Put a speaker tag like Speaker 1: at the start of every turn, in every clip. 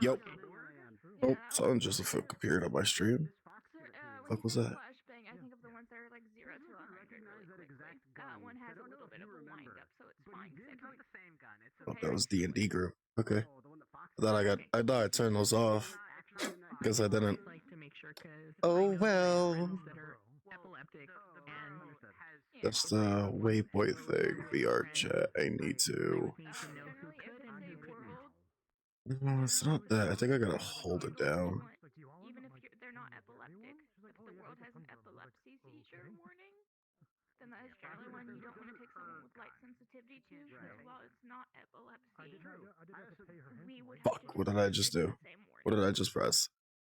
Speaker 1: Yep. Oh, someone just appeared on my stream.
Speaker 2: When
Speaker 1: Fuck
Speaker 2: you
Speaker 1: was
Speaker 2: say
Speaker 1: that?
Speaker 2: flashbang, I think of the ones that are like 0 to 100 really quickly. That one has a little bit of a wind up, so it's fine.
Speaker 3: It's not the same gun. It's
Speaker 1: Oh,
Speaker 3: a
Speaker 1: that was D&D group. Okay.
Speaker 3: the one that Fox
Speaker 1: I thought I turned those off. Guess I didn't.
Speaker 4: Like to make sure because
Speaker 1: Oh well.
Speaker 4: that are epileptic and
Speaker 1: That's the Waypoint thing. VR chat. I need to.
Speaker 2: Generally, if it's a world,
Speaker 1: No, it's not that. I think I gotta hold it down.
Speaker 2: even if they're not epileptic, if the world has an epilepsy seizure warning, then that is generally one you don't want to take someone with light sensitivity to, because while it's not epilepsy, we would have
Speaker 1: Fuck,
Speaker 2: to
Speaker 1: what did I just do?
Speaker 2: that same warning.
Speaker 1: What did I just press?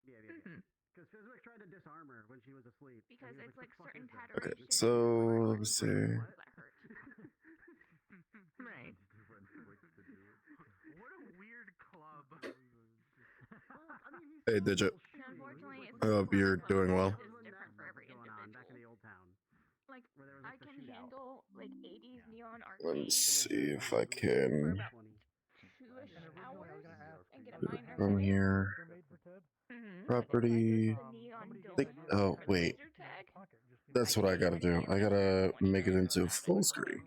Speaker 3: Because Physics tried to disarm her when she was asleep.
Speaker 2: Because it's like certain
Speaker 1: Okay,
Speaker 2: patterns.
Speaker 1: so let me see.
Speaker 4: right.
Speaker 3: What a weird club.
Speaker 1: Hey, Digit.
Speaker 2: Unfortunately, it's
Speaker 1: I hope you're doing well.
Speaker 2: It's different for every individual. Like, I can handle like 80s neon
Speaker 1: Let me
Speaker 2: arcade
Speaker 1: see if I
Speaker 2: for
Speaker 1: can.
Speaker 2: about 2-ish hours and get a minor
Speaker 1: From
Speaker 2: headache.
Speaker 1: here. Property. Oh, wait. That's what I gotta do. I gotta make it into full screen.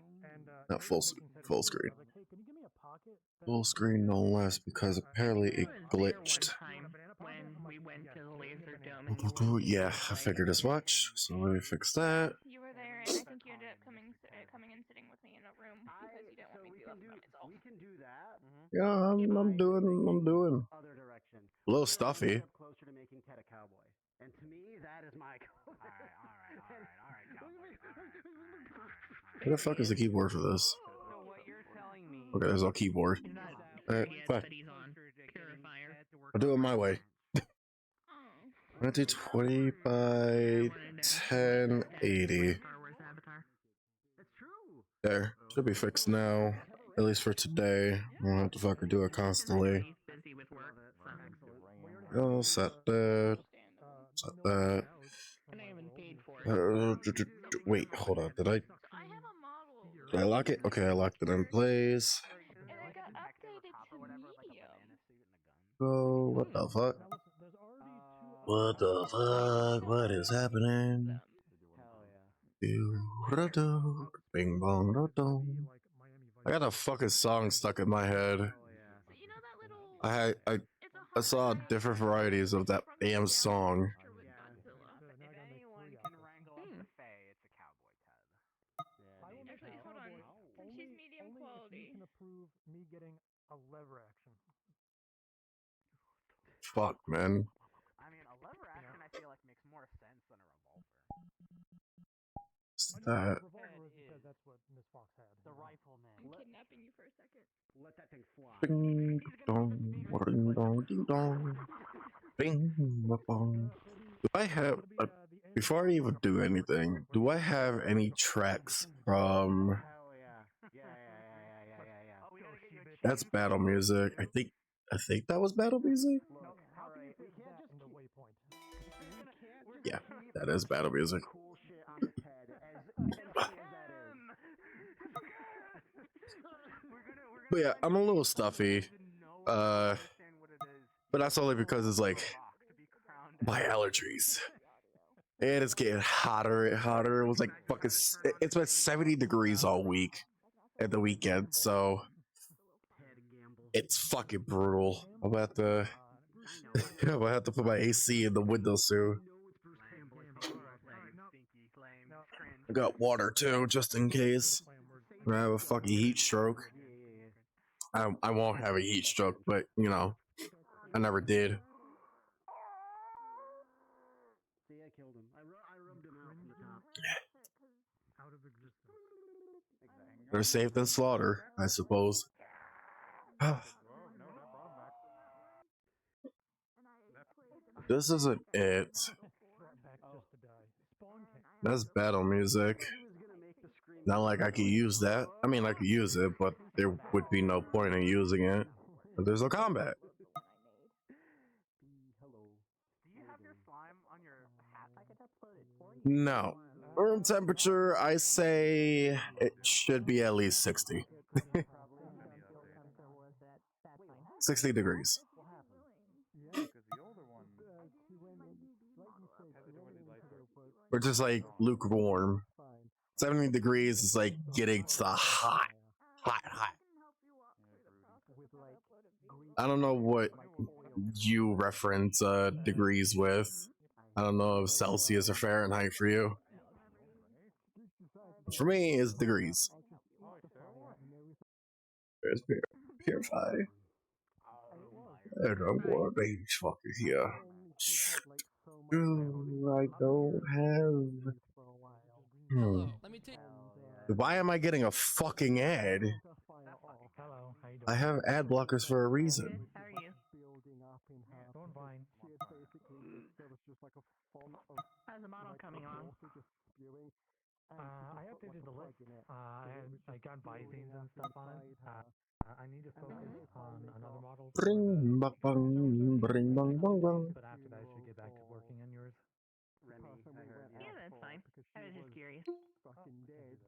Speaker 1: Not full screen. Full screen no less because apparently it glitched.
Speaker 4: When we went to the laser dome.
Speaker 1: Yeah, I figured as much. So let me fix that.
Speaker 2: You were there, and I think you ended up coming and sitting with me in a room because you didn't want me to be left by myself.
Speaker 3: We can do that.
Speaker 1: Yeah, I'm doing.
Speaker 3: Other direction.
Speaker 1: A little stuffy.
Speaker 3: Closer to making Ted a cowboy. And to me, that is my goal. All right, cowboy.
Speaker 1: Where the fuck is the keyboard for this?
Speaker 3: So what you're telling me?
Speaker 1: Okay, there's no keyboard. Alright, fine. I'll do it my way.
Speaker 2: Oh.
Speaker 1: 20 by 1080.
Speaker 3: It's true.
Speaker 1: There. Should be fixed now. At least for today. I won't have to fucking do it constantly. Oh, set that. Set that. Wait, hold on. Did I lock it? Okay, I locked it in place.
Speaker 2: And it got updated to medium.
Speaker 1: Oh, what the fuck? What the fuck? What is happening? Bing bong do dong. I got a fucking song stuck in my head.
Speaker 2: So you know that little.
Speaker 1: I saw different varieties of that damn song.
Speaker 3: If anyone can wrangle up the Fae, it's a cowboy Ted.
Speaker 2: Actually, hold on. Since he's medium quality.
Speaker 1: Fuck, man.
Speaker 3: I mean, a lever action I feel like makes more sense than a revolver.
Speaker 1: What's that?
Speaker 3: The rifleman.
Speaker 2: I'm kidnapping you for a second.
Speaker 3: Let that thing fly.
Speaker 1: Ding dong, ding dong, ding dong. Bing bong. Do I have before I even do anything, do I have any tracks from
Speaker 3: Yeah.
Speaker 1: that's battle music? I think that was battle music. Yeah, that is battle music. But yeah, I'm a little stuffy. But that's only because it's like my allergies. And it's getting hotter and hotter. It was like fucking. It's been 70 degrees all week at the weekend, so it's fucking brutal. I'm gonna have to put my AC in the window soon. I got water too, just in case I have a fucking heat stroke. I won't have a heat stroke, but you know, I never did.
Speaker 3: See, I killed him. I rubbed him out from the top.
Speaker 1: Better safe than slaughter, I suppose. This isn't it. That's battle music. Not like I could use that. I mean, I could use it, but there would be no point in using it. But there's no combat.
Speaker 3: Do you have your slime on your hat?
Speaker 1: No. Room temperature, I say it should be at least 60. 60 degrees. We're just like lukewarm. 70 degrees is like getting to the hot. I don't know what you reference degrees with. I don't know if Celsius or Fahrenheit for you. For me, it's degrees. There's purify. I don't want a fucker here. I don't have.
Speaker 5: Let me take.
Speaker 1: Why am I getting a fucking ad?
Speaker 6: Hello, how you doing?
Speaker 1: I have ad blockers for a reason.
Speaker 4: Good. How are you?
Speaker 6: Doing fine.
Speaker 4: How's the model coming along?
Speaker 6: I updated the list. I got Visines and stuff on it. I need to focus on another model.
Speaker 1: Bring bang bang, bring bang bang bang.
Speaker 6: But after that, I should get back to working on yours.
Speaker 4: Yeah, that's fine. I was just curious.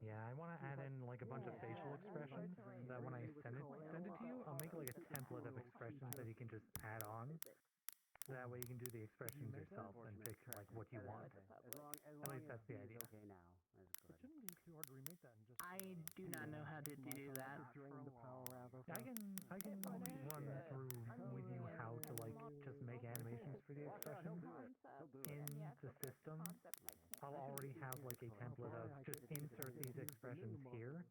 Speaker 6: Yeah, I want to add in like a bunch of facial expressions that when I send it to you, I'll make like a template of expressions that you can just add on. That way you can do the expressions yourself and pick like what you want. At least that's the idea. It shouldn't be too hard to remake that and just.
Speaker 4: I do not know how to do that.
Speaker 6: I can run through with you how to like just make animations for the expressions in the system. I'll already have like a template of just insert these expressions here,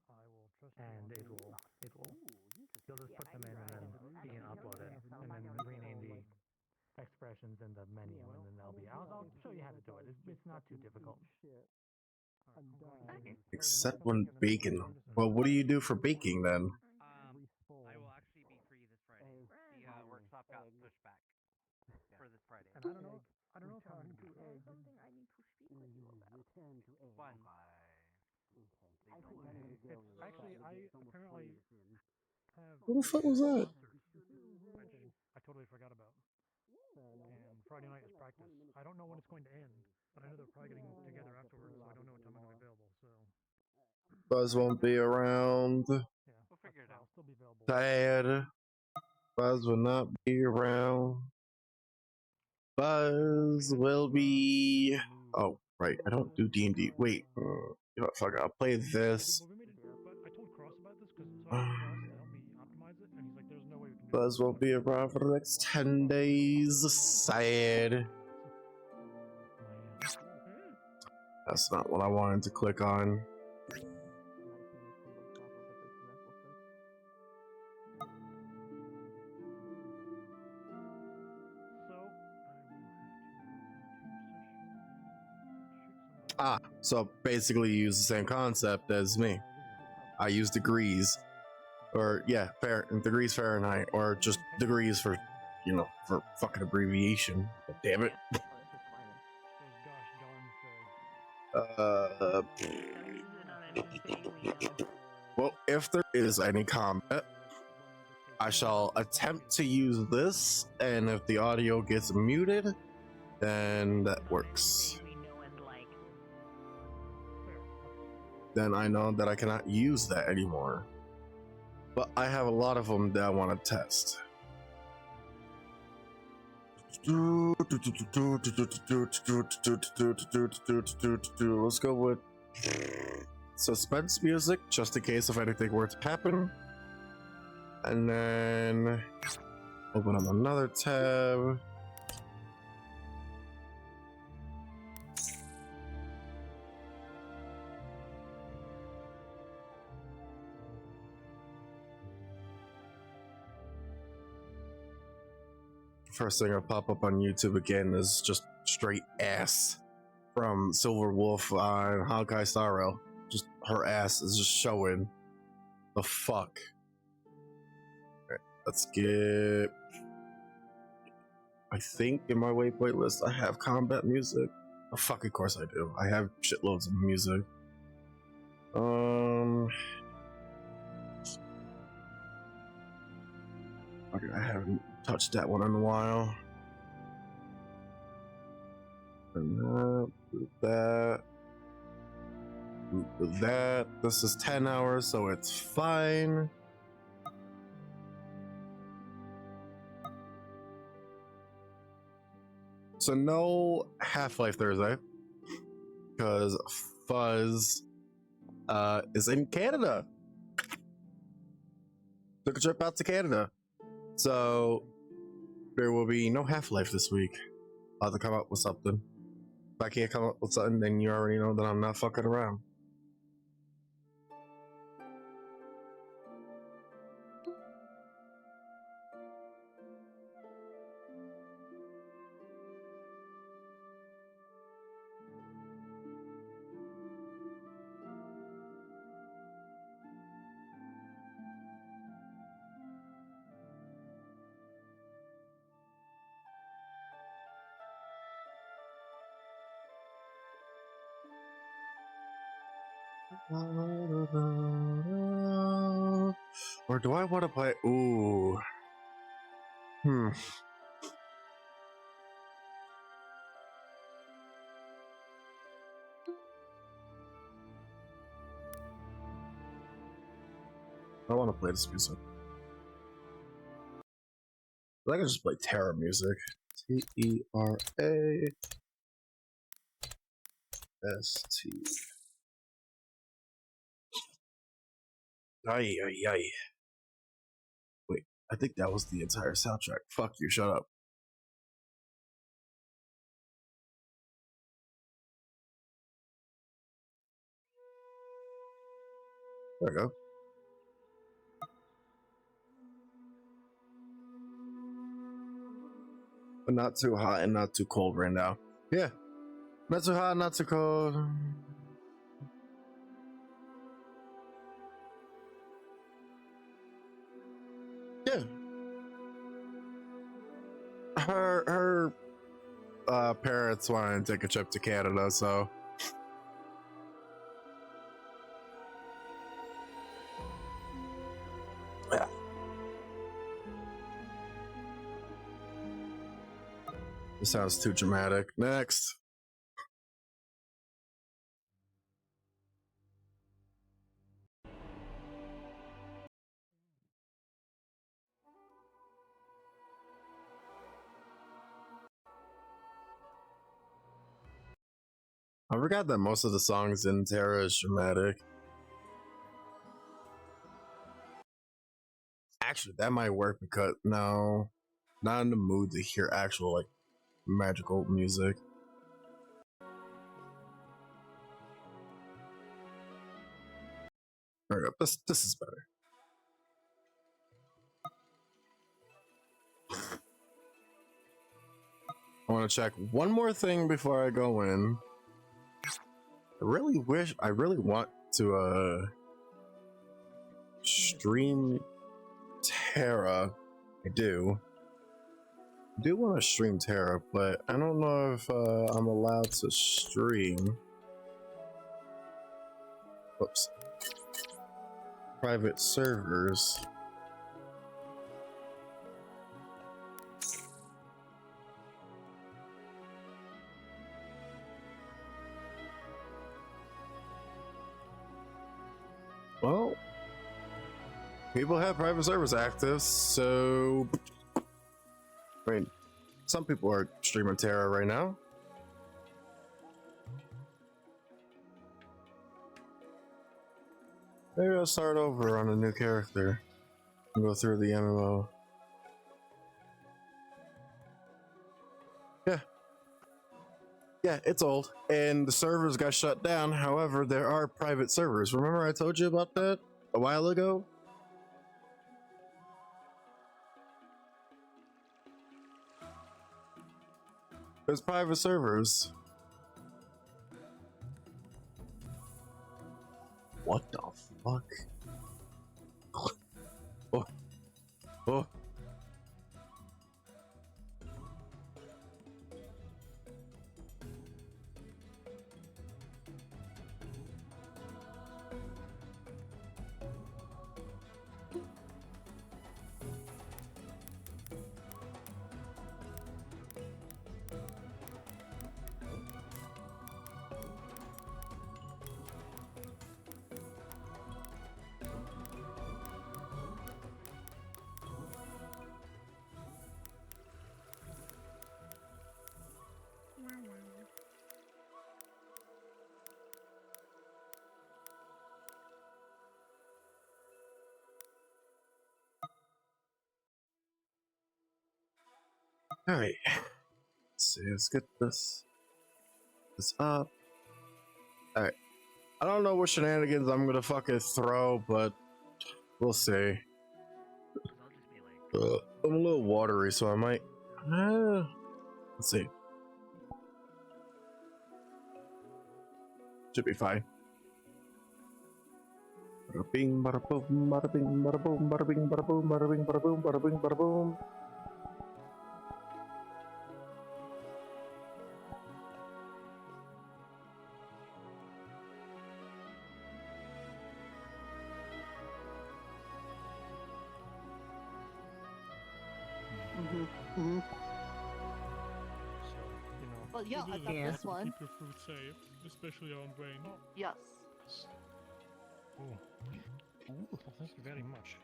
Speaker 6: and it will you'll just put them in and then you can upload it and then rename the expressions in the menu and then they'll be. I'll show you how to do it. It's not too difficult.
Speaker 4: Okay.
Speaker 1: Except when baking. Well, what do you do for baking then?
Speaker 3: I will actually be free this Friday. The workshop got pushed back for this Friday.
Speaker 6: And I don't know if I'm
Speaker 2: Something I need to speak with you about.
Speaker 3: Fun.
Speaker 6: actually I apparently have.
Speaker 1: What the fuck was that?
Speaker 6: I totally forgot about. And Friday night is practice. I don't know when it's going to end, but I know they're probably getting together afterwards, so I don't know what time I'm going to be available. So
Speaker 1: Buzz won't be around.
Speaker 6: yeah,
Speaker 3: We'll figure it out.
Speaker 6: I'll still be available.
Speaker 1: Sad. Buzz will not be around. Buzz will be. Oh, right. I don't do D&D. Wait. You know what? Fuck it. I'll play this.
Speaker 6: But I told Cross about this because so I asked Cross to help me optimize it, and he's like, "There's no way we can do
Speaker 1: Buzz won't be around for the next 10 days. Sad. That's not what I wanted to click on. So basically you use the same concept as me. I use degrees. Or, yeah, degrees Fahrenheit. Or just degrees for, you know, for fucking abbreviation. Damn it.
Speaker 4: Don't use it on anything we know.
Speaker 1: Well, if there is any combat, I shall attempt to use this, and if the audio gets muted, then that works.
Speaker 4: We know and like.
Speaker 1: Then I know that I cannot use that anymore. But I have a lot of them that I want to test. Let's go with suspense music, just in case if anything were to happen. And then open up another tab. First thing I'll pop up on YouTube again is just straight ass from Silver Wolf on Honkai Star Rail. Just her ass is just showing the fuck. Alright, let's get. I think in my Waypoint list I have combat music. Oh fuck, of course I do. I have shitloads of music. Okay, I haven't touched that one in a while. And that. With that. This is 10 hours, so it's fine. So no Half-Life Thursday because Fuzz is in Canada. Took a trip out to Canada. So there will be no Half-Life this week. I'll have to come up with something. If I can't come up with something, then you already know that I'm not fucking around. Or do I want to play? Ooh. I want to play this music. I can just play Terra music. Terrast. Ay, ay, ay. Wait, I think that was the entire soundtrack. Fuck you, shut up. There we go. But not too hot and not too cold right now. Yeah. Not too hot, not too cold. Yeah. Her parents wanted to take a trip to Canada, so yeah. This sounds too dramatic. Next. I forgot that most of the songs in Terra is dramatic. Actually, that might work because no, not in the mood to hear actual like magical music. There we go. This is better. I want to check one more thing before I go in. I really want to stream Terra. I do want to stream Terra, but I don't know if I'm allowed to stream. Whoops. Private servers. Well, people have private servers active, so I mean, some people are streaming Terra right now. Maybe I'll start over on a new character and go through the MMO. Yeah, it's old, and the servers got shut down. However, there are private servers. Remember I told you about that a while ago? There's private servers. What the fuck? Oh. Oh. All right. Let's see. Let's get this up. All right. I don't know what shenanigans I'm gonna fucking throw, but we'll see. I'm a little watery, so I might. Let's see. Should be fine. Bada bing, bada boom, bada bing, bada boom, bada bing, bada boom, bada bing, bada boom, bada bing, bada boom.
Speaker 7: Mm-hmm.
Speaker 3: So, you know.
Speaker 7: Well, yeah, I got
Speaker 4: Yeah.
Speaker 7: this one.
Speaker 8: Keep your food safe, especially on brain.
Speaker 7: Yes.
Speaker 3: Ooh. Well, thank you very much.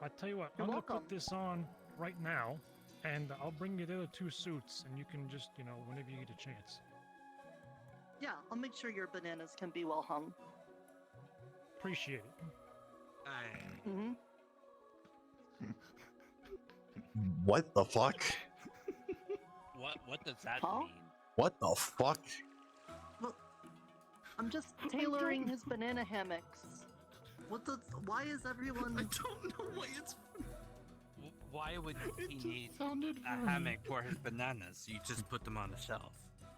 Speaker 3: I tell you what,
Speaker 7: You're
Speaker 3: I'm gonna
Speaker 7: welcome.
Speaker 3: put this on right now, and I'll bring you the other 2 suits, and you can just, you know, whenever you get a chance.
Speaker 7: Yeah, I'll make sure your bananas can be well hung.
Speaker 3: Appreciate it.
Speaker 7: Mm-hmm.
Speaker 1: What the fuck?
Speaker 5: What does that
Speaker 7: Huh?
Speaker 5: mean?
Speaker 1: What the fuck?
Speaker 7: Well, I'm just tailoring his banana hammocks. What the? Why is everyone?
Speaker 9: I don't know why it's.
Speaker 5: Why would
Speaker 9: It
Speaker 5: he
Speaker 9: just
Speaker 5: need
Speaker 9: sounded
Speaker 5: a
Speaker 9: funny.
Speaker 5: hammock for his bananas? You just put them on the shelf.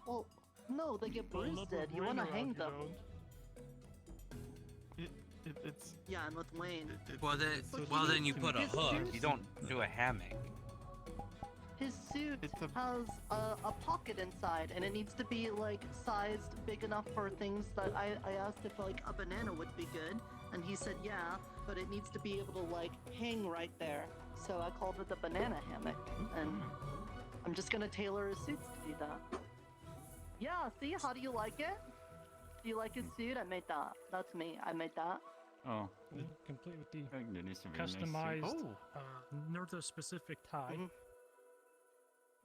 Speaker 7: Well, no, they get
Speaker 8: Well, not
Speaker 7: bruised.
Speaker 8: with
Speaker 7: You want to
Speaker 8: Rain
Speaker 7: hang
Speaker 8: around,
Speaker 7: them?
Speaker 9: It's.
Speaker 7: Yeah, and with Wayne,
Speaker 5: Well then,
Speaker 7: But
Speaker 5: well
Speaker 7: he
Speaker 5: then you
Speaker 7: needs
Speaker 5: put a
Speaker 7: his
Speaker 5: hook.
Speaker 7: suit.
Speaker 5: You don't do a hammock.
Speaker 7: his suit
Speaker 9: It's a-
Speaker 7: has a pocket inside, and it needs to be like sized big enough for things that I asked if like a banana would be good, and he said yeah, but it needs to be able to like hang right there. So I called it the banana hammock, and I'm just gonna tailor his suits to do that. Yeah, see, how do you like it? Do you like his suit? I made that. That's me. I made that.
Speaker 9: Oh,
Speaker 3: Complete with the
Speaker 9: I think that needs to be a nice suit.
Speaker 3: customized,
Speaker 9: Oh,
Speaker 3: Naruto-specific tie.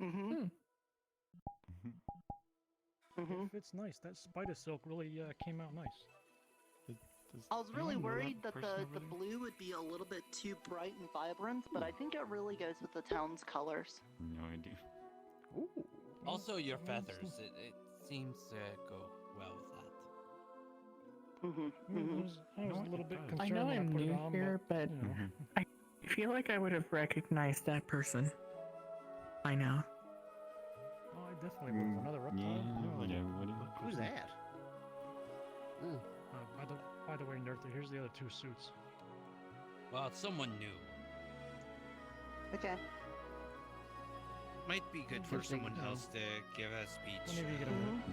Speaker 7: Mm-hmm. Mm-hmm.
Speaker 3: It fits nice. That spider silk really came out nice.
Speaker 9: does
Speaker 7: I was really
Speaker 9: anyone know that
Speaker 7: worried that
Speaker 9: person
Speaker 7: the
Speaker 9: over there?
Speaker 7: blue would be a little bit too bright and vibrant, but I think it really goes with the town's colors.
Speaker 9: No idea.
Speaker 5: Also, your feathers. It seems to go well with that.
Speaker 7: Mm-hmm.
Speaker 3: I
Speaker 7: Mm-hmm.
Speaker 3: was a little bit
Speaker 9: I
Speaker 3: concerned
Speaker 4: I know
Speaker 3: when
Speaker 4: I'm
Speaker 3: put it
Speaker 4: new
Speaker 3: on,
Speaker 4: here, but
Speaker 3: you know.
Speaker 4: I feel like I would have recognized that person by now.
Speaker 3: Oh, I definitely would. Another reptile.
Speaker 9: Yeah,
Speaker 3: No.
Speaker 9: like everybody.
Speaker 10: Who's that?
Speaker 3: By the way, Nertha, here's the other 2 suits.
Speaker 5: Well, it's someone new.
Speaker 7: Okay.
Speaker 5: Might be good for someone else to give a speech.
Speaker 3: Whenever you get a minute.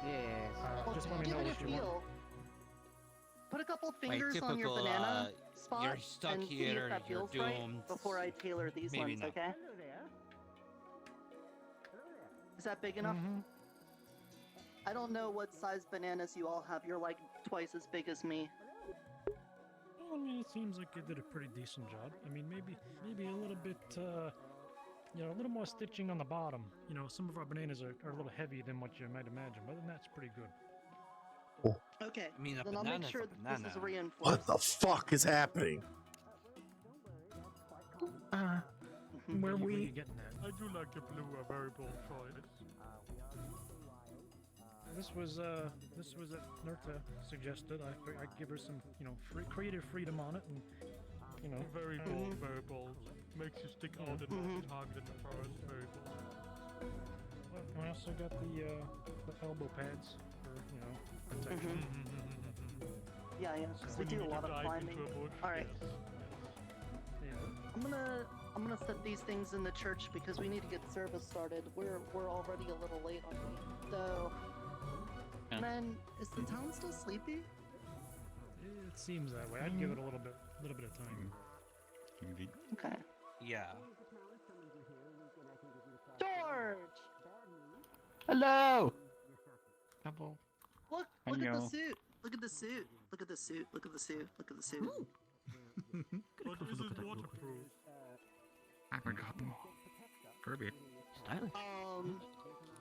Speaker 10: Yes.
Speaker 7: Well,
Speaker 3: Just let me
Speaker 7: give
Speaker 3: know
Speaker 7: it
Speaker 3: what
Speaker 7: a
Speaker 3: you want.
Speaker 7: feel. Put a couple
Speaker 5: My
Speaker 7: fingers on your
Speaker 5: typical,
Speaker 7: banana spot
Speaker 5: you're stuck
Speaker 7: and see
Speaker 5: here,
Speaker 7: if that
Speaker 5: you're
Speaker 7: feels right
Speaker 5: doomed.
Speaker 7: before I tailor these
Speaker 5: Maybe
Speaker 7: ones,
Speaker 5: not.
Speaker 7: okay? Is that big enough?
Speaker 3: Mhm.
Speaker 7: I don't know what size bananas you all have. You're like twice as big as me.
Speaker 3: Well, I mean, it seems like you did a pretty decent job. I mean, maybe a little bit, you know, a little more stitching on the bottom. You know, some of our bananas are a little heavier than what you might imagine, but then that's pretty good.
Speaker 7: Okay.
Speaker 5: I mean, a
Speaker 7: Then I'll make
Speaker 5: banana's
Speaker 7: sure
Speaker 5: a
Speaker 7: that this is
Speaker 5: banana.
Speaker 7: reinforced.
Speaker 1: What the fuck is happening?
Speaker 7: Mhm.
Speaker 4: Were
Speaker 3: Where you
Speaker 4: we?
Speaker 3: getting at?
Speaker 8: I do like the blue, a very bold choice.
Speaker 3: This was what Nerta suggested. I give her some, you know, creative freedom on it, and you know,
Speaker 8: Very bold, very bold. Makes you stick out in
Speaker 7: Mhm.
Speaker 8: the target in the forest. Very bold.
Speaker 3: I also got the elbow pads for, you know, protection.
Speaker 7: Mhm. Yeah, yeah. 'Cause we
Speaker 8: When you
Speaker 7: do a
Speaker 8: need
Speaker 7: lot
Speaker 8: to
Speaker 7: of
Speaker 8: dive
Speaker 7: climbing.
Speaker 8: into a bush.
Speaker 7: All right.
Speaker 8: Yes.
Speaker 3: Yeah.
Speaker 7: I'm gonna set these things in the church because we need to get service started. We're already a little late on me. So,
Speaker 9: Yeah.
Speaker 7: man, is the town still sleepy?
Speaker 3: It seems that way. I'd give it a little bit of time.
Speaker 9: Indeed.
Speaker 7: Okay.
Speaker 5: Yeah.
Speaker 7: George,
Speaker 4: Hello.
Speaker 9: Double.
Speaker 7: look at the
Speaker 9: Hello.
Speaker 7: suit. Look at the suit. Look at the suit. Look at the suit. Look at the suit.
Speaker 8: But is it waterproof?
Speaker 10: I forgot. Kirby. Stylish.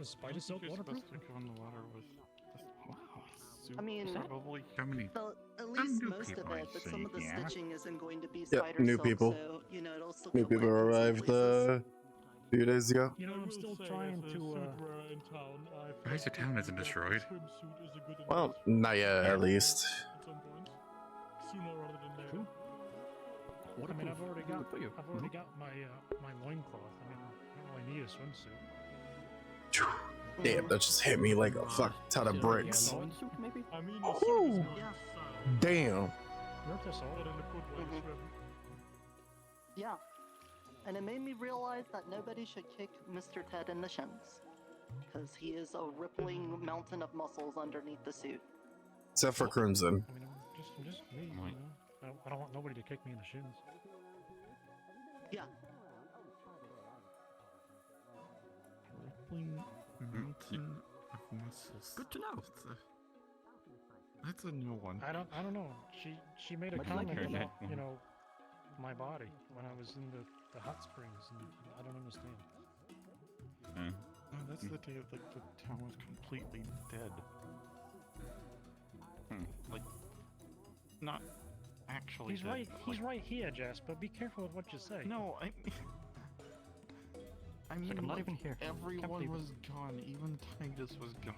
Speaker 3: Is spider silk
Speaker 9: You're
Speaker 3: waterproof?
Speaker 9: supposed to go in the water with this. Wow.
Speaker 7: I mean,
Speaker 9: probably.
Speaker 10: How many?
Speaker 7: at least
Speaker 10: new
Speaker 7: most of
Speaker 10: people I
Speaker 7: it, but some of the
Speaker 10: see, yeah.
Speaker 7: stitching isn't going to be
Speaker 1: Yep,
Speaker 7: spider
Speaker 1: new
Speaker 7: silk,
Speaker 1: people.
Speaker 7: so you know it'll still
Speaker 1: New
Speaker 7: get
Speaker 1: people
Speaker 7: wet in some
Speaker 1: arrived.
Speaker 7: places.
Speaker 1: few days ago.
Speaker 3: You know, I'm still trying to.
Speaker 9: Nice your town isn't destroyed.
Speaker 1: Well, not yet, at least.
Speaker 3: True. I mean, I've already got my my loincloth. I mean, I don't really need a swimsuit.
Speaker 1: Damn, that just hit me like a fuck ton of bricks.
Speaker 8: I mean,
Speaker 1: Whew. Damn.
Speaker 7: Yeah. And it made me realize that nobody should kick Mr. Ted in the shins. Because he is a rippling mountain of muscles underneath the suit.
Speaker 1: Except for Crimson.
Speaker 3: I mean, I'm just me, you know. I don't want nobody to kick me in the shins.
Speaker 7: Yeah.
Speaker 9: Mountain of muscles.
Speaker 10: Good to know.
Speaker 9: That's a new one.
Speaker 3: I don't know. She made a
Speaker 10: Much like
Speaker 3: comment
Speaker 10: her
Speaker 3: about,
Speaker 9: neck.
Speaker 3: you know, my body when I was in the hot springs, and I don't understand.
Speaker 9: Oh, that's the day like the town was completely dead. Like, not actually.
Speaker 3: He's
Speaker 9: dead,
Speaker 3: right.
Speaker 9: but,
Speaker 3: He's
Speaker 9: like,
Speaker 3: right here, Jess. But be careful with what you say.
Speaker 9: No, I mean,
Speaker 10: I'm not
Speaker 9: like,
Speaker 10: even here. Can't
Speaker 9: everyone
Speaker 10: believe
Speaker 9: was gone. Even Titus was gone.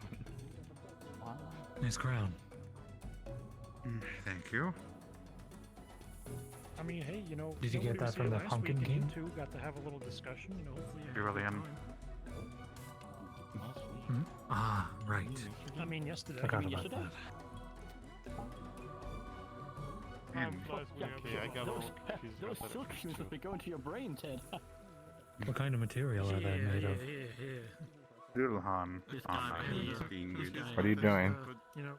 Speaker 10: Wow.
Speaker 3: Nice crown.
Speaker 9: Thank you.
Speaker 3: I mean, hey, you know.
Speaker 6: Did you get
Speaker 3: nobody was
Speaker 6: that from
Speaker 3: here
Speaker 6: the
Speaker 3: last
Speaker 6: Pumpkin
Speaker 3: week, and
Speaker 6: King?
Speaker 3: You two got to have a little discussion. You know, hopefully you
Speaker 9: You
Speaker 3: had a
Speaker 9: really
Speaker 3: good
Speaker 9: am.
Speaker 3: time.
Speaker 6: Ah, right.
Speaker 3: I mean, yesterday.
Speaker 6: Forgot
Speaker 3: I mean,
Speaker 6: about
Speaker 3: yesterday.
Speaker 9: Okay, I got all confused
Speaker 10: Those
Speaker 9: about
Speaker 10: silk
Speaker 9: that.
Speaker 10: shoes must be going to your brain, Ted.
Speaker 6: What kind of material are they made of?
Speaker 9: Dulhan
Speaker 10: This
Speaker 9: on
Speaker 10: guy,
Speaker 9: my
Speaker 10: man.
Speaker 9: knees being used.
Speaker 11: What are you doing?
Speaker 3: You know,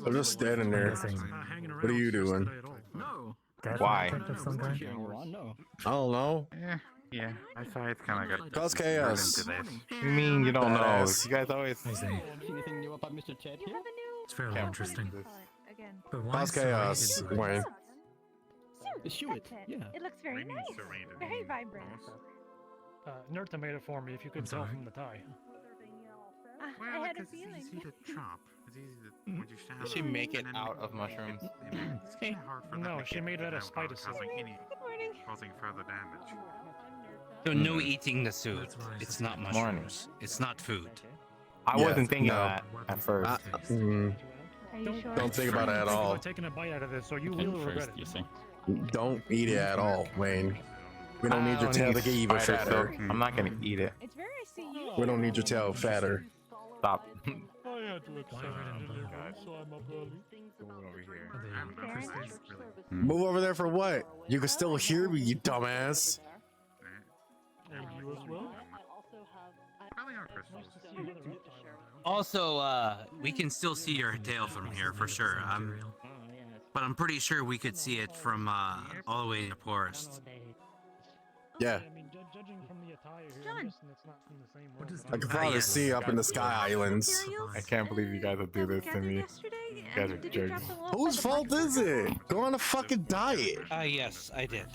Speaker 1: I'm just standing there.
Speaker 3: hanging around
Speaker 1: What are you doing?
Speaker 3: yesterday at all.
Speaker 10: No.
Speaker 6: Death
Speaker 11: Why?
Speaker 6: content of some
Speaker 10: What
Speaker 6: kind?
Speaker 10: cheering you on? No.
Speaker 1: I don't know.
Speaker 9: Yeah, I thought it's kind of got
Speaker 1: Cause
Speaker 9: really
Speaker 1: chaos.
Speaker 9: into this.
Speaker 11: You mean you don't know?
Speaker 1: Badass.
Speaker 11: You guys always.
Speaker 6: I see.
Speaker 10: See anything new about Mr. Ted
Speaker 2: You
Speaker 10: here?
Speaker 2: have a new
Speaker 6: It's fairly
Speaker 11: Yeah.
Speaker 6: interesting.
Speaker 2: again.
Speaker 6: But why
Speaker 1: Cause chaos,
Speaker 6: serrated?
Speaker 1: Wayne.
Speaker 10: The shoot.
Speaker 2: That's it.
Speaker 10: Yeah.
Speaker 2: It looks very nice. Very vibrant.
Speaker 3: Nerta made it for me. If you couldn't tell
Speaker 6: sorry.
Speaker 3: from the tie.
Speaker 2: I had a feeling.
Speaker 9: chop. It's easy to when you stab
Speaker 11: Did she
Speaker 9: them,
Speaker 11: make it
Speaker 9: and then
Speaker 11: out of mushrooms?
Speaker 9: It's kind of hard for them
Speaker 3: No,
Speaker 9: to
Speaker 3: she
Speaker 9: get
Speaker 3: made it out of
Speaker 9: without
Speaker 3: spider silk.
Speaker 9: causing any
Speaker 2: Good morning.
Speaker 9: causing further damage.
Speaker 5: So no eating the suit.
Speaker 6: That's why I
Speaker 5: It's
Speaker 6: said
Speaker 5: not
Speaker 6: good
Speaker 11: morning.
Speaker 5: mushrooms. It's not food.
Speaker 11: I
Speaker 1: Yeah,
Speaker 11: wasn't thinking
Speaker 1: no.
Speaker 11: of that at first.
Speaker 2: Are you sure?
Speaker 1: Don't think about it at all.
Speaker 3: Taking a bite out of this, so you will regret
Speaker 10: First, you
Speaker 3: it.
Speaker 10: see.
Speaker 1: Don't eat it at all, Wayne. We don't need
Speaker 11: I
Speaker 1: your tail to get even
Speaker 11: spider
Speaker 1: fatter.
Speaker 11: silk. I'm not gonna eat it.
Speaker 2: It's very CU.
Speaker 1: We don't need your tail fatter.
Speaker 11: Stop.
Speaker 8: I had to accept
Speaker 6: Why red and blue?
Speaker 8: delivery, so I'm up early.
Speaker 9: Over here.
Speaker 6: Are they
Speaker 9: I'm
Speaker 2: Fair
Speaker 9: this
Speaker 2: enough.
Speaker 9: is really
Speaker 1: Move over there for what? You can still hear me, you dumbass.
Speaker 8: And you as well?
Speaker 9: probably on Christmas.
Speaker 5: Also, we can still see your tail from here for sure. But I'm pretty sure we could see it from all the way in the forest.
Speaker 1: Yeah.
Speaker 3: I mean, judging from the attire here,
Speaker 2: John.
Speaker 3: I'm guessing it's not from the same
Speaker 6: What
Speaker 3: world.
Speaker 6: is
Speaker 1: I can
Speaker 6: Ah,
Speaker 1: probably
Speaker 5: yes.
Speaker 1: see up in the Sky Islands.
Speaker 11: I can't believe you guys would do this to me. guys are
Speaker 2: Did you drop
Speaker 11: jerks.
Speaker 2: them off
Speaker 1: Whose
Speaker 2: at the
Speaker 1: fault
Speaker 2: market
Speaker 1: is
Speaker 2: center?
Speaker 1: it? Go on a fucking diet.
Speaker 5: Yes, I did.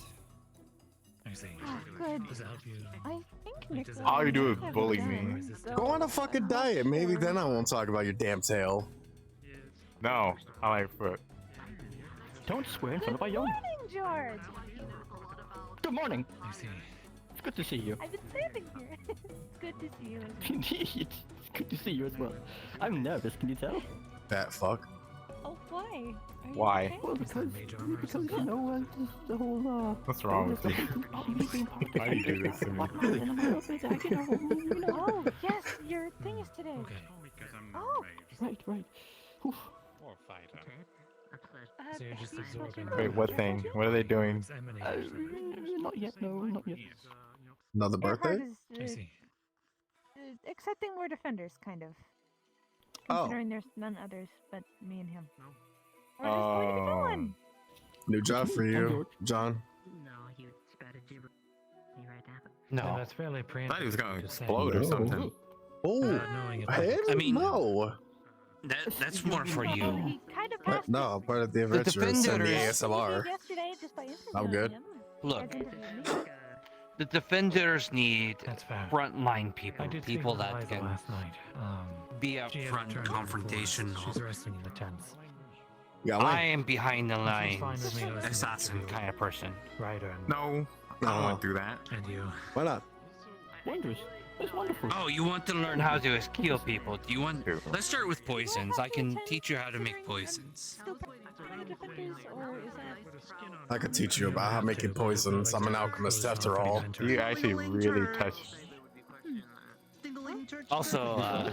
Speaker 6: I see.
Speaker 2: Oh, good.
Speaker 6: Does it help you?
Speaker 2: I think Nick.
Speaker 6: does it-
Speaker 11: All you do is
Speaker 2: have
Speaker 11: bully
Speaker 2: done,
Speaker 11: me.
Speaker 2: so
Speaker 1: Go on a fucking
Speaker 2: I'm not
Speaker 1: diet. Maybe
Speaker 2: sure.
Speaker 1: then I won't talk about your damn tail.
Speaker 11: No, I like foot.
Speaker 10: Don't swear in front of
Speaker 2: Good
Speaker 10: our young.
Speaker 2: morning, George.
Speaker 10: Good morning.
Speaker 6: I see.
Speaker 10: It's good to see you.
Speaker 2: I've been standing here. It's good to see you. as well.
Speaker 10: Indeed. It's good to see you as well. I'm nervous, can you tell?
Speaker 1: Fat fuck.
Speaker 2: Oh, why? Are you
Speaker 11: Why?
Speaker 2: okay?
Speaker 10: Well,
Speaker 6: Is that
Speaker 10: because,
Speaker 6: mage armor or
Speaker 10: because
Speaker 6: something?
Speaker 10: you know, the whole,
Speaker 11: What's wrong with you? Why do you do this to me?
Speaker 2: Oh, yes, your thing is today.
Speaker 6: Okay.
Speaker 9: Because I'm not
Speaker 2: Oh.
Speaker 9: a mage.
Speaker 10: Right. Oof.
Speaker 9: Or a fighter.
Speaker 6: So you're just absorbing.
Speaker 11: Wait, what thing? What are they doing?
Speaker 6: It's emanating.
Speaker 10: Not yet, no, not yet.
Speaker 1: Another birthday?
Speaker 6: I see.
Speaker 2: Accepting we're defenders, kind of.
Speaker 1: Oh.
Speaker 2: Considering there's none others but me and him. We're just going to be going.
Speaker 1: New job for you, John.
Speaker 10: No, you spotted gibber. You right
Speaker 6: Yeah,
Speaker 5: No.
Speaker 6: that's fairly
Speaker 11: I
Speaker 6: preemptive.
Speaker 11: thought he was gonna
Speaker 6: Just saying.
Speaker 11: explode or
Speaker 1: No.
Speaker 11: something.
Speaker 1: Oh,
Speaker 6: Not knowing if
Speaker 1: hell
Speaker 5: I mean-
Speaker 1: no.
Speaker 5: That's more for
Speaker 2: Well,
Speaker 5: you.
Speaker 2: he kind of passed
Speaker 1: No, I'm part of the
Speaker 5: The
Speaker 1: adventurers. Send me
Speaker 5: defenders-
Speaker 1: ASMR.
Speaker 2: yesterday just by interviewing
Speaker 1: I'm good.
Speaker 2: him.
Speaker 5: Look,
Speaker 2: Has interviewed me.
Speaker 5: the defenders need
Speaker 6: That's fair.
Speaker 5: frontline
Speaker 6: I
Speaker 5: people,
Speaker 6: did speak
Speaker 5: people
Speaker 6: with
Speaker 5: that
Speaker 6: Liza
Speaker 5: can
Speaker 6: last night.
Speaker 5: be up
Speaker 6: She had
Speaker 5: front,
Speaker 6: returned from the forest. She's
Speaker 5: confrontational.
Speaker 6: resting in the tents.
Speaker 1: Yeah,
Speaker 5: I
Speaker 1: like,
Speaker 5: am behind the
Speaker 6: She's fine
Speaker 5: lines,
Speaker 6: with me listening
Speaker 5: assassin
Speaker 6: to
Speaker 5: kind of person.
Speaker 6: Ryder and,
Speaker 11: No, I don't want to do that.
Speaker 6: and you.
Speaker 1: why not?
Speaker 10: wondrous. That's wonderful.
Speaker 5: Oh, you want to learn how to heal people? Do you want? Let's start with poisons. I can teach you how to make poisons.
Speaker 1: I could teach you about how making poisons. I'm an alchemist after all.
Speaker 11: You actually really touched.
Speaker 5: Also,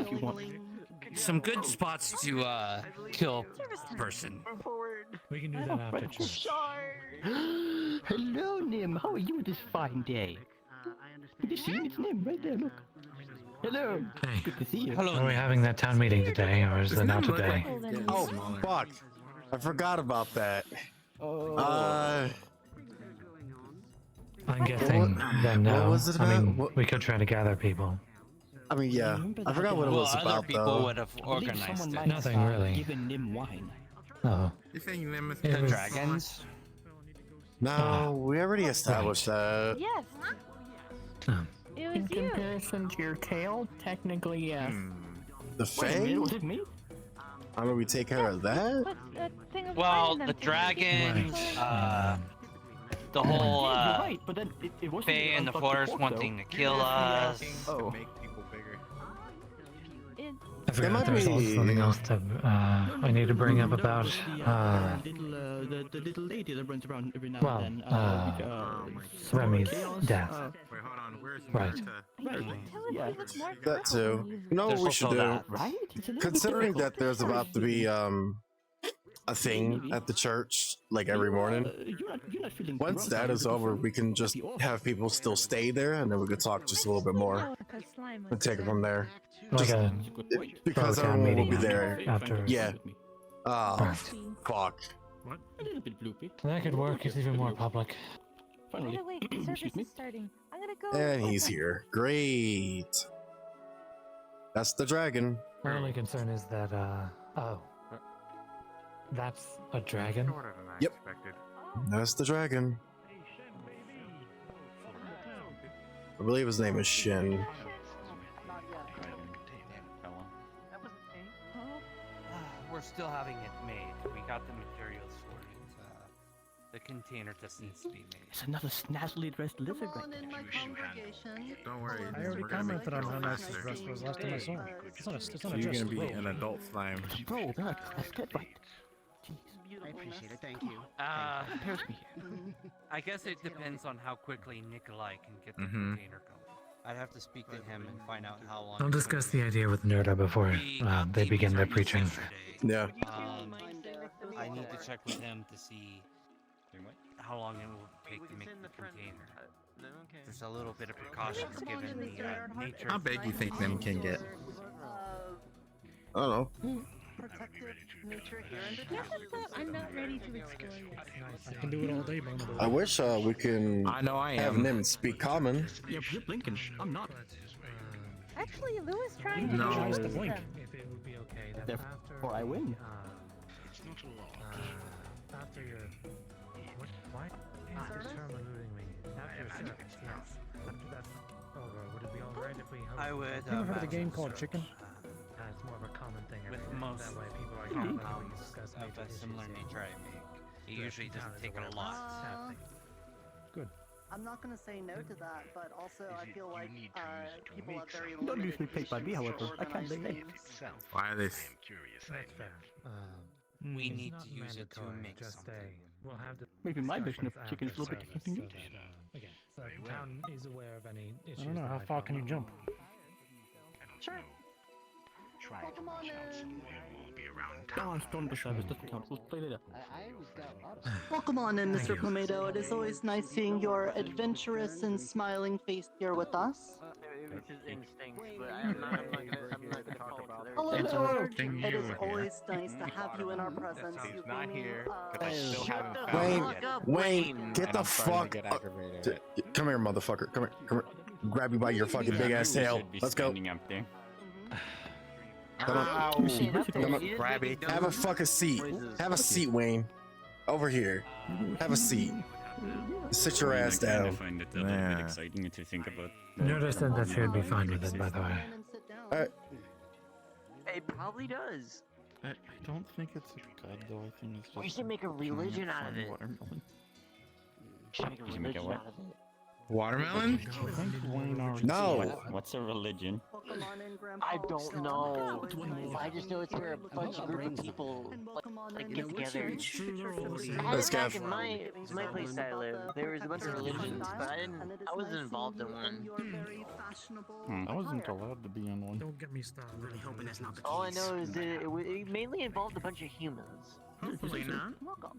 Speaker 5: some good spots to kill a person.
Speaker 3: We can do that after church.
Speaker 10: Hello, Nim. How are you this fine day? Good to see you. It's Nim right there. Look. Hello.
Speaker 3: Hey.
Speaker 10: Good to see you.
Speaker 5: Hello.
Speaker 3: Are we having that town meeting today, or is it not today?
Speaker 1: Oh fuck! I forgot about that.
Speaker 10: Oh.
Speaker 3: I'm guessing then
Speaker 1: what
Speaker 3: no.
Speaker 1: was it
Speaker 3: I mean,
Speaker 1: about?
Speaker 3: we could try to gather people.
Speaker 1: I mean, yeah, I forgot what it
Speaker 5: Well,
Speaker 1: was
Speaker 5: other
Speaker 1: about
Speaker 5: people
Speaker 1: though.
Speaker 5: would have organized it.
Speaker 3: Nothing really.
Speaker 10: Given Nim wine.
Speaker 3: Oh.
Speaker 11: You think them is
Speaker 3: It was-
Speaker 5: Dragons?
Speaker 1: No, we already established that.
Speaker 2: Yes.
Speaker 3: Oh.
Speaker 2: It
Speaker 4: In
Speaker 2: was you.
Speaker 4: comparison to your tail, technically yes.
Speaker 1: The
Speaker 10: Wait a minute,
Speaker 1: Fae?
Speaker 10: was it me?
Speaker 1: I mean, we take care of that.
Speaker 2: Put a thing of
Speaker 5: Well,
Speaker 2: wine in
Speaker 5: the
Speaker 2: them to
Speaker 5: dragons,
Speaker 3: Right.
Speaker 5: the whole
Speaker 10: Yeah, you're right, but then it wasn't
Speaker 5: Fae in the
Speaker 10: unfucked
Speaker 5: forest
Speaker 10: pork,
Speaker 5: wanting
Speaker 10: though.
Speaker 5: to kill us.
Speaker 10: Oh.
Speaker 11: make people bigger.
Speaker 2: It,
Speaker 3: I forgot
Speaker 1: might
Speaker 3: there was also
Speaker 1: be-
Speaker 3: something else to I need to bring up about
Speaker 10: The little lady that runs around every now
Speaker 3: well,
Speaker 10: and then.
Speaker 3: Remy's
Speaker 10: Chaos,
Speaker 3: death.
Speaker 11: Wait, hold on. Where's
Speaker 3: Right.
Speaker 2: tell it
Speaker 10: Yeah.
Speaker 2: he looks more
Speaker 1: That too. You know what
Speaker 5: There's
Speaker 1: we should
Speaker 5: also
Speaker 1: do?
Speaker 5: that.
Speaker 10: Right? It's a little bit
Speaker 1: Considering
Speaker 10: difficult.
Speaker 1: that there's about to be a thing at the church like every morning.
Speaker 10: You're not feeling
Speaker 1: Once
Speaker 10: drunk,
Speaker 1: that
Speaker 10: are
Speaker 1: is
Speaker 10: you?
Speaker 1: over, we can just have people still stay there, and then we could talk just a little bit more and take it from there.
Speaker 3: Like
Speaker 1: Just-
Speaker 3: a
Speaker 1: Because
Speaker 3: town
Speaker 1: everyone will
Speaker 3: meeting
Speaker 1: be there.
Speaker 3: after.
Speaker 1: Yeah. Oh,
Speaker 3: Right.
Speaker 1: fuck.
Speaker 10: A little bit bloopy.
Speaker 3: That could work. It's even more public.
Speaker 10: Finally.
Speaker 2: wait, the service
Speaker 10: Excuse me?
Speaker 2: is starting. I'm gonna go.
Speaker 1: And he's here. Great. That's the dragon.
Speaker 3: My only concern is that oh, that's a dragon.
Speaker 1: Yep. That's the dragon. I believe his name is Shin.
Speaker 5: We're still having it made. We got the materials for it. The container just needs to be made.
Speaker 10: It's another snazzily dressed lizard right
Speaker 7: on
Speaker 10: there.
Speaker 7: in my congregation.
Speaker 11: Don't worry.
Speaker 3: I already
Speaker 11: we're gonna make
Speaker 3: commented on how
Speaker 11: you
Speaker 3: nice his
Speaker 11: faster.
Speaker 3: dress was last time I saw him. It's not a
Speaker 11: So
Speaker 3: dress.
Speaker 11: you're gonna be
Speaker 3: robe.
Speaker 11: an adult slime.
Speaker 10: Bro, they're dressed that right.
Speaker 7: I appreciate it, thank you.
Speaker 10: Compares me here.
Speaker 5: I guess it depends on how quickly Nikolai can get the
Speaker 11: Mhm.
Speaker 5: container going. I'd have to speak to him and find out how long.
Speaker 3: I'll
Speaker 5: it's
Speaker 3: discuss
Speaker 5: gonna
Speaker 3: the idea with Nerda before
Speaker 5: be. We got
Speaker 3: they
Speaker 5: the
Speaker 3: begin their
Speaker 5: materials
Speaker 3: preaching.
Speaker 5: yesterday.
Speaker 1: Yeah.
Speaker 5: I need to check with him to see how long it will take to make the container. There's a little bit of precautions given the nature.
Speaker 11: How
Speaker 5: of
Speaker 11: big you think them can get?
Speaker 1: I don't know.
Speaker 7: Protective nature here in the
Speaker 2: Yes, I'm not ready to explore yet.
Speaker 3: I can do it all day, Bono.
Speaker 1: I wish we can
Speaker 11: I know I
Speaker 1: have
Speaker 11: am.
Speaker 1: Nim speak common.
Speaker 10: Yeah, you're blinking. I'm not.
Speaker 2: Actually, Lou is trying to
Speaker 11: No.
Speaker 2: do
Speaker 3: Tries to
Speaker 2: this
Speaker 3: blink.
Speaker 2: stuff.
Speaker 3: If it would be okay, then
Speaker 10: Therefore, I win.
Speaker 3: after your why? After term removing me. After your service, yes. After that's over, would it be alright if we held
Speaker 5: I would.
Speaker 3: You ever heard of the game
Speaker 5: imagine
Speaker 3: called
Speaker 5: so.
Speaker 3: Chicken? It's more of a common thing.
Speaker 5: With
Speaker 3: everywhere.
Speaker 5: most
Speaker 3: that way people are
Speaker 5: compounds
Speaker 3: discuss
Speaker 5: of
Speaker 3: major
Speaker 5: a similar
Speaker 3: issues.
Speaker 5: nature I make, it usually doesn't take a lot.
Speaker 3: Good.
Speaker 7: I'm not gonna say no to that, but also I feel like people have very
Speaker 10: Don't
Speaker 7: limited
Speaker 10: usually take by me,
Speaker 7: patience
Speaker 10: however.
Speaker 7: to
Speaker 10: I can't
Speaker 7: organize
Speaker 10: relate.
Speaker 7: things.
Speaker 11: Why are they?
Speaker 3: That's fair.
Speaker 5: We
Speaker 3: It's
Speaker 5: need
Speaker 3: not
Speaker 5: to use it to
Speaker 3: mandatory,
Speaker 5: make
Speaker 3: just
Speaker 5: something.
Speaker 3: we'll have the
Speaker 10: Maybe my version of
Speaker 3: discussions
Speaker 10: chicken is a little
Speaker 3: after
Speaker 10: bit different than
Speaker 3: service
Speaker 10: yours.
Speaker 3: so that, again, so the town is aware of any issues.
Speaker 4: I don't know, how far can you jump?
Speaker 7: Sure. Welcome on in.
Speaker 10: Go on, Stone the service doesn't count. We'll play later.
Speaker 7: Welcome on in, Mr. Pomato. It is always nice seeing your adventurous and smiling face here with us. Hello, Lord. It is always nice to have you in our presence. You've been,
Speaker 1: Wayne, get the fuck. Come here, motherfucker. Come here. Come here. Grab you by your fucking big ass tail. Let's go. Come on. Come on.
Speaker 11: Grab it.
Speaker 1: Have a fucking seat. Have a seat, Wayne. Over here. Have a seat. Sit your ass down.
Speaker 11: find it a little bit exciting
Speaker 3: to think about. Nerda said that she would be fine with it, by the way.
Speaker 1: Alright.
Speaker 12: It probably does.
Speaker 9: I don't think it's a god though. I think it's just.
Speaker 12: We should make a religion out of it.
Speaker 9: Watermelon.
Speaker 12: We should make a religion out of it.
Speaker 1: Watermelon?
Speaker 9: I think Wayne already
Speaker 1: No.
Speaker 10: What's a religion?
Speaker 7: Welcome on in, Grandpa.
Speaker 12: I don't know.
Speaker 3: It's one more.
Speaker 12: I just know it's where a bunch of group of people get together.
Speaker 3: It's true, they're all the same.
Speaker 12: I had
Speaker 1: Let's
Speaker 12: it back
Speaker 1: go.
Speaker 12: in my place that I live. There was a bunch of religions, but I wasn't involved in one.
Speaker 9: I wasn't allowed to be in one.
Speaker 3: Don't get me started. Really hoping that's not the
Speaker 12: All I know is that it mainly involved a bunch of humans.
Speaker 3: Hopefully not.
Speaker 7: Welcome.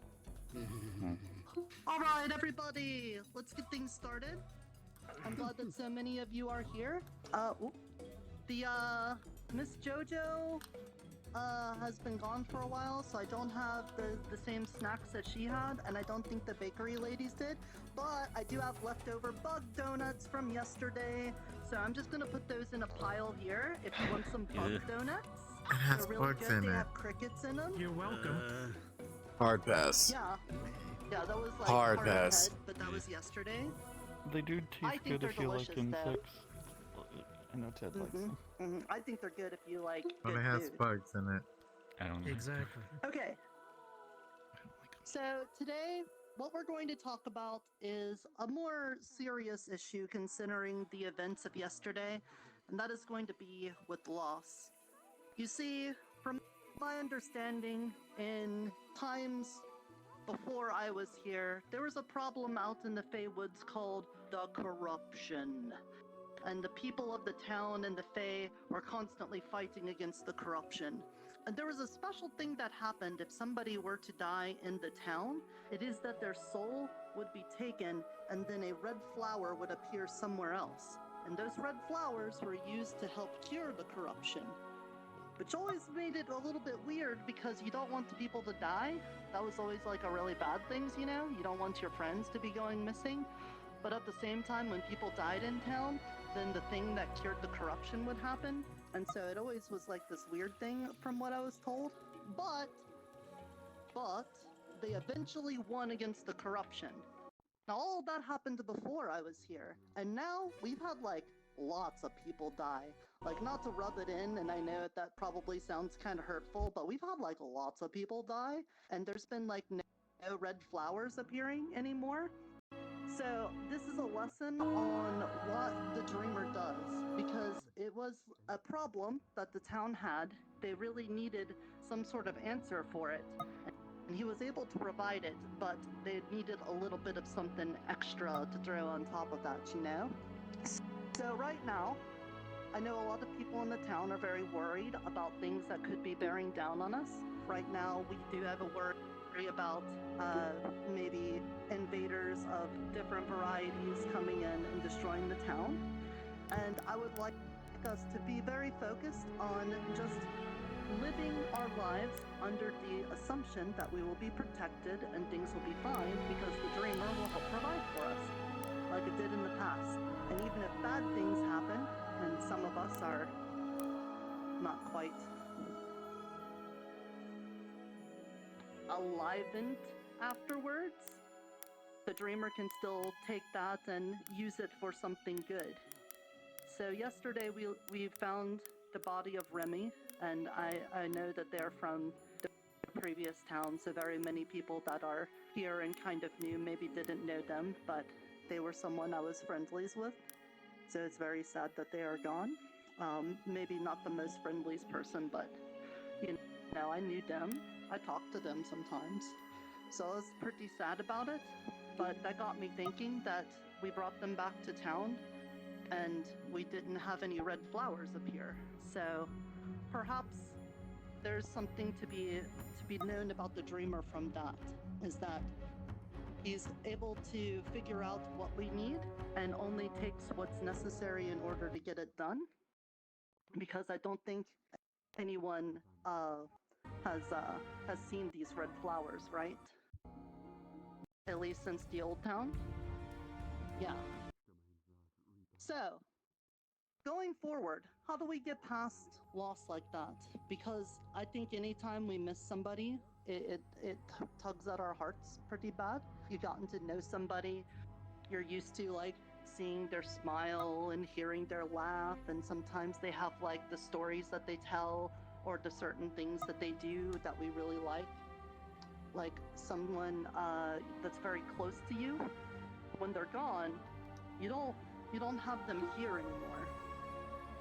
Speaker 7: All right, everybody, let's get things started. I'm glad that so many of you are here. Miss JoJo has been gone for a while, so I don't have the same snacks that she had, and I don't think the bakery ladies did, but I do have leftover bug donuts from yesterday, so I'm just gonna put those in a pile here if you want some bug donuts.
Speaker 13: It has
Speaker 7: They're really
Speaker 13: bugs
Speaker 7: good.
Speaker 13: in
Speaker 7: They
Speaker 13: it.
Speaker 7: have crickets in them.
Speaker 3: You're welcome.
Speaker 1: Hard pass.
Speaker 7: Yeah, that was like
Speaker 1: Hard
Speaker 7: part of the
Speaker 1: pass.
Speaker 7: head, but that was yesterday.
Speaker 9: They do
Speaker 7: I
Speaker 9: taste
Speaker 7: think
Speaker 9: good if
Speaker 7: they're
Speaker 9: you like
Speaker 7: delicious, though.
Speaker 9: insects. I know Ted likes them.
Speaker 7: I think they're good if you like
Speaker 13: But
Speaker 7: good
Speaker 13: it has
Speaker 7: food.
Speaker 13: bugs in it.
Speaker 10: I don't know.
Speaker 3: Exactly.
Speaker 7: Okay. So today, what we're going to talk about is a more serious issue considering the events of yesterday, and that is going to be with loss. You see, from my understanding, in times before I was here, there was a problem out in the Fey Woods called the corruption. And the people of the town and the Fae were constantly fighting against the corruption. And there was a special thing that happened if somebody were to die in the town. It is that their soul would be taken, and then a red flower would appear somewhere else. And those red flowers were used to help cure the corruption. Which always made it a little bit weird because you don't want the people to die. That was always like a really bad thing, you know? You don't want your friends to be going missing. But at the same time, when people died in town, then the thing that cured the corruption would happen. And so it always was like this weird thing from what I was told. But they eventually won against the corruption. Now all of that happened before I was here. And now we've had like lots of people die. Like, not to rub it in, and I know that probably sounds kind of hurtful, but we've had like lots of people die. And there's been like no red flowers appearing anymore. So this is a lesson on what the Dreamer does, because it was a problem that the town had. They really needed some sort of answer for it, and he was able to provide it, but they needed a little bit of something extra to throw on top of that, you know? So right now, I know a lot of people in the town are very worried about things that could be bearing down on us. Right now, we do have a worry about maybe invaders of different varieties coming in and destroying the town. And I would like us to be very focused on just living our lives under the assumption that we will be protected and things will be fine because the Dreamer will help provide for us, like it did in the past. And even if bad things happen, and some of us are not quite enlivened afterwards, the Dreamer can still take that and use it for something good. So yesterday we found the body of Remy, and I know that they're from the previous town, so very many people that are here and kind of new maybe didn't know them, but they were someone I was friendlies with. So it's very sad that they are gone. Maybe not the most friendliest person, but you know, I knew them. I talked to them sometimes. So I was pretty sad about it, but that got me thinking that we brought them back to town and we didn't have any red flowers appear. So perhaps there's something to be known about the Dreamer from that, is that he's able to figure out what we need and only takes what's necessary in order to get it done. Because I don't think anyone has seen these red flowers, right? At least since the old town. Yeah. So, going forward, how do we get past loss like that? Because I think anytime we miss somebody, it tugs at our hearts pretty bad. You've gotten to know somebody, you're used to like seeing their smile and hearing their laugh, and sometimes they have like the stories that they tell or the certain things that they do that we really like someone that's very close to you. When they're gone, you don't have them here anymore.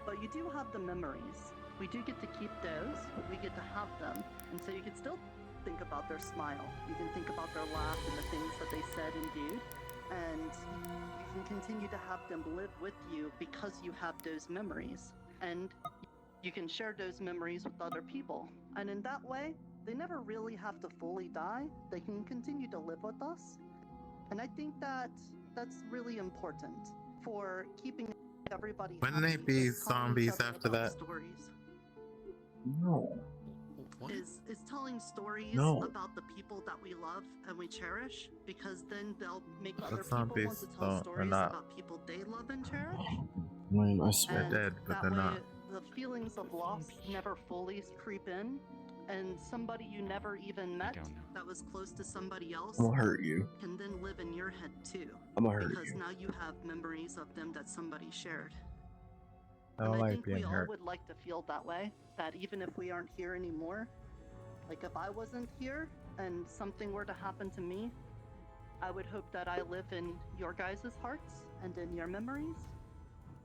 Speaker 7: But you do have the memories. We do get to keep those. We get to have them. And so you can still think about their smile. You can think about their laugh and the things that they said and did. And you can continue to have them live with you because you have those memories. And you can share those memories with other people. And in that way, they never really have to fully die. They can continue to live with us. And I think that that's really important for keeping everybody
Speaker 13: Wouldn't they
Speaker 7: happy,
Speaker 13: be
Speaker 7: is telling each
Speaker 13: zombies
Speaker 7: other
Speaker 13: after
Speaker 7: about
Speaker 13: that?
Speaker 7: stories.
Speaker 1: No.
Speaker 7: Is telling stories
Speaker 1: No.
Speaker 7: about the people that we love and we cherish, because then they'll make
Speaker 13: But
Speaker 7: other people want
Speaker 13: zombies
Speaker 7: to tell
Speaker 13: are
Speaker 7: stories
Speaker 13: not.
Speaker 7: about people they love and cherish.
Speaker 1: I swear.
Speaker 7: And
Speaker 13: They're dead, but
Speaker 7: that
Speaker 13: they're
Speaker 7: way,
Speaker 13: not.
Speaker 7: the feelings of loss never fully creep in, and somebody you never even met that was close to somebody else
Speaker 1: I'm gonna hurt you.
Speaker 7: can then live in your head too.
Speaker 1: I'm gonna hurt
Speaker 7: Because
Speaker 1: you.
Speaker 7: now you have memories of them that somebody shared.
Speaker 13: I
Speaker 7: And
Speaker 13: don't
Speaker 7: I
Speaker 13: like
Speaker 7: think we
Speaker 13: being
Speaker 7: all
Speaker 13: hurt.
Speaker 7: would like to feel that way, that even if we aren't here anymore, like if I wasn't here and something were to happen to me, I would hope that I live in your guys' hearts and in your memories,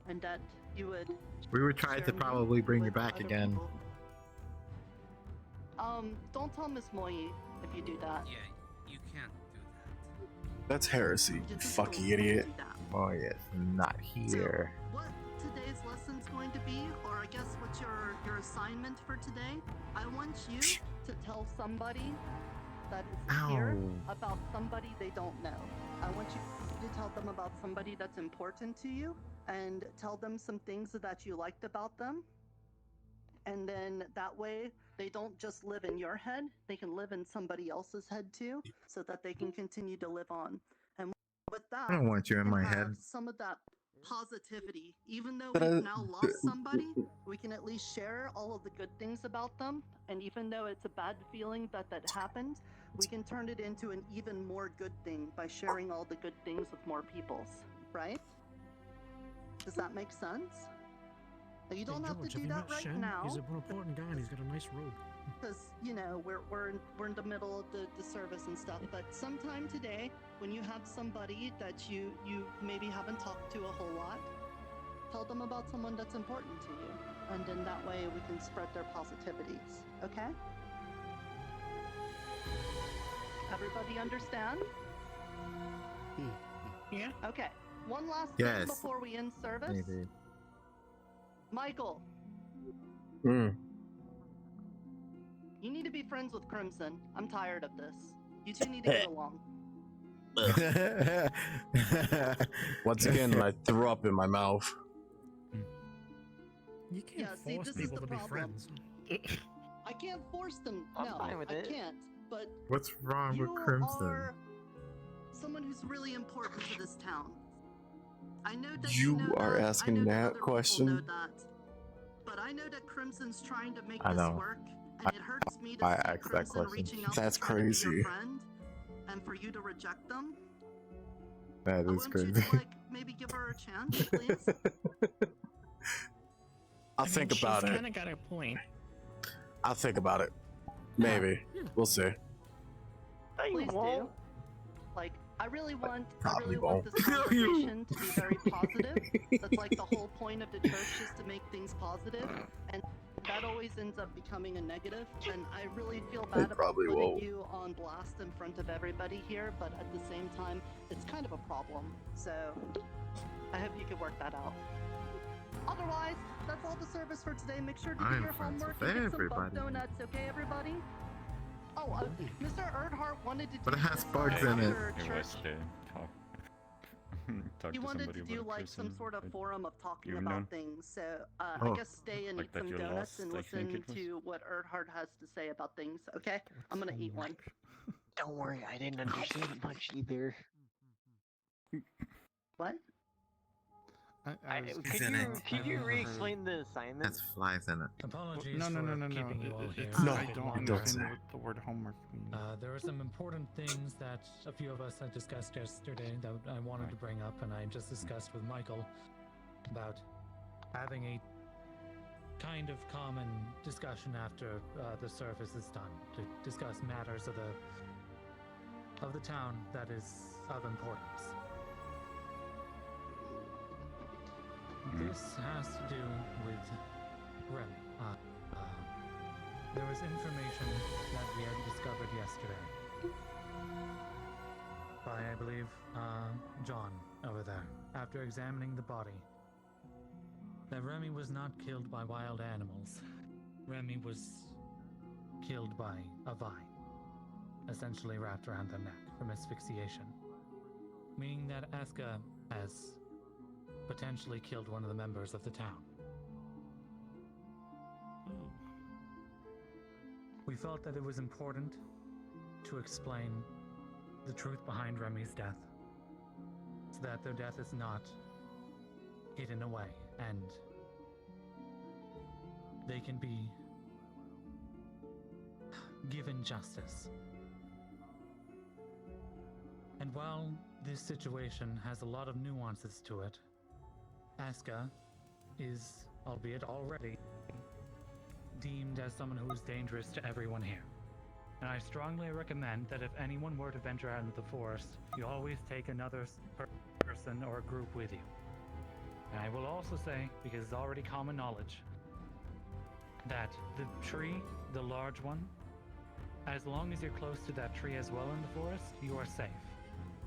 Speaker 7: and that you would
Speaker 13: We were trying to
Speaker 7: share me
Speaker 13: probably bring you
Speaker 7: with
Speaker 13: back
Speaker 7: other
Speaker 13: again.
Speaker 7: people. Don't tell Miss Moyi if you do that.
Speaker 5: Yeah, you can't do that.
Speaker 1: That's heresy, you
Speaker 7: just
Speaker 1: fucking
Speaker 7: don't
Speaker 1: idiot.
Speaker 7: do that.
Speaker 13: Oh yes, not here.
Speaker 7: What today's lesson's going to be, or I guess what's your assignment for today, I want you to tell somebody that is here
Speaker 13: Ow.
Speaker 7: about somebody they don't know. I want you to tell them about somebody that's important to you, and tell them some things that you liked about them. And then that way, they don't just live in your head, they can live in somebody else's head too, so that they can continue to live on. And with that,
Speaker 13: I don't want you in
Speaker 7: can
Speaker 13: my
Speaker 7: have
Speaker 13: head.
Speaker 7: some of that positivity. Even though
Speaker 1: But
Speaker 7: we've now lost somebody, we can at least share all of the good things about them. And even though it's a bad feeling that happened, we can turn it into an even more good thing by sharing all the good things with more peoples, right? Does that make sense? Now, you don't
Speaker 3: Hey,
Speaker 7: have
Speaker 3: George,
Speaker 7: to do
Speaker 3: you
Speaker 7: that
Speaker 3: met
Speaker 7: right
Speaker 3: Shen?
Speaker 7: now.
Speaker 3: He's an important guy and he's got a nice robe.
Speaker 7: Because, you know, we're in the middle of the service and stuff, but sometime today, when you have somebody that you maybe haven't talked to a whole lot, tell them about someone that's important to you, and then that way we can spread their positivities, okay? Everybody understand?
Speaker 4: Yeah.
Speaker 7: Okay, one last
Speaker 13: Yes.
Speaker 7: thing before we end service.
Speaker 13: Maybe.
Speaker 7: Michael,
Speaker 1: Mm.
Speaker 7: you need to be friends with Crimson. I'm tired of this. You two need to get along.
Speaker 1: Once again, I threw up in my mouth.
Speaker 3: You can't
Speaker 7: Yeah, see,
Speaker 3: force
Speaker 7: this is
Speaker 3: people
Speaker 7: the
Speaker 3: to be
Speaker 7: problem.
Speaker 3: friends.
Speaker 7: I can't force them.
Speaker 12: I'm
Speaker 7: No,
Speaker 12: fine with
Speaker 7: I
Speaker 12: it.
Speaker 7: can't. But
Speaker 13: What's wrong
Speaker 7: you
Speaker 13: with Crimson?
Speaker 7: are someone who's really important to this town. I know that
Speaker 1: You
Speaker 7: know
Speaker 1: are
Speaker 7: that.
Speaker 1: asking
Speaker 7: I know
Speaker 1: that
Speaker 7: other people
Speaker 1: question?
Speaker 7: know that. But I know that Crimson's trying to make
Speaker 13: I
Speaker 7: this
Speaker 13: know.
Speaker 7: work, and it hurts me to
Speaker 13: I
Speaker 7: see
Speaker 13: asked that
Speaker 7: Crimson
Speaker 13: question.
Speaker 7: reaching out
Speaker 1: That's
Speaker 7: to try to be
Speaker 1: crazy.
Speaker 7: your friend, and for you to reject them.
Speaker 13: That
Speaker 7: I
Speaker 13: is
Speaker 7: want you
Speaker 13: crazy.
Speaker 7: to maybe give her a chance, please.
Speaker 1: I'll think
Speaker 4: she's
Speaker 1: about it.
Speaker 4: kind of got a point.
Speaker 1: I'll think about it. Maybe. We'll see.
Speaker 7: Please do. Like, I really want
Speaker 1: Probably
Speaker 7: want
Speaker 1: won't.
Speaker 7: this conversation to be very positive. That's like the whole point of the church, is to make things positive, and that always ends up becoming a negative. And I really feel bad about
Speaker 1: probably
Speaker 7: putting
Speaker 1: won't.
Speaker 7: you on blast in front of everybody here, but at the same time, it's kind of a problem. So I hope you can work that out. Otherwise, that's all the service for today. Make sure to do
Speaker 13: I'm
Speaker 7: your
Speaker 13: friends
Speaker 7: homework
Speaker 13: with
Speaker 7: and get some bug
Speaker 13: everybody.
Speaker 7: donuts, okay, everybody? Oh, Mr. Erdhart wanted to do
Speaker 13: But it has
Speaker 7: this,
Speaker 13: bugs in it.
Speaker 7: after
Speaker 11: It
Speaker 7: church.
Speaker 11: was to talk. Talk
Speaker 7: He
Speaker 11: to
Speaker 7: wanted
Speaker 11: somebody
Speaker 7: to do
Speaker 11: about a
Speaker 7: like some
Speaker 11: person
Speaker 7: sort of
Speaker 11: that
Speaker 7: forum of talking
Speaker 11: you've
Speaker 7: about
Speaker 11: known.
Speaker 7: things. So I
Speaker 13: Oh.
Speaker 7: guess stay and
Speaker 11: Like
Speaker 7: eat
Speaker 11: that
Speaker 7: some
Speaker 11: you
Speaker 7: donuts
Speaker 11: lost,
Speaker 7: and
Speaker 11: I think
Speaker 7: listen
Speaker 11: it was?
Speaker 7: to what Erdhart has to say about things. Okay, I'm gonna eat one.
Speaker 12: Don't worry, I didn't understand much either.
Speaker 7: What?
Speaker 12: Could you re-explain the assignment?
Speaker 13: Has flies in it.
Speaker 3: Apologies
Speaker 9: No.
Speaker 3: for keeping you all here.
Speaker 9: It's,
Speaker 1: No,
Speaker 9: I
Speaker 3: a bit
Speaker 9: don't
Speaker 3: longer.
Speaker 9: understand
Speaker 1: Don't
Speaker 9: what the word homework means.
Speaker 3: There are some important things that a few of us had discussed yesterday that I wanted to bring up, and I just discussed with Michael about having a kind of common discussion after the service is done to discuss matters of the town that is of importance.
Speaker 6: This has to do with Remy. There was information that we had discovered yesterday by, I believe, John over there, after examining the body, that Remy was not killed by wild animals. Remy was killed by a vine, essentially wrapped around the neck from asphyxiation, meaning that Aska has potentially killed one of the members of the town. We felt that it was important to explain the truth behind Remy's death, so that their death is not hidden away and they can be given justice. And while this situation has a lot of nuances to it, Aska is, albeit already, deemed as someone who is dangerous to everyone here. And I strongly recommend that if anyone were to venture out into the forest, you always take another person or group with you. And I will also say, because it's already common knowledge, that the tree, the large one, as long as you're close to that tree as well in the forest, you are safe.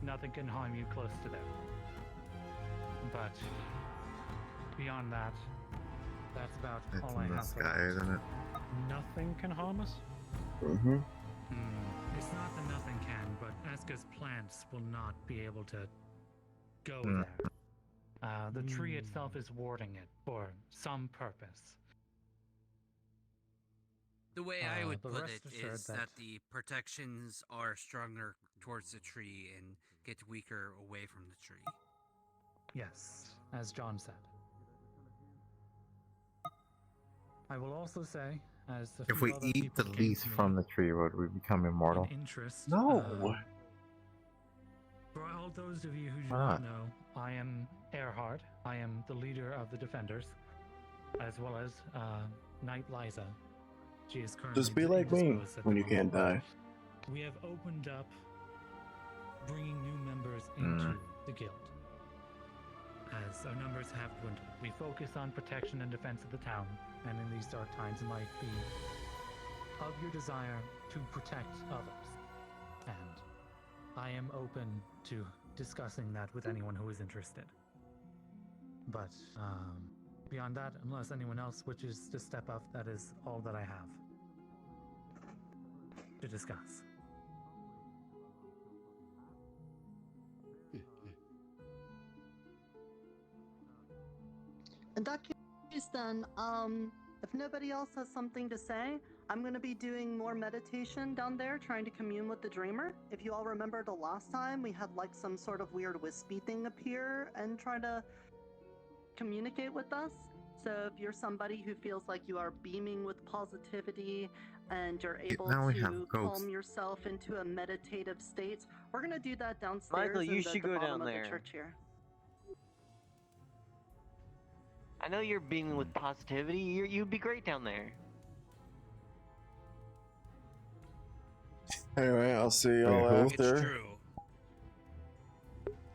Speaker 6: Nothing can harm you close to there. But beyond that, that's about all I
Speaker 13: in the
Speaker 6: have for
Speaker 13: sky,
Speaker 6: that.
Speaker 13: isn't it?
Speaker 3: Nothing can harm us?
Speaker 1: Mm-hmm.
Speaker 6: It's not that nothing can, but Aska's plants will not be able to go
Speaker 13: Mm.
Speaker 6: there. The tree itself is warding it for some purpose.
Speaker 5: The way I would
Speaker 6: but
Speaker 5: put
Speaker 6: rest
Speaker 5: it
Speaker 6: assured
Speaker 5: is that the protections are stronger towards the tree and get weaker away from the tree.
Speaker 6: Yes, as John said. I will also say, as a
Speaker 13: If
Speaker 6: few
Speaker 13: we
Speaker 6: other
Speaker 13: eat
Speaker 6: people
Speaker 13: the
Speaker 6: came
Speaker 13: leaves
Speaker 6: to me
Speaker 13: from the tree, would we become immortal?
Speaker 6: in interest,
Speaker 1: No.
Speaker 6: for all those of you who do
Speaker 13: Why
Speaker 6: not
Speaker 13: not?
Speaker 6: know, I am Earhart. I am the leader of the Defenders, as well as Knight Liza. She is currently
Speaker 1: Just be like me
Speaker 6: indisposed at
Speaker 1: when
Speaker 6: the
Speaker 1: you can't
Speaker 6: moment.
Speaker 1: die.
Speaker 6: We have opened up bringing new members into the guild. As our numbers have dwindled, we focus on protection and defense of the town, and in these dark times it might be of your desire to protect others. And I am open to discussing that with anyone who is interested. But beyond that, unless anyone else wishes to step up, that is all that I have to discuss.
Speaker 7: In that case, then, if nobody else has something to say, I'm going to be doing more meditation down there, trying to commune with the dreamer. If you all remember the last time, we had like some sort of weird wispy thing appear and try to communicate with us. So if you're somebody who feels like you are beaming with positivity and you're able
Speaker 13: now we have
Speaker 7: to
Speaker 13: ghosts.
Speaker 7: calm yourself into a meditative state, we're going to do that downstairs
Speaker 12: Michael, you
Speaker 7: in
Speaker 12: should
Speaker 7: the
Speaker 12: go
Speaker 7: bottom
Speaker 12: down
Speaker 7: of
Speaker 12: there.
Speaker 7: the church here.
Speaker 12: I know you're beaming with positivity. You'd be great down there.
Speaker 1: Anyway, I'll see y'all
Speaker 13: Wait, who?
Speaker 1: after.
Speaker 5: It's true.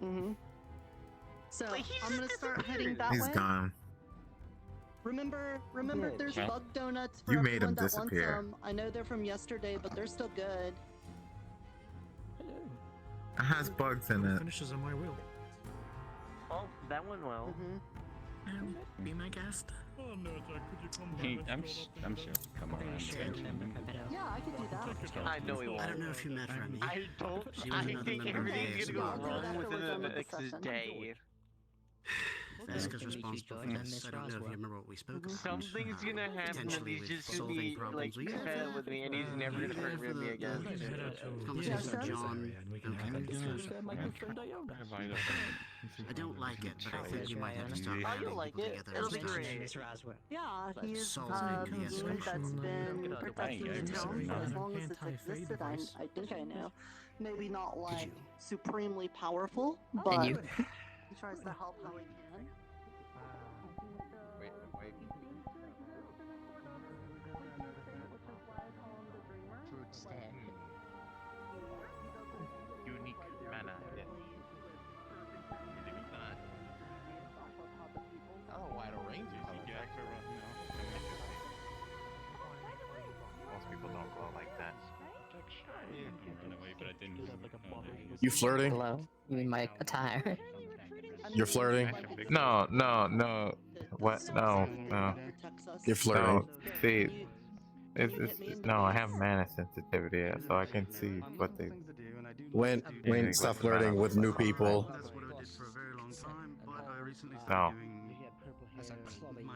Speaker 7: Mm-hmm. So
Speaker 12: Like, he
Speaker 7: I'm gonna
Speaker 12: just
Speaker 7: start heading
Speaker 12: disappeared.
Speaker 7: that
Speaker 13: He's
Speaker 7: way.
Speaker 13: gone.
Speaker 7: Remember,
Speaker 12: Good.
Speaker 7: there's
Speaker 12: Okay.
Speaker 7: bug donuts for
Speaker 13: You made
Speaker 7: everyone
Speaker 13: him
Speaker 7: that wants
Speaker 13: disappear.
Speaker 7: them. I know they're from yesterday, but they're still good.
Speaker 13: It has bugs in it.
Speaker 3: Finishes on my wheel.
Speaker 12: Oh, that went well.
Speaker 7: Mm-hmm.
Speaker 4: Be my guest.
Speaker 3: Oh no, Jack, could you come
Speaker 11: Hey,
Speaker 3: down?
Speaker 11: I'm sure. Come on.
Speaker 7: Yeah, I could do that.
Speaker 12: I know he won't.
Speaker 4: I don't know if you met Remy.
Speaker 12: I don't.
Speaker 4: She was
Speaker 12: I
Speaker 4: another
Speaker 12: think
Speaker 4: member of the
Speaker 12: everything's gonna
Speaker 7: ASB.
Speaker 12: go wrong
Speaker 7: After
Speaker 12: within
Speaker 7: we're done
Speaker 12: the
Speaker 7: with the
Speaker 12: next
Speaker 7: session.
Speaker 12: day.
Speaker 4: Veska's responsible for this. I don't know if you remember what we spoke about.
Speaker 12: Something's gonna happen, and
Speaker 4: Potentially
Speaker 12: he's
Speaker 4: with
Speaker 12: just gonna
Speaker 4: solving
Speaker 12: be
Speaker 4: problems.
Speaker 12: like
Speaker 4: Were you
Speaker 12: fed
Speaker 4: there
Speaker 12: up with me, and he's
Speaker 4: for-
Speaker 12: never
Speaker 4: were you
Speaker 12: gonna
Speaker 4: there
Speaker 12: hurt
Speaker 4: for
Speaker 12: me
Speaker 4: the-
Speaker 12: again.
Speaker 6: We can head out to
Speaker 4: Conversation
Speaker 7: with
Speaker 6: the
Speaker 7: John.
Speaker 6: area and we can have that
Speaker 4: Okay.
Speaker 6: discussion.
Speaker 4: I don't like it, but I think you might have to start
Speaker 12: Oh, you'll
Speaker 4: rallying
Speaker 12: like
Speaker 4: people
Speaker 12: it.
Speaker 4: together
Speaker 12: It'll
Speaker 4: as
Speaker 12: be
Speaker 4: a team.
Speaker 12: great.
Speaker 7: Yeah, he's
Speaker 4: Solve
Speaker 7: a
Speaker 4: the
Speaker 7: being
Speaker 4: escalation.
Speaker 7: that's been protecting the town for as long as it's
Speaker 3: Anti-fade
Speaker 7: existed.
Speaker 3: device.
Speaker 7: I think I know. Maybe not like supremely powerful,
Speaker 4: And
Speaker 7: but
Speaker 4: you?
Speaker 7: he tries to help how he can.
Speaker 5: Unique mana.
Speaker 1: You flirting?
Speaker 14: Hello? You mean my attire?
Speaker 1: You're flirting?
Speaker 13: No, no, no. What? No, no.
Speaker 1: You're flirting.
Speaker 13: No. See, no. I have mana sensitivity, so I can see what they.
Speaker 1: When stop flirting with new people.
Speaker 13: No.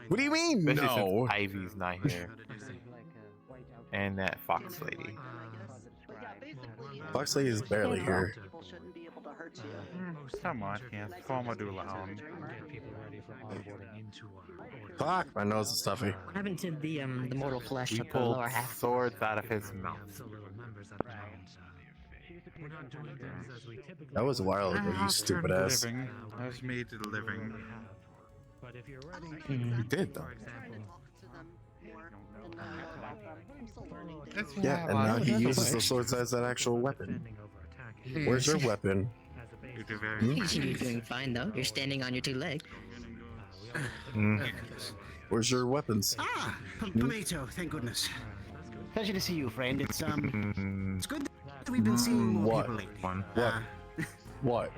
Speaker 1: What do you mean?
Speaker 13: Especially
Speaker 1: No.
Speaker 13: since Ivy's not here. And that fox lady.
Speaker 1: Fox Lady is barely here.
Speaker 9: Somewhat, yes. Former Dulaon.
Speaker 1: Fuck, my nose is stuffy.
Speaker 14: What happened to the mortal flesh
Speaker 13: He
Speaker 14: of the
Speaker 13: pulled
Speaker 14: lower half?
Speaker 13: swords out of his mouth.
Speaker 1: That was a while ago, you stupid ass.
Speaker 9: I was made to living.
Speaker 3: But if you're ready,
Speaker 1: You did though.
Speaker 9: Yeah,
Speaker 1: and now he uses the swords as an actual weapon. Where's your weapon?
Speaker 14: You should be doing fine though. You're standing on your two legs.
Speaker 1: Where's your weapons?
Speaker 15: Ah, Pomato, thank goodness. Pleasure to see you, friend. It's good that we've been seeing more
Speaker 1: What?
Speaker 15: people lately.
Speaker 1: What? What?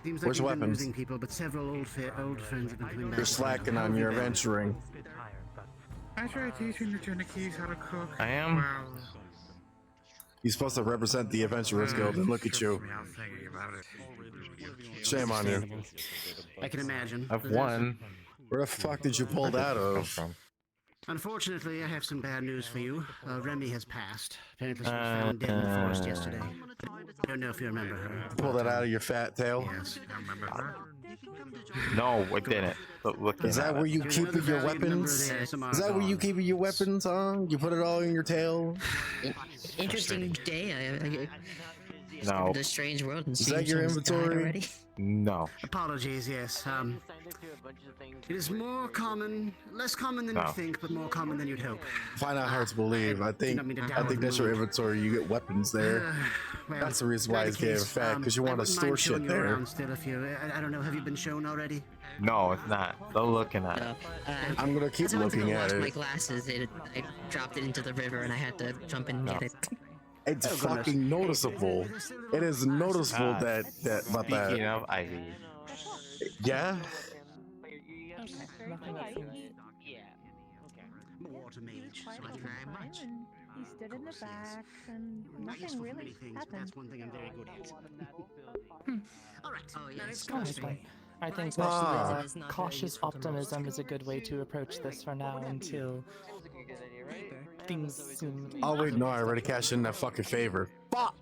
Speaker 15: Seems like
Speaker 1: Where's
Speaker 15: you've
Speaker 1: your
Speaker 15: been
Speaker 1: weapons?
Speaker 15: losing people, but several old friends have been coming back.
Speaker 1: You're slacking on your adventuring.
Speaker 9: I tried teaching the Genikese how to cook.
Speaker 13: I am.
Speaker 9: Well,
Speaker 1: You're supposed to represent the Adventurers Guild, and look at you.
Speaker 9: I was thinking about it.
Speaker 1: Shame on you.
Speaker 15: I can imagine.
Speaker 13: I've won.
Speaker 1: Where the fuck did you pull that out of?
Speaker 15: Unfortunately, I have some bad news for you. Remy has passed. Apparently, she was found dead in the forest yesterday. I don't know if you remember her.
Speaker 1: Pull that out of your fat tail?
Speaker 15: Yes.
Speaker 9: I remember her.
Speaker 13: No, I didn't. Look
Speaker 1: Is that where you keep your weapons? Is that where you keep your weapons, huh? You put it all in your tail?
Speaker 14: Interesting day.
Speaker 13: No.
Speaker 14: The strange world and
Speaker 1: Is that your inventory?
Speaker 13: No.
Speaker 15: Apologies, yes. It is less common than
Speaker 1: No.
Speaker 15: you'd think, but more common than you'd hope.
Speaker 1: Find out hard to believe. I think that's your inventory. You get weapons there.
Speaker 15: Well,
Speaker 1: That's the reason why it's getting fat, because you want to store shit there.
Speaker 15: Still, if you, I don't know, have you been shown already?
Speaker 13: No, it's not. They're looking at it.
Speaker 1: I'm gonna keep
Speaker 14: I went to
Speaker 1: looking
Speaker 14: go
Speaker 1: at
Speaker 14: wash my
Speaker 1: it.
Speaker 14: glasses. I dropped it into the river, and I had to jump in and get it.
Speaker 1: It's fucking noticeable. It is noticeable that about that.
Speaker 13: Speaking of Ivy.
Speaker 1: Yeah.
Speaker 15: Water mage. Thank you very much.
Speaker 2: He stood in the back, and nothing really happened.
Speaker 15: That's one thing I'm very good at. All right.
Speaker 14: Oh yeah,
Speaker 15: let's
Speaker 14: go
Speaker 15: go.
Speaker 16: I think
Speaker 1: Ah.
Speaker 16: that cautious optimism is a good way to approach this for now until things soon.
Speaker 1: Oh wait, no, I already cashed in that fucking favor. Fuck!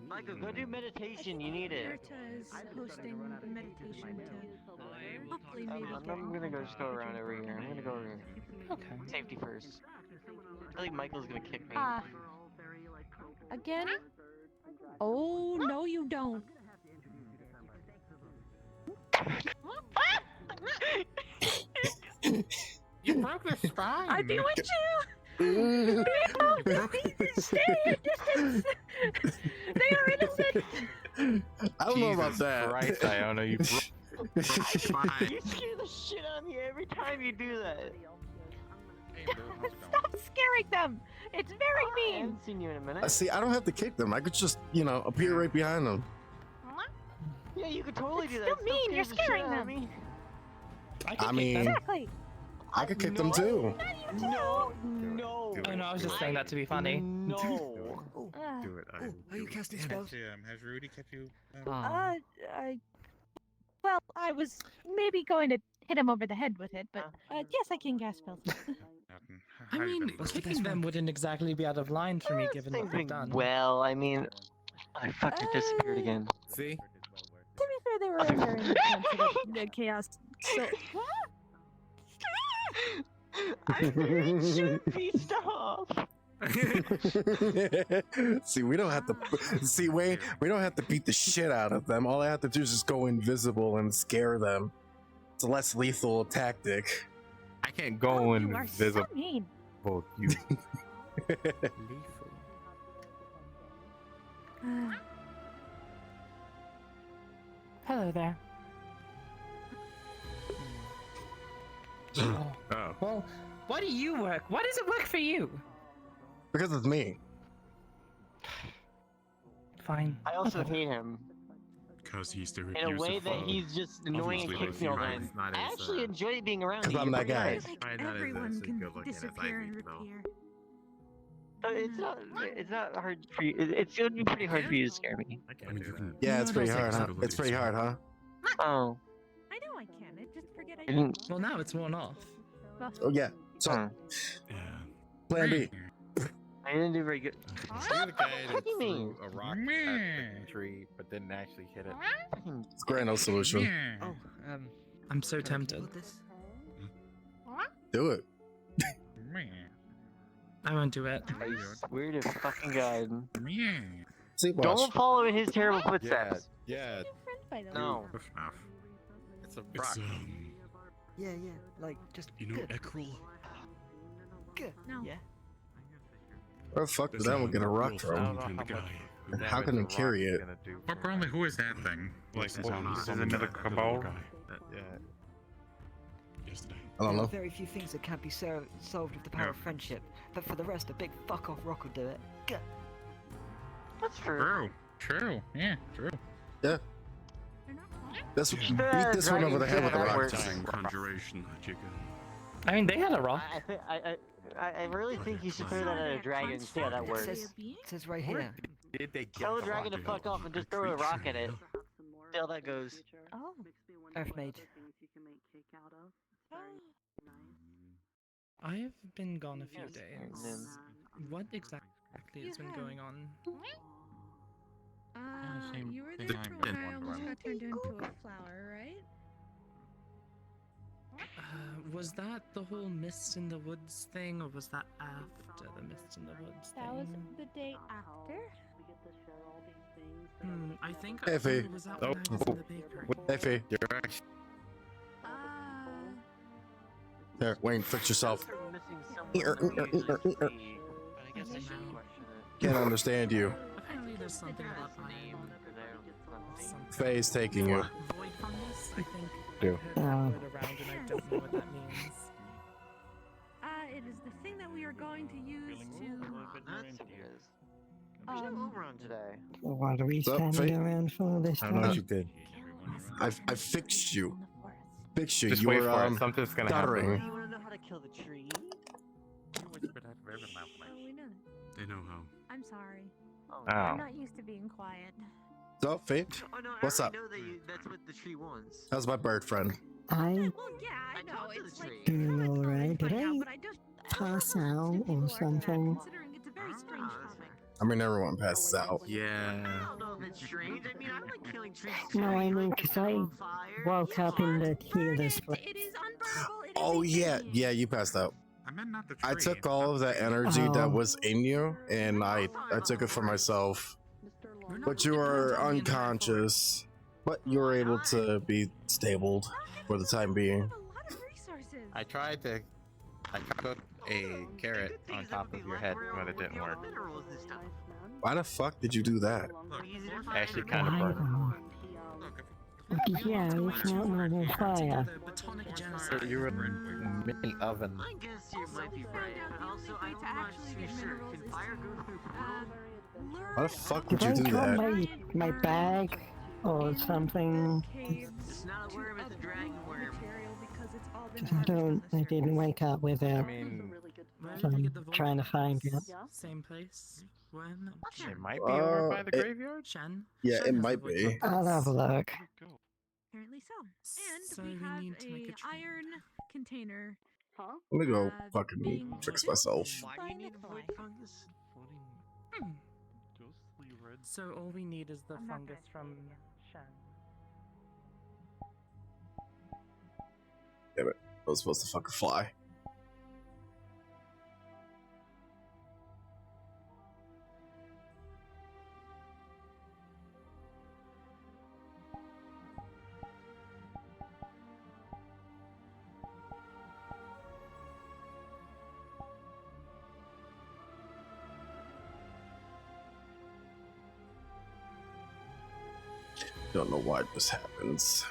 Speaker 12: Michael, go do meditation. You need it.
Speaker 2: Is hosting meditation to hopefully maybe
Speaker 12: I'm gonna just go around over here. I'm gonna go over here.
Speaker 16: Okay.
Speaker 12: Safety first. I think Michael's gonna kick me.
Speaker 2: Again? Oh, no you don't.
Speaker 9: You broke the spine.
Speaker 2: I do it too! Stay at distance! They are innocent!
Speaker 1: I don't know about that.
Speaker 13: Christ, Iona, you broke.
Speaker 12: You scare the shit out of me every time you do that.
Speaker 2: Stop scaring them! It's very
Speaker 12: I
Speaker 2: mean!
Speaker 12: haven't seen you in a minute.
Speaker 1: See, I don't have to kick them. I could just, appear right behind them.
Speaker 12: Yeah, you could totally do that.
Speaker 2: Still mean, you're scaring them!
Speaker 1: I mean,
Speaker 2: Exactly!
Speaker 1: I could kick them too.
Speaker 12: No!
Speaker 16: Oh no, I was just saying that to be funny.
Speaker 12: No!
Speaker 9: Do it.
Speaker 15: Are you casting spells?
Speaker 9: Has Rudy kept you?
Speaker 2: Well, I was maybe going to hit him over the head with it, but yes, I can cast spells.
Speaker 16: I mean, kicking them wouldn't exactly be out of line for me given what they've done.
Speaker 12: Well, I mean, I fucking disappeared again.
Speaker 1: See?
Speaker 2: To be fair, they were in very intense the chaos. So,
Speaker 12: I should be stopped.
Speaker 1: See, we don't have to. See, Wayne, we don't have to beat the shit out of them. All I have to do is just go invisible and scare them. It's a less lethal tactic.
Speaker 13: I can't go invisible.
Speaker 2: so mean.
Speaker 13: You.
Speaker 16: Hello there.
Speaker 13: Oh.
Speaker 16: Well, why do you work? Why does it work for you?
Speaker 1: Because it's me.
Speaker 16: Fine.
Speaker 12: I also
Speaker 16: whatever.
Speaker 12: hate him.
Speaker 11: Because he's the
Speaker 12: In a way that he's just annoying and
Speaker 11: obviously
Speaker 12: kicks me all the time. I actually enjoy being around you.
Speaker 1: I'm
Speaker 12: You're
Speaker 1: that
Speaker 12: pretty
Speaker 1: guy.
Speaker 12: nice.
Speaker 2: Everyone can disappear and reappear.
Speaker 12: It's not hard for you. It's gonna be pretty hard for you to scare me.
Speaker 1: Yeah, it's pretty hard, huh? It's pretty hard, huh?
Speaker 12: Oh.
Speaker 2: I know I can. I just forget I
Speaker 12: didn't.
Speaker 16: Well, now it's worn off.
Speaker 1: Oh yeah. So, Plan B.
Speaker 12: I didn't do very good.
Speaker 13: You're the guy
Speaker 12: What
Speaker 13: that
Speaker 12: do you mean?
Speaker 13: threw a rock at the tree, but didn't actually hit it.
Speaker 1: It's great, no solution.
Speaker 14: Oh,
Speaker 16: I'm so tempted.
Speaker 1: Do it.
Speaker 16: I won't do it.
Speaker 12: I swear to fucking God.
Speaker 1: See, watch.
Speaker 12: Don't follow in his terrible footsteps.
Speaker 13: Yeah.
Speaker 12: No.
Speaker 13: It's a rock.
Speaker 14: yeah, like just.
Speaker 11: You know, Ekril?
Speaker 14: Good.
Speaker 2: No.
Speaker 14: Yeah.
Speaker 1: Where the fuck did that one get a rock from? How can they carry it?
Speaker 11: Apparently, who is that thing? Like,
Speaker 13: This is another cabal. Yeah.
Speaker 11: Yesterday.
Speaker 1: I don't
Speaker 14: There
Speaker 1: know.
Speaker 14: are very few things that can't be solved with the power of friendship, but for the rest, a big fuck off rock will do it. Good.
Speaker 12: That's true.
Speaker 11: True. Yeah, true.
Speaker 1: Yeah. Beat this one over the head with a rock.
Speaker 11: Conjuration, chicken.
Speaker 16: I mean, they had a rock.
Speaker 12: I really think you should throw that at a dragon and see how that works.
Speaker 14: It says right here.
Speaker 13: Did they get
Speaker 12: Tell the
Speaker 13: the
Speaker 12: dragon to
Speaker 13: rock?
Speaker 12: fuck off and just throw a rock at it. See how that goes.
Speaker 14: Oh. Earth mage.
Speaker 16: I've been gone a few days. What exactly has been going on?
Speaker 2: You were there for when I almost got turned into a flower, right?
Speaker 16: Was that the whole Mist in the Woods thing, or was that after the Mist in the Woods thing?
Speaker 2: That was the day after.
Speaker 16: I think
Speaker 1: Hey, Fee.
Speaker 16: was that when I was in the bakery.
Speaker 1: Hey, Fee. There, Wayne, fix yourself. Can't understand you.
Speaker 16: Apparently there's something about
Speaker 1: Faye's taking you.
Speaker 16: void fungus, I think.
Speaker 1: Do.
Speaker 16: I've heard that word around and I don't know what that means.
Speaker 2: It is the thing that we are going to use to.
Speaker 12: Over on today.
Speaker 10: What are we
Speaker 1: What's up,
Speaker 10: standing
Speaker 1: Faye?
Speaker 10: around for this
Speaker 13: I don't know what
Speaker 10: time?
Speaker 13: you did.
Speaker 1: I fixed you. Fixed you.
Speaker 13: Just
Speaker 1: You
Speaker 13: wait
Speaker 1: were
Speaker 13: for it. Something's gonna
Speaker 1: stuttering.
Speaker 13: happen.
Speaker 12: You wanna know how to kill the tree?
Speaker 2: Oh, we know that.
Speaker 11: They know how.
Speaker 2: I'm sorry.
Speaker 13: Oh.
Speaker 2: I'm not used to being quiet.
Speaker 1: So, Faye,
Speaker 12: Oh no,
Speaker 1: what's
Speaker 12: I
Speaker 1: up?
Speaker 12: already know that's what the tree wants.
Speaker 1: How's my bird friend?
Speaker 10: I
Speaker 2: Well, yeah, I know. It's like
Speaker 10: doing alright. Did
Speaker 2: right now,
Speaker 10: I
Speaker 2: but I just
Speaker 10: pass out or something?
Speaker 2: considering it's a very strange topic.
Speaker 1: I mean, everyone passes out.
Speaker 11: Yeah.
Speaker 12: I don't know if it's strange. I mean, I like killing trees.
Speaker 10: No, I mean, 'cause I woke up in the healer's place.
Speaker 2: It is unburnable. It is
Speaker 1: Oh
Speaker 2: a
Speaker 1: yeah,
Speaker 2: thing.
Speaker 1: yeah, you passed out.
Speaker 11: I meant not the tree.
Speaker 1: I took all of that energy that
Speaker 10: Oh.
Speaker 1: was in you, and I took it for myself. But you were unconscious, but you were able to be stabled for the time being.
Speaker 13: I tried to put a carrot on top of your head, but it didn't work.
Speaker 1: Why the fuck did you do that?
Speaker 13: Actually, kind of
Speaker 10: Why
Speaker 13: burned.
Speaker 10: though? Yeah, it's not normal fire.
Speaker 13: So you were in a mini oven.
Speaker 12: I guess you might be right, but also I'm not too sure. Can fire go through
Speaker 1: Why the fuck would
Speaker 10: Did
Speaker 1: you
Speaker 10: I
Speaker 1: do
Speaker 10: drop
Speaker 1: that?
Speaker 10: my bag or something?
Speaker 12: It's not a worm, it's a dragon worm.
Speaker 10: I didn't wake up with
Speaker 13: I
Speaker 10: it.
Speaker 13: mean,
Speaker 10: So I'm trying to find it.
Speaker 16: Same place. When?
Speaker 13: it might be over by the
Speaker 1: it-
Speaker 13: graveyard.
Speaker 16: Shen?
Speaker 1: Yeah,
Speaker 16: Shen
Speaker 1: it
Speaker 16: has
Speaker 1: might
Speaker 16: the void
Speaker 1: be.
Speaker 16: fungus.
Speaker 10: I'll have a look.
Speaker 2: Apparently so. And
Speaker 16: So
Speaker 2: we
Speaker 16: we
Speaker 2: have
Speaker 16: need to make a
Speaker 2: a iron container.
Speaker 1: Let me go
Speaker 2: Uh,
Speaker 1: fucking
Speaker 2: being
Speaker 1: fix
Speaker 2: hidden
Speaker 1: myself.
Speaker 12: Why do you need void fungus?
Speaker 16: So all we need is the fungus from Shen.
Speaker 1: Damn it. I was supposed to fucking fly. Don't know why this happens.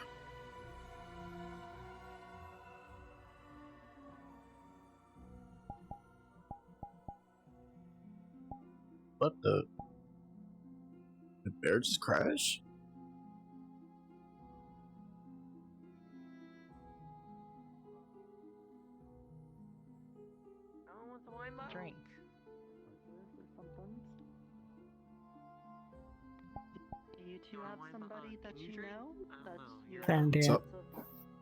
Speaker 1: What the? bear just crash?
Speaker 12: Drink.
Speaker 7: Do you two have somebody that you know that you
Speaker 10: Found it.
Speaker 1: So,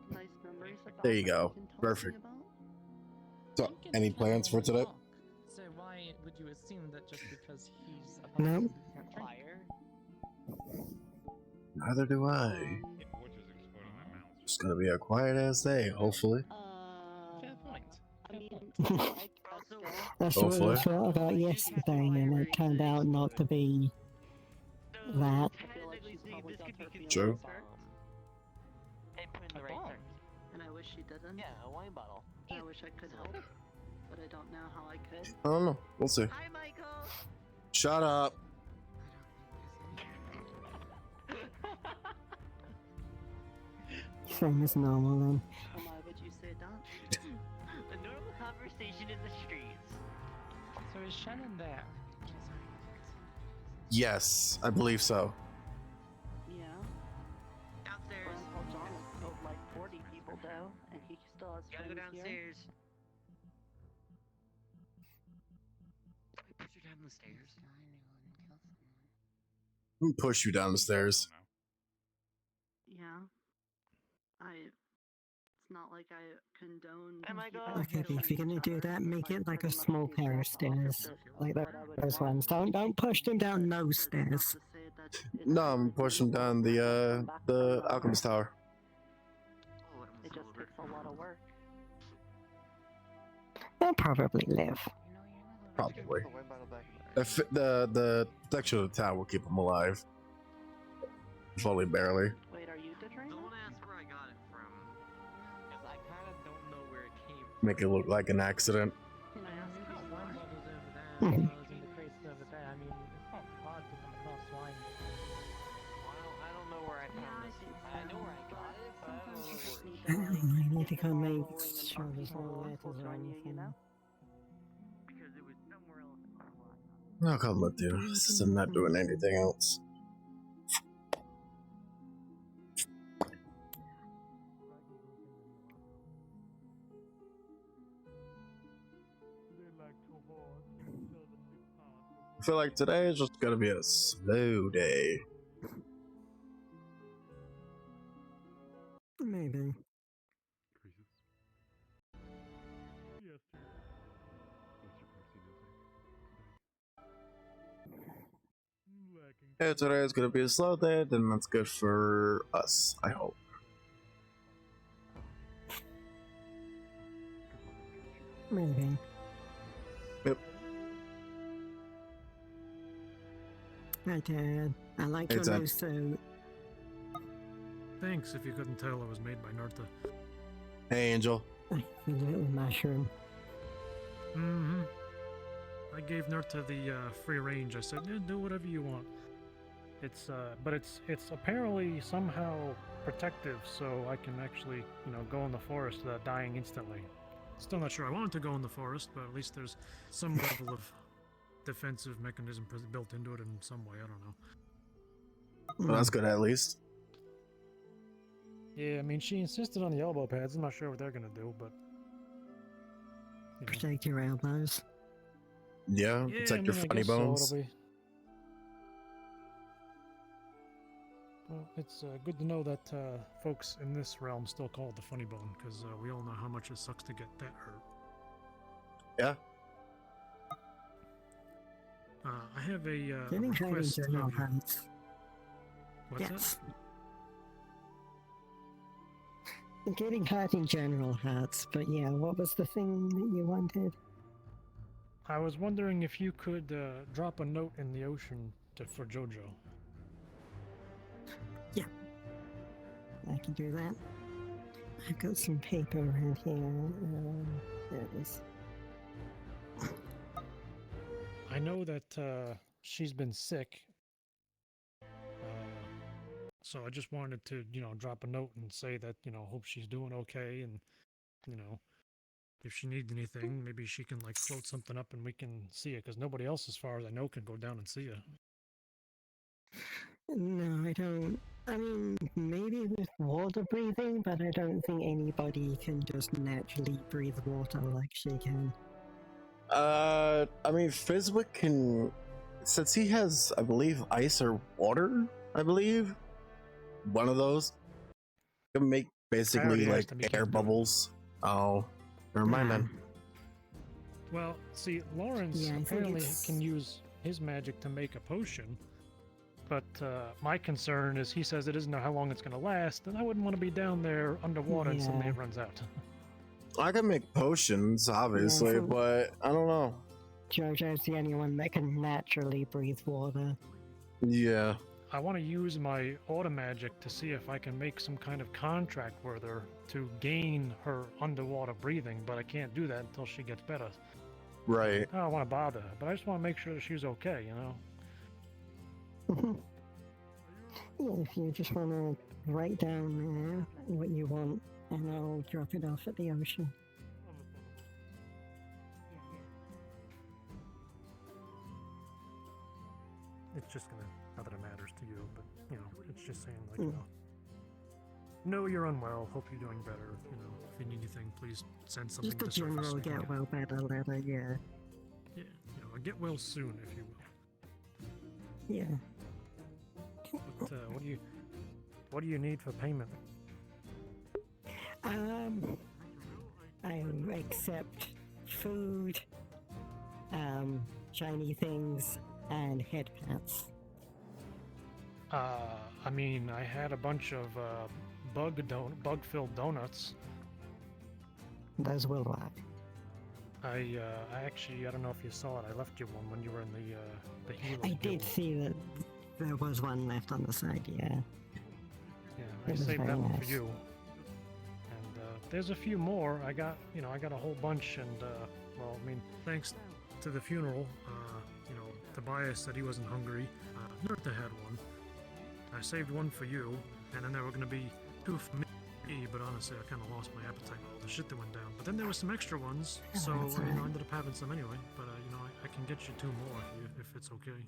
Speaker 7: nice memories about?
Speaker 1: there you
Speaker 7: that
Speaker 1: go.
Speaker 7: can talk
Speaker 1: Perfect.
Speaker 7: to me about?
Speaker 1: So, any plans for today?
Speaker 16: So why would you assume that just because he's a
Speaker 10: No.
Speaker 1: Neither do I. It's gonna be a quiet ass day, hopefully.
Speaker 16: Fair point.
Speaker 7: I mean,
Speaker 10: That's what I
Speaker 1: Hopefully.
Speaker 10: thought about yesterday, and it turned out not to be that.
Speaker 7: I feel like she's probably got her feelings
Speaker 1: True.
Speaker 7: hurt.
Speaker 12: And put in the right terms.
Speaker 7: And I wish she didn't.
Speaker 12: Yeah, a wine bottle.
Speaker 7: And I wish I could help, but I don't know how I could.
Speaker 1: I don't know. We'll see.
Speaker 12: Hi, Michael.
Speaker 1: Shut up.
Speaker 10: Same as normal then.
Speaker 7: Why would you say that?
Speaker 12: A normal conversation in the streets.
Speaker 16: So is Shannon there?
Speaker 1: Yes, I believe so.
Speaker 7: Yeah.
Speaker 12: Downstairs.
Speaker 7: Grandpa John has killed like 40 people though, and he still has
Speaker 12: Gotta go
Speaker 7: friends here.
Speaker 12: downstairs. Push her down the stairs.
Speaker 1: Let me push you down the stairs.
Speaker 7: Yeah. It's not like I condone.
Speaker 12: Am I
Speaker 10: Okay, if you're gonna do that, make it like a small pair of stairs. Like those ones. Don't push them down those stairs.
Speaker 1: No, I'm pushing down the Alchemist Tower.
Speaker 7: It just takes a lot of work.
Speaker 10: They'll probably live.
Speaker 1: Probably. If the protection of the tower will keep them alive. If only barely.
Speaker 7: Wait, are you the trainer?
Speaker 12: Don't ask where I got it from. Because I kind of don't know where it came from.
Speaker 1: Make it look like an accident.
Speaker 7: Can I ask how
Speaker 16: Wine
Speaker 7: much?
Speaker 16: bottles over there, as well as in the crates over there. I mean, it's not hard to come across wine.
Speaker 12: Well, I don't know where I found this. I know where I got it, but I don't know where it
Speaker 10: I need to go make sure there's no letters or anything.
Speaker 12: because it was somewhere else.
Speaker 1: No, come with you. Since I'm not doing anything else. I feel like today is just gonna be a slow day.
Speaker 10: Maybe.
Speaker 1: Yeah, today is gonna be a slow day, then that's good for us, I hope.
Speaker 10: Maybe.
Speaker 1: Yep.
Speaker 10: Hi, Dad. I like
Speaker 1: Hey,
Speaker 10: your
Speaker 1: Dad.
Speaker 10: new suit.
Speaker 3: Thanks, if you couldn't tell it was made by Narta.
Speaker 1: Hey, Angel.
Speaker 10: The little mushroom.
Speaker 3: Mm-hmm. I gave Nerta the free range. I said, yeah, do whatever you want. But it's apparently somehow protective, so I can actually, you know, go in the forest without dying instantly. Still not sure I wanted to go in the forest, but at least there's some level of defensive mechanism built into it in some way. I don't know.
Speaker 1: Well, that's good at least.
Speaker 3: Yeah, I mean, she insisted on the elbow pads. I'm not sure what they're gonna do, but you know.
Speaker 10: Protect your elbows.
Speaker 1: Yeah,
Speaker 3: Yeah,
Speaker 1: protect
Speaker 3: I
Speaker 1: your
Speaker 3: mean, I
Speaker 1: funny
Speaker 3: guess so,
Speaker 1: bones.
Speaker 3: it'll be. Well, it's good to know that folks in this realm still call it the funny bone, because we all know how much it sucks to get that hurt.
Speaker 1: Yeah.
Speaker 3: I have a
Speaker 10: Getting hurt in
Speaker 3: request
Speaker 10: general
Speaker 3: of you.
Speaker 10: hurts.
Speaker 3: What's
Speaker 10: Yes. Getting hurt in general hurts, but yeah, what was the thing that you wanted?
Speaker 3: I was wondering if you could drop a note in the ocean for Jojo.
Speaker 10: Yeah. I can do that. I've got some paper around here. There it is.
Speaker 3: I know that she's been sick, so I just wanted to, you know, drop a note and say that, you know, hope she's doing okay, and, you know, if she needs anything, maybe she can, like, float something up and we can see it, because nobody else, as far as I know, can go down and see it.
Speaker 10: No, I don't. I mean, maybe with water breathing, but I don't think anybody can just naturally breathe water like she can.
Speaker 1: I mean, Fizwick can, since he has, I believe, ice or water. I believe one of those can make basically
Speaker 3: already
Speaker 1: like
Speaker 3: asked him, he
Speaker 1: air
Speaker 3: can't do it.
Speaker 1: bubbles. Oh, never mind then.
Speaker 3: Well, see, Lawrence
Speaker 10: Yeah, I think
Speaker 3: apparently
Speaker 10: it's-
Speaker 3: can use his magic to make a potion, but my concern is he says it doesn't know how long it's going to last, and I wouldn't want to be down there underwater and suddenly
Speaker 10: Yeah.
Speaker 3: it runs out.
Speaker 1: I can make potions, obviously,
Speaker 10: so-
Speaker 1: but I don't know.
Speaker 10: Jojo's the only one that can naturally breathe water.
Speaker 1: Yeah.
Speaker 3: I want to use my auto magic to see if I can make some kind of contract with her to gain her underwater breathing, but I can't do that until she gets better.
Speaker 1: Right.
Speaker 3: I don't want to bother her, but I just want to make sure that she's okay, you know?
Speaker 10: Yeah, if you just want to write down what you want, and I'll drop it off at the ocean.
Speaker 3: It's just gonna, not that it matters to you, but, you know, it's just saying, like, you know, you're unwell, hope you're doing better, you know, if you need anything, please send something
Speaker 10: Just a
Speaker 3: to surface.
Speaker 10: general
Speaker 3: so I can
Speaker 10: get well better letter, yeah.
Speaker 3: Yeah, you know, get well soon, if you will.
Speaker 10: Yeah.
Speaker 3: But, what do you need for payment?
Speaker 10: I accept food, shiny things, and head pats.
Speaker 3: I mean, I had a bunch of, bug-filled donuts.
Speaker 10: Those will work.
Speaker 3: I actually, I don't know if you saw it, I left you one when you were in the Hilo
Speaker 10: I did
Speaker 3: Guild.
Speaker 10: see that there was one left on the side, yeah.
Speaker 3: Yeah,
Speaker 10: It
Speaker 3: I
Speaker 10: was
Speaker 3: saved
Speaker 10: very
Speaker 3: that one
Speaker 10: nice.
Speaker 3: for you. And there's a few more. I got a whole bunch, and well, I mean, thanks to the funeral, you know, Tobias said he wasn't hungry. Nerta had one. I saved one for you, and then there were gonna be 2 for me. But honestly, I kind of lost my appetite with all the shit that went down. But then there were some extra ones, so
Speaker 10: that's
Speaker 3: I
Speaker 10: alright.
Speaker 3: ended up having some anyway. But you know, I can get you 2 more if it's okay.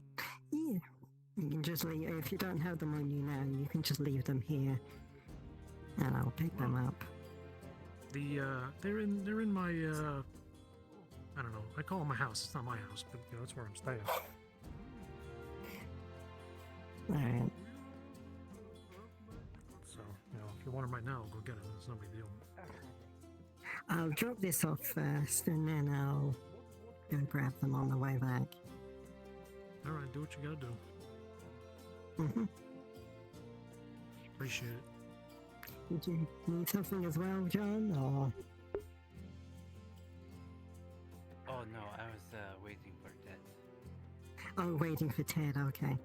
Speaker 10: Yeah. You can just leave, if you don't have them on you now, you can just leave them here, and I'll pick them up.
Speaker 3: They're in my I don't know. I call it my house. It's not my house, but you know, that's where I'm staying.
Speaker 10: Alright.
Speaker 3: So, you know, if you want them right now, I'll go get them. It's no big deal.
Speaker 10: I'll drop this off first, and then I'll go grab them on the way back.
Speaker 3: All right, do what you gotta do.
Speaker 10: Mm-hmm.
Speaker 3: Appreciate it.
Speaker 10: Did you need something as well, John, or...?
Speaker 5: Oh no, I was waiting for that.
Speaker 10: Oh, waiting for Ted, okay.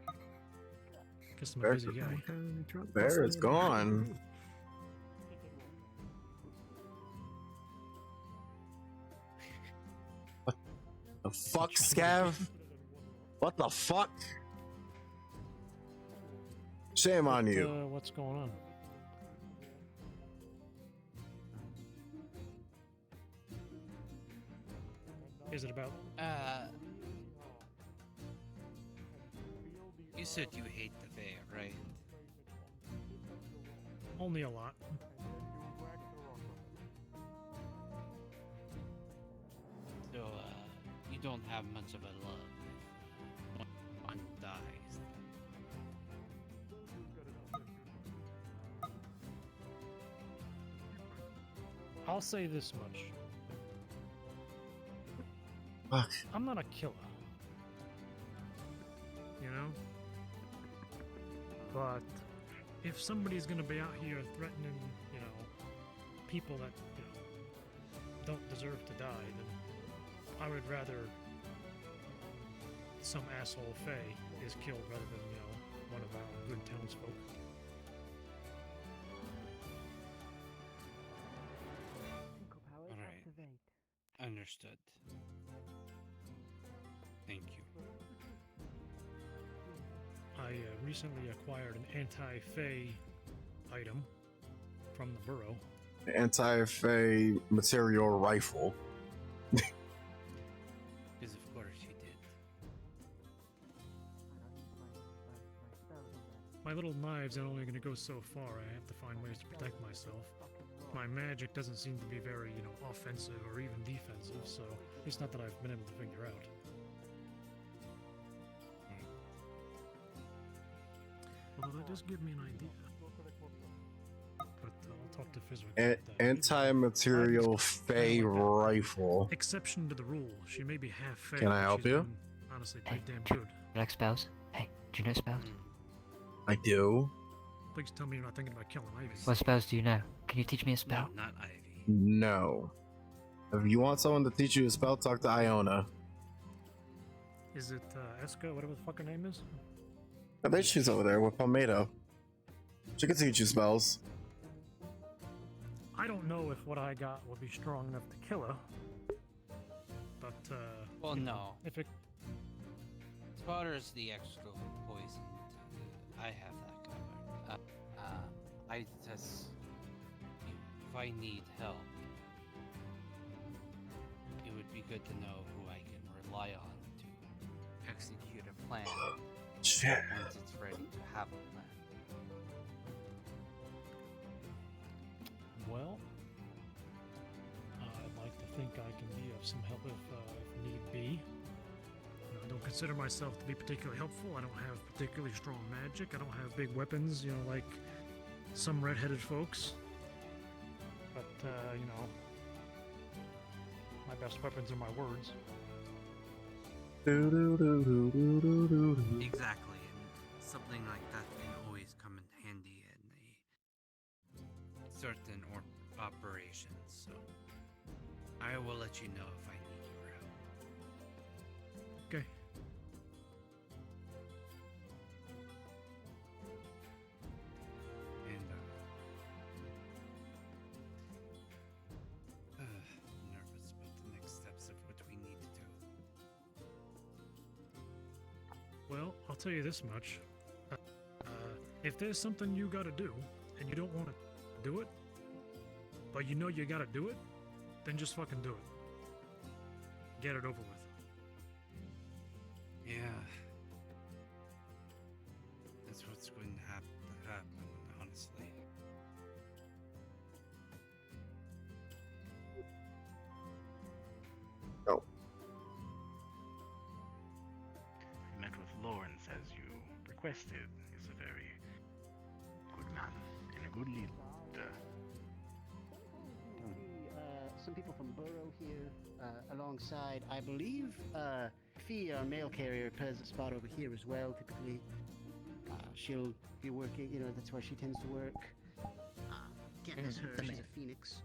Speaker 3: Guess I'm a busy guy.
Speaker 10: I'll go drop this
Speaker 1: Bear is
Speaker 10: in.
Speaker 1: gone. What the fuck, Scav? What the fuck? Shame on you.
Speaker 3: What's going on? Is it about?
Speaker 5: You said you hate the bear, right?
Speaker 3: Only a lot.
Speaker 5: So, you don't have much of a love when one dies.
Speaker 3: I'll say this much.
Speaker 1: Fuck.
Speaker 3: I'm not a killer. You know? But if somebody's gonna be out here threatening, you know, people that, you know, don't deserve to die, then I would rather some asshole Fae is killed rather than, you know, one of our good townsfolk.
Speaker 5: Alright. Understood. Thank you.
Speaker 3: I recently acquired an anti-Fae item from the Burrow.
Speaker 1: Anti-Fae material rifle.
Speaker 5: Because of course you did.
Speaker 3: My little knives are only going to go so far. I have to find ways to protect myself. My magic doesn't seem to be very, offensive or even defensive, so it's not that I've been able to figure out. Although that does give me an idea. But I'll talk to Fizwick about that.
Speaker 1: Anti-material Fey rifle.
Speaker 3: Exception to the rule. She may be half Fey.
Speaker 1: Can I help you?
Speaker 3: Honestly, pretty damn good.
Speaker 14: You like spells? Hey, do you know spells?
Speaker 1: I do.
Speaker 3: Please tell me you're not thinking about killing Ivy.
Speaker 14: What spells do you know? Can you teach me a spell?
Speaker 5: No, not Ivy.
Speaker 1: No. If you want someone to teach you a spell, talk to Iona.
Speaker 3: Is it Eska, whatever the fuck her name is?
Speaker 1: I think she's over there with Palmetto. She can teach you spells.
Speaker 3: I don't know if what I got would be strong enough to kill her. But,
Speaker 5: well, no.
Speaker 3: If it...
Speaker 5: Spotter's the extra poison. I have that covered. I just... If I need help, it would be good to know who I can rely on to execute a plan.
Speaker 1: Shit.
Speaker 5: Once it's ready to have a plan.
Speaker 3: Well, I'd like to think I can be of some help if need be. I don't consider myself to be particularly helpful. I don't have particularly strong magic. I don't have big weapons, like some red-headed folks. But, my best weapons are my words.
Speaker 5: Exactly, and something like that can always come in handy in a certain operations, so I will let you know if I need your help.
Speaker 3: Okay.
Speaker 5: And, nervous about the next steps of what we need to do.
Speaker 3: Well, I'll tell you this much. If there's something you gotta do, and you don't want to do it, but you know you gotta do it, then just fucking do it. Get it over with.
Speaker 5: Yeah. That's what's going to happen, honestly.
Speaker 1: No.
Speaker 17: I met with Lawrence as you requested. He's a very good man and a good leader.
Speaker 15: Some people from Burrow here, alongside, I believe, Fee, our mail carrier, plays a spot over here as well, typically. She'll be working, that's where she tends to work. Can't miss her, she's a phoenix.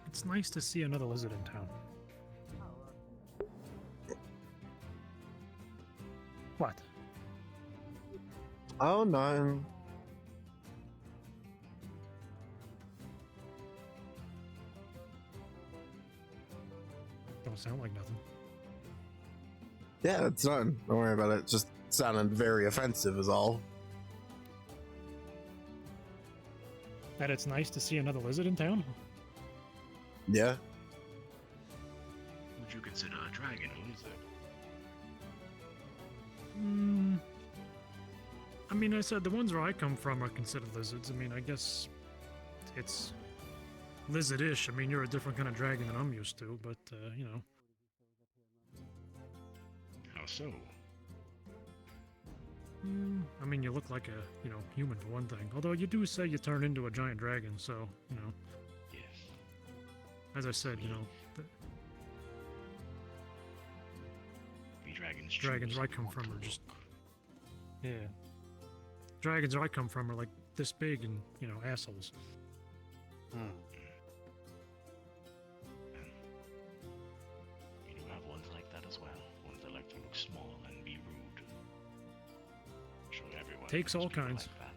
Speaker 3: It's nice to see another lizard in town. What?
Speaker 1: Oh, no.
Speaker 3: Don't sound like nothing.
Speaker 1: Yeah, it's done. Don't worry about it. Just sounded very offensive is all.
Speaker 3: That it's nice to see another lizard in town?
Speaker 1: Yeah.
Speaker 17: Would you consider a dragon a lizard?
Speaker 3: I mean, I said the ones where I come from are considered lizards. I mean, I guess it's lizard-ish. I mean, you're a different kind of dragon than I'm used to, but,
Speaker 17: How so?
Speaker 3: I mean, you look like a, human for one thing. Although you do say you turn into a giant dragon, so,
Speaker 17: Yes.
Speaker 3: As I said,
Speaker 17: We dragons
Speaker 3: where I come from are just... Yeah. Dragons where I come from are like this big and, assholes.
Speaker 17: We do have ones like that as well. Ones that like to look small and be rude. Show everyone.
Speaker 3: Takes all kinds.
Speaker 17: Like that.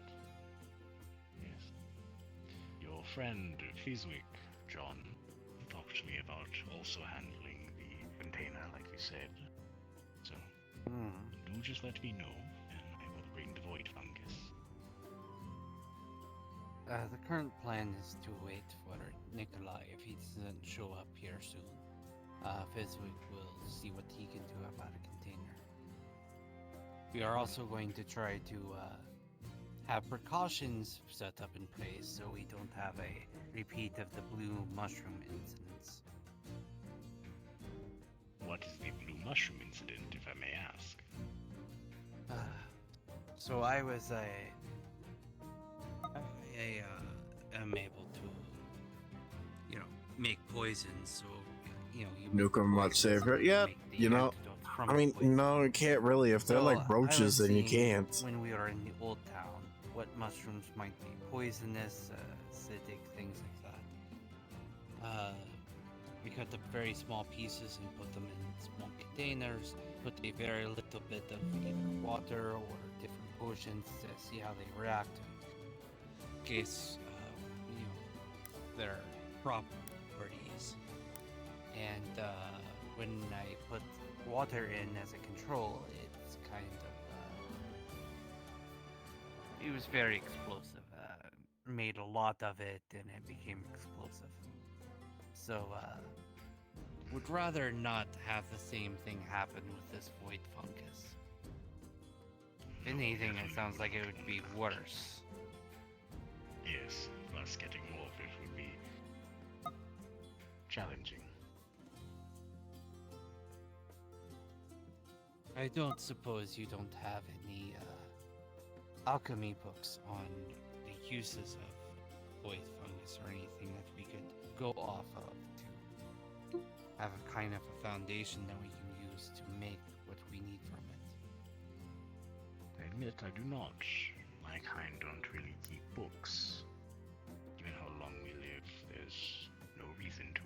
Speaker 17: Yes. Your friend Fizwick, John, talked to me about also handling the container, like you said. So, do just let me know, and I will bring the void fungus.
Speaker 5: The current plan is to wait for Nikolai. If he doesn't show up here soon, Fizwick will see what he can do about a container. We are also going to try to have precautions set up in place so we don't have a repeat of the blue mushroom incidents.
Speaker 17: What is the blue mushroom incident, if I may ask?
Speaker 5: So I was am able to, make poison. So, you
Speaker 1: Nuke them much safer. Yep. You know, I mean, no, you can't really. If they're like roaches, then you can't.
Speaker 5: When we are in the old town, what mushrooms might be poisonous, acidic, things like that. We cut up very small pieces and put them in small containers. Put a very little bit of either water or different potions to see how they react. In case, their properties. And when I put water in as a control, it's kind of it was very explosive. Made a lot of it and it became explosive. So would rather not have the same thing happen with this void fungus. If anything, it sounds like it would be worse.
Speaker 17: Yes, plus getting more of it would be challenging.
Speaker 5: I don't suppose you don't have any alchemy books on the uses of void fungus or anything that we could go off of to have a kind of a foundation that we can use to make what we need from it.
Speaker 17: I admit I do not. My kind don't really keep books. Given how long we live, there's no reason to.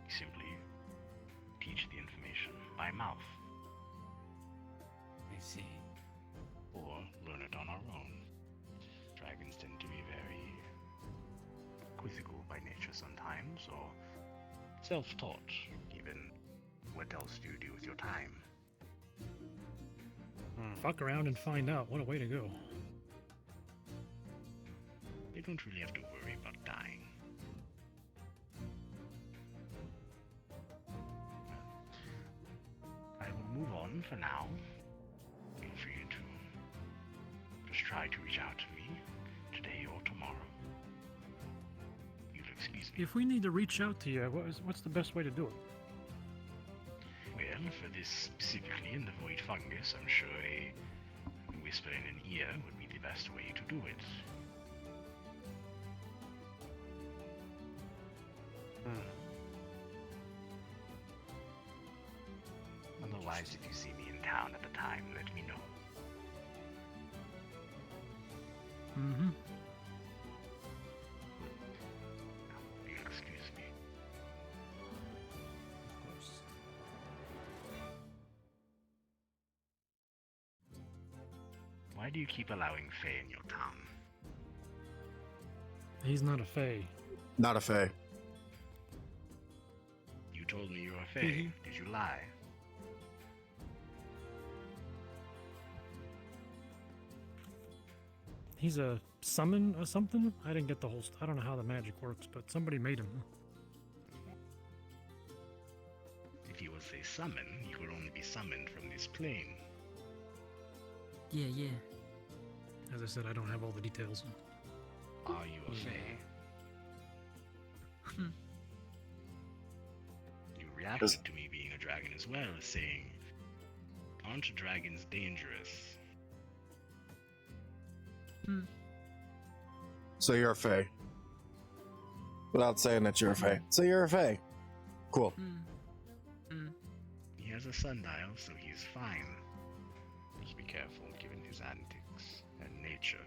Speaker 17: We simply teach the information by mouth.
Speaker 5: I see.
Speaker 17: Or learn it on our own. Dragons tend to be very quizzical by nature sometimes, or self-taught, even. What else do you do with your time?
Speaker 3: Fuck around and find out. What a way to go.
Speaker 17: They don't really have to worry about dying. I will move on for now. Feel free to just try to reach out to me today or tomorrow. You'll excuse me.
Speaker 3: If we need to reach out to you, what's the best way to do it?
Speaker 17: Well, for this specifically in the void fungus, I'm sure a whisper in an ear would be the best way to do it. Otherwise, if you see me in town at the time, let me know.
Speaker 3: Mm-hmm.
Speaker 17: You'll excuse me.
Speaker 5: Of course.
Speaker 17: Why do you keep allowing Fae in your town?
Speaker 3: He's not a Fae.
Speaker 1: Not a Fae.
Speaker 17: You told me you were a Fae. Did you lie?
Speaker 3: He's a summon or something? I didn't get the whole... I don't know how the magic works, but somebody made him.
Speaker 17: If he was a summon, he would only be summoned from this plane.
Speaker 16: Yeah, yeah.
Speaker 3: As I said, I don't have all the details.
Speaker 17: Are you a Fae? You reacted to me being a dragon as well, saying, aren't dragons dangerous?
Speaker 1: So you're a Fae. Without saying that you're a Fae. So you're a Fae. Cool.
Speaker 17: He has a sundial, so he's fine. Just be careful given his antics and nature.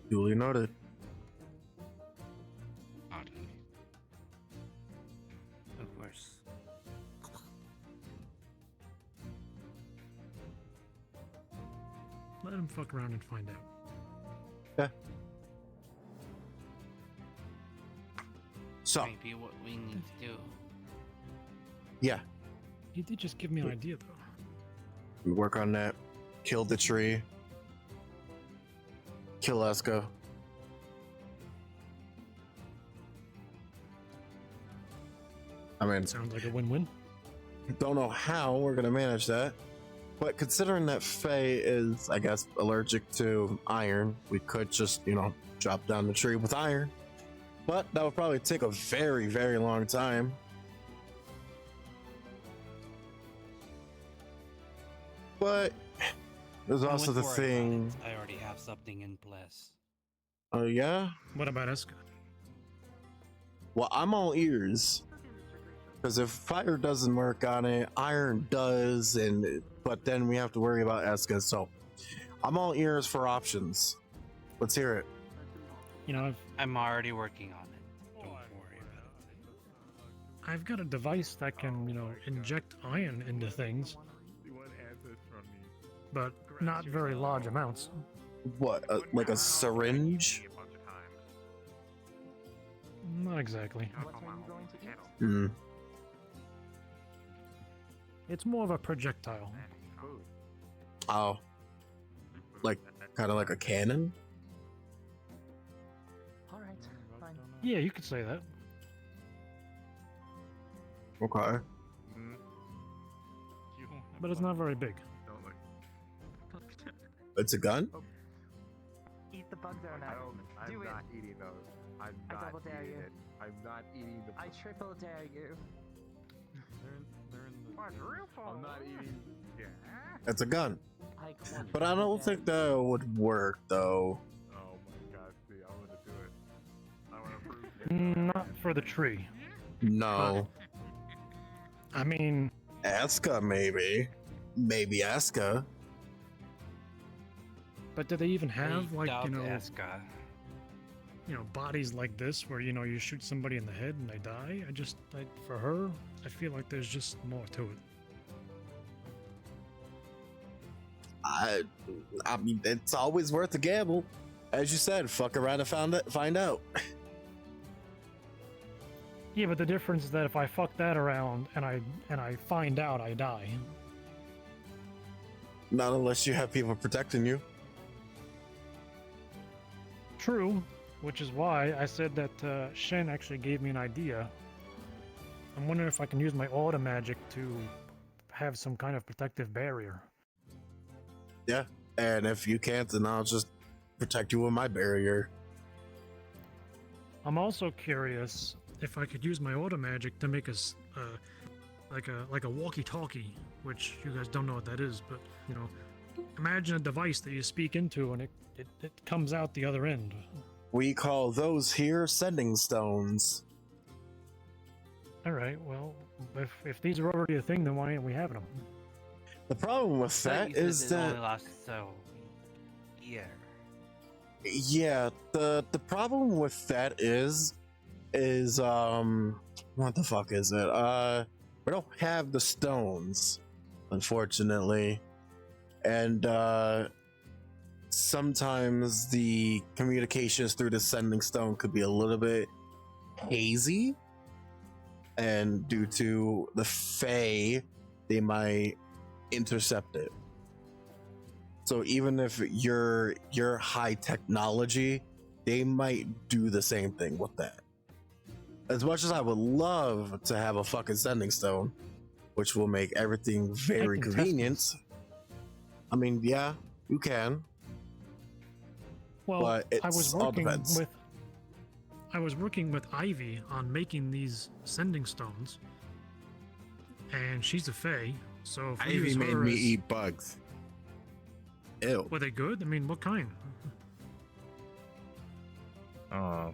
Speaker 1: Duly noted.
Speaker 17: Pardon me.
Speaker 5: Of course.
Speaker 3: Let him fuck around and find out.
Speaker 1: Yeah. So.
Speaker 5: Maybe what we need to do.
Speaker 1: Yeah.
Speaker 3: He did just give me an idea, though.
Speaker 1: We work on that. Kill the tree. Kill Esco. I mean,
Speaker 3: sounds like a win-win.
Speaker 1: Don't know how we're gonna manage that, but considering that Faye is, I guess, allergic to iron, we could just, you know, drop down the tree with iron. But that would probably take a very, very long time. But there's also
Speaker 5: Don't
Speaker 1: the
Speaker 5: worry about
Speaker 1: thing.
Speaker 5: it. I already have something in place.
Speaker 1: Oh yeah?
Speaker 3: What about Eska?
Speaker 1: Well, I'm all ears. Because if fire doesn't work on it, iron does, but then we have to worry about Eska. So I'm all ears for options. Let's hear it.
Speaker 3: You know,
Speaker 5: I'm already working on it. Don't worry about it.
Speaker 3: I've got a device that can, you know, inject iron into things, but not very large amounts.
Speaker 1: What, like a syringe?
Speaker 3: Not exactly.
Speaker 1: Hmm.
Speaker 3: It's more of a projectile.
Speaker 1: Oh. Like, kind of like a cannon?
Speaker 6: Alright, fine.
Speaker 3: Yeah, you could say that.
Speaker 1: Okay.
Speaker 3: But it's not very big.
Speaker 1: It's a gun?
Speaker 6: Eat the bug donut. Do it.
Speaker 11: not eating those. I'm
Speaker 6: I
Speaker 11: not
Speaker 6: double dare
Speaker 11: eating
Speaker 6: you.
Speaker 11: it. I'm not eating the.
Speaker 6: I triple dare you.
Speaker 11: They're in the. I'm not eating. Yeah.
Speaker 1: It's a gun.
Speaker 6: I
Speaker 1: But I don't think that would work, though.
Speaker 11: Oh my god, see, I want to do it. I want to prove it.
Speaker 3: Not for the tree.
Speaker 1: No.
Speaker 3: I mean,
Speaker 1: Eska, maybe. Maybe Eska.
Speaker 3: but do they even have,
Speaker 5: I
Speaker 3: like,
Speaker 5: doubt
Speaker 3: you know,
Speaker 5: Eska.
Speaker 3: you know, bodies like this where, you know, you shoot somebody in the head and they die? For her, I feel like there's just more to it.
Speaker 1: I mean, it's always worth a gamble. As you said, fuck around and find out.
Speaker 3: Yeah, but the difference is that if I fuck that around and I find out, I die.
Speaker 1: Not unless you have people protecting you.
Speaker 3: True, which is why I said that Shen actually gave me an idea. I'm wondering if I can use my auto magic to have some kind of protective barrier.
Speaker 1: Yeah, and if you can't, then I'll just protect you with my barrier.
Speaker 3: I'm also curious if I could use my auto magic to make us like a walkie-talkie, which you guys don't know what that is, but you know, imagine a device that you speak into and it comes out the other end.
Speaker 1: We call those here sending stones.
Speaker 3: All right, well, if these are already a thing, then why aren't we having them?
Speaker 1: The problem with that is
Speaker 5: it only
Speaker 1: that
Speaker 5: lasts so year.
Speaker 1: yeah, the problem with that is what the fuck is it? We don't have the stones, unfortunately, and sometimes the communications through the sending stone could be a little bit hazy, and due to the Fae, they might intercept it. So even if you're high technology, they might do the same thing with that. As much as I would love to have a fucking sending stone, which will make everything very convenient. I mean, yeah, you can.
Speaker 3: Well,
Speaker 1: but it
Speaker 3: I was
Speaker 1: all
Speaker 3: working
Speaker 1: depends.
Speaker 3: with Ivy on making these sending stones, and she's a Fae, so if we
Speaker 13: Ivy
Speaker 3: use
Speaker 13: made
Speaker 3: her
Speaker 13: me
Speaker 3: as-
Speaker 13: eat bugs.
Speaker 1: Ew.
Speaker 3: Were they good? I mean, what kind?
Speaker 13: Oh.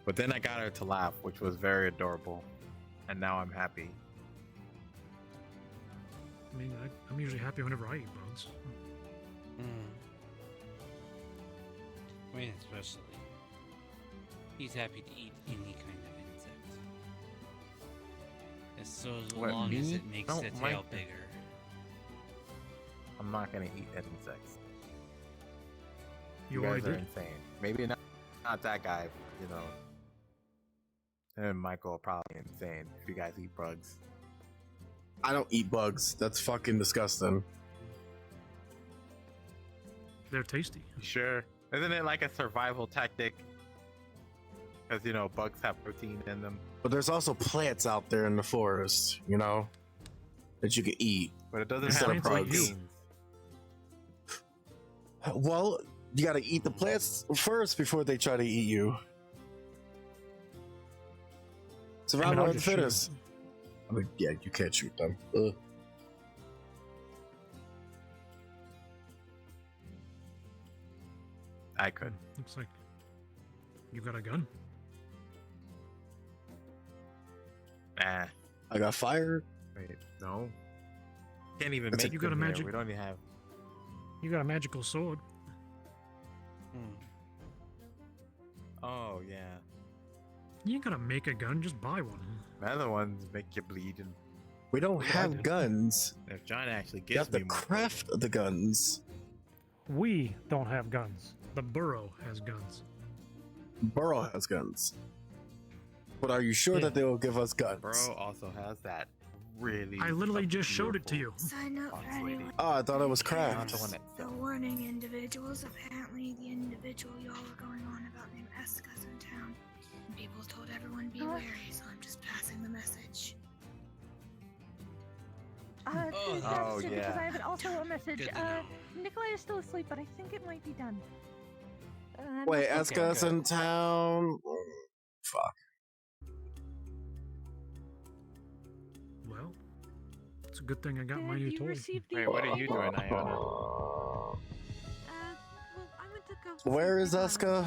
Speaker 13: But then I got her to laugh, which was very adorable. And now I'm happy.
Speaker 3: I mean, I'm usually happy whenever I eat bugs.
Speaker 5: I mean, especially. He's happy to eat any kind of insect. As
Speaker 13: What,
Speaker 5: long as
Speaker 13: me?
Speaker 5: it makes
Speaker 13: Don't
Speaker 5: the tail
Speaker 13: like
Speaker 5: bigger.
Speaker 13: I'm not gonna eat insects.
Speaker 3: You
Speaker 13: guys
Speaker 3: already
Speaker 13: are
Speaker 3: did.
Speaker 13: insane. Maybe not that guy, you know. And Michael are probably insane if you guys eat bugs.
Speaker 1: I don't eat bugs. That's fucking disgusting.
Speaker 3: They're tasty.
Speaker 13: Sure. Isn't it like a survival tactic? Because, you know, bugs have protein in them.
Speaker 1: But there's also plants out there in the forest, you know, that you can eat.
Speaker 13: But it doesn't
Speaker 1: instead
Speaker 13: have
Speaker 1: of bugs.
Speaker 13: proteins.
Speaker 1: Well, you gotta eat the plants first before they try to eat you. Survival of the fittest. I mean, yeah, you can't shoot them. Ugh.
Speaker 13: I could.
Speaker 3: Looks like you got a gun.
Speaker 13: Nah.
Speaker 1: I got fire.
Speaker 13: Wait, no. Can't even
Speaker 1: It's
Speaker 13: make
Speaker 3: you got a
Speaker 13: them here.
Speaker 3: magic.
Speaker 13: We don't even have.
Speaker 3: You got a magical sword.
Speaker 13: Oh, yeah.
Speaker 3: You ain't gotta make a gun, just buy one.
Speaker 13: The other ones make you bleed. And
Speaker 1: We don't have guns.
Speaker 13: if John actually
Speaker 1: You
Speaker 13: gives
Speaker 1: have to
Speaker 13: me more.
Speaker 1: craft the guns.
Speaker 3: We don't have guns. The Burrow has guns.
Speaker 1: Burrow has guns. But are you sure
Speaker 3: Yeah.
Speaker 1: that they will give us guns?
Speaker 13: Bro also has that really.
Speaker 3: I literally just showed it to you.
Speaker 2: Sign up for anyone.
Speaker 1: Oh, I thought it was
Speaker 13: Not
Speaker 1: craft.
Speaker 13: the one that
Speaker 2: The warning individuals. Apparently, the individual y'all were going on about named Eska's in town. And people told everyone be wary, so I'm just passing the message.
Speaker 13: Oh,
Speaker 18: Because
Speaker 13: yeah.
Speaker 18: I have also a message.
Speaker 5: Good to know.
Speaker 18: Nikolai is still asleep, but I think it might be done.
Speaker 1: Wait, Eska's in town? Fuck.
Speaker 3: Well, it's a good thing I got
Speaker 18: Did
Speaker 3: my new
Speaker 18: you
Speaker 3: toy.
Speaker 18: receive the?
Speaker 13: Wait, what are you doing, Iona?
Speaker 2: Well, I went to go.
Speaker 1: Where is Eska?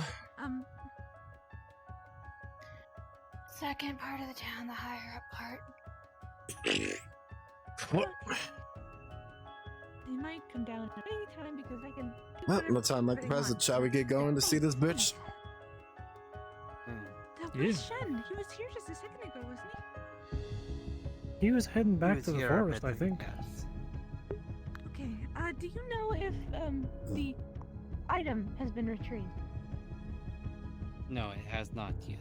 Speaker 2: Second part of the town, the higher up part.
Speaker 1: What?
Speaker 18: They might come down at any time because I can.
Speaker 1: Well, no time like the present. Shall we get going to see this bitch?
Speaker 18: That
Speaker 3: Yeah.
Speaker 18: was Shen. He was here just a second ago, wasn't he?
Speaker 3: He was heading back
Speaker 5: was
Speaker 3: to the
Speaker 5: here,
Speaker 3: forest,
Speaker 5: but
Speaker 3: I think.
Speaker 5: yes.
Speaker 18: Okay. Do you know if the item has been retrieved?
Speaker 5: No, it has not yet.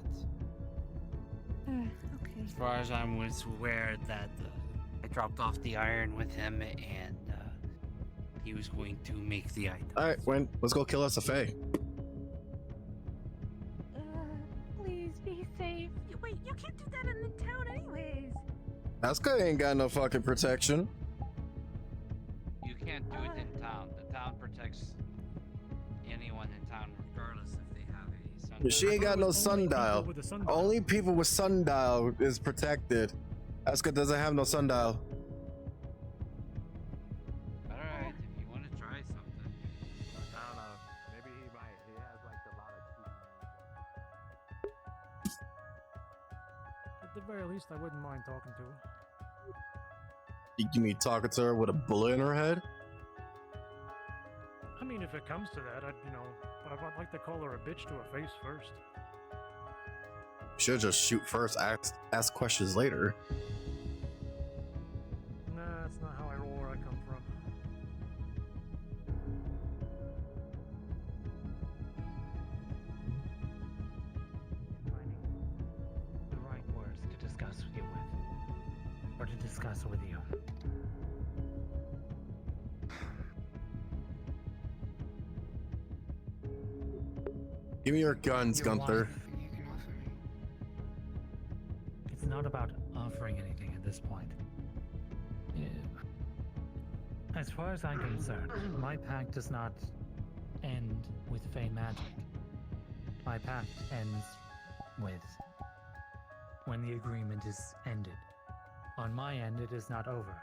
Speaker 18: Okay.
Speaker 5: As far as I was aware, that I dropped off the iron with him, and he was going to make the item.
Speaker 1: Alright, Win, let's go kill us a Fae.
Speaker 18: Please be safe. Wait, you can't do that in the town, anyways.
Speaker 1: Eska ain't got no fucking protection.
Speaker 5: You can't do it in town. The town protects anyone in town, regardless if they have a sundial.
Speaker 1: She ain't got no sundial.
Speaker 3: with a sundial.
Speaker 1: Only people with sundial is protected. Eska doesn't have no sundial.
Speaker 5: Alright, if you want to try something.
Speaker 11: I don't know. Maybe he might. He has like a lot of.
Speaker 3: At the very least, I wouldn't mind talking to her.
Speaker 1: You mean talking to her with a bullet in her head?
Speaker 3: I mean, if it comes to that, but I'd like to call her a bitch to her face first.
Speaker 1: Should just shoot first, ask questions later.
Speaker 3: Nah, that's not how I roll where I come from.
Speaker 6: Finding the right words to discuss with you with, or to discuss with you.
Speaker 1: Give me your guns,
Speaker 6: Your
Speaker 1: Gunther.
Speaker 6: wife. It's not about offering anything at this point. As far as I'm concerned, my pact does not end with Fey magic. My pact ends with when the agreement is ended. On my end, it is not over.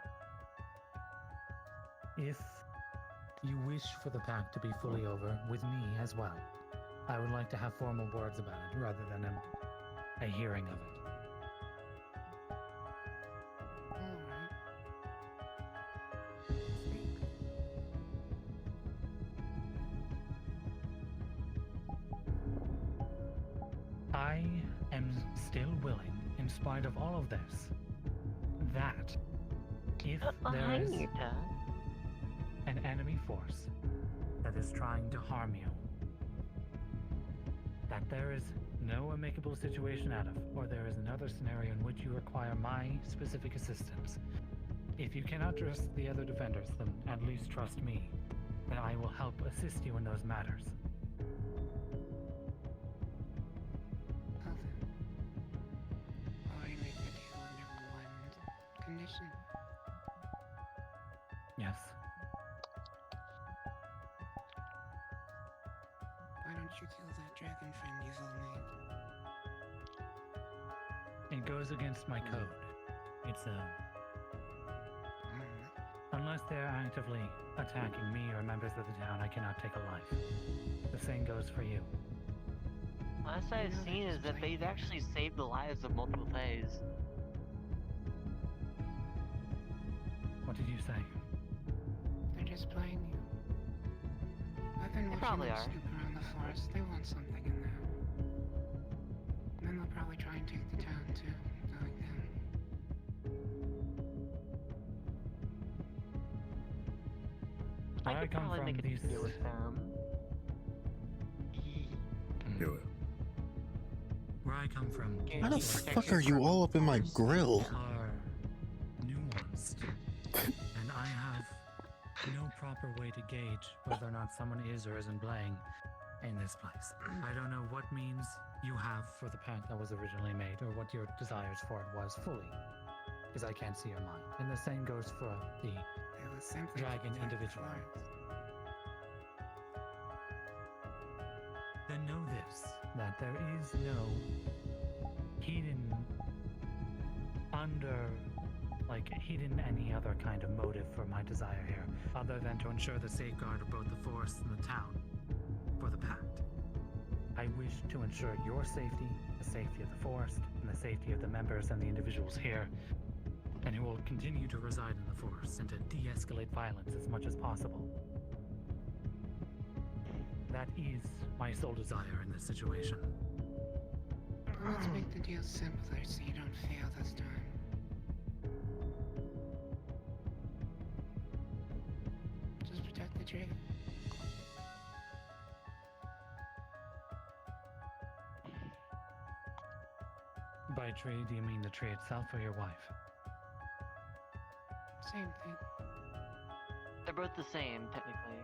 Speaker 6: If you wish for the pact to be fully over with me as well, I would like to have formal words about it rather than a hearing of it. I am still willing, in spite of all of this, that if there is an enemy force that is trying to harm you, that there is no amicable situation out of, or there is another scenario in which you require my specific assistance. If you cannot trust the other defenders, then at least trust me, that I will help assist you in those matters.
Speaker 19: kill that dragon friend you've all made.
Speaker 6: It goes against my code. It's unless they're actively attacking me or members of the town, I cannot take a life. The same goes for you.
Speaker 12: Last I've seen is that they've actually saved the lives of multiple Fays.
Speaker 6: What did you say?
Speaker 19: They're just playing you. I've been watching
Speaker 12: probably
Speaker 19: them
Speaker 12: are.
Speaker 19: snoop around the forest. They want something in there. And then they'll probably try and take the town too, knowing them.
Speaker 6: Where I
Speaker 12: could
Speaker 6: come
Speaker 12: probably
Speaker 6: from,
Speaker 12: make a
Speaker 6: these
Speaker 12: deal with them.
Speaker 1: Do it.
Speaker 6: where I come from,
Speaker 1: Why the
Speaker 6: games like
Speaker 1: fuck are you all up in my grill?
Speaker 6: are nuanced, and I have no proper way to gauge whether or not someone is or isn't playing in this place. I don't know what means you have for the pact that was originally made, or what your desires for it was fully, because I can't see your mind. And the same goes for the
Speaker 19: They will simply
Speaker 6: dragon
Speaker 19: protect the
Speaker 6: individual.
Speaker 19: forest.
Speaker 6: Then know this, that there is no hidden hidden any other kind of motive for my desire here, other than to ensure the safeguard of both the forest and the town for the pact. I wish to ensure your safety, the safety of the forest, and the safety of the members and the individuals here, and who will continue to reside in the forest, and to de-escalate violence as much as possible. That is my sole desire in this situation.
Speaker 19: Let's make the deal simpler so you don't fail this time. Just protect the tree.
Speaker 6: By tree, do you mean the tree itself or your wife?
Speaker 19: Same thing.
Speaker 12: They're both the same, technically.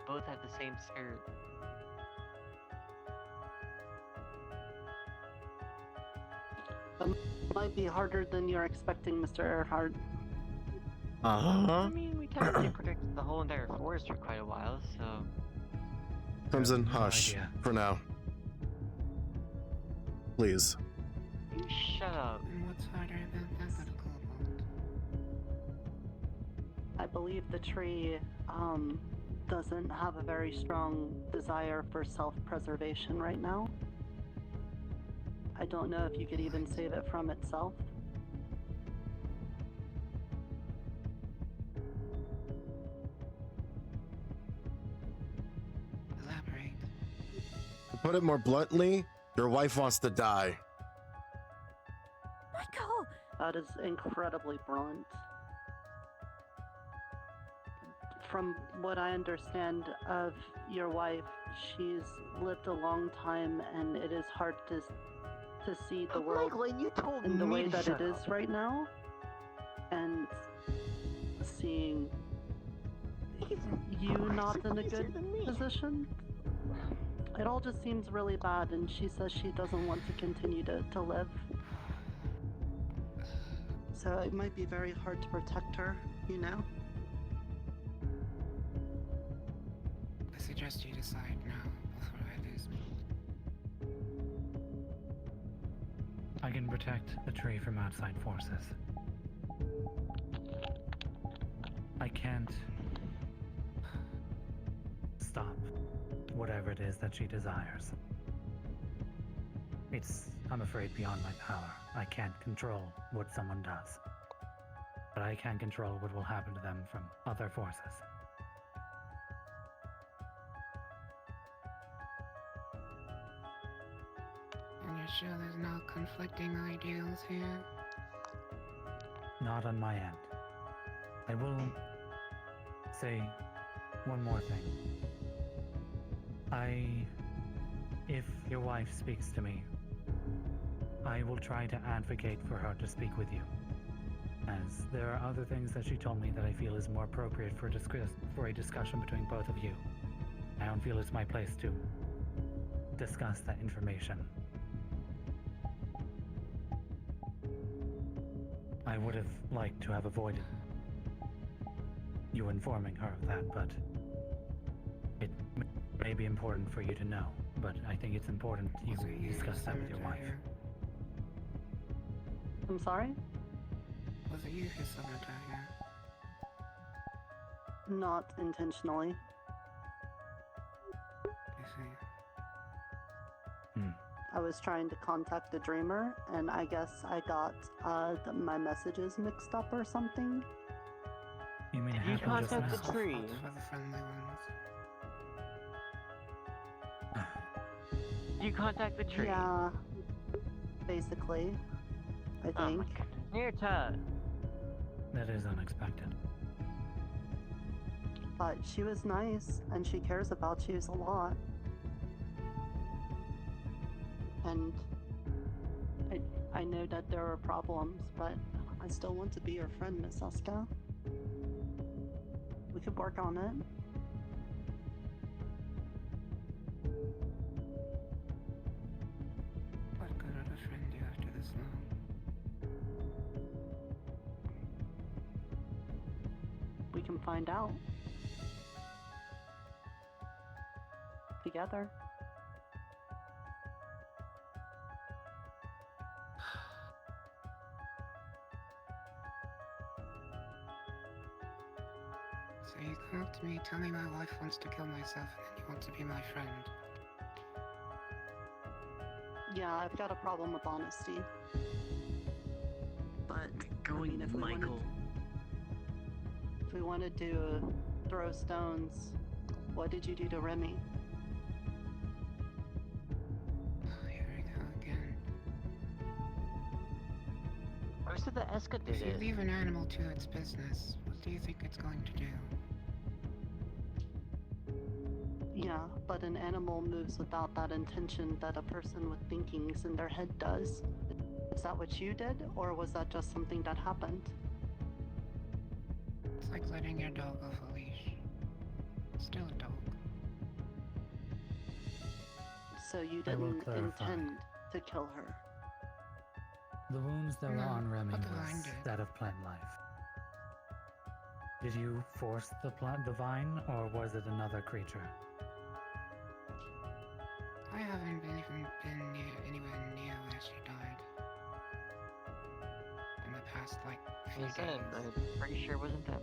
Speaker 12: Both have the same spirit.
Speaker 7: Might be harder than you're expecting, Mr. Earhart.
Speaker 12: I mean, we technically protected the whole entire forest for quite a while, so...
Speaker 1: Crimson,
Speaker 6: No
Speaker 1: hush
Speaker 6: idea.
Speaker 1: for now. Please.
Speaker 12: You shut up.
Speaker 19: And what's harder about that but a cobalt?
Speaker 7: I believe the tree doesn't have a very strong desire for self-preservation right now. I don't know if you could even save it from itself.
Speaker 19: Elaborate.
Speaker 1: To put it more bluntly, your wife wants to die.
Speaker 18: Michael!
Speaker 7: That is incredibly blunt. From what I understand of your wife, she's lived a long time, and it is hard to see the world
Speaker 12: Michael, you told
Speaker 7: in the
Speaker 12: me
Speaker 7: way
Speaker 12: to
Speaker 7: that
Speaker 12: shut
Speaker 7: it is
Speaker 12: up.
Speaker 7: right now, and seeing you not in a good position. It all just seems really bad, and she says she doesn't want to continue to live. So it might be very hard to protect her, you know?
Speaker 19: I suggest you decide now before I lose me.
Speaker 6: I can protect the tree from outside forces. I can't stop whatever it is that she desires. It's, I'm afraid, beyond my power. I can't control what someone does. But I can control what will happen to them from other forces.
Speaker 19: And you're sure there's no conflicting ideals here?
Speaker 6: Not on my end. I will say one more thing. If your wife speaks to me, I will try to advocate for her to speak with you. As there are other things that she told me that I feel is more appropriate for a discussion between both of you. I don't feel it's my place to discuss that information. I would have liked to have avoided you informing her of that, but it may may be important for you to know, but I think it's important you discuss that with your wife.
Speaker 7: I'm sorry?
Speaker 19: Was it you who summoned her here?
Speaker 7: Not intentionally.
Speaker 19: I see.
Speaker 7: I was trying to contact a dreamer, and I guess I got my messages mixed up or something.
Speaker 6: You mean it
Speaker 12: You
Speaker 6: happened just
Speaker 12: contact
Speaker 6: now?
Speaker 12: the tree.
Speaker 19: For the friendly ones.
Speaker 12: You contact the tree.
Speaker 7: Yeah, basically, I think.
Speaker 12: Oh my goodness. Near Todd.
Speaker 6: That is unexpected.
Speaker 7: But she was nice, and she cares about you a lot. And I know that there are problems, but I still want to be your friend, Miss Eska. We could work on it.
Speaker 19: What good would a friend do after this long?
Speaker 7: We can find out. Together.
Speaker 19: So you come up to me, tell me my wife wants to kill myself, and then you want to be my friend.
Speaker 7: Yeah, I've got a problem with honesty. But
Speaker 15: Going,
Speaker 7: if
Speaker 15: Michael.
Speaker 7: If we wanted to throw stones, what did you do to Remy?
Speaker 19: Here we go again.
Speaker 12: I said that Eska did
Speaker 19: If you
Speaker 12: it.
Speaker 19: leave an animal to its business, what do you think it's going to do?
Speaker 7: Yeah, but an animal moves without that intention that a person with thinkings in their head does. Is that what you did, or was that just something that happened?
Speaker 19: It's like letting your dog off a leash. It's still a dog.
Speaker 7: So you
Speaker 6: I will
Speaker 7: didn't
Speaker 6: clarify.
Speaker 7: intend to kill her?
Speaker 6: The wounds that were
Speaker 19: No,
Speaker 6: on Remy
Speaker 19: but the vine
Speaker 6: was
Speaker 19: did.
Speaker 6: that of plant life. Did you force the vine, or was it another creature?
Speaker 19: I haven't even been anywhere near where she died. In the past, like, few
Speaker 12: Like I said,
Speaker 19: days.
Speaker 12: I'm pretty sure it wasn't them.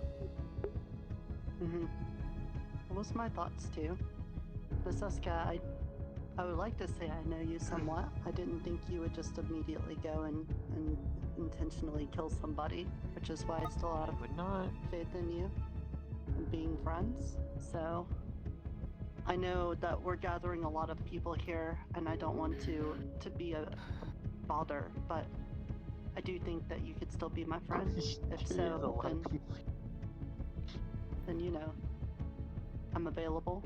Speaker 7: That was my thoughts too. Miss Eska, I would like to say I know you somewhat. I didn't think you would just immediately go and intentionally kill somebody, which is why I still have faith in you and being friends. So I know that we're gathering a lot of people here, and I don't want to be a bother, but I do think that you could still be my friend. If so, then you know, I'm available.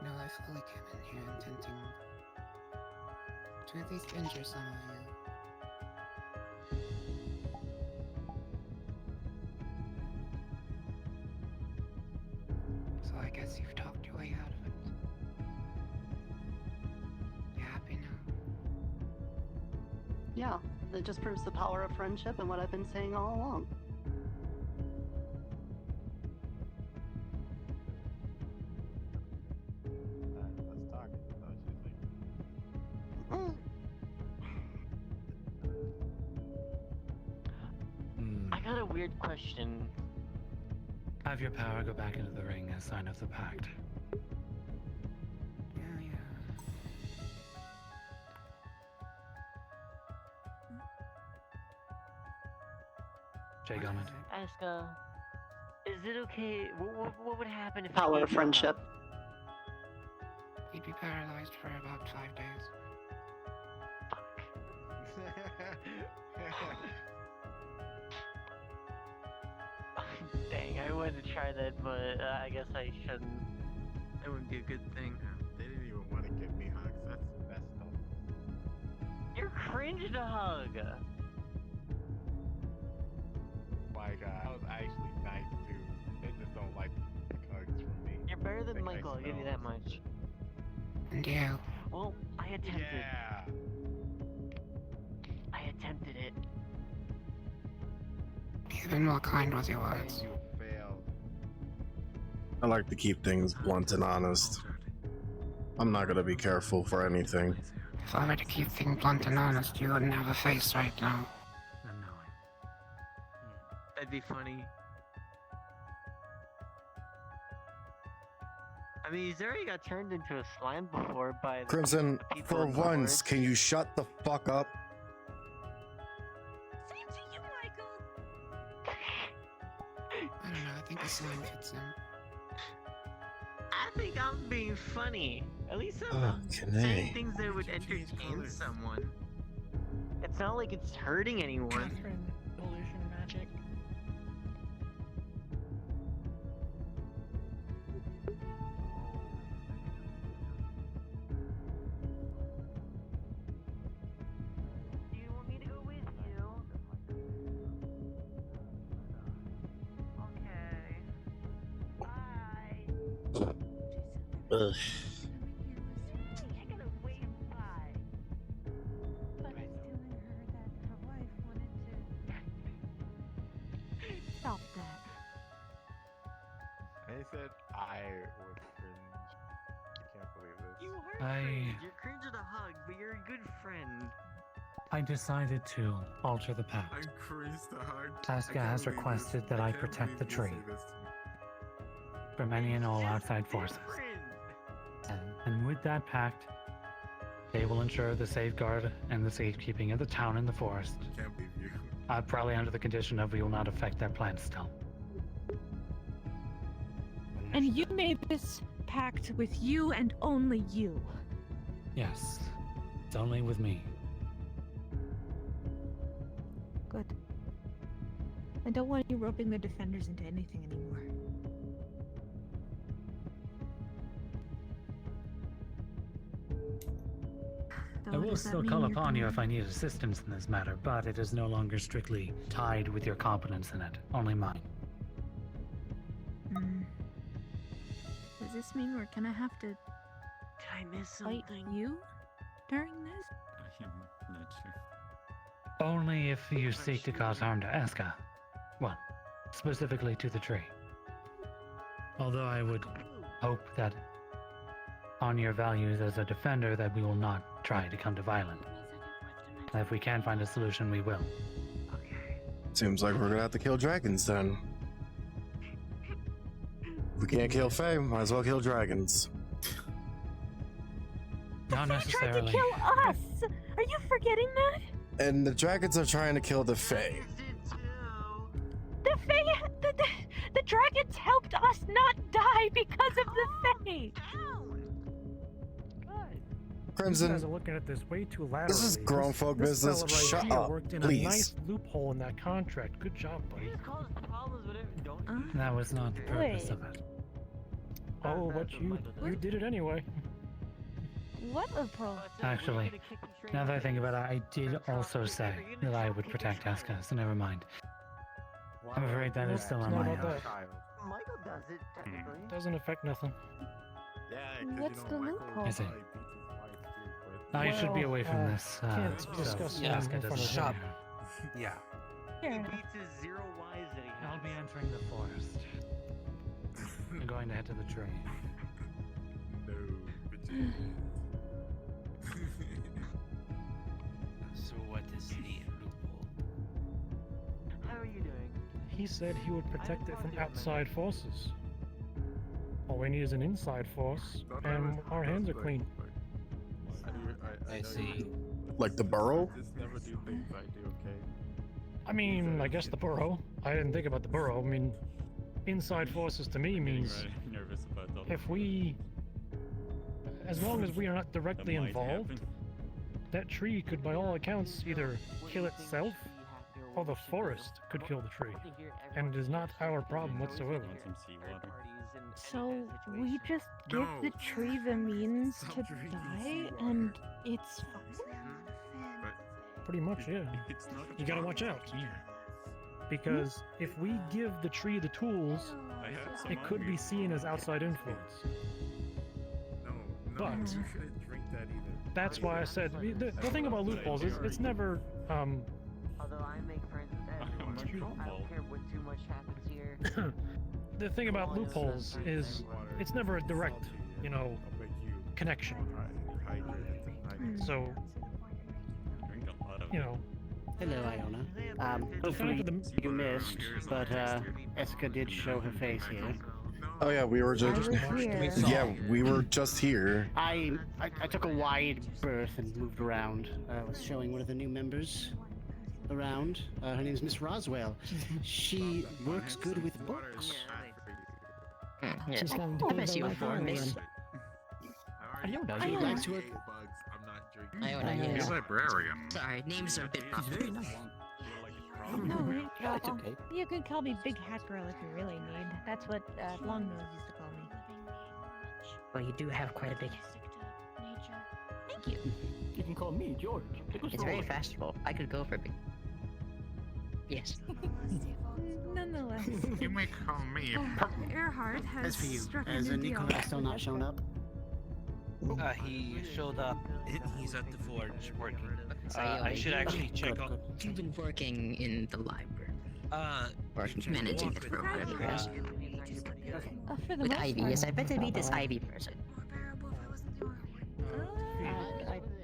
Speaker 19: You know, I fully came in here intending to at least injure some of you. So I guess you've talked your way out of it. You happy now?
Speaker 7: Yeah, it just proves the power of friendship and what I've been saying all along.
Speaker 11: Let's talk. No, she's like,
Speaker 12: I got a weird question.
Speaker 6: Have your power go back into the ring as sign of the pact.
Speaker 19: Yeah.
Speaker 6: Jay Gomez.
Speaker 12: Eska, is it okay? What would happen if
Speaker 7: Power
Speaker 12: I
Speaker 7: of
Speaker 12: gave you a hug?
Speaker 7: friendship.
Speaker 19: You'd be paralyzed for about 5 days.
Speaker 12: Dang, I wanted to try that, but I guess I shouldn't.
Speaker 5: That would be a good thing.
Speaker 11: they didn't even want to give me hugs. That's messed up.
Speaker 12: You're cringe to hug.
Speaker 11: Why? my god, that was actually nice too. They just don't like hugs from me.
Speaker 12: You're better than
Speaker 11: Think I
Speaker 12: Michael, I'll give you
Speaker 11: smell
Speaker 12: that much.
Speaker 19: And you.
Speaker 12: Well, I attempted.
Speaker 11: Yeah.
Speaker 12: I attempted it.
Speaker 19: He's been more kind with your words.
Speaker 11: You failed.
Speaker 1: I like to keep things blunt and honest. I'm not gonna be careful for anything.
Speaker 19: If I were to keep things blunt and honest, you wouldn't have a face right now.
Speaker 12: That'd be funny. I mean, he's already got turned into a slime before by the
Speaker 1: Crimson,
Speaker 12: the people
Speaker 1: for
Speaker 12: in the
Speaker 1: once,
Speaker 12: forest.
Speaker 1: can you shut the fuck up?
Speaker 18: Same to you, Michael.
Speaker 19: I don't know, I think the slime fits him.
Speaker 12: I think I'm being funny. At least I'm saying
Speaker 1: Okay.
Speaker 12: things that would entertain someone. It's not like it's hurting anyone.
Speaker 4: Catherine, illusion magic.
Speaker 12: Do you want me to go with you? Okay. Bye.
Speaker 1: Ugh.
Speaker 12: I gotta wave bye.
Speaker 18: But I was telling her that her wife wanted to. Stop that.
Speaker 11: And he said I was cringe. I can't believe this.
Speaker 12: You are cringe. You're cringe at a hug, but you're a good friend.
Speaker 3: I decided to alter the pact.
Speaker 9: I'm cringe to hug.
Speaker 3: Tasca has requested that I protect the tree from any and all outside forces. And with that pact, they will ensure the safeguard and the safekeeping of the town and the forest.
Speaker 9: Can't believe you.
Speaker 3: Probably under the condition of we will not affect their plans still.
Speaker 18: And you made this pact with you and only you.
Speaker 3: Yes, it's only with me.
Speaker 18: Good. I don't want you roping the defenders into anything anymore.
Speaker 3: I will still call upon you if I need assistance in this matter, but it is no longer strictly tied with your competence in it, only mine.
Speaker 2: Does this mean we're gonna have to
Speaker 12: Did I miss
Speaker 2: fight
Speaker 12: something?
Speaker 2: you during this?
Speaker 17: I'm not sure.
Speaker 3: Only if you seek to cause harm to Eska. Well, specifically to the tree. Although I would hope that on your values as a defender that we will not try to come to violence. If we can find a solution, we will.
Speaker 1: Seems like we're gonna have to kill dragons then. If we can't kill Fae, might as well kill dragons.
Speaker 3: Not
Speaker 18: They tried to
Speaker 3: necessarily.
Speaker 18: kill us! Are you forgetting that?
Speaker 1: And the dragons are trying to kill the Fae.
Speaker 18: The Fae, the dragons helped us not die because of the Fae!
Speaker 3: You
Speaker 1: Crimson,
Speaker 3: guys are looking at this way too laterally.
Speaker 1: this is grown folk
Speaker 3: this
Speaker 1: business.
Speaker 3: fella right
Speaker 1: Shut
Speaker 3: here
Speaker 1: up,
Speaker 3: worked in
Speaker 1: please.
Speaker 3: a nice loophole in that contract. Good job, buddy. That was not the purpose of it. Oh, but you did it anyway.
Speaker 18: What a pro.
Speaker 3: Actually, now that I think about it, I did also say that I would protect Eska, so never mind. I'm afraid that is still on
Speaker 18: Not
Speaker 3: my
Speaker 18: about
Speaker 3: own.
Speaker 18: that.
Speaker 12: Michael does it, technically.
Speaker 3: Doesn't affect nothing.
Speaker 18: What's the loophole?
Speaker 3: Is it? Now you should be away from this.
Speaker 4: can't
Speaker 3: so
Speaker 4: discuss
Speaker 3: Eska
Speaker 4: in front
Speaker 3: doesn't
Speaker 4: of
Speaker 3: shop.
Speaker 4: Yeah.
Speaker 12: He beats his 0 Ys that he has.
Speaker 3: I'll be entering the forest. I'm going to head to the tree.
Speaker 5: So what is the loophole?
Speaker 12: How are you doing?
Speaker 3: He said he would protect it from outside forces. All we need is an inside force, and our hands are clean.
Speaker 5: I see.
Speaker 1: Like the burrow?
Speaker 11: Just never do things I do, okay?
Speaker 3: I mean, I guess the burrow. I didn't think about the burrow. I mean, inside forces to me means
Speaker 17: Nervous about all
Speaker 3: if we, as long as we are not directly
Speaker 17: might
Speaker 3: involved,
Speaker 17: happen.
Speaker 3: that tree could, by all accounts, either kill itself or the forest could kill the tree. And it is not our problem whatsoever.
Speaker 17: Want some seawater?
Speaker 18: So we just give the tree the means to die, and it's fine?
Speaker 3: Pretty much, yeah.
Speaker 17: It's not a
Speaker 3: You gotta
Speaker 17: problem.
Speaker 3: watch out. because if we give the tree the tools,
Speaker 11: I have some
Speaker 3: it
Speaker 11: on
Speaker 3: could
Speaker 11: me.
Speaker 3: be seen as outside influence.
Speaker 11: No,
Speaker 3: But-
Speaker 11: you shouldn't drink that either.
Speaker 3: That's why I said the thing about loopholes is it's never
Speaker 12: Although I make friends with everyone. I don't care what too much happens here.
Speaker 3: the thing about loopholes is it's never a direct, connection. So,
Speaker 17: Drink a lot of
Speaker 15: Hello, Iona.
Speaker 3: The
Speaker 15: Hopefully
Speaker 3: fact that
Speaker 15: you missed, but Eska did show her face here.
Speaker 1: Oh yeah, we were just. Yeah, we were just here.
Speaker 15: I took a wide berth and moved around. I was showing one of the new members around. Her name's Miss Roswell. She works good with books.
Speaker 10: She's going to
Speaker 14: Oh,
Speaker 10: be
Speaker 14: miss
Speaker 10: the
Speaker 14: you for
Speaker 10: librarian.
Speaker 14: miss.
Speaker 11: Iona,
Speaker 15: She likes to work.
Speaker 14: Iona,
Speaker 10: Yeah.
Speaker 14: yes.
Speaker 11: librarian.
Speaker 14: Sorry, names are a bit rough.
Speaker 10: Very nice.
Speaker 18: No,
Speaker 10: It's okay.
Speaker 18: You can call me Big Hat Girl if you really need. That's what Long Nose used to call me.
Speaker 14: Well, you do have quite a big.
Speaker 18: Thank you.
Speaker 10: You can call me George.
Speaker 14: It's very fashionable. I could go for a big. Yes.
Speaker 18: Nonetheless.
Speaker 11: You may call me.
Speaker 18: Earhart has
Speaker 15: As for you,
Speaker 18: struck
Speaker 15: has
Speaker 18: a new deal
Speaker 15: Nikolai still not
Speaker 18: with
Speaker 15: shown up?
Speaker 5: He showed up. He's at the forge working.
Speaker 14: Iona,
Speaker 5: I should
Speaker 14: you-
Speaker 5: actually check on.
Speaker 14: You've been working in the library. Or
Speaker 5: check
Speaker 14: managing
Speaker 5: on
Speaker 14: it for whatever it is.
Speaker 18: for the
Speaker 14: With
Speaker 18: most
Speaker 14: Ivy,
Speaker 18: part.
Speaker 14: yes, I bet to meet this Ivy person.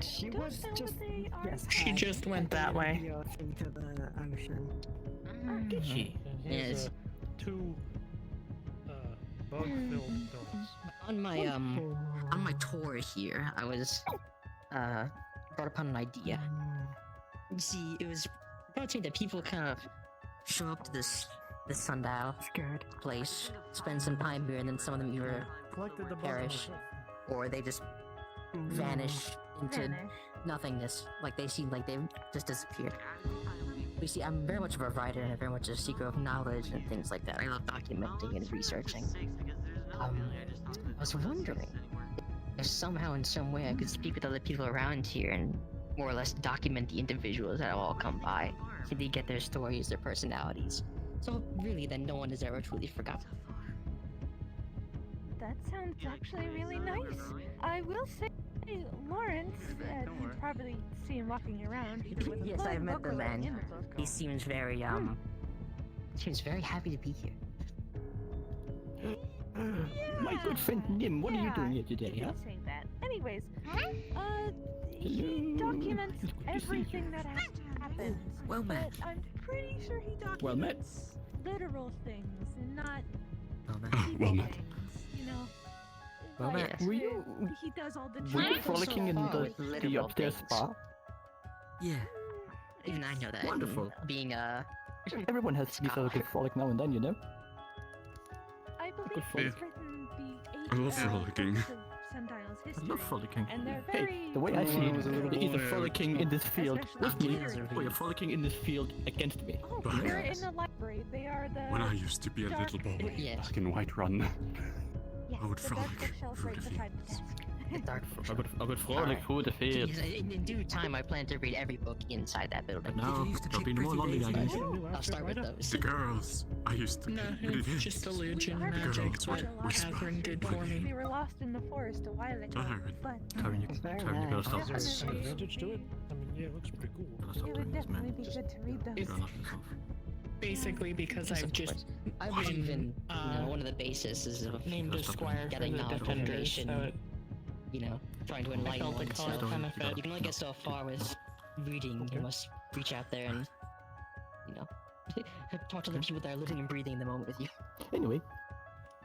Speaker 10: She was just. Yes,
Speaker 4: She just went that way.
Speaker 10: Into the ocean.
Speaker 3: Did she? And here's
Speaker 14: Yes.
Speaker 3: two bug-filled donuts.
Speaker 14: On my tour here, I was brought upon an idea. You see, it was brought to me that people kind of show up to this sundial place, spend some time here, and then some of them either
Speaker 3: Collected the bug
Speaker 14: perish or they just vanish into nothingness. Like they seem like they've just disappeared. You see, I'm very much of a writer and very much a seeker of knowledge and things like that. I love documenting and researching. I was wondering if somehow in some way I could speak with other people around here and more or less document the individuals that have all come by, so they get their stories, their personalities. So really, then no one is ever truly forgotten.
Speaker 18: That sounds actually really nice. I will say, Lawrence, you probably see him walking around. with a
Speaker 14: Yes,
Speaker 18: flying
Speaker 14: I've met the
Speaker 18: book
Speaker 14: man.
Speaker 18: in the book.
Speaker 14: He seems very seems very happy to be here.
Speaker 10: My good friend Nim, what are you doing here today,
Speaker 18: You
Speaker 10: huh?
Speaker 18: could say that. Anyways, he documents everything that happens.
Speaker 14: Well met.
Speaker 18: But I'm pretty sure he documents
Speaker 10: Well met.
Speaker 18: literal things and not
Speaker 10: Well
Speaker 18: evil
Speaker 10: met.
Speaker 18: things, you know?
Speaker 14: Well
Speaker 18: Like,
Speaker 14: met.
Speaker 10: Were you-
Speaker 18: he does all the
Speaker 10: Were you
Speaker 18: tricks.
Speaker 10: frolicking in the
Speaker 14: literal
Speaker 10: upstairs
Speaker 14: things.
Speaker 10: spa?
Speaker 14: Yeah. Even I know that.
Speaker 10: Wonderful.
Speaker 14: Being
Speaker 10: Everyone has to be sort of good frolic now and then, you know?
Speaker 18: I believe
Speaker 10: Good
Speaker 18: he's
Speaker 10: for
Speaker 18: written the
Speaker 10: I love
Speaker 18: 8
Speaker 10: frolicking.
Speaker 18: books of Sundial's
Speaker 10: I
Speaker 18: history.
Speaker 10: love frolicking.
Speaker 18: And they're
Speaker 10: Hey,
Speaker 18: very
Speaker 10: the way I see it,
Speaker 18: was a little
Speaker 10: you're either
Speaker 18: boy,
Speaker 10: frolicking in this field with me,
Speaker 18: Especially
Speaker 10: or you're frolicking in this field against me.
Speaker 18: Oh, they're in the library. They are the.
Speaker 20: When I used to be a
Speaker 18: dark
Speaker 20: little boy
Speaker 18: yes.
Speaker 20: back in Whiterun,
Speaker 18: Yes,
Speaker 20: I would
Speaker 18: the dark
Speaker 20: frolic
Speaker 18: bookshelf
Speaker 20: through
Speaker 18: right
Speaker 20: the
Speaker 18: beside the desk.
Speaker 14: dark.
Speaker 10: I would frolic through the field.
Speaker 14: Yes, in due time, I plan to read every book inside that building.
Speaker 10: No, there'll be more London guys.
Speaker 14: I'll start with those.
Speaker 20: the girls I used to
Speaker 4: No,
Speaker 20: be really
Speaker 4: it's just illusion
Speaker 20: The
Speaker 4: magic
Speaker 20: girls would
Speaker 4: that
Speaker 20: whisper.
Speaker 4: Catherine did for me.
Speaker 18: We were lost in the forest a while ago,
Speaker 20: Karen.
Speaker 18: but
Speaker 10: Karen, you gotta stop.
Speaker 3: Is there an advantage to it? I mean, yeah, it looks pretty cool.
Speaker 18: it would definitely be good to read those.
Speaker 4: It's basically because
Speaker 14: Yes,
Speaker 4: I've
Speaker 14: of
Speaker 4: just
Speaker 14: course. I believe in one of the bases of
Speaker 4: named a squire for
Speaker 14: getting
Speaker 4: the
Speaker 14: knowledge
Speaker 4: defenders,
Speaker 14: information.
Speaker 4: so it
Speaker 14: Trying to
Speaker 4: I
Speaker 14: enlighten
Speaker 4: felt the cause
Speaker 14: oneself.
Speaker 4: benefit.
Speaker 14: You can only get so far with reading. You must reach out there and, talk to the people that are living and breathing in the moment with you.
Speaker 10: Anyway,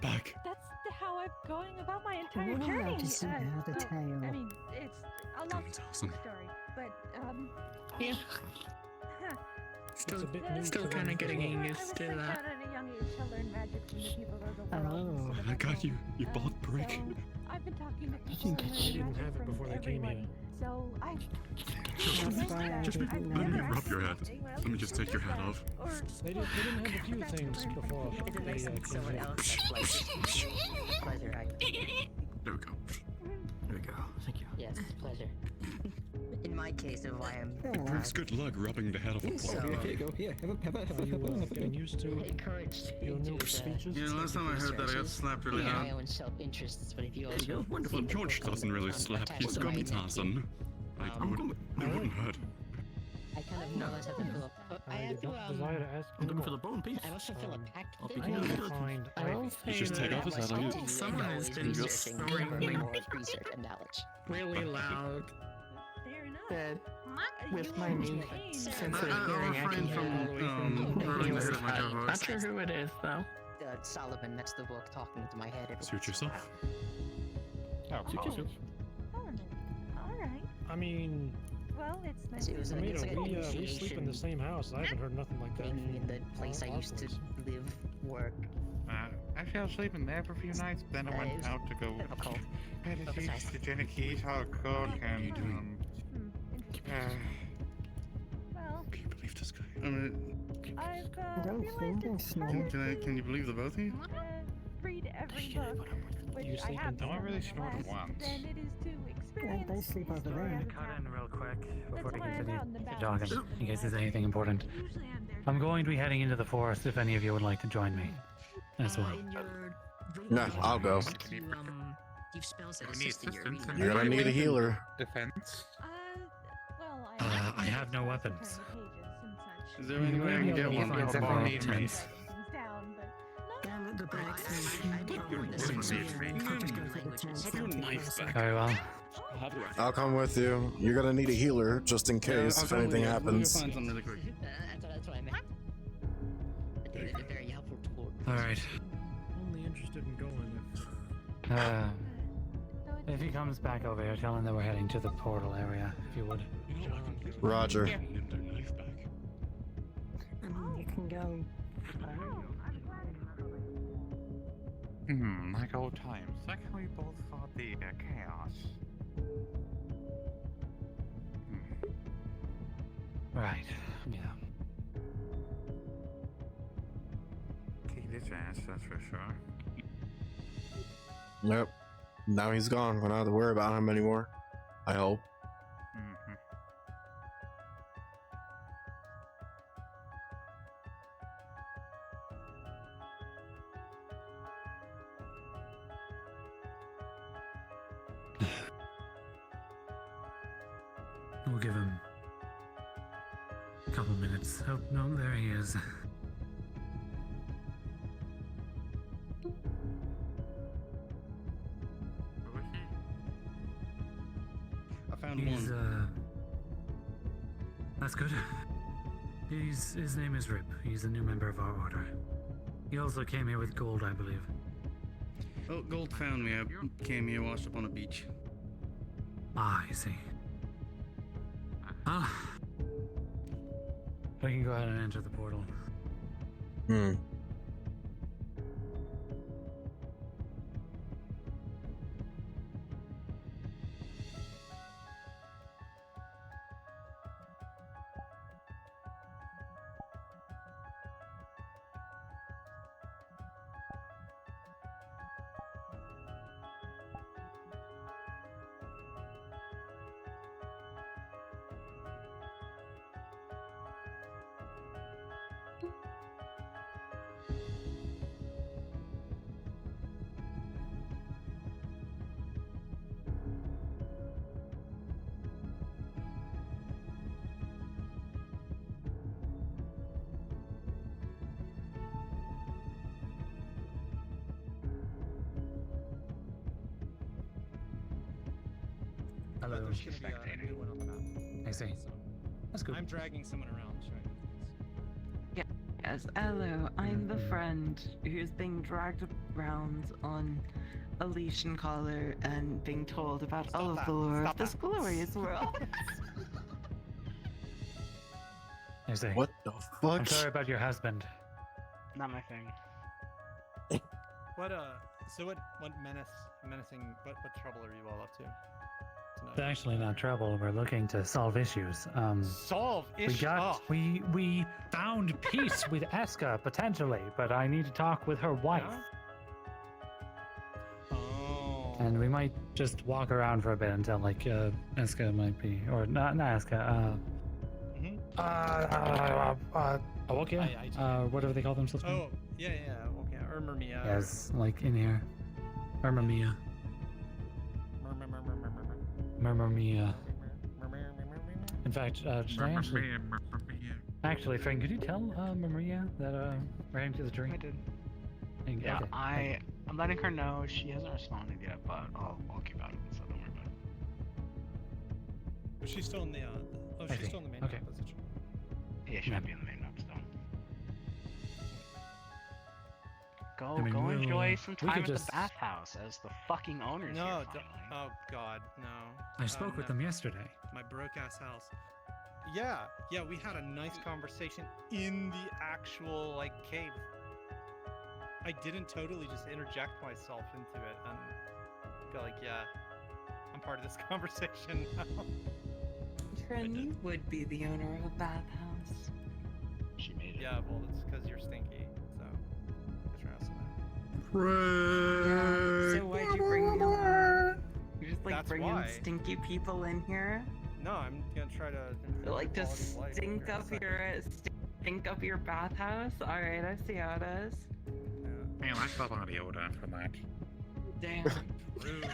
Speaker 20: back.
Speaker 18: That's how I'm going about my entire
Speaker 10: We're
Speaker 18: journey.
Speaker 10: allowed to see now the
Speaker 18: so,
Speaker 10: tale.
Speaker 18: I mean, it's a long
Speaker 20: awesome.
Speaker 18: story, but
Speaker 4: Yeah. Still, still kind of getting used to that.
Speaker 18: At a young age, to learn magic from the people of the world.
Speaker 10: Oh,
Speaker 20: I got you. You bought brick.
Speaker 18: So, I've been talking to
Speaker 10: You
Speaker 18: people
Speaker 10: didn't
Speaker 18: and
Speaker 10: get
Speaker 3: They
Speaker 18: learning
Speaker 3: didn't have
Speaker 18: magic
Speaker 3: it before
Speaker 18: from
Speaker 3: they came here.
Speaker 18: everybody. So I.
Speaker 20: Just let me rub your head. Let me just take your hat off.
Speaker 3: They didn't have a few things before they came here.
Speaker 14: Pleasure.
Speaker 20: There we go.
Speaker 10: there we go. Thank you.
Speaker 14: Yes, it's a pleasure. in my case of why I'm
Speaker 20: It brings good luck rubbing the head of a
Speaker 14: So-
Speaker 20: pole.
Speaker 14: Here you
Speaker 10: go. Here, have
Speaker 3: Are you getting used to
Speaker 14: encouraged
Speaker 3: your new
Speaker 14: to,
Speaker 3: speeches?
Speaker 1: Yeah, last time I heard that I got slapped really
Speaker 14: my
Speaker 1: hard.
Speaker 14: own self-interests, but if you
Speaker 10: There you go.
Speaker 14: also
Speaker 10: Wonderful.
Speaker 20: Well, George doesn't really slap. He's got Tarzan. It wouldn't hurt.
Speaker 14: I kind of more or less have to fill up. I have to,
Speaker 3: Desire to ask
Speaker 10: I'm looking for the bone piece.
Speaker 14: I also feel a pact
Speaker 10: I'll
Speaker 14: with
Speaker 10: be
Speaker 14: it.
Speaker 3: I need to
Speaker 10: good.
Speaker 3: find
Speaker 16: I will
Speaker 3: Ivy.
Speaker 16: say
Speaker 20: just take
Speaker 16: that
Speaker 20: off his head,
Speaker 14: Continue
Speaker 20: you-
Speaker 14: and
Speaker 16: someone has
Speaker 14: always
Speaker 16: been
Speaker 14: researching
Speaker 16: screaming
Speaker 14: more research and knowledge.
Speaker 16: really loud
Speaker 2: Fair enough.
Speaker 16: that
Speaker 2: You
Speaker 16: with my
Speaker 2: won't
Speaker 16: new
Speaker 2: change.
Speaker 16: sensitive
Speaker 1: I'll
Speaker 16: hearing, I can
Speaker 1: refrain
Speaker 16: hear all the way
Speaker 1: from,
Speaker 16: from
Speaker 1: hurling this
Speaker 16: yours.
Speaker 1: at my co-host.
Speaker 16: Not sure who it is though.
Speaker 14: Solomon, that's the book talking into my head. every
Speaker 20: Suit
Speaker 14: once in a
Speaker 20: yourself.
Speaker 14: while.
Speaker 10: Suit yourself.
Speaker 2: Alright.
Speaker 3: I mean,
Speaker 2: Well, it's nice.
Speaker 14: It was
Speaker 3: I
Speaker 14: an,
Speaker 3: mean,
Speaker 14: it's like a
Speaker 3: we sleep in
Speaker 14: initiation
Speaker 3: the same house. I haven't heard nothing like that.
Speaker 14: thing in the place I
Speaker 3: our
Speaker 14: used to
Speaker 3: place.
Speaker 14: live, work.
Speaker 9: Actually, I was sleeping there for a few nights, then I
Speaker 14: it
Speaker 9: went
Speaker 14: was
Speaker 9: out to go
Speaker 14: bit of a cold.
Speaker 9: pay the
Speaker 14: But
Speaker 9: seats
Speaker 14: besides-
Speaker 9: to Jenny Keys, how to cook, and
Speaker 2: Well,
Speaker 20: Can you believe this guy?
Speaker 1: I mean,
Speaker 2: I've
Speaker 10: I don't
Speaker 2: realized
Speaker 10: think I
Speaker 2: it's
Speaker 10: snore.
Speaker 1: can you believe the both of you?
Speaker 2: read every book, which
Speaker 3: You
Speaker 2: I
Speaker 3: sleep
Speaker 2: have
Speaker 3: in
Speaker 2: done
Speaker 9: I really
Speaker 2: in the
Speaker 9: snored
Speaker 2: past,
Speaker 9: once.
Speaker 2: than it is to experience
Speaker 10: they sleep over
Speaker 2: history
Speaker 10: there.
Speaker 2: as a
Speaker 8: Cut
Speaker 2: town.
Speaker 8: in real quick
Speaker 2: That's
Speaker 8: before we
Speaker 2: why I'm
Speaker 8: continue
Speaker 2: out and about.
Speaker 8: talking, in case there's anything important.
Speaker 2: Usually I'm there.
Speaker 8: I'm going to be heading into the forest if any of you would like to join me as well.
Speaker 14: In your
Speaker 1: Nah, I'll go.
Speaker 14: you've spells that
Speaker 9: We need
Speaker 14: assist in your
Speaker 9: assistance
Speaker 14: reading.
Speaker 9: in
Speaker 1: You're gonna need a healer.
Speaker 9: defense.
Speaker 2: Well,
Speaker 8: I have no weapons.
Speaker 1: Is there any way I can get
Speaker 8: He
Speaker 1: one?
Speaker 8: finds
Speaker 9: Your
Speaker 8: everyone
Speaker 9: body
Speaker 8: to me.
Speaker 2: things down, but
Speaker 10: Down at the blacksmith.
Speaker 8: Very well.
Speaker 1: I'll come with you. You're gonna need a healer just in case if anything happens.
Speaker 14: That's what I meant. It's a very helpful tool.
Speaker 8: All right.
Speaker 3: Only interested in going
Speaker 8: If he comes back over here, tell him that we're heading to the portal area, if you would.
Speaker 1: Roger.
Speaker 10: I mean, you can go.
Speaker 9: Like old times. Like how we both fought the chaos.
Speaker 8: Right. Yeah.
Speaker 9: Kick his ass, that's for sure.
Speaker 1: Yep. Now he's gone. We don't have to worry about him anymore. I hope.
Speaker 8: We'll give him a couple minutes. Oh, no, there he is.
Speaker 1: I found
Speaker 8: He's,
Speaker 1: one.
Speaker 8: That's good. His name is Rip. He's a new member of our order. He also came here with gold, I believe.
Speaker 1: Oh, Gold found me. I came here washed up on a beach.
Speaker 8: Ah, I see. Ah. We can go ahead and enter the portal.
Speaker 1: Hmm.
Speaker 8: Hello.
Speaker 21: There's gonna be a new one on the map.
Speaker 8: I see. That's good.
Speaker 21: I'm dragging someone around showing them
Speaker 22: Yes, hello. I'm the friend who's being dragged around on a leash and collar and being told about all of the lore of this glorious world.
Speaker 8: I see.
Speaker 1: What the fuck?
Speaker 8: I'm sorry about your husband.
Speaker 12: Not my thing.
Speaker 21: What so what menacing what trouble are you all up to?
Speaker 8: It's actually not trouble. We're looking to solve issues.
Speaker 21: Solve issues.
Speaker 8: We found peace with Eska potentially, but I need to talk with her wife.
Speaker 21: Oh.
Speaker 8: And we might just walk around for a bit until like Eska might be, or not Eska. Awokia? Whatever they call themselves.
Speaker 21: Oh, yeah, okay, or Murmia.
Speaker 8: Yes, like in here. Murmia. Murmia. In fact, should I actually, Frank, could you tell Maria that ran into the tree?
Speaker 6: I did.
Speaker 8: Yeah,
Speaker 6: okay. I'm letting her know. She hasn't responded yet, but I'll keep out of it, so don't worry about it.
Speaker 21: But she's still in the she's still in the main map, isn't she?
Speaker 6: Yeah, she might be in the main map still. Go,
Speaker 8: I mean,
Speaker 6: go enjoy some
Speaker 8: we
Speaker 6: time
Speaker 8: could
Speaker 6: at
Speaker 8: just-
Speaker 6: the bathhouse as the fucking owners
Speaker 21: No,
Speaker 6: here, finally.
Speaker 21: oh god, no.
Speaker 8: I spoke with them yesterday.
Speaker 21: My broke ass house. Yeah, we had a nice conversation in the actual like cave. I didn't totally just interject myself into it and go like, yeah, I'm part of this conversation now.
Speaker 22: Tren, you would be the owner of a bathhouse.
Speaker 6: She made it.
Speaker 21: Yeah, well, it's because you're stinky, so that's your ass
Speaker 22: Yeah, so why'd you bring me along? You're just like
Speaker 21: That's
Speaker 22: bringing
Speaker 21: why.
Speaker 22: stinky people in here?
Speaker 21: No, I'm gonna try to improve
Speaker 22: Like
Speaker 21: your
Speaker 22: just
Speaker 21: quality of life
Speaker 22: stink
Speaker 21: here in a
Speaker 22: up
Speaker 21: second.
Speaker 22: stink up your bathhouse? Alright, I see how it is.
Speaker 20: Man, I felt out of order for that.
Speaker 22: Damn.
Speaker 21: Rude.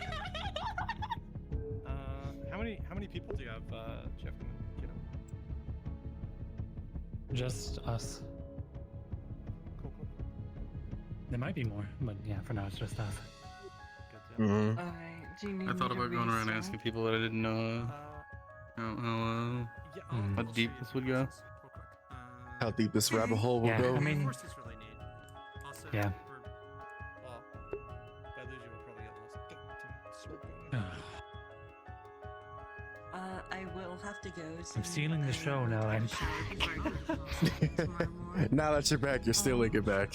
Speaker 21: How many people do you have, Jeff?
Speaker 8: Just us.
Speaker 21: Cool.
Speaker 8: There might be more, but yeah, for now it's just us.
Speaker 1: Mm-hmm.
Speaker 22: Alright, do you need
Speaker 20: I thought
Speaker 22: me to
Speaker 20: about going around
Speaker 22: restart?
Speaker 20: asking people that I didn't know how deep this would go.
Speaker 1: How deep this rabbit hole will
Speaker 8: Yeah,
Speaker 1: go.
Speaker 8: I mean,
Speaker 21: Horses really need. Also,
Speaker 8: yeah.
Speaker 21: Well, if I lose you, we'll probably get lost.
Speaker 22: I will have to go.
Speaker 8: I'm stealing the show now. I'm
Speaker 1: Now that you're back, you're stealing it back.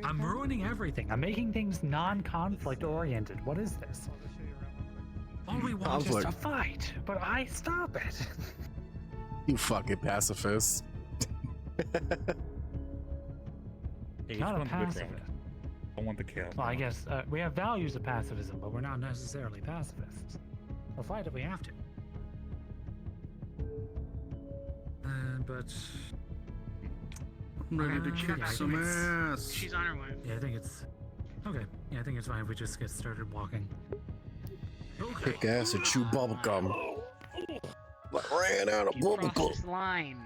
Speaker 8: I'm ruining everything. I'm making things non-conflict oriented. What is this? All we want is
Speaker 1: Conflict.
Speaker 8: to fight, but I stop it.
Speaker 1: You fucking pacifist.
Speaker 8: Not a pacifist.
Speaker 20: I want the kill.
Speaker 8: Well, I guess we have values of pacifism, but we're not necessarily pacifists. We'll fight if we have to. But
Speaker 20: I'm ready to kick
Speaker 8: yeah, I
Speaker 20: some
Speaker 8: think it's-
Speaker 20: ass.
Speaker 6: She's on her way.
Speaker 8: Yeah, I think it's okay. Yeah, I think it's fine if we just get started walking.
Speaker 1: Kick ass and chew bubblegum. But ran out of
Speaker 6: You crossed
Speaker 1: bubblegum.
Speaker 6: this line.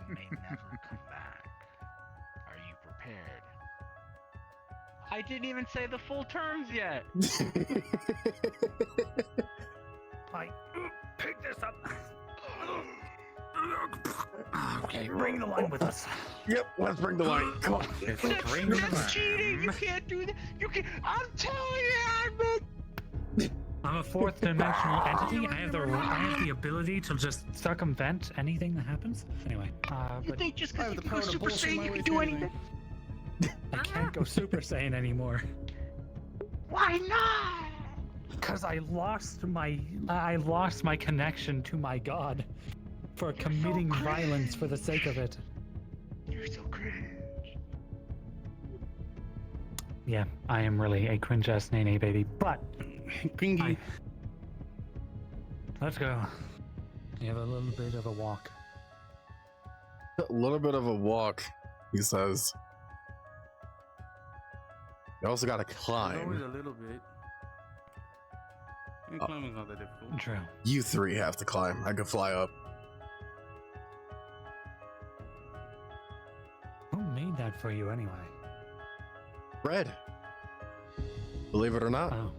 Speaker 6: You may never come back. Are you prepared? I didn't even say the full terms yet.
Speaker 8: Like, pick this up. Okay, bring the line with us.
Speaker 1: Yep, let's bring the line. Come on.
Speaker 6: That's cheating. You can't do that. You can. I'm telling you,
Speaker 8: I'm a fourth dimensional entity. I have the ability to just circumvent anything that happens. Anyway,
Speaker 6: You
Speaker 8: but
Speaker 6: think just because you can go Super Saiyan, you can do anything?
Speaker 8: I can't go Super Saiyan anymore.
Speaker 6: Why not?
Speaker 8: Because I lost my connection to my god for committing violence for the sake of it.
Speaker 6: You're so cringe.
Speaker 8: Yeah, I am really a cringe-ass nene baby, but
Speaker 20: Cringy.
Speaker 8: let's go. You have a little bit of a walk.
Speaker 1: A little bit of a walk, he says. You also gotta
Speaker 20: Always
Speaker 1: climb.
Speaker 20: a little bit. Climbing's not that difficult.
Speaker 8: True.
Speaker 1: You three have to climb. I can fly up.
Speaker 8: Who made that for you anyway?
Speaker 1: Red. Believe it or not.
Speaker 8: Oh.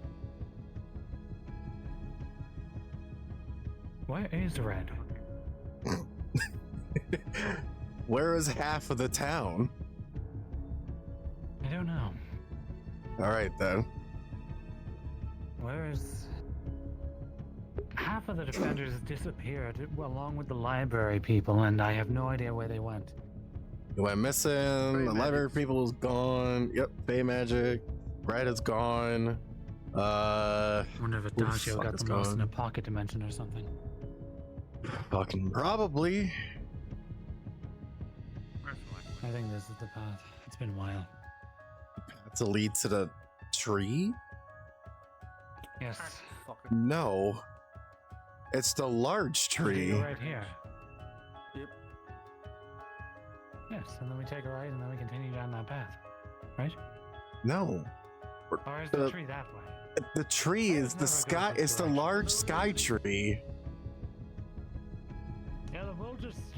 Speaker 8: Where is Red?
Speaker 1: Where is half of the town?
Speaker 8: I don't know.
Speaker 1: Alright then.
Speaker 8: Where is... Half of the defenders disappeared along with the library people, and I have no idea where they went.
Speaker 1: You went missing. The library people is gone. Yep, Bay Magic. Red is gone.
Speaker 8: I wonder if
Speaker 1: who the
Speaker 8: Adagio
Speaker 1: fuck
Speaker 8: got
Speaker 1: is
Speaker 8: them lost
Speaker 1: gone?
Speaker 8: in a pocket dimension or something.
Speaker 1: Fucking probably.
Speaker 8: I think this is the path. It's been a while.
Speaker 1: That's a lead to the tree?
Speaker 8: Yes.
Speaker 1: No. It's the large tree.
Speaker 8: Right here.
Speaker 9: Yep.
Speaker 8: Yes, and then we take a right, and then we continue down that path, right?
Speaker 1: No.
Speaker 8: Or is the tree that way?
Speaker 1: The tree is the sky. It's the large sky tree.
Speaker 8: Yeah,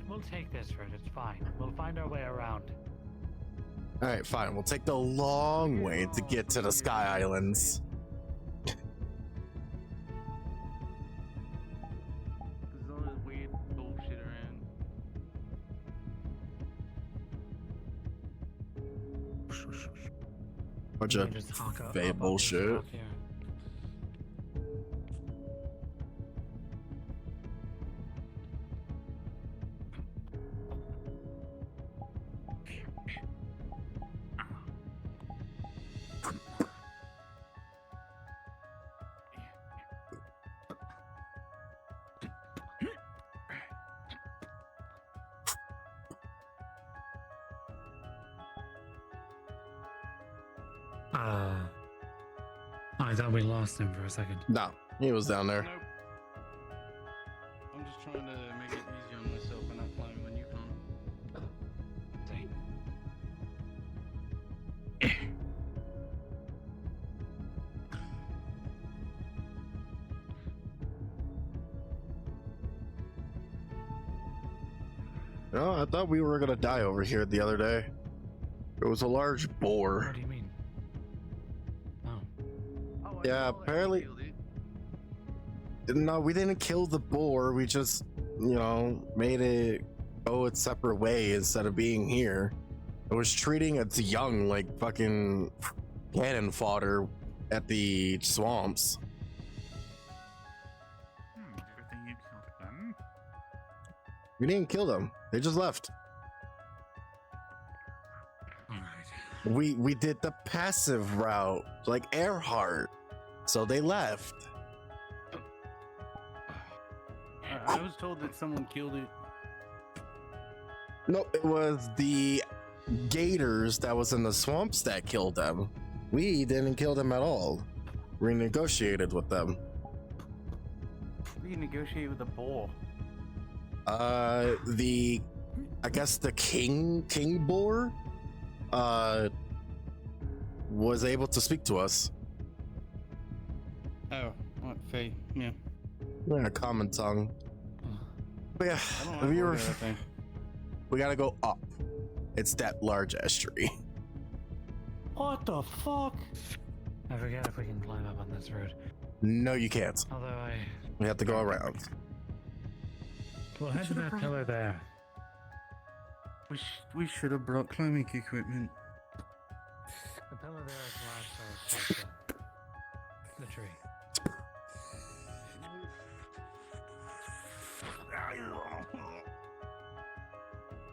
Speaker 8: we'll take this route. It's fine. We'll find our way around.
Speaker 1: All right, fine. We'll take the long way to get to the Sky Islands.
Speaker 9: There's all this weird bullshit around.
Speaker 1: Bunch of fake bullshit.
Speaker 8: I thought we lost him for a second.
Speaker 1: No, he was down there.
Speaker 9: Nope. I'm just trying to make it easier on myself and not climbing when you can.
Speaker 1: No, I thought we were gonna die over here the other day. It was a large boar.
Speaker 8: What do you mean?
Speaker 1: Yeah, apparently. No, we didn't kill the boar. We just, made it go its separate way instead of being here. It was treating its young like fucking cannon fodder at the swamps.
Speaker 6: Good thing you killed them.
Speaker 1: We didn't kill them. They just left. We did the passive route, like Earhart. So they left.
Speaker 9: I was told that someone killed it.
Speaker 1: No, it was the gators that was in the swamps that killed them. We didn't kill them at all. We negotiated with them.
Speaker 9: We negotiate with a boar.
Speaker 1: I guess the king boar was able to speak to us.
Speaker 9: Oh, what Faye? Yeah.
Speaker 1: We're in a common tongue. But yeah, we gotta go up. It's that large ass tree.
Speaker 8: What the fuck? I forget if we can climb up on this road.
Speaker 1: No, you can't.
Speaker 8: Although
Speaker 1: We have to go around.
Speaker 8: We'll head to that pillar there.
Speaker 9: We should have brought climbing equipment.
Speaker 8: The pillar there is last the tree.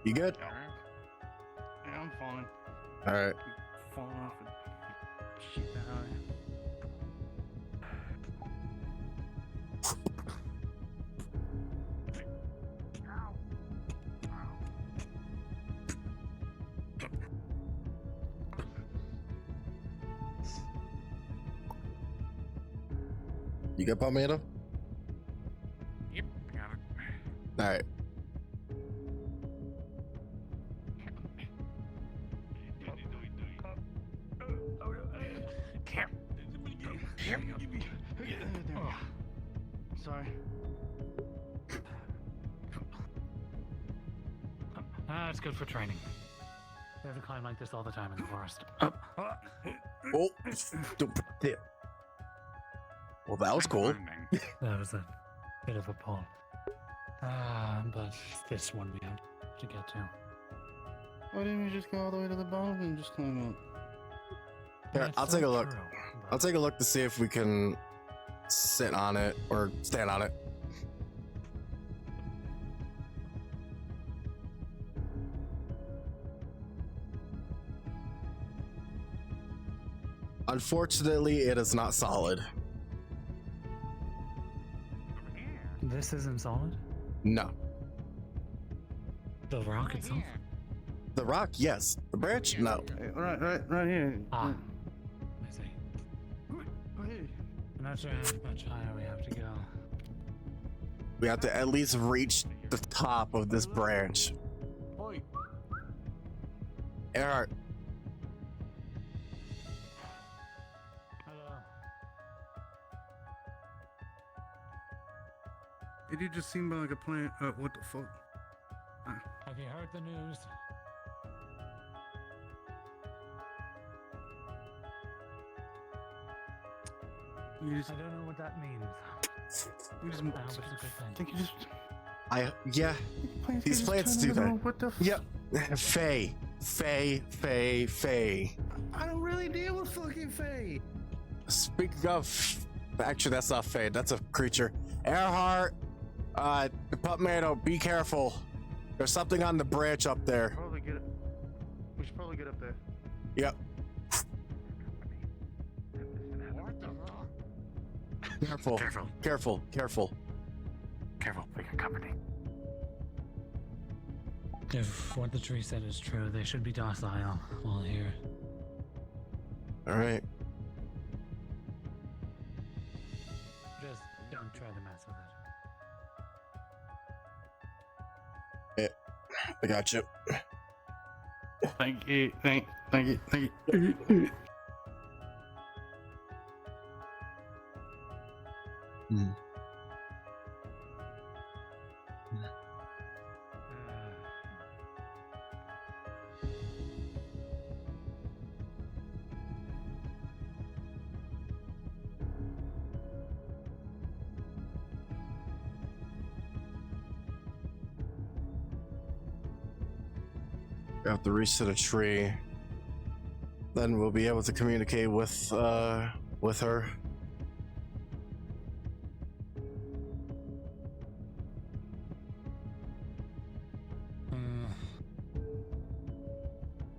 Speaker 1: You good?
Speaker 9: Yeah, I'm fine.
Speaker 1: All right.
Speaker 9: Falling off and shit that high.
Speaker 1: You got Palmetto?
Speaker 6: Yep, I got it.
Speaker 1: All right.
Speaker 9: Sorry.
Speaker 8: It's good for training. We have to climb like this all the time in the forest.
Speaker 1: Oh, stupid. Well, that was cool.
Speaker 8: That was a bit of a pull. But this one we have to get to.
Speaker 9: Why didn't we just go all the way to the bottom and just climb up?
Speaker 1: Here, I'll take a look. I'll take a look to see if we can sit on it or stand on it. Unfortunately, it is not solid.
Speaker 8: This isn't solid?
Speaker 1: No.
Speaker 8: The rock itself?
Speaker 1: The rock, yes. The branch, no.
Speaker 9: Right here.
Speaker 8: I see.
Speaker 9: Hey,
Speaker 8: I'm not sure how much higher we have to go.
Speaker 1: We have to at least reach the top of this branch.
Speaker 11: Point.
Speaker 1: Earhart.
Speaker 8: Hello.
Speaker 20: Did you just seem like a plant? What the fuck?
Speaker 8: Have you heard the news? I don't know what that means. I hope it's a good thing.
Speaker 9: Think you just
Speaker 1: Yeah. These plants do that.
Speaker 9: What the?
Speaker 1: Yep. Faye.
Speaker 15: I don't really deal with fucking Faye.
Speaker 1: Speaking of, actually, that's not Faye. That's a creature. Earhart, the Pupmano, be careful. There's something on the branch up there.
Speaker 11: We should probably get up there.
Speaker 1: Yep. Careful. Careful.
Speaker 8: We got company. If what the tree said is true, they should be docile while here.
Speaker 1: All right.
Speaker 8: Just don't try to mess with it.
Speaker 1: Yeah, I got you.
Speaker 9: Thank you. Thank you.
Speaker 1: We have to reach to the tree. Then we'll be able to communicate with her.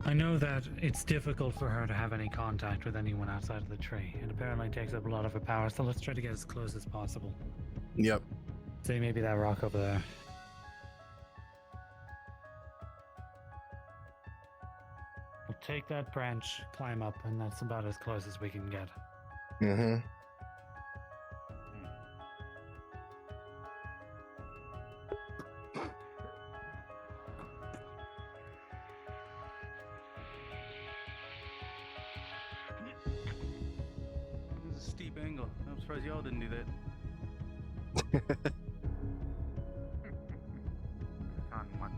Speaker 8: I know that it's difficult for her to have any contact with anyone outside of the tree. It apparently takes up a lot of her power, so let's try to get as close as possible.
Speaker 1: Yep.
Speaker 8: Say maybe that rock over there. We'll take that branch, climb up, and that's about as close as we can get.
Speaker 1: Mm-hmm.
Speaker 11: This is a steep angle. I'm surprised y'all didn't do that.
Speaker 6: How much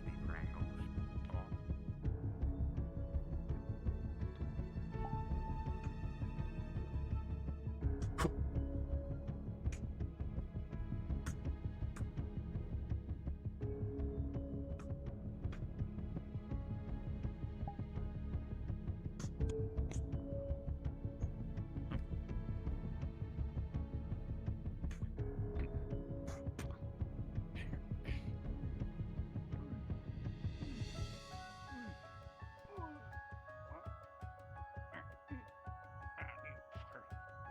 Speaker 6: deeper angles?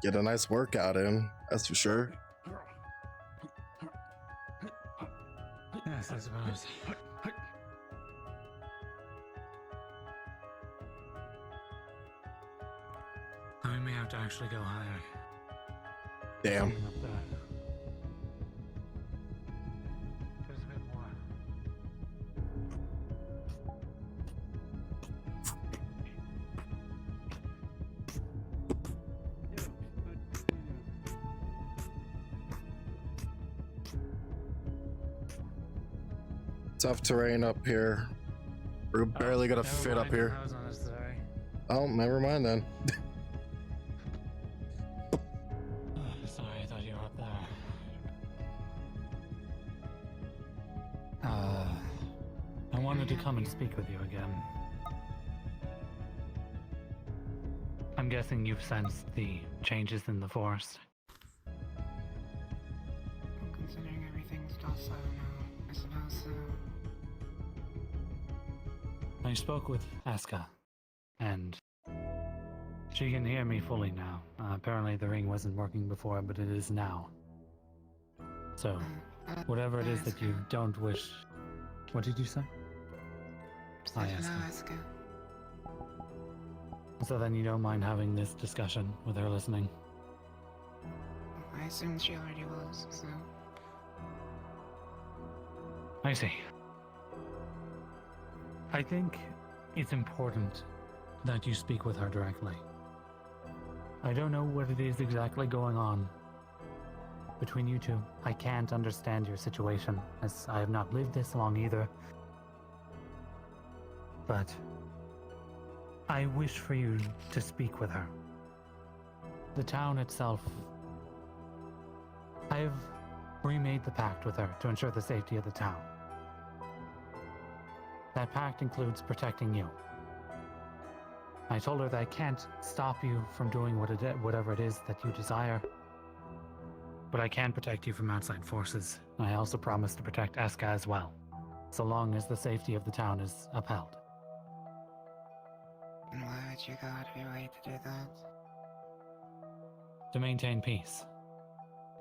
Speaker 1: Get a nice workout in, that's for sure.
Speaker 8: Yes, I suppose. We may have to actually go higher.
Speaker 1: Damn.
Speaker 8: Something up there. There's a bit more.
Speaker 1: Tough terrain up here. We're barely gonna
Speaker 8: Never
Speaker 1: fit up
Speaker 8: mind,
Speaker 1: here.
Speaker 8: that was unnecessary.
Speaker 1: Oh, never mind then.
Speaker 8: Sorry, I thought you were up there. I wanted to come and speak with you again. I'm guessing you've sensed the changes in the forest.
Speaker 19: Considering everything's docile now, I suppose so.
Speaker 8: I spoke with Aska, and she can hear me fully now. Apparently the ring wasn't working before, but it is now. So, whatever it is that you don't wish... What did you say? I asked her.
Speaker 19: Aska.
Speaker 8: So then you don't mind having this discussion with her listening?
Speaker 19: I assumed she already was, so.
Speaker 8: I see. I think it's important that you speak with her directly. I don't know what it is exactly going on between you two. I can't understand your situation, as I have not lived this long either. But I wish for you to speak with her. The town itself, I have remade the pact with her to ensure the safety of the town. That pact includes protecting you. I told her that I can't stop you from doing whatever it is that you desire, but I can protect you from outside forces. I also promise to protect Eska as well, so long as the safety of the town is upheld.
Speaker 19: And why would you go out of your way to do that?
Speaker 8: To maintain peace.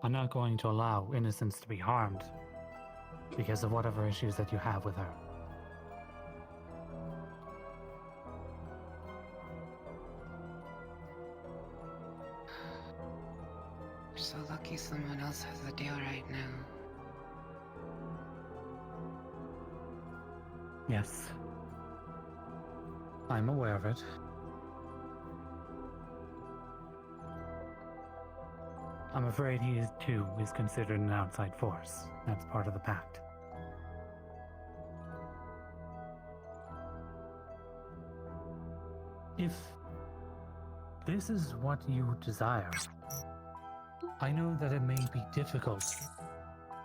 Speaker 8: I'm not going to allow innocents to be harmed because of whatever issues that you have with her.
Speaker 19: You're so lucky someone else has the deal right now.
Speaker 8: Yes. I'm aware of it. I'm afraid he too is considered an outside force. That's part of the pact. If this is what you desire, I know that it may be difficult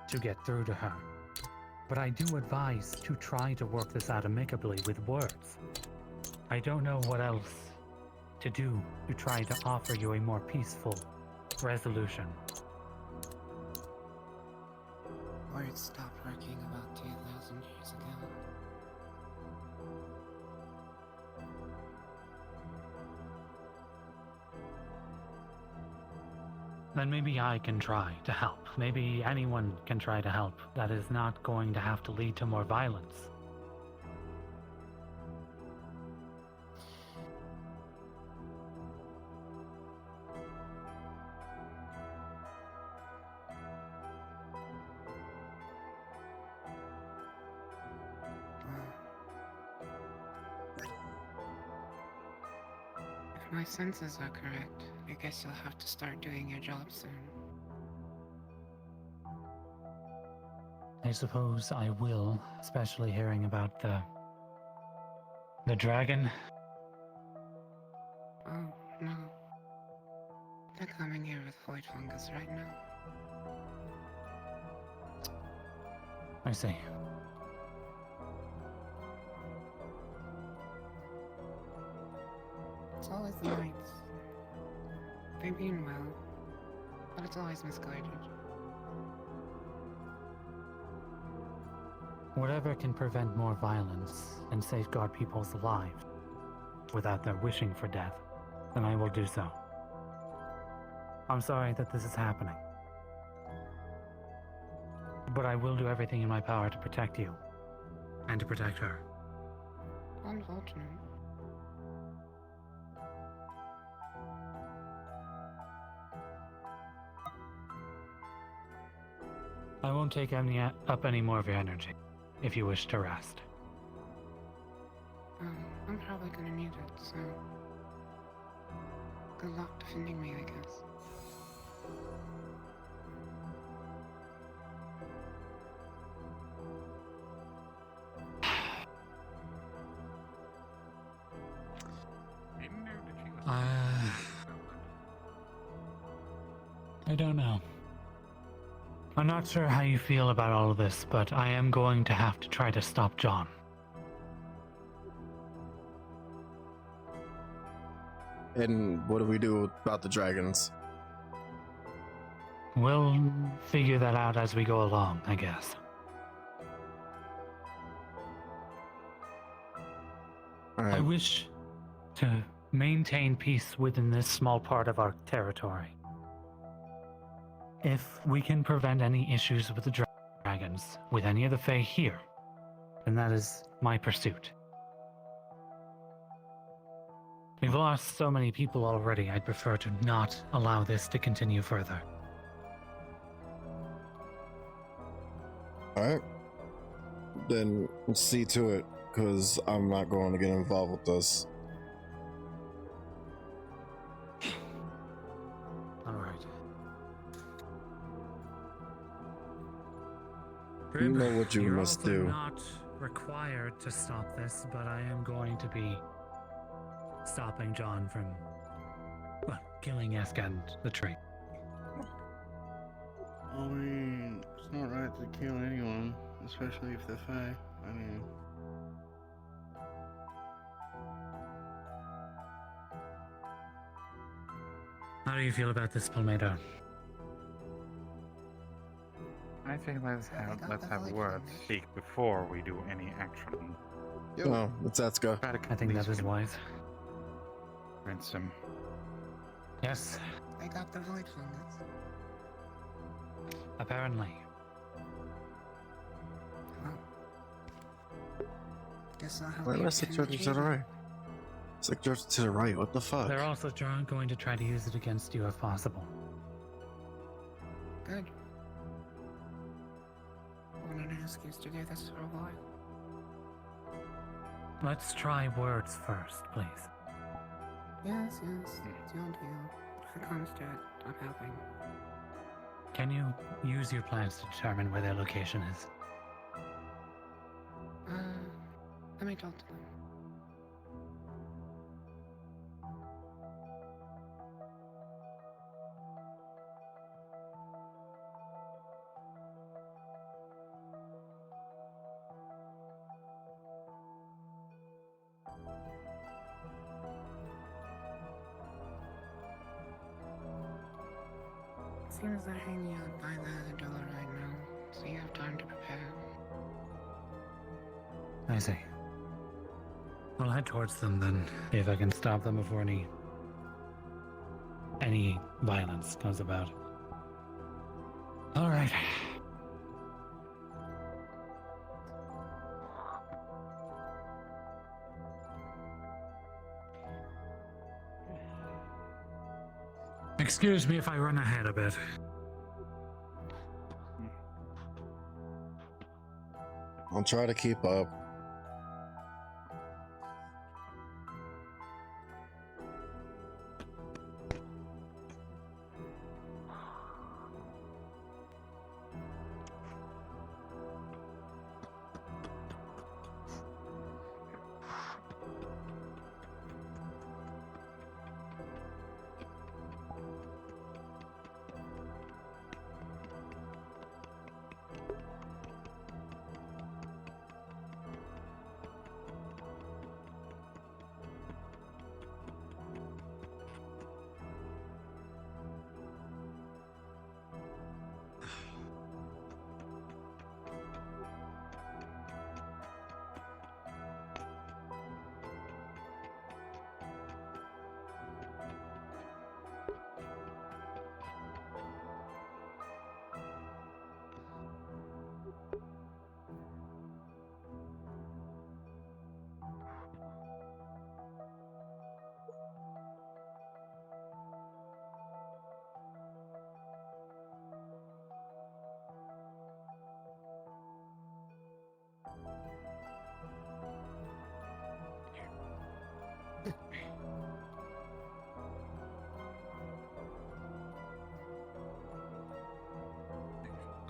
Speaker 8: to get through to her, but I do advise to try to work this out amicably with words. I don't know what else to do to try to offer you a more peaceful resolution.
Speaker 19: Words stopped working about 2,000 years ago.
Speaker 8: Then maybe I can try to help. Maybe anyone can try to help. That is not going to have to lead to more violence.
Speaker 19: If my senses are correct, I guess you'll have to start doing your job soon.
Speaker 8: I suppose I will, especially hearing about the dragon.
Speaker 19: Oh, no. They're coming here with void fungus right now.
Speaker 8: I see.
Speaker 19: It's always the knights. They mean well, but it's always misguided.
Speaker 8: Whatever can prevent more violence and safeguard people's lives without their wishing for death, then I will do so. I'm sorry that this is happening, but I will do everything in my power to protect you and to protect her.
Speaker 19: Unfortunate.
Speaker 8: I won't take up any more of your energy if you wish to rest.
Speaker 19: I'm probably gonna need it, so good luck defending me, I guess.
Speaker 8: I don't know. I'm not sure how you feel about all of this, but I am going to have to try to stop John.
Speaker 1: And what do we do about the dragons?
Speaker 8: We'll figure that out as we go along, I guess. I wish to maintain peace within this small part of our territory. If we can prevent any issues with the dragons, with any of the Fae here, then that is my pursuit. We've lost so many people already, I'd prefer to not allow this to continue further.
Speaker 1: Alright. Then see to it, because I'm not going to get involved with this.
Speaker 8: Alright.
Speaker 1: You know what you
Speaker 8: You're
Speaker 1: must
Speaker 8: also
Speaker 1: do.
Speaker 8: not required to stop this, but I am going to be stopping John from, well, killing Esk and the tree.
Speaker 9: I mean, it's not right to kill anyone, especially if they're Fae. I mean,
Speaker 8: How do you feel about this, Palmetto?
Speaker 11: I think let's have words speak before we do any action.
Speaker 1: No, it's Etsuka.
Speaker 8: I think that is wise.
Speaker 11: Ransom.
Speaker 8: Yes,
Speaker 19: I got the void fungus.
Speaker 8: apparently.
Speaker 19: Guess I'll help
Speaker 1: Why
Speaker 19: you
Speaker 1: am I 6 yards to the right? 6 yards to the right, what the fuck?
Speaker 8: They're also going to try to use it against you if possible.
Speaker 19: Good. Wanted an excuse to do this for a while.
Speaker 8: Let's try words first, please.
Speaker 19: Yes, it's your deal. If it comes to it, I'm helping.
Speaker 8: Can you use your plans to determine where their location is?
Speaker 19: Let me talk to them. Seems they're hanging out by the door right now, so you have time to prepare.
Speaker 8: I see. I'll head towards them then, see if I can stop them before any violence comes about. All right. Excuse me if I run ahead a bit.
Speaker 1: I'll try to keep up.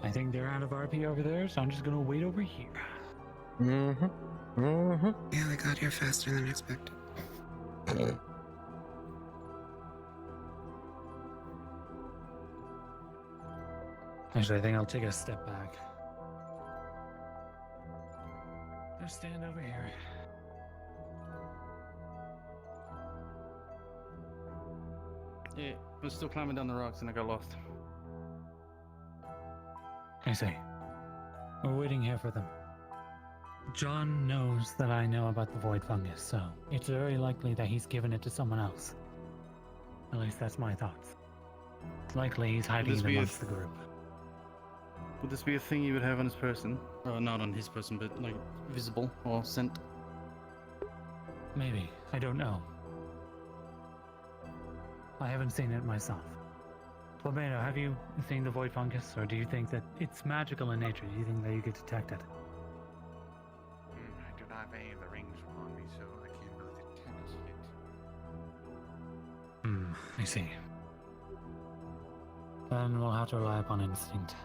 Speaker 8: I think they're out of RP over there, so I'm just gonna wait over here.
Speaker 19: Yeah, we got here faster than expected.
Speaker 8: Actually, I think I'll take a step back. Just stand over here.
Speaker 9: yeah, we're still climbing down the rocks and I got lost.
Speaker 8: I see. We're waiting here for them. John knows that I know about the void fungus, so it's very likely that he's given it to someone else. At least that's my thoughts. It's likely he's hiding it amongst the group.
Speaker 9: Would this be a thing you would have on his person? Not on his person, but like visible or sent?
Speaker 8: Maybe. I don't know. I haven't seen it myself. Well, Beno, have you seen the void fungus, or do you think that it's magical in nature? Do you think that you could detect it?
Speaker 11: I do not have any of the rings on me, so I can't really detect it.
Speaker 8: I see. Then we'll have to rely upon instinct.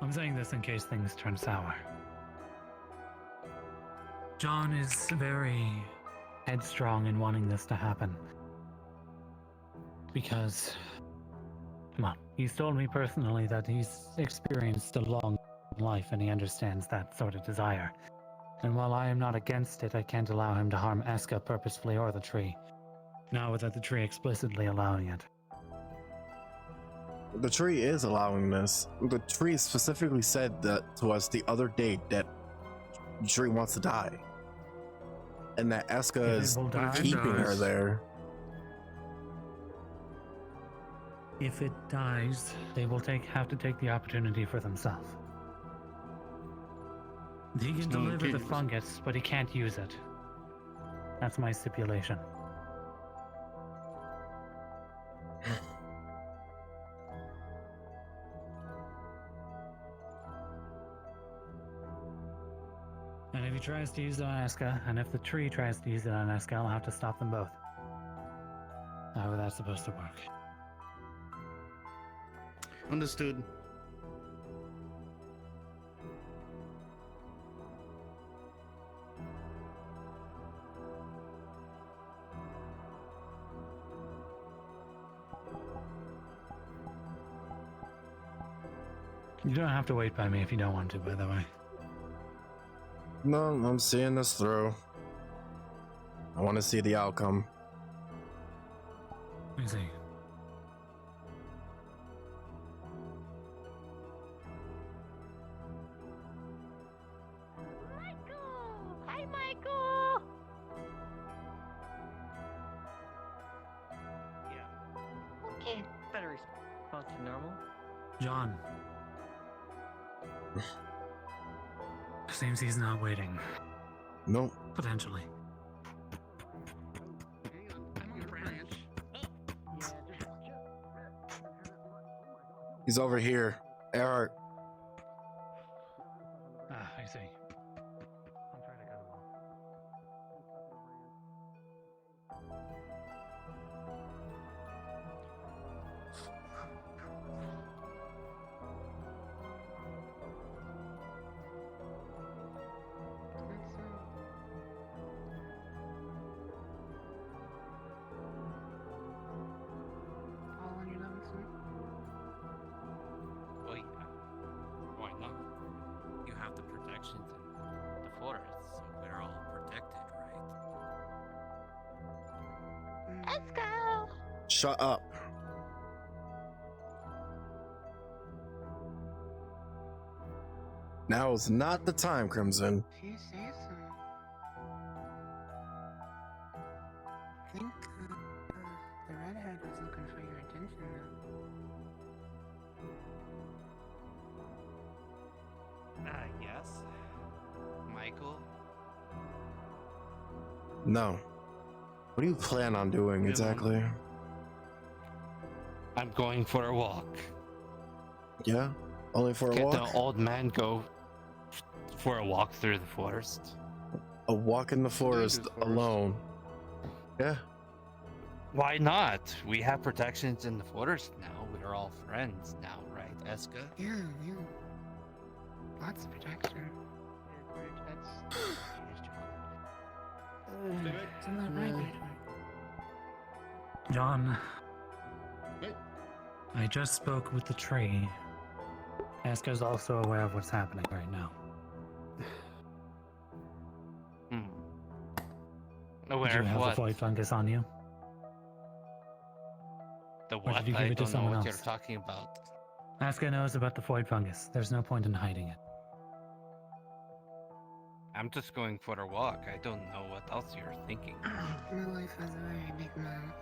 Speaker 8: I'm saying this in case things turn sour. John is very headstrong in wanting this to happen. Because, well, he's told me personally that he's experienced a long life and he understands that sort of desire. And while I am not against it, I can't allow him to harm Eska purposefully or the tree. Now without the tree explicitly allowing it.
Speaker 1: The tree is allowing this. The tree specifically said that to us the other day that the tree wants to die. And that Eska is keeping her there.
Speaker 8: If it dies, they will have to take the opportunity for themselves. He can deliver the fungus, but he can't use it. That's my stipulation. And if he tries to use it on Eska, and if the tree tries to use it on Eska, I'll have to stop them both. How is that supposed to work?
Speaker 9: Understood.
Speaker 8: You don't have to wait by me if you don't want to, by the way.
Speaker 1: No, I'm seeing this through. I want to see the outcome.
Speaker 8: I see.
Speaker 18: Hi, Michael!
Speaker 12: Yeah. Okay, better respond to normal.
Speaker 8: John. Seems he's not waiting.
Speaker 1: Nope.
Speaker 8: Potentially.
Speaker 1: He's over here. Eric.
Speaker 8: I see.
Speaker 19: All on your level, sir?
Speaker 5: Well, yeah. Why not? You have the protections in the forest, so we're all protected, right?
Speaker 18: Let's go!
Speaker 1: Shut up. Now is not the time, Crimson.
Speaker 19: If you say so. I think the redhead was looking for your attention, though.
Speaker 5: Yes. Michael?
Speaker 1: No. What do you plan on doing exactly?
Speaker 5: I'm going for a walk.
Speaker 1: Yeah? Only for a
Speaker 5: Can't
Speaker 1: walk?
Speaker 5: the old man go for a walk through the forest?
Speaker 1: A walk in the forest alone. Yeah.
Speaker 5: Why not? We have protections in the forest now. We're all friends now, right, Eska?
Speaker 19: Yeah. Lots of protection. Isn't that right, Waypoint?
Speaker 8: John. I just spoke with the tree. Eska's also aware of what's happening right now.
Speaker 5: Aware
Speaker 8: Do you
Speaker 5: of
Speaker 8: have
Speaker 5: what?
Speaker 8: the void fungus on you?
Speaker 5: The
Speaker 8: Or
Speaker 5: what?
Speaker 8: did you give
Speaker 5: I
Speaker 8: it to
Speaker 5: don't know
Speaker 8: someone
Speaker 5: what
Speaker 8: else?
Speaker 5: you're talking about.
Speaker 8: Eska knows about the void fungus. There's no point in hiding it.
Speaker 5: I'm just going for a walk. I don't know what else you're thinking.
Speaker 19: My wife has a very big mouth.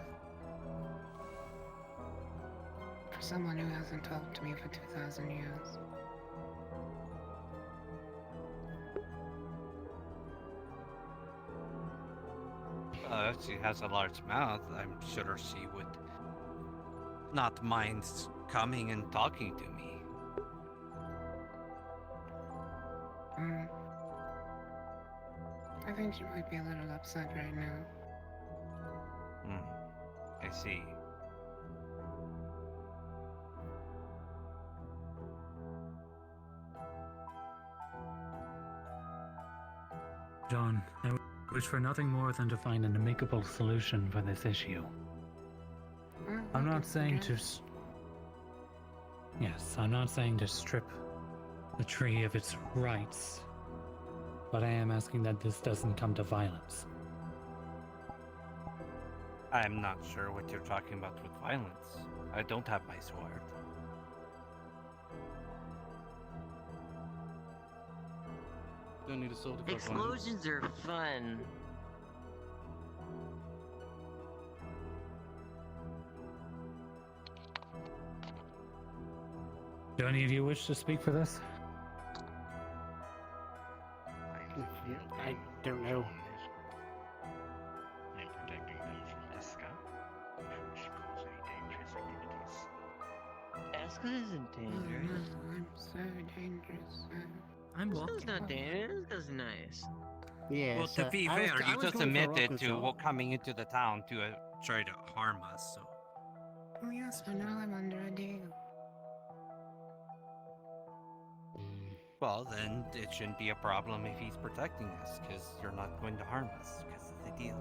Speaker 19: For someone who hasn't talked to me for 2,000 years.
Speaker 5: She has a large mouth. I'm sure she would not mind coming and talking to me.
Speaker 19: I think she might be a little upset right now.
Speaker 5: I see.
Speaker 8: John, I wish for nothing more than to find an amicable solution for this issue. I'm not saying to... Yes, I'm not saying to strip the tree of its rights, but I am asking that this doesn't come to violence.
Speaker 5: I'm not sure what you're talking about with violence. I don't have my sword.
Speaker 9: Don't need a sword to go
Speaker 12: Explosions are fun.
Speaker 8: Do any of you wish to speak for this?
Speaker 15: I don't know.
Speaker 17: I'm protecting them from Eska, which cause any dangerous activities.
Speaker 12: Eska isn't dangerous.
Speaker 19: I'm so dangerous.
Speaker 12: I'm Eska's not dangerous. Eska's nice.
Speaker 15: Yeah.
Speaker 5: Well, to be fair, you just admitted to coming into the town to try to harm us, so...
Speaker 19: Oh yes, but now I'm under a deal.
Speaker 5: Well, then it shouldn't be a problem if he's protecting us, because you're not going to harm us, because of the deal.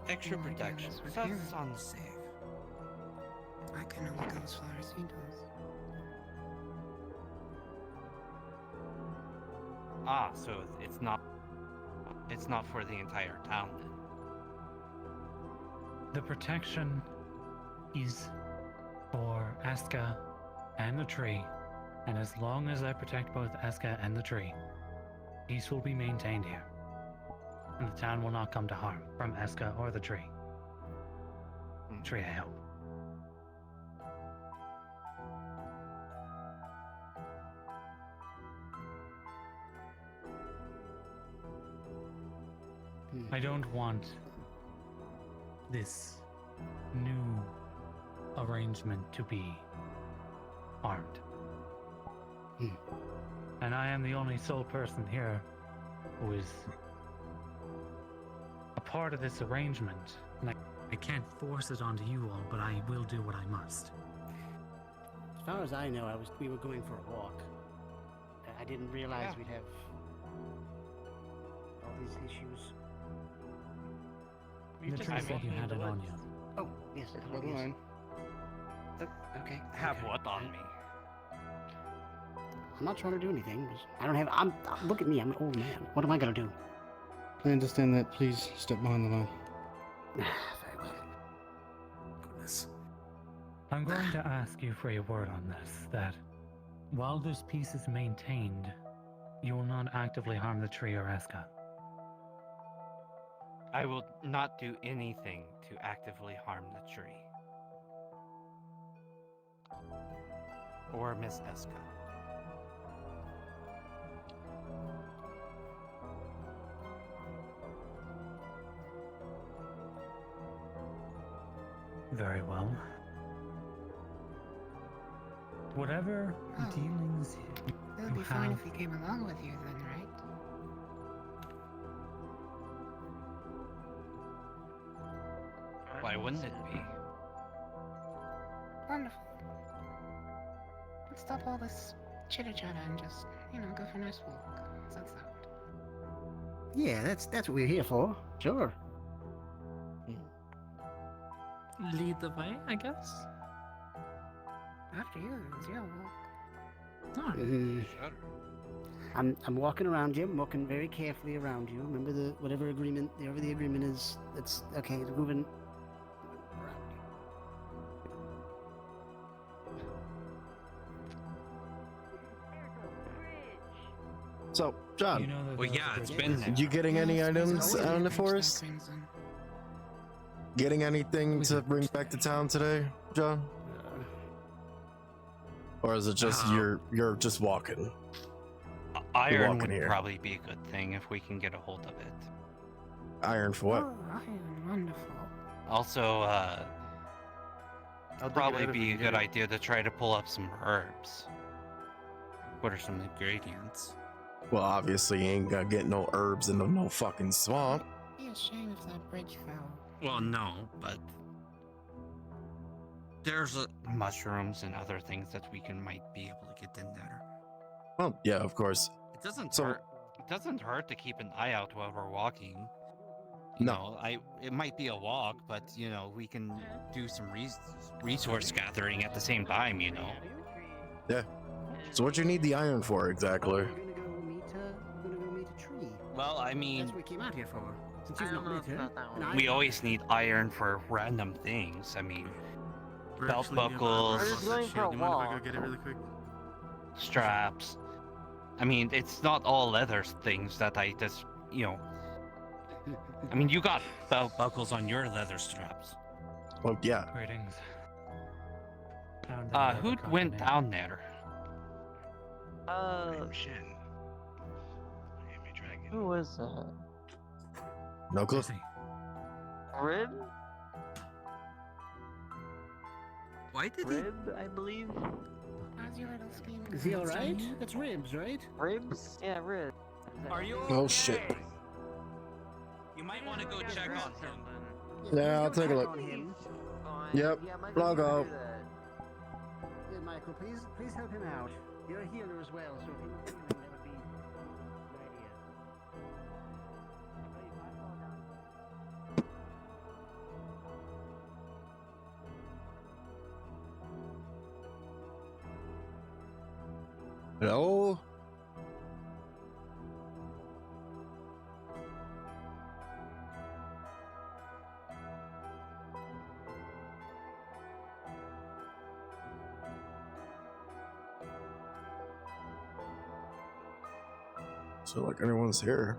Speaker 5: Extra
Speaker 19: Oh, I do
Speaker 5: protection.
Speaker 19: this with
Speaker 5: That's
Speaker 19: him.
Speaker 5: unsafe.
Speaker 19: I can only go as far as he does.
Speaker 5: Ah, so it's not for the entire town then.
Speaker 8: The protection is for Aska and the tree, and as long as I protect both Aska and the tree, peace will be maintained here, and the town will not come to harm from Aska or the tree. Tree, I hope. I don't want this new arrangement to be harmed. And I am the only sole person here who is a part of this arrangement. And I can't force it onto you all, but I will do what I must.
Speaker 15: As far as I know, we were going for a walk. I didn't realize we'd have all these issues.
Speaker 8: The tree said you had it on you.
Speaker 15: Oh, yes.
Speaker 9: Hold on.
Speaker 15: Okay.
Speaker 5: Have what on me?
Speaker 15: I'm not trying to do anything. I don't have. Look at me. I'm an old man. What am I gonna do?
Speaker 9: I understand that. Please step behind the line.
Speaker 15: Very well. Goodness.
Speaker 8: I'm going to ask you for a word on this, that while this peace is maintained, you will not actively harm the tree or Aska.
Speaker 5: I will not do anything to actively harm the tree. Or Miss Eska.
Speaker 8: Very well. Whatever dealings
Speaker 19: It'll be fine if he came along with you then, right?
Speaker 5: Why wouldn't it be?
Speaker 19: Wonderful. Let's stop all this chitter-chatter and just, go for a nice walk. How's that sound?
Speaker 15: Yeah, that's what we're here for. Sure.
Speaker 16: Lead the way, I guess.
Speaker 19: After you, it's your walk.
Speaker 15: I'm walking around you. I'm walking very carefully around you. Remember whatever the agreement is. That's okay. It's moving.
Speaker 1: So, John.
Speaker 5: Well, yeah, it's been there.
Speaker 1: You getting any items out in the forest? Getting anything to bring back to town today, John? Or is it just you're just walking?
Speaker 5: Iron
Speaker 1: walking
Speaker 5: would
Speaker 1: here.
Speaker 5: probably be a good thing if we can get a hold of it.
Speaker 1: Iron for what?
Speaker 19: Oh, wonderful.
Speaker 5: Also,
Speaker 9: I'll dig it
Speaker 5: probably
Speaker 9: out if
Speaker 5: be
Speaker 9: you
Speaker 5: a
Speaker 9: get
Speaker 5: good
Speaker 9: it.
Speaker 5: idea to try to pull up some herbs. What are some ingredients?
Speaker 1: Well, obviously, you ain't gonna get no herbs in no fucking swamp.
Speaker 19: Be a shame if that bridge fell.
Speaker 5: Well, no, but there's mushrooms and other things that we might be able to get in there.
Speaker 1: Well, yeah, of course.
Speaker 5: It doesn't
Speaker 1: So-
Speaker 5: hurt. It doesn't hurt to keep an eye out while we're walking.
Speaker 1: No.
Speaker 5: It might be a walk, but we can do some resource gathering at the same time.
Speaker 1: Yeah. So what you need the iron for exactly?
Speaker 15: We're gonna go meet a tree.
Speaker 5: Well, I mean,
Speaker 15: That's what we came out here for. Since
Speaker 12: I
Speaker 15: you've
Speaker 12: don't
Speaker 15: not
Speaker 12: know
Speaker 15: met her,
Speaker 12: about that
Speaker 15: and
Speaker 12: one.
Speaker 15: I-
Speaker 5: we always need iron for random things. I mean, belt buckles,
Speaker 12: We're just going for a walk.
Speaker 20: Go get it really quick.
Speaker 5: straps. I mean, it's not all leather things that I just, I mean, you got belt buckles on your leather straps.
Speaker 1: Well, yeah.
Speaker 8: Greetings. Found the
Speaker 5: Who
Speaker 8: leather
Speaker 5: went
Speaker 8: company.
Speaker 5: down there?
Speaker 17: I'm Shen. I am a dragon.
Speaker 12: Who was that?
Speaker 1: No clue.
Speaker 12: Rib?
Speaker 5: Why did
Speaker 12: Rib, I believe.
Speaker 19: How's your little scheme?
Speaker 15: Is he
Speaker 19: going,
Speaker 15: alright?
Speaker 19: Johnny?
Speaker 15: That's ribs, right?
Speaker 12: Ribs? Yeah, rib.
Speaker 5: Are you?
Speaker 1: Oh shit.
Speaker 5: You might want to go check on him.
Speaker 1: Yeah, I'll take a look.
Speaker 15: On him.
Speaker 1: Yep. Logo.
Speaker 15: Yeah, Michael, please help him out. You're a healer as well, so if you can heal him, that would be a good idea.
Speaker 1: Hello? So like everyone's here.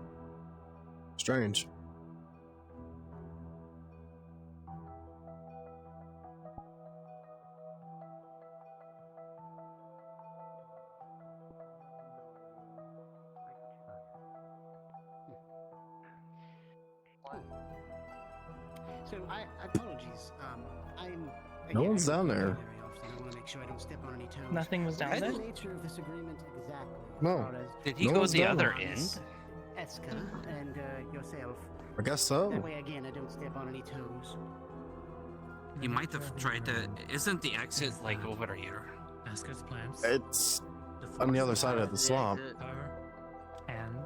Speaker 1: Strange.
Speaker 15: So apologies. I'm.
Speaker 1: No one's down there.
Speaker 15: Very often. I want to make sure I don't step on any toes.
Speaker 16: Nothing was down
Speaker 15: What's
Speaker 16: there?
Speaker 15: the nature of this agreement exactly?
Speaker 1: No.
Speaker 15: As far as
Speaker 5: Did he
Speaker 1: No
Speaker 5: go
Speaker 1: one's
Speaker 5: the
Speaker 1: down
Speaker 5: other
Speaker 1: there.
Speaker 5: end?
Speaker 15: Eska and yourself.
Speaker 1: I guess so.
Speaker 15: That way, again, I don't step on any toes.
Speaker 5: You might have tried to. Isn't the exit like over here?
Speaker 8: Aska's plans.
Speaker 1: It's on the other side of the swamp.
Speaker 8: Her and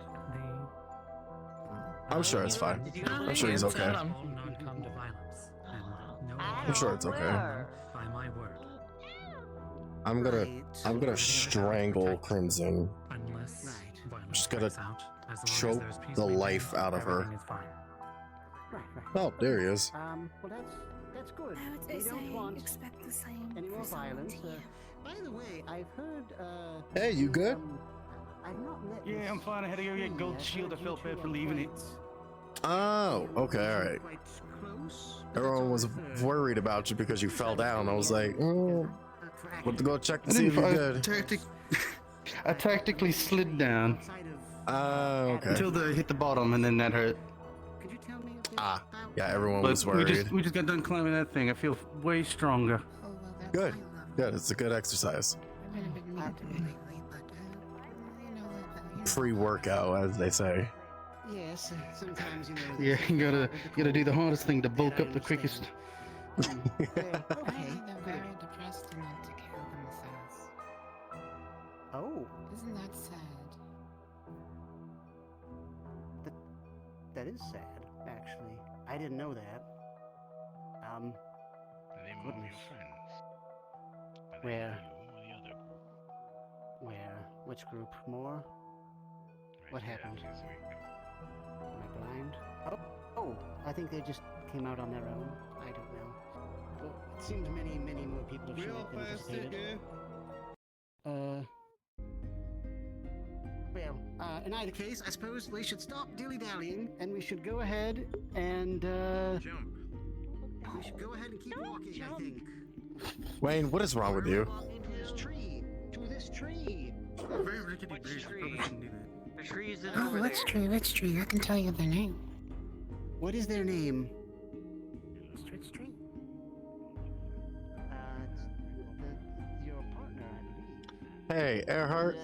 Speaker 1: I'm sure it's fine. I'm sure he's okay.
Speaker 8: all non-come to violence. And no
Speaker 1: I'm sure it's okay.
Speaker 8: by my word.
Speaker 1: I'm gonna strangle Crimson.
Speaker 8: Unless violence
Speaker 1: Just gotta
Speaker 8: breaks out, as long as
Speaker 1: choke
Speaker 8: there's peace
Speaker 1: the
Speaker 8: between
Speaker 1: life
Speaker 8: them,
Speaker 1: out of her.
Speaker 8: everything is fine.
Speaker 1: Oh, there he is.
Speaker 15: Well, that's good.
Speaker 2: I would
Speaker 15: We
Speaker 2: say
Speaker 15: don't want
Speaker 2: expect the same
Speaker 15: any more
Speaker 2: for someone
Speaker 15: violence.
Speaker 2: to you.
Speaker 15: By the way, I've heard.
Speaker 1: Hey, you good?
Speaker 15: I've not met.
Speaker 9: Yeah, I'm fine. I had to go get gold shield. I felt bad for leaving it.
Speaker 1: Oh, okay, all right. Everyone was worried about you because you fell down. I was like, went to go check to see if you're good.
Speaker 9: I tactically slid down.
Speaker 1: Okay.
Speaker 9: Until they hit the bottom, and then that hurt.
Speaker 1: Ah, yeah, everyone
Speaker 9: But
Speaker 1: was worried.
Speaker 9: we just got done climbing that thing. I feel way stronger.
Speaker 1: Good. Good. It's a good exercise.
Speaker 19: I've been a bit mean to me lately, but you know that.
Speaker 1: Pre-workout, as they say.
Speaker 15: Yes, sometimes you know.
Speaker 9: Yeah, you gotta do the hardest thing to bulk up the quickest.
Speaker 19: I think they're very depressed and want to kill themselves.
Speaker 15: Oh,
Speaker 19: Isn't that sad?
Speaker 15: that is sad, actually. I didn't know that.
Speaker 17: They might be your friends. But
Speaker 15: Where?
Speaker 17: you or the other group.
Speaker 15: Where? Which group? More? What
Speaker 17: here
Speaker 15: happened?
Speaker 17: this week.
Speaker 15: Am I blind? Oh, I think they just came out on their own. I don't know. Well, it seems many more people have shown up than anticipated. Well, in either case, I suppose we should stop dilly-dallying, and we should go ahead and,
Speaker 20: Jump.
Speaker 15: we should go ahead and keep walking, I think.
Speaker 1: Wayne, what is wrong with you?
Speaker 15: To this tree! To this tree!
Speaker 20: Very rickety bridge. I probably shouldn't do that.
Speaker 12: The trees in
Speaker 19: Oh,
Speaker 12: over
Speaker 19: which
Speaker 12: there.
Speaker 19: tree? Which tree? I can tell you the name.
Speaker 15: What is their name? Street. Your partner, I believe.
Speaker 1: Hey, Earhart.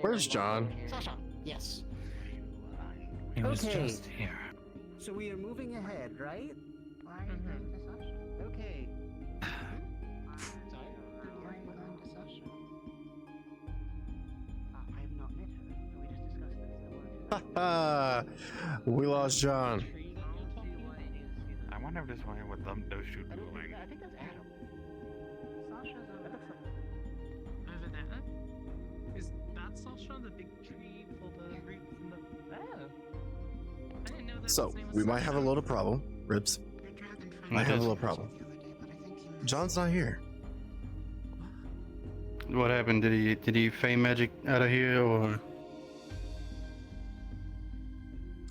Speaker 1: Where's John?
Speaker 15: Sasha. Yes.
Speaker 8: He was
Speaker 15: Okay.
Speaker 8: just here.
Speaker 15: So we are moving ahead, right?
Speaker 19: Why are you going to Sasha?
Speaker 15: Okay.
Speaker 19: Why are you going to Sasha?
Speaker 15: I have not met her. We just discussed this. I wanted to.
Speaker 1: Ha we lost John.
Speaker 11: I wonder if this one with them, those shoot moving.
Speaker 15: I think that's Adam.
Speaker 19: Sasha's over there.
Speaker 3: Over there? Is that Sasha, the big tree full of roots and the... Oh. I didn't know that
Speaker 1: So,
Speaker 3: his name was
Speaker 1: we might have a
Speaker 3: Sasha.
Speaker 1: little problem. Ribs. Might have a little problem. John's not here.
Speaker 9: What happened? Did he feign magic out of here, or?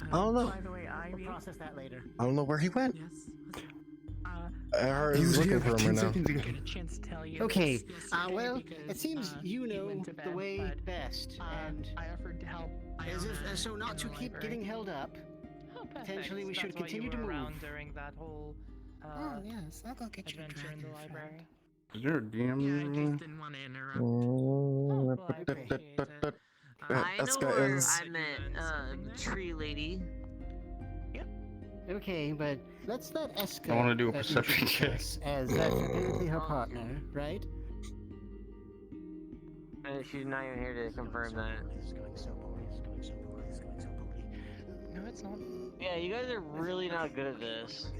Speaker 1: I don't know.
Speaker 15: By the way, we'll process that later.
Speaker 1: I don't know where he went.
Speaker 19: Yes.
Speaker 1: Earhart is looking for him right now.
Speaker 4: Get a chance to tell you.
Speaker 15: Okay.
Speaker 19: Yes, yesterday
Speaker 15: Well,
Speaker 19: because,
Speaker 15: it seems you
Speaker 19: he
Speaker 15: know
Speaker 19: went to
Speaker 15: the
Speaker 19: bed,
Speaker 15: way
Speaker 19: but,
Speaker 15: best, and
Speaker 19: I offered to help.
Speaker 15: so not to keep getting held up.
Speaker 19: Oh, perfect.
Speaker 15: Potentially, we
Speaker 19: That's
Speaker 15: should
Speaker 19: why you
Speaker 15: continue to
Speaker 19: were
Speaker 15: move.
Speaker 19: around during that whole
Speaker 16: Oh yes, I'll go get you a
Speaker 19: adventure in the
Speaker 16: dragon, friend.
Speaker 19: library.
Speaker 9: Is there a DM?
Speaker 19: Yeah, I just didn't want to interrupt.
Speaker 1: Mm,
Speaker 19: well, I appreciate it.
Speaker 12: I
Speaker 1: That's
Speaker 12: know
Speaker 1: got
Speaker 12: where
Speaker 1: is-
Speaker 12: I met Tree Lady.
Speaker 15: Okay, but let's let Eska.
Speaker 9: I wanna do a perception
Speaker 15: introduce
Speaker 9: check.
Speaker 15: us, as that's apparently her partner, right?
Speaker 12: She's not even here to confirm that.
Speaker 15: This is going so poorly. This is going so poorly. This is going so poorly.
Speaker 19: No, it's not.
Speaker 12: Yeah, you guys are really not good at this.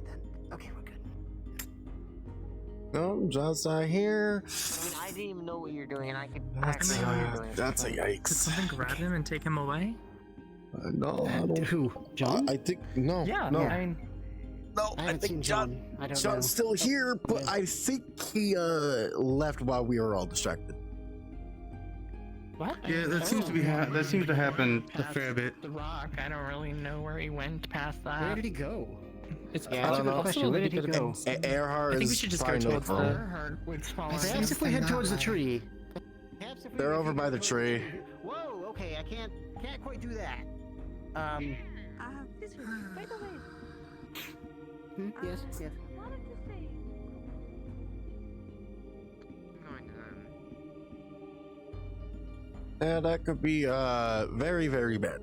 Speaker 15: Okay, we're good.
Speaker 1: No, John's not here.
Speaker 12: I mean, I didn't even know what you're doing, and I could
Speaker 1: That's
Speaker 12: practically know what you're doing.
Speaker 1: that's a
Speaker 19: Could
Speaker 1: yikes.
Speaker 19: something grab him and take him away?
Speaker 1: No, I don't.
Speaker 15: Who? John?
Speaker 1: I think no.
Speaker 19: Yeah,
Speaker 1: no.
Speaker 19: I mean,
Speaker 15: I
Speaker 1: No, I
Speaker 15: haven't
Speaker 1: think
Speaker 15: seen
Speaker 1: John.
Speaker 15: John. I don't
Speaker 1: John's
Speaker 15: know.
Speaker 1: still here, but
Speaker 15: okay.
Speaker 1: I think he left while we were all distracted.
Speaker 19: what?
Speaker 9: Yeah, that seems to be that seems to happen a fair bit.
Speaker 19: The rock. I don't really know where he went past that.
Speaker 15: Where did he go?
Speaker 16: It's
Speaker 15: Yeah, that's a good question. Where did he go?
Speaker 1: Earhart
Speaker 16: I think we
Speaker 1: is
Speaker 16: should just go
Speaker 1: probably
Speaker 16: towards
Speaker 1: no
Speaker 16: the.
Speaker 19: Earhart would follow
Speaker 16: I
Speaker 19: him.
Speaker 15: Perhaps if we head towards the tree.
Speaker 1: They're over by the tree.
Speaker 15: Whoa. Okay, I can't quite do that.
Speaker 2: This way, by the way.
Speaker 15: Yes. Yes.
Speaker 2: I wanted to say.
Speaker 1: Yeah, that could be very, very bad.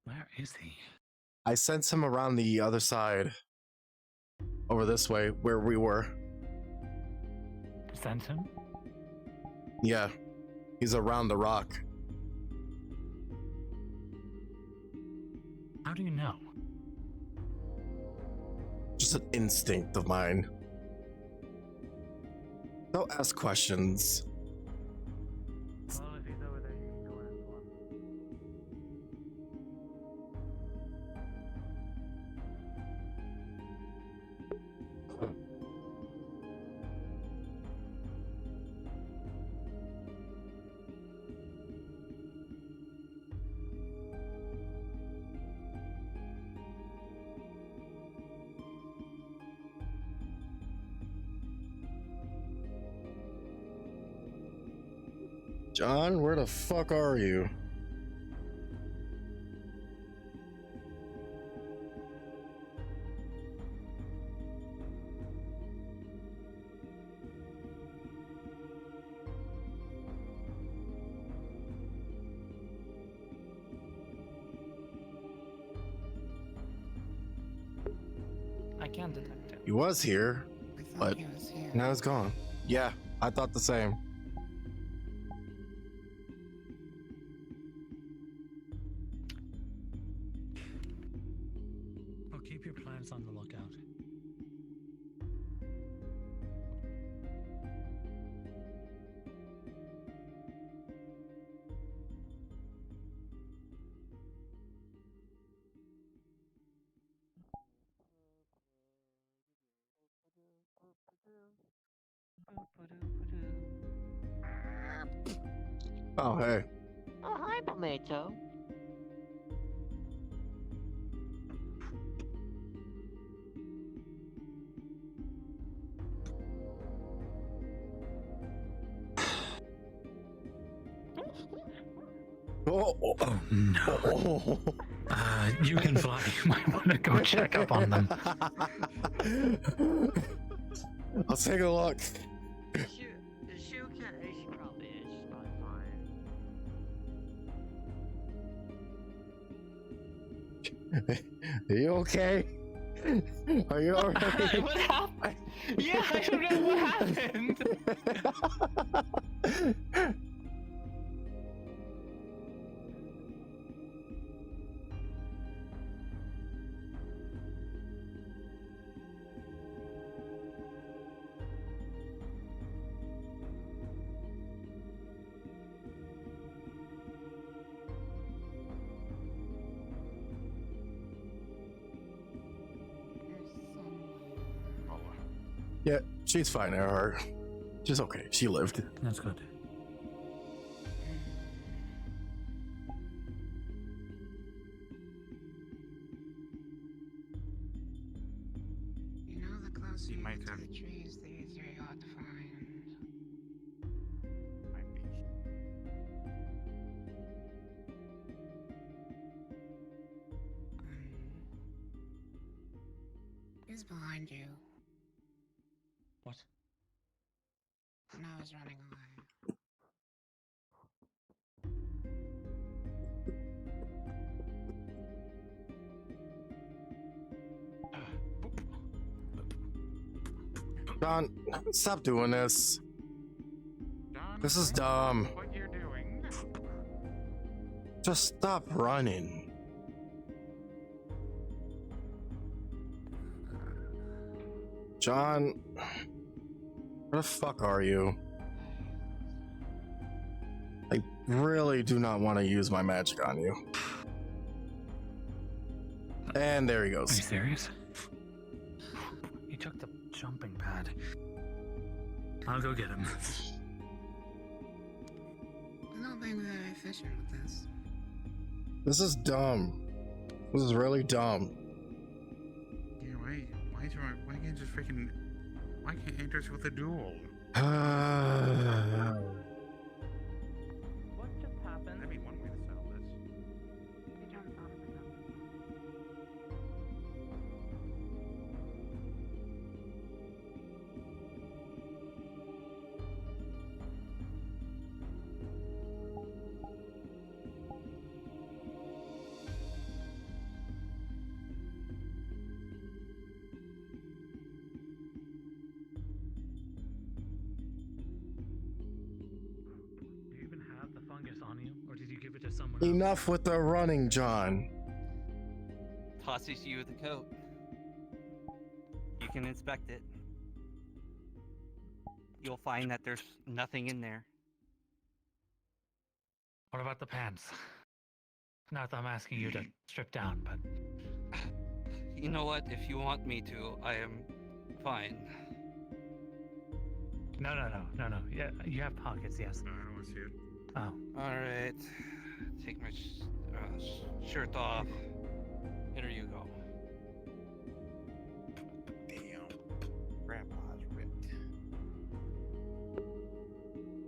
Speaker 8: Where is he?
Speaker 1: I sent him around the other side. Over this way, where we were.
Speaker 8: Sent him?
Speaker 1: Yeah. He's around the rock.
Speaker 8: How do you know?
Speaker 1: Just an instinct of mine. Don't ask questions.
Speaker 3: Well, if he's over there, you can go ask one.
Speaker 1: John, where the fuck are you?
Speaker 19: I can detect it.
Speaker 1: He was here, but
Speaker 19: he was here.
Speaker 1: now he's gone. Yeah, I thought the same.
Speaker 8: Well, keep your plans on the lookout.
Speaker 1: Oh, hey.
Speaker 12: Oh, hi, Tomato.
Speaker 1: Oh,
Speaker 8: no. You can fly. You might want to go check up on them.
Speaker 1: I'll take a look.
Speaker 12: Is she okay? She probably is. She's probably fine.
Speaker 1: Are you okay? Are you alright?
Speaker 16: What happened? Yeah, I don't know what happened.
Speaker 1: Yeah, she's fine. She's okay. She lived.
Speaker 8: That's good.
Speaker 19: You know, the closer
Speaker 11: He
Speaker 19: you
Speaker 11: might
Speaker 19: get to
Speaker 11: have.
Speaker 19: the trees, the easier you are to find.
Speaker 11: Might be.
Speaker 19: He's behind you.
Speaker 8: What?
Speaker 19: And I was running away.
Speaker 1: John, stop doing this.
Speaker 11: John,
Speaker 1: This is dumb.
Speaker 11: what you're doing?
Speaker 1: Just stop running. John, where the fuck are you? I really do not want to use my magic on you. And there he
Speaker 8: Are you
Speaker 1: goes.
Speaker 8: serious? He took the jumping pad. I'll go get him.
Speaker 19: I'm not being very efficient with this.
Speaker 1: This is dumb. This is really dumb.
Speaker 11: Yeah, why can't you just freaking? Why can't you just with a duel?
Speaker 22: What just happened?
Speaker 11: That'd be one way to settle this.
Speaker 8: Do you even have the fungus on you, or did you give it to someone
Speaker 1: Enough with the running, John.
Speaker 5: Tosses you the coat. You can inspect it. You'll find that there's nothing in there.
Speaker 8: What about the pants? Not that I'm asking you to strip down, but
Speaker 5: You know what? If you want me to, I am fine.
Speaker 8: no. Yeah, you have pockets, yes.
Speaker 11: I don't want to see it.
Speaker 8: Oh,
Speaker 5: Alright. Take my shirt off. Here you go.
Speaker 11: Damn. Grandpa's ripped.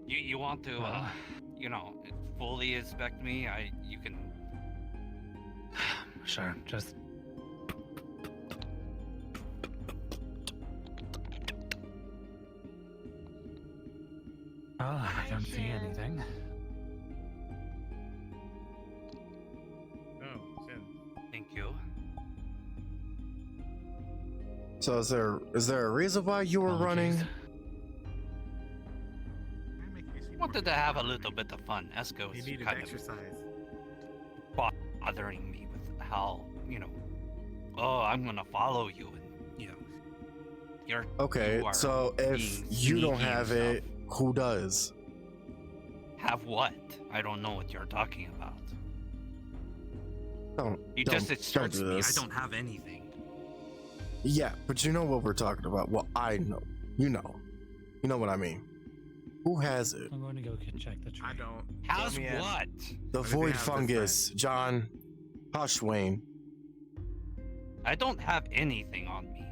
Speaker 5: You want to,
Speaker 8: Well.
Speaker 5: fully inspect me? You can.
Speaker 8: sure. Just I don't see anything.
Speaker 11: Oh, Sin.
Speaker 5: Thank you.
Speaker 1: So is there a reason why you were running?
Speaker 5: Wanted to have a little bit of fun. Esco's
Speaker 11: He needed
Speaker 5: kind
Speaker 11: exercise.
Speaker 5: of bothering me with how, oh, I'm gonna follow you, and you're
Speaker 1: Okay,
Speaker 5: you are
Speaker 1: so if
Speaker 5: being
Speaker 1: you don't
Speaker 5: sneaky and
Speaker 1: have
Speaker 5: stuff.
Speaker 1: it, who does?
Speaker 5: Have what? I don't know what you're talking about. You
Speaker 1: Don't
Speaker 5: just instructs
Speaker 1: do
Speaker 5: me. I
Speaker 1: this.
Speaker 5: don't have anything.
Speaker 1: Yeah, but you know what we're talking about. Well, I know. You know what I mean. Who has it?
Speaker 8: I'm going to go check the tree.
Speaker 7: I don't.
Speaker 5: How's
Speaker 7: Let me in.
Speaker 5: what?
Speaker 1: The
Speaker 7: What do they
Speaker 1: void
Speaker 7: have this
Speaker 1: fungus, John. Hush, Wayne.
Speaker 5: I don't have anything on me.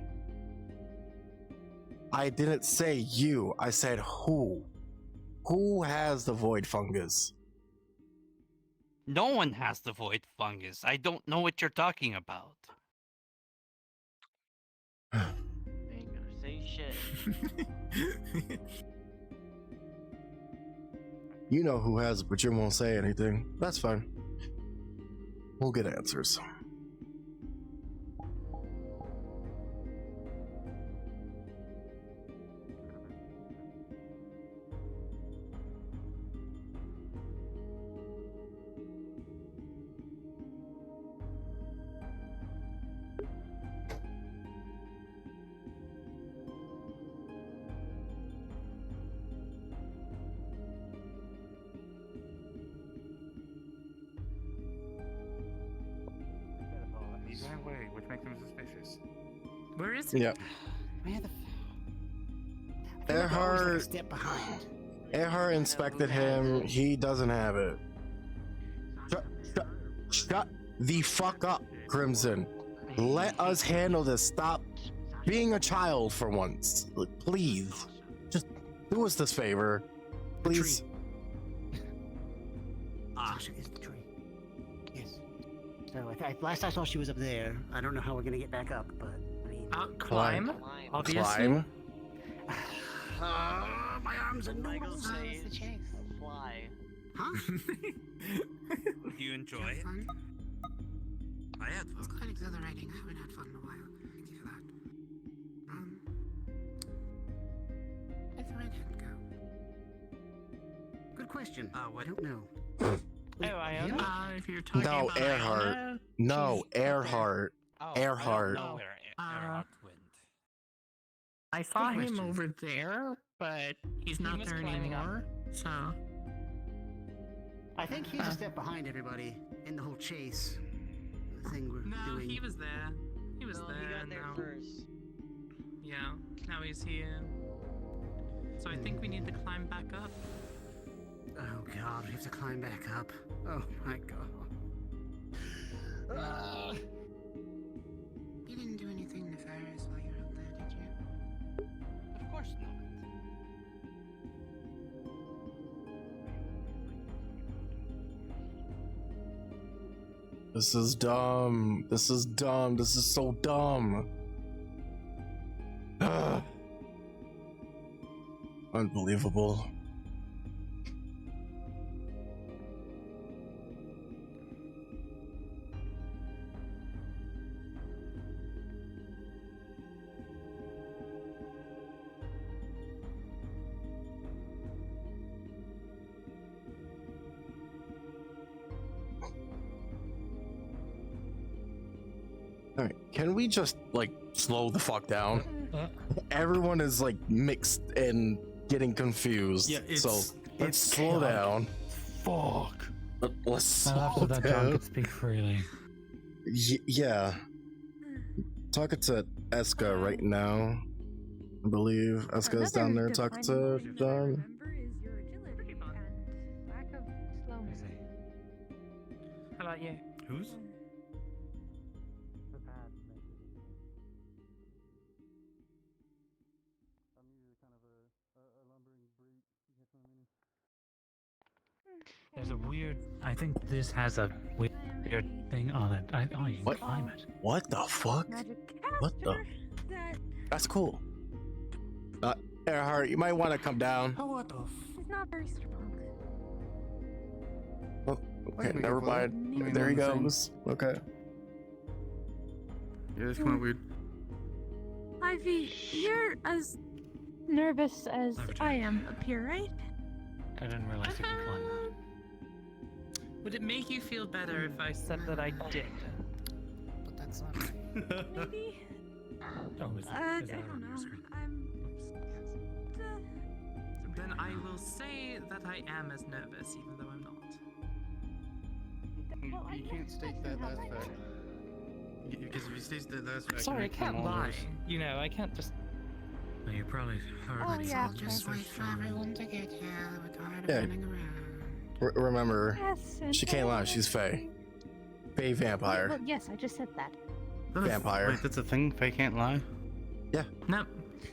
Speaker 1: I didn't say you. I said who. Who has the void fungus?
Speaker 5: No one has the void fungus. I don't know what you're talking about.
Speaker 12: Ain't gonna say shit.
Speaker 1: You know who has it, but you won't say anything. That's fine. We'll get answers.
Speaker 11: He ran away, which makes him suspicious.
Speaker 19: Where is he?
Speaker 1: Yeah.
Speaker 15: Where the I feel like we're always like a step behind.
Speaker 1: Earhart inspected him. He doesn't have it. Shut the fuck up, Crimson. Let us handle this. Stop being a child for once. Like, please. Just do us this favor. Please.
Speaker 15: Sasha is the tree. Yes. So last I saw she was up there. I don't know how we're gonna get back up, but I mean.
Speaker 16: Climb? Obviously.
Speaker 1: Climb.
Speaker 15: My arms are
Speaker 12: Michael
Speaker 15: noodles.
Speaker 12: says fly.
Speaker 15: Huh?
Speaker 5: Do you enjoy it?
Speaker 19: Fun?
Speaker 5: I had
Speaker 19: It's
Speaker 5: fun.
Speaker 19: quite exhilarating. I haven't had fun in a while. Thank you for that. Let the redhead go.
Speaker 15: Good question.
Speaker 5: What?
Speaker 15: I don't know.
Speaker 16: Oh, Iona?
Speaker 19: If you're talking
Speaker 1: No,
Speaker 19: about
Speaker 1: Earhart.
Speaker 19: Iona,
Speaker 1: No,
Speaker 19: she's up there.
Speaker 1: Earhart.
Speaker 5: Oh,
Speaker 1: Earhart.
Speaker 5: I don't know where Earhart went.
Speaker 16: I saw
Speaker 19: Good
Speaker 16: him
Speaker 19: question.
Speaker 16: over there, but
Speaker 19: He's
Speaker 16: he
Speaker 19: not
Speaker 16: was
Speaker 19: there
Speaker 16: climbing up.
Speaker 19: anymore. So
Speaker 15: I think he's a step behind everybody in the whole chase. The thing we're
Speaker 19: no,
Speaker 15: doing.
Speaker 19: he was there. He was
Speaker 12: No,
Speaker 19: there.
Speaker 12: he got there
Speaker 19: now.
Speaker 12: first.
Speaker 19: Yeah, now he's here. So I think we need to climb back up.
Speaker 15: Oh god, we have to climb back up. Oh my god.
Speaker 19: You didn't do anything nefarious while you were out there, did you?
Speaker 5: Of course not.
Speaker 1: This is dumb. This is dumb. This is so dumb. Unbelievable. Alright, can we just, like, slow the fuck down? Everyone is, like, mixed and getting confused.
Speaker 8: Yeah,
Speaker 1: so let's slow
Speaker 8: chaotic.
Speaker 1: down.
Speaker 8: Fuck.
Speaker 1: Let's
Speaker 8: After
Speaker 1: slow
Speaker 8: that, John
Speaker 1: down.
Speaker 8: could speak freely.
Speaker 1: Yeah. Talking to Eska right now. I believe Eska is down there talking to John.
Speaker 16: How about you?
Speaker 9: Who's?
Speaker 8: There's a weird. I think this has a weird thing on it. Oh, you can
Speaker 1: What?
Speaker 8: climb it.
Speaker 1: What the fuck? What the? That's cool. Earhart, you might want to come down.
Speaker 19: Oh, what the
Speaker 2: He's not very strong.
Speaker 1: Oh, okay,
Speaker 11: we
Speaker 1: never
Speaker 11: go,
Speaker 1: mind.
Speaker 11: Chloe. I mean,
Speaker 1: There he
Speaker 11: I'm the same.
Speaker 1: goes. Okay.
Speaker 11: Yeah, it's kind of weird.
Speaker 18: Ivy, you're as nervous as I am up here, right?
Speaker 8: I didn't realize you could climb that.
Speaker 19: Would it make you feel better if I
Speaker 16: Said that I did.
Speaker 19: But that's not.
Speaker 18: Maybe.
Speaker 8: Oh, is
Speaker 18: I
Speaker 8: that
Speaker 18: don't
Speaker 8: on your
Speaker 18: know.
Speaker 8: screen?
Speaker 19: Then I will say that I am as nervous, even though I'm not.
Speaker 9: You can't state that last fact. Because if you state that last fact,
Speaker 16: Sorry, I
Speaker 9: you become
Speaker 16: can't
Speaker 9: all
Speaker 16: lie.
Speaker 9: those-
Speaker 16: You know, I can't just.
Speaker 8: You probably heard.
Speaker 19: Oh,
Speaker 8: it's
Speaker 19: yeah.
Speaker 8: all
Speaker 19: Just wait for everyone to get here. We're tired of
Speaker 1: Yeah.
Speaker 19: running around.
Speaker 1: Remember,
Speaker 18: Yes, and
Speaker 1: she can't lie. She's Fae. Fae vampire.
Speaker 18: Well, yes, I just said that.
Speaker 1: Vampire.
Speaker 9: Wait, that's a thing? Fae can't lie?
Speaker 1: Yeah.
Speaker 8: No.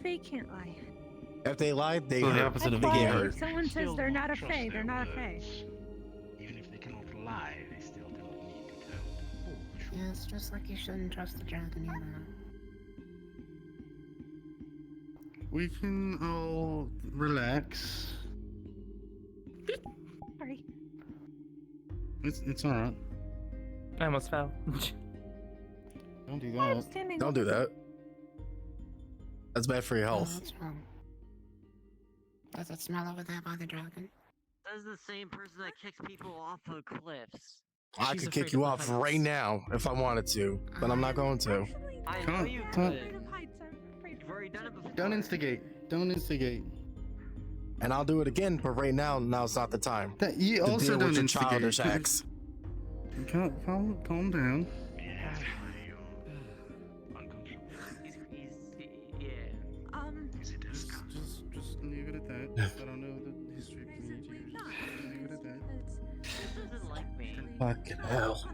Speaker 18: Fae can't lie.
Speaker 1: If they lie, they
Speaker 9: So the
Speaker 1: hurt.
Speaker 9: opposite of
Speaker 1: They
Speaker 9: a
Speaker 1: get
Speaker 9: gamer.
Speaker 1: hurt.
Speaker 18: If someone says they're not a Fae, they're not a Fae.
Speaker 17: Even if they cannot lie, they still do not need to tell.
Speaker 19: Yeah, it's just like you shouldn't trust the dragon either.
Speaker 9: We can all relax.
Speaker 18: Sorry.
Speaker 9: It's alright.
Speaker 16: I almost fell.
Speaker 9: Don't do
Speaker 18: I'm
Speaker 9: that.
Speaker 18: standing
Speaker 1: Don't do that. That's bad for your
Speaker 19: Oh,
Speaker 1: health.
Speaker 19: what's wrong? Does it smell over there by the dragon?
Speaker 12: That's the same person that kicks people off of cliffs.
Speaker 1: I
Speaker 16: She's
Speaker 1: could
Speaker 16: afraid
Speaker 1: kick you
Speaker 16: of the
Speaker 1: off
Speaker 16: heights.
Speaker 1: right now if I wanted to, but I'm not going to.
Speaker 12: I know
Speaker 9: Can't-
Speaker 12: you
Speaker 9: can't-
Speaker 12: could. You've already done it before.
Speaker 9: Don't instigate. Don't instigate.
Speaker 1: And I'll do it again, but right now's not the time.
Speaker 9: That you
Speaker 1: to
Speaker 9: also
Speaker 1: deal
Speaker 9: don't
Speaker 1: with your
Speaker 9: instigate.
Speaker 1: childish acts.
Speaker 9: Calm down.
Speaker 17: Yes, uncomfortable.
Speaker 12: Yeah.
Speaker 17: Is it Eska?
Speaker 9: Just leave it at that. I don't know the history between you two. Just leave it at that.
Speaker 12: He doesn't like me.
Speaker 1: Fucking hell.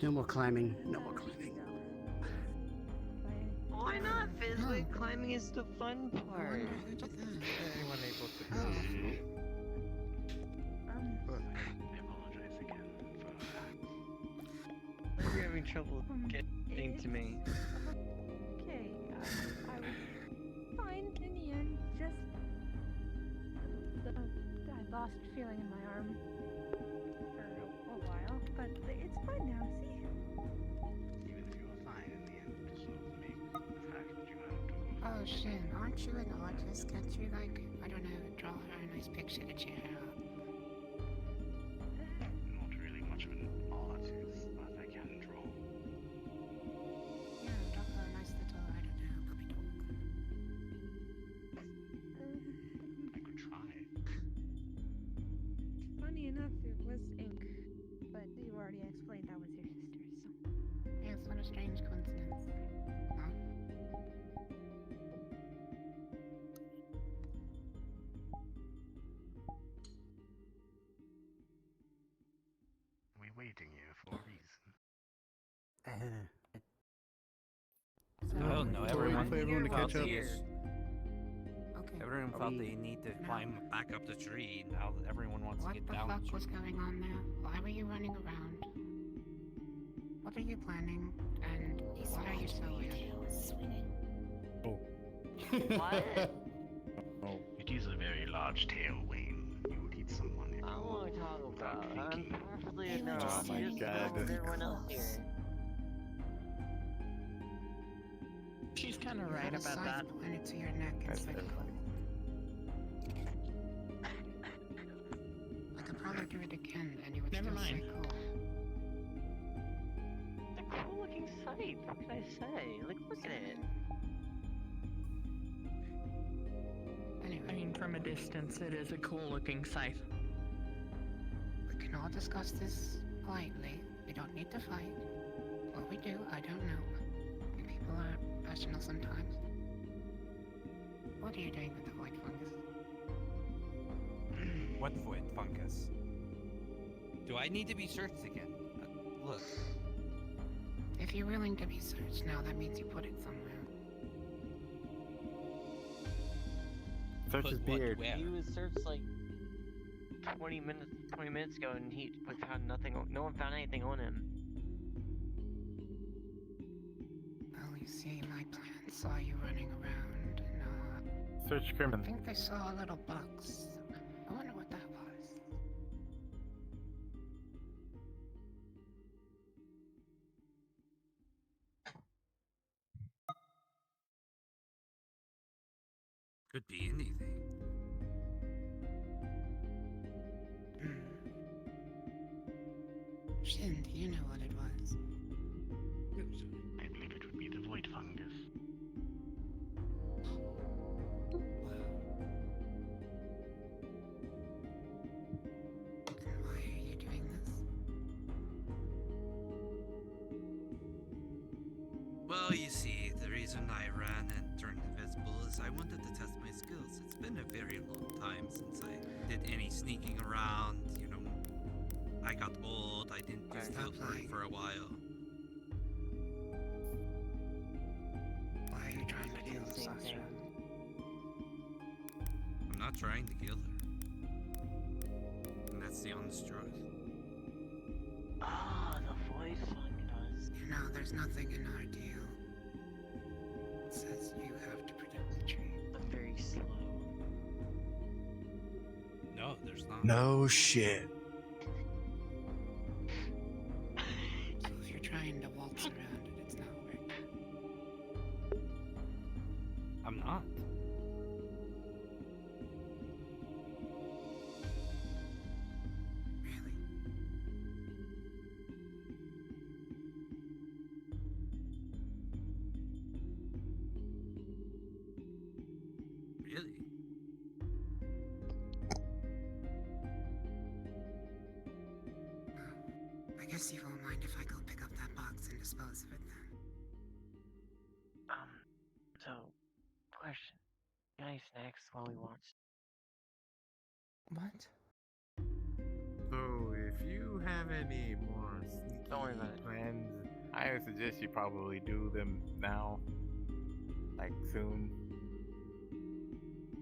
Speaker 15: No more climbing. No more climbing.
Speaker 12: Why not, Fizzly? Climbing is the fun part.
Speaker 21: Anyone able to
Speaker 17: I apologize again for
Speaker 12: You're having trouble getting to me.
Speaker 2: Okay, I was fine in the end. Just I lost feeling in my arm for a while, but it's fine now. See?
Speaker 17: even if you were fine in the end, it does not make the fact that you had to.
Speaker 19: Oh shit, aren't you an artist? Can't you, like, I don't know, draw a nice picture to cheer her up?
Speaker 17: Not really much of an artist, but I can draw.
Speaker 19: Yeah, draw her a nice little, I don't know, puppy dog.
Speaker 17: I could try.
Speaker 2: Funny enough, it was ink, but you already explained that was your sister, so.
Speaker 19: Yeah, it's what a strange coincidence. Huh?
Speaker 17: We waiting here for a reason.
Speaker 5: Well, no,
Speaker 9: Wait
Speaker 5: everyone,
Speaker 9: for everyone to catch up.
Speaker 19: Okay.
Speaker 5: everyone felt they need to climb back up the tree. Now that everyone wants
Speaker 19: What
Speaker 5: to get
Speaker 19: the
Speaker 5: down the
Speaker 19: fuck
Speaker 5: tree.
Speaker 19: was going on there? Why were you running around? What are you planning? And why are you so weird?
Speaker 12: What?
Speaker 17: Oh. It is a very large tail, Wayne. You would eat someone if
Speaker 12: I don't want to talk about it. I'm perfectly enough.
Speaker 1: Oh my God.
Speaker 12: With everyone else here.
Speaker 4: She's kind of
Speaker 19: You
Speaker 4: right
Speaker 19: had a
Speaker 4: about
Speaker 19: scythe
Speaker 4: that.
Speaker 19: pointed to your neck instead of I could probably do it again and you would
Speaker 4: Never
Speaker 19: still say
Speaker 4: mind.
Speaker 19: cool.
Speaker 12: It's a cool looking sight. What can I say? Like, look at it.
Speaker 4: I mean, from a distance, it is a cool-looking scythe.
Speaker 19: We can all discuss this politely. We don't need to fight. What we do, I don't know. People are passionate sometimes. What are you doing with the white fungus?
Speaker 5: What void fungus? Do I need to be searched again? Look.
Speaker 19: If you're willing to be searched now, that means you put it somewhere.
Speaker 5: Search his beard.
Speaker 12: He was searched like 20 minutes ago, and he found nothing. No one found anything on him.
Speaker 19: Well, you see, my plan saw you running around, and
Speaker 11: Search
Speaker 19: I
Speaker 11: criminal.
Speaker 19: think they saw a little box. I wonder what that was.
Speaker 5: Could be anything.
Speaker 19: Shin, do you know what it was?
Speaker 17: I believe it would be the void fungus.
Speaker 19: And why are you doing this?
Speaker 5: Well, you see, the reason I ran and turned invisible I wanted to test my skills. It's been a very long time since I did any sneaking around, you know. I got old, I didn't do field work for a while.
Speaker 19: Why are you trying to kill Sasha?
Speaker 5: I'm not trying to kill her. And that's the honest truth.
Speaker 12: Ah, the void fungus.
Speaker 19: You know, there's nothing in our deal that says you have to protect the tree.
Speaker 12: I'm very slow.
Speaker 5: No, there's not.
Speaker 1: No shit.
Speaker 19: So if you're trying to waltz around it, it's not working.
Speaker 5: I'm not. Really?
Speaker 19: I guess you won't mind if I go pick up that box and dispose of it then.
Speaker 12: So, question. Any snacks while we watch?
Speaker 16: What?
Speaker 11: So, if you have any more sneaky
Speaker 12: Don't worry about it.
Speaker 11: plans, I would suggest you probably do them now. Like, soon.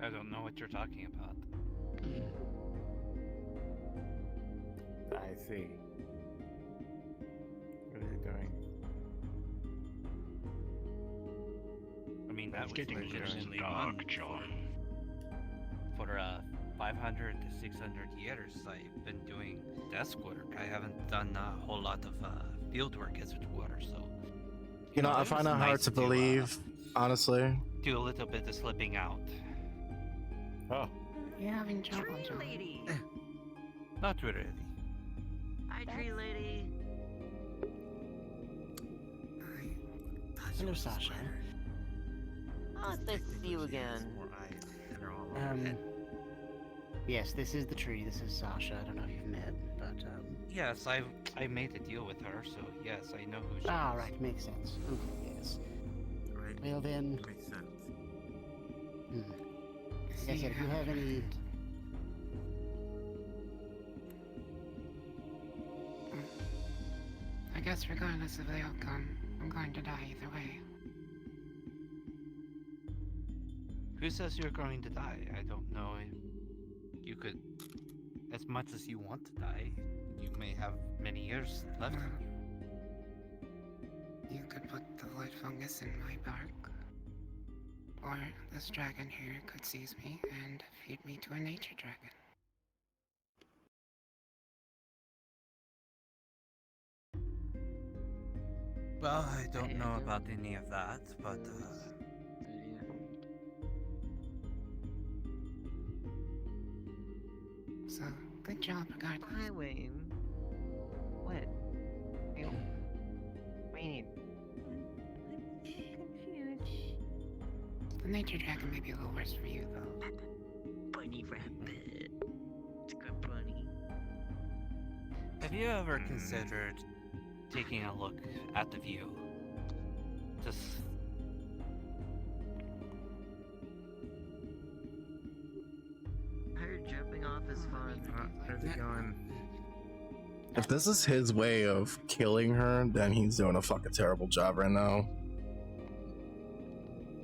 Speaker 5: I don't know what you're talking about.
Speaker 11: I see. What is it doing?
Speaker 5: I mean, that
Speaker 17: It's
Speaker 5: was
Speaker 17: getting
Speaker 5: legitimately
Speaker 17: dark,
Speaker 5: fun
Speaker 17: John.
Speaker 5: for 500 to 600 years. I've been doing desk work. I haven't done a whole lot of field work, as it were. So,
Speaker 1: You know, I
Speaker 5: it
Speaker 1: find
Speaker 5: was
Speaker 1: that hard
Speaker 5: nice
Speaker 1: to believe, honestly.
Speaker 5: do a little bit of slipping out.
Speaker 11: Oh.
Speaker 19: You're having trouble,
Speaker 12: Tree
Speaker 19: John.
Speaker 12: lady!
Speaker 5: Not really.
Speaker 12: Hi, tree lady!
Speaker 15: Hello, Sasha.
Speaker 12: Oh, it's nice to see you again.
Speaker 15: Yes, this is the tree. This is Sasha. I don't know if you've met, but
Speaker 5: Yes, I made a deal with her, so yes, I know who she
Speaker 15: Ah,
Speaker 5: is.
Speaker 15: right, makes sense. Okay, yes.
Speaker 11: Right.
Speaker 15: Well then,
Speaker 11: Makes sense.
Speaker 15: like I said, if you have any,
Speaker 19: I guess regardless of the outcome, I'm going to die either way.
Speaker 5: Who says you're going to die? I don't know. You could, as much as you want to die, you may have many years left in you.
Speaker 19: You could put the void fungus in my bark. Or this dragon here could seize me and feed me to a nature dragon.
Speaker 5: Well, I don't know about any of that, but
Speaker 19: So, good job regardless.
Speaker 12: Hi, Wayne. What? You mean?
Speaker 2: Confused.
Speaker 19: The nature dragon may be a little worse for you, though.
Speaker 12: Bunny rabbit. It's a good bunny.
Speaker 5: have you ever considered taking a look at the view? Just
Speaker 12: I heard jumping off is fun.
Speaker 11: How's it going?
Speaker 1: If this is his way of killing her, then he's doing a fucking terrible job right now.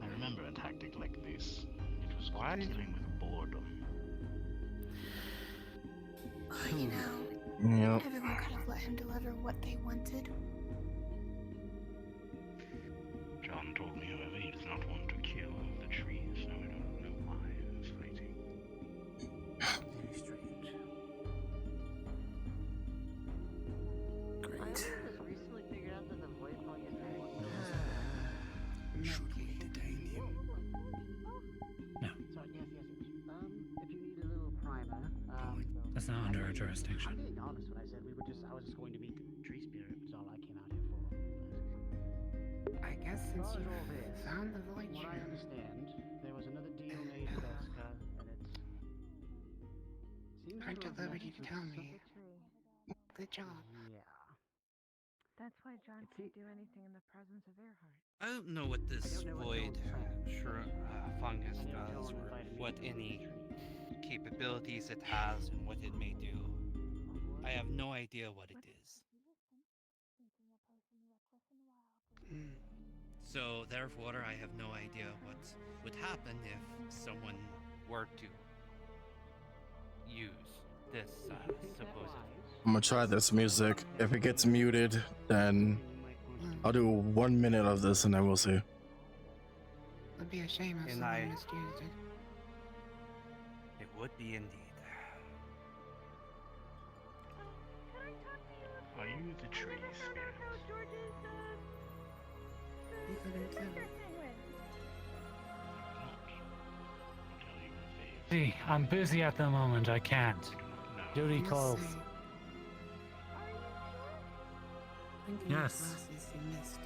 Speaker 17: I remember a tactic like this. It was called killing with boredom.
Speaker 19: You know,
Speaker 1: Yep.
Speaker 7: Everyone could have let him deliver what they wanted.
Speaker 17: John told me, however, he does not want to kill the trees, so I don't know why I'm fighting.
Speaker 5: very strange.
Speaker 12: I just recently figured out that the void fungus
Speaker 15: should we detain him?
Speaker 3: No.
Speaker 15: Sorry, yes. If you need a little primer,
Speaker 3: That's not under our jurisdiction.
Speaker 15: I'm being honest when I said I was just going to meet the tree spirit. That's all I came out here for.
Speaker 19: I guess since
Speaker 15: As
Speaker 19: you
Speaker 15: far as all this,
Speaker 19: found the void
Speaker 15: What I
Speaker 19: gem,
Speaker 15: understand, there was another deal made with Eska, and it seems
Speaker 19: aren't
Speaker 15: to
Speaker 19: at
Speaker 15: have
Speaker 19: liberty
Speaker 15: met
Speaker 19: to
Speaker 15: with
Speaker 19: tell
Speaker 15: some-
Speaker 19: me. Good job.
Speaker 15: Yeah.
Speaker 18: That's why John can't do anything in the presence of Earhart.
Speaker 5: I don't know what this void fungus what any capabilities it has and what it may do. I have no idea what it is. So therefore, I have no idea what would happen if someone were to use this supposed.
Speaker 1: I'm gonna try this music. If it gets muted, then I'll do 1 minute of this and then we'll see.
Speaker 19: It'd be a shame if
Speaker 5: And
Speaker 19: someone misused it.
Speaker 5: It would be indeed.
Speaker 17: Are you the tree spirit?
Speaker 19: You couldn't tell.
Speaker 8: See, I'm busy at the moment. I can't. Duty calls. Yes.
Speaker 19: Classes you missed.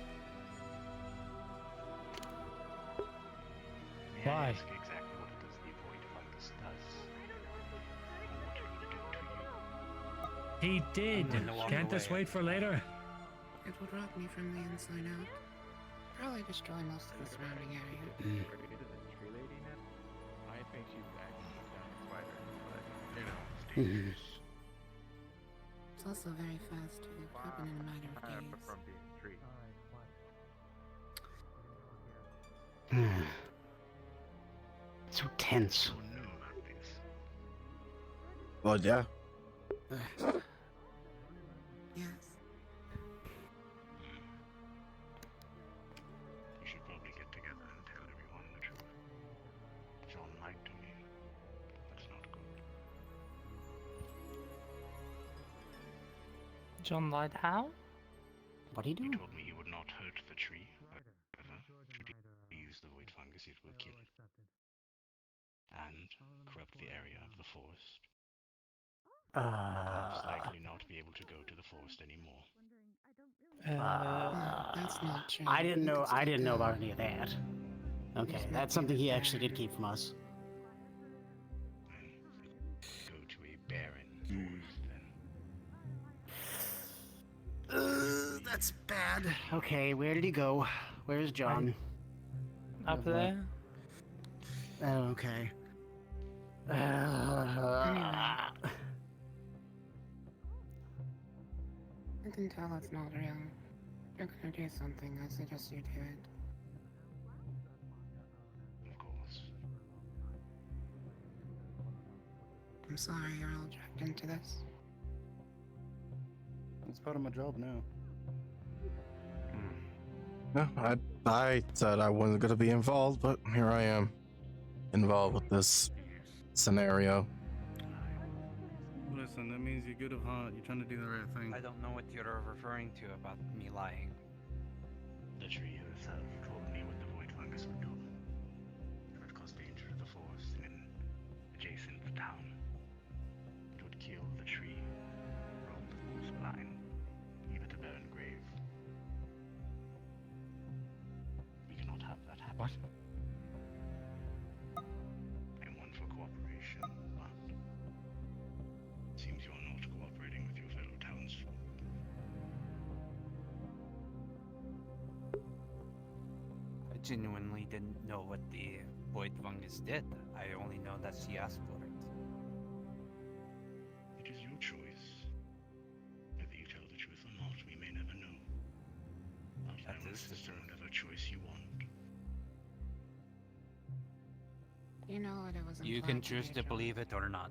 Speaker 17: May I
Speaker 8: Why?
Speaker 17: ask exactly what it is the void fungus does? And what it will do to you?
Speaker 8: He did.
Speaker 5: I'm gonna walk
Speaker 8: Can't this
Speaker 5: away.
Speaker 8: wait for later?
Speaker 19: It would rot me from the inside out. Probably destroy most of the surrounding area.
Speaker 11: I think she's actually a giant spider, but you know.
Speaker 19: It's also very fast too. Happen in a matter of days.
Speaker 11: From being a tree.
Speaker 15: So tense.
Speaker 17: You know about this.
Speaker 1: Well, yeah.
Speaker 19: Yes.
Speaker 17: You should probably get together and tell everyone the truth. John lied to me. That's not good.
Speaker 16: John lied how?
Speaker 15: What do you
Speaker 17: He
Speaker 15: do?
Speaker 17: told me he would not hurt the tree. However, should he use the void fungus, it will kill and corrupt the area of the forest. Perhaps likely not be able to go to the forest anymore.
Speaker 19: That's not true.
Speaker 15: I didn't
Speaker 19: You
Speaker 15: know.
Speaker 19: can
Speaker 15: I
Speaker 19: still
Speaker 15: didn't know
Speaker 19: go.
Speaker 15: about any of that. Okay, that's something he actually did keep from us.
Speaker 17: Go to a barren forest then.
Speaker 15: That's bad. Okay, where did he go? Where's John?
Speaker 16: Up there?
Speaker 15: Oh, okay.
Speaker 19: I can tell it's not real. If you're gonna do something, I suggest you do it.
Speaker 17: Of course.
Speaker 19: I'm sorry you're all dragged into this.
Speaker 9: It's part of my job now.
Speaker 1: No, I said I wasn't gonna be involved, but here I am, involved with this scenario.
Speaker 9: Listen, that means you're good of heart. You're trying to do the right thing.
Speaker 5: I don't know what you're referring to about me lying.
Speaker 17: The tree herself told me what the void fungus would do. It would cause danger to the forest and adjacent to town. It would kill the tree, rob the forest blind, leave it a barren grave. We cannot have that happen.
Speaker 8: What?
Speaker 17: I'm one for cooperation, but it seems you are not cooperating with your fellow townsfolk.
Speaker 5: I genuinely didn't know what the void fungus did. I only know that she asked for it.
Speaker 17: It is your choice. Whether you tell the truth or not, we may never know.
Speaker 5: That
Speaker 17: I'll
Speaker 5: is the
Speaker 17: insist on
Speaker 5: truth.
Speaker 17: whatever choice you want.
Speaker 19: You know what it was
Speaker 5: You can
Speaker 19: implied
Speaker 5: choose
Speaker 19: be,
Speaker 5: to
Speaker 19: John.
Speaker 5: believe it or not.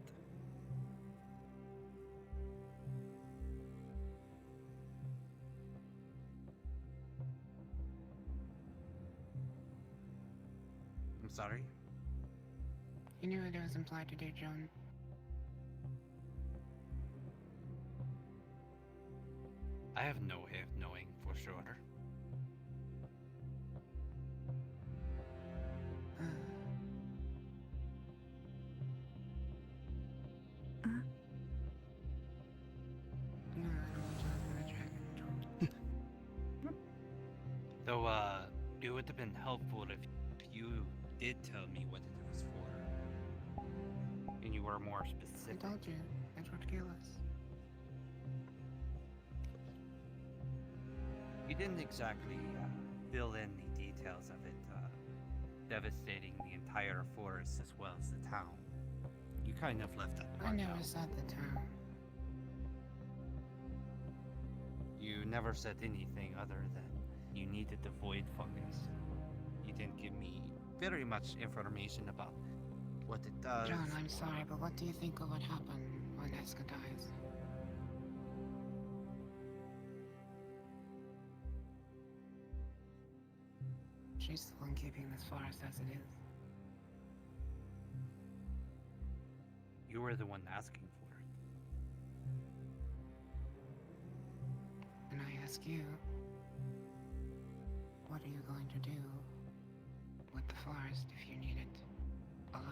Speaker 5: I'm sorry?
Speaker 19: You knew what it was implied to do, John.
Speaker 5: I have no way of knowing for sure.
Speaker 19: No, I don't want to talk to the dragon, John.
Speaker 5: Though, it would have been helpful if you did tell me what it was for. And you were more
Speaker 19: I
Speaker 5: specific.
Speaker 19: told you. It would kill us.
Speaker 5: You didn't exactly fill in the details of it devastating the entire forest as well as the town. You kind of left that
Speaker 19: I
Speaker 5: part
Speaker 19: never
Speaker 5: out.
Speaker 19: said the town.
Speaker 5: You never said anything other than you needed the void fungus. You didn't give me very much information about what it does.
Speaker 19: John, I'm sorry, but what do you think of what happened when Eska dies? She's the one keeping this forest as it is.
Speaker 5: You were the one asking for it.
Speaker 19: And I ask you, what are you going to do with the forest if you need it alive?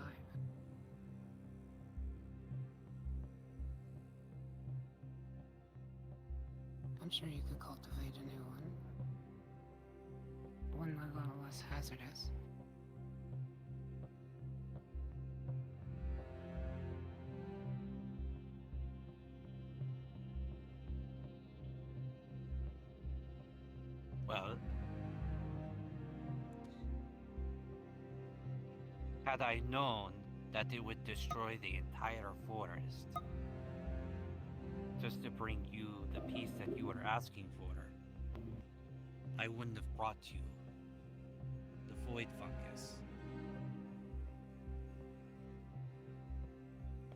Speaker 19: I'm sure you could cultivate a new one a little less hazardous.
Speaker 5: Well, had I known that it would destroy the entire forest, just to bring you the peace that you were asking for, I wouldn't have brought you the void fungus.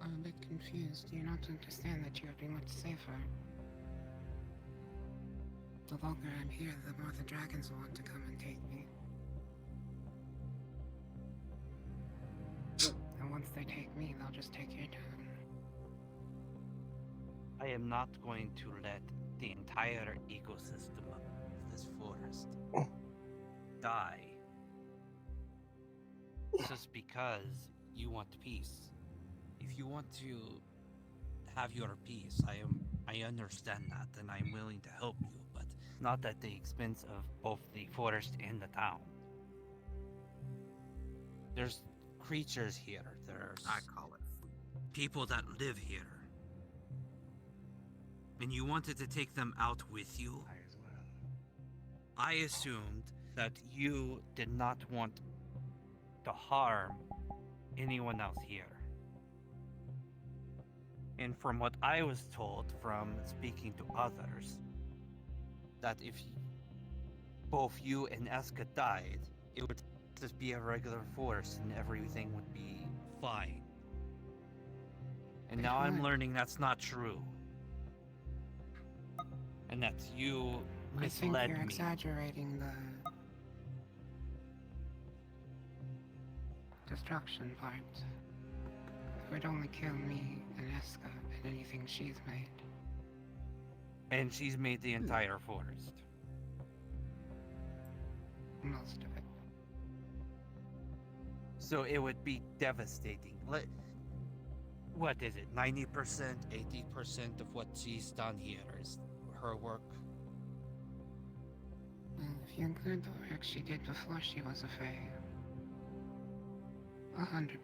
Speaker 19: I'm a bit confused. Do you not understand that you would be much safer? The longer I'm here, the more the dragons will want to come and take me. And once they take me, they'll just take you down.
Speaker 5: I am not going to let the entire ecosystem of this forest die just because you want peace. If you want to have your peace, I understand that and I'm willing to help you, but not at the expense of both the forest and the town. There's creatures here. There's people that live here. And you wanted to take them out with you? I assumed that you did not want to harm anyone else here. And from what I was told from speaking to others, that if both you and Eska died, it would just be a regular forest and everything would be fine. And now I'm learning that's not true. And that you
Speaker 19: I think
Speaker 5: misled
Speaker 19: you're
Speaker 5: me.
Speaker 19: exaggerating the destruction part. It would only kill me and Eska and anything she's made.
Speaker 5: And she's made the entire forest.
Speaker 19: Most of it.
Speaker 5: So it would be devastating. What is it? 90%, 80% of what she's done here is her work.
Speaker 19: Well, if you include the work she did before she was a Fae, 100%.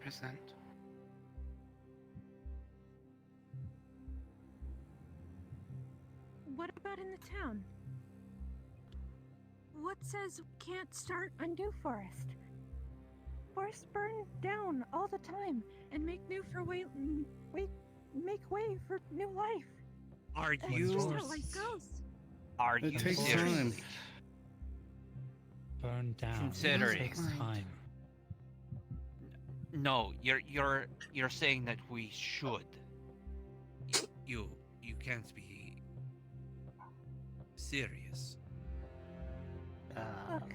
Speaker 18: What about in the town? What says we can't start a new forest? Forests burn down all the time and make way for new life.
Speaker 5: Are
Speaker 18: That's
Speaker 5: you?
Speaker 18: just how life goes.
Speaker 5: Are
Speaker 9: It
Speaker 5: you
Speaker 9: takes
Speaker 5: serious?
Speaker 9: time.
Speaker 8: Burn down.
Speaker 5: Considering.
Speaker 8: It takes time.
Speaker 5: No, you're saying that we should. You can't be serious.
Speaker 18: Look,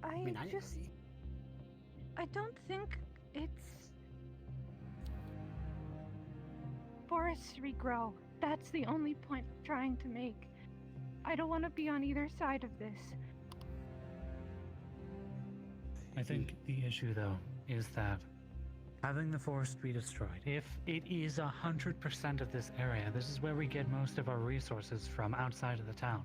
Speaker 18: I don't think it's forests regrow. That's the only point I'm trying to make. I don't want to be on either side of this.
Speaker 8: I think the issue, though, is that having the forest be destroyed, if it is 100% of this area, this is where we get most of our resources from outside of the town.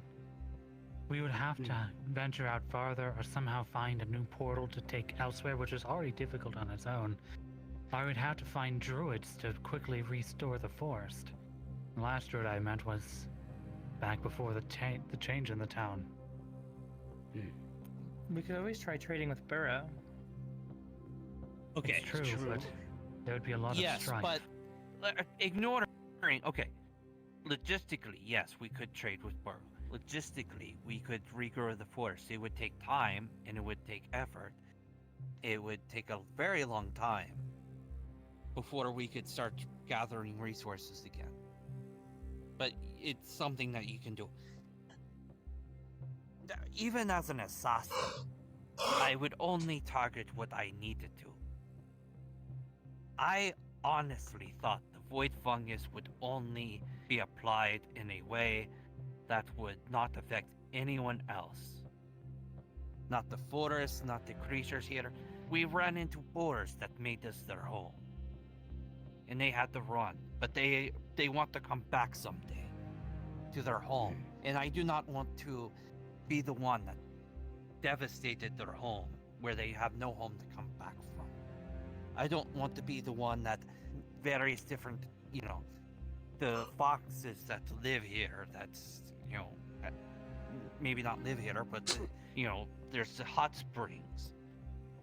Speaker 8: We would have to venture out farther or somehow find a new portal to take elsewhere, which is already difficult on its own. I would have to find druids to quickly restore the forest. The last druid I met was back before the change in the town.
Speaker 13: We could always try trading with Burrow.
Speaker 5: Okay,
Speaker 8: It's true, but there would be a lot of strife.
Speaker 14: Yes, but ignoring. Okay, logistically, yes, we could trade with Burrow. Logistically, we could regrow the forest. It would take time and it would take effort. It would take a very long time before we could start gathering resources again. But it's something that you can do. Even as an assassin, I would only target what I needed to. I honestly thought the void fungus would only be applied in a way that would not affect anyone else. Not the forest, not the creatures here. We ran into boars that made us their home. And they had to run, but they want to come back someday to their home. And I do not want to be the one that devastated their home, where they have no home to come back from. I don't want to be the one that various different, the foxes that live here, that's, maybe not live here, but, there's the hot springs.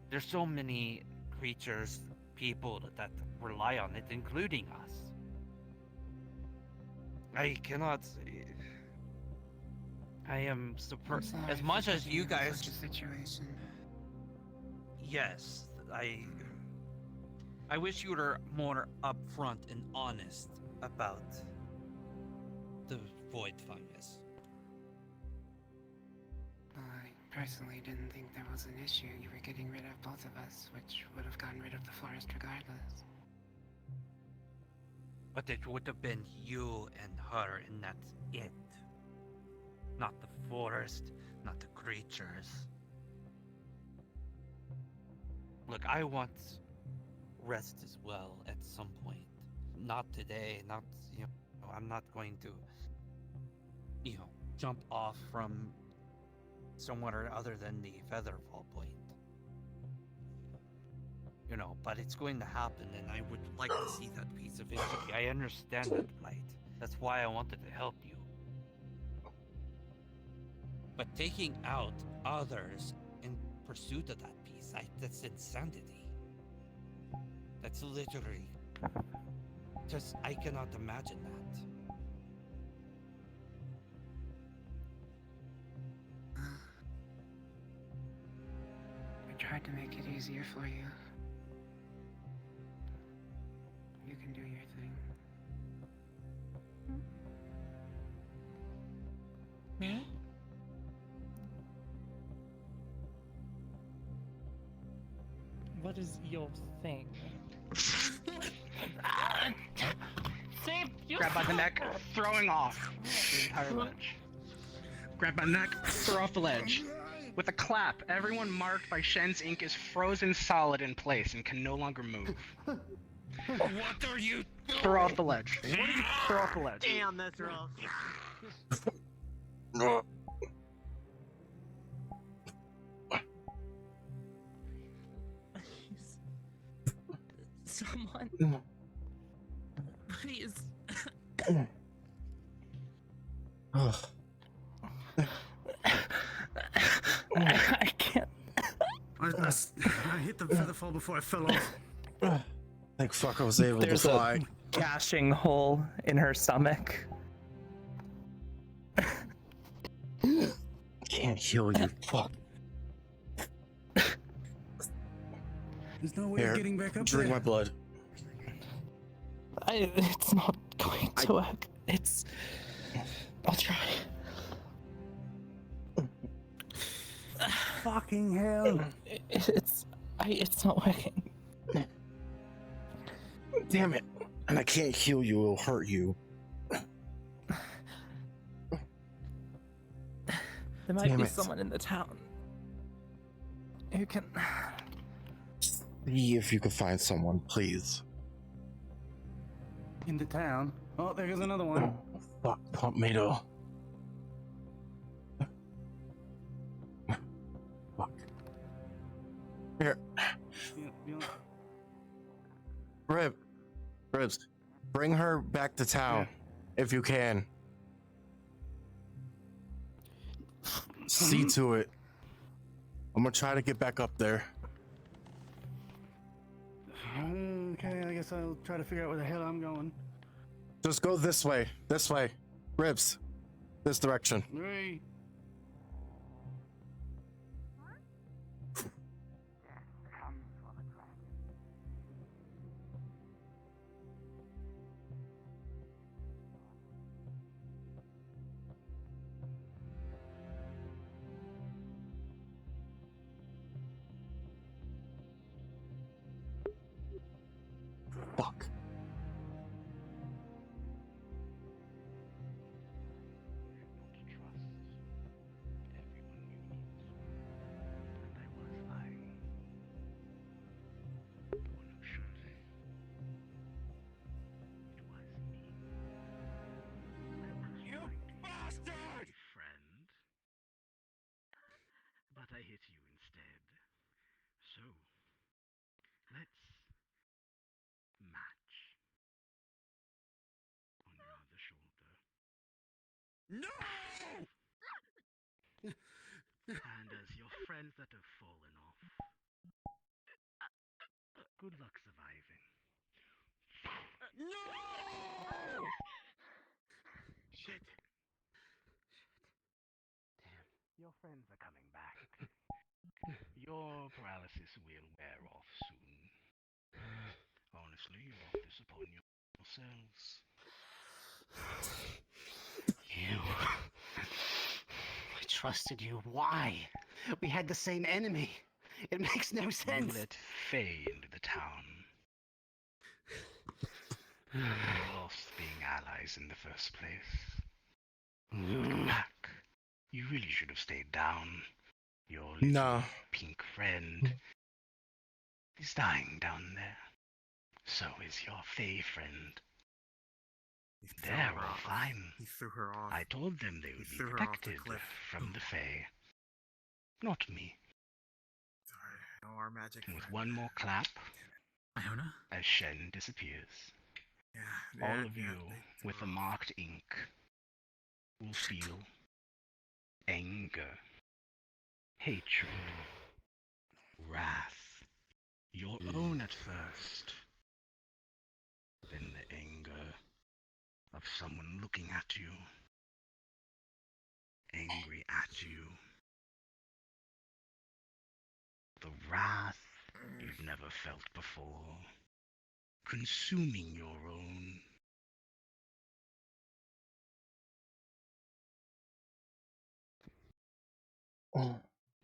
Speaker 14: There's so many creatures, people that rely on it, including us. I cannot. I am surprised. As much as you guys.
Speaker 19: Such a situation.
Speaker 14: Yes, I wish you were more upfront and honest about the void fungus.
Speaker 19: I personally didn't think there was an issue. You were getting rid of both of us, which would have gotten rid of the forest regardless.
Speaker 14: But it would have been you and her, and that's it. Not the forest, not the creatures. Look, I want rest as well at some point. Not today, I'm not going to, jump off from somewhere other than the Featherfall point. But it's going to happen, and I would like to see that piece of history. I understand that plight. That's why I wanted to help you. But taking out others in pursuit of that piece, that's insanity. That's literally... I cannot imagine that.
Speaker 19: I tried to make it easier for you. You can do your thing.
Speaker 13: Me? What is your thing?
Speaker 6: Save you. Grab by the neck, throwing off the entire ledge. Grab by the neck, throw off the ledge. With a clap, everyone marked by Shen's ink is frozen solid in place and can no longer move.
Speaker 14: What are you doing?
Speaker 6: Throw off the ledge. Throw off the ledge.
Speaker 12: Damn, that's rough.
Speaker 16: Someone. Please. I can't.
Speaker 9: I hit the featherfall before I fell off.
Speaker 1: Thank fuck I was able
Speaker 13: There's
Speaker 1: to fly.
Speaker 13: a gashing hole in her stomach.
Speaker 1: Can't heal you. Fuck.
Speaker 9: There's no way
Speaker 1: Here,
Speaker 9: of getting back up
Speaker 1: drink
Speaker 9: there.
Speaker 1: my blood.
Speaker 13: It's not going to work. I'll try.
Speaker 9: Fucking hell.
Speaker 13: It's not working.
Speaker 1: Damn it. And I can't heal you, it'll hurt you.
Speaker 13: There might
Speaker 1: Damn
Speaker 13: be
Speaker 1: it.
Speaker 13: someone in the town who can.
Speaker 1: See if you can find someone, please.
Speaker 9: In the town. Oh, there goes another one.
Speaker 1: Fuck, pump tomato. Fuck. Here. Ribs, bring her back to town if you can. See to it. I'm gonna try to get back up there.
Speaker 15: Okay, I guess I'll try to figure out where the hell I'm going.
Speaker 1: Just go this way. This way. Ribs. This direction.
Speaker 15: Right.
Speaker 1: Fuck.
Speaker 17: You bastard! Friend. But I hit you instead. So, let's match on your other shoulder. No! And as your friends that have fallen off, good luck surviving. No! Shit. Damn. Your friends are coming back. Your paralysis will wear off soon. Honestly, you brought this upon yourselves.
Speaker 15: You. I trusted you. Why? We had the same enemy. It makes no sense.
Speaker 17: You let Faye into the town. We lost being allies in the first place. Looking back, you really should have stayed down. Your little pink friend is dying down there. So is your Fae friend. They're all fine.
Speaker 10: He threw her off.
Speaker 17: I told them they would be
Speaker 10: threw her off the
Speaker 17: protected
Speaker 10: cliff.
Speaker 17: from the Fae. Not me.
Speaker 10: Sorry, no, our magic.
Speaker 17: And with one more clap,
Speaker 10: Iona?
Speaker 17: as Shen disappears, all of you with the marked ink will feel anger, hatred, wrath, your own at first, then the anger of someone looking at you, angry at you, the wrath you've never felt before, consuming your own.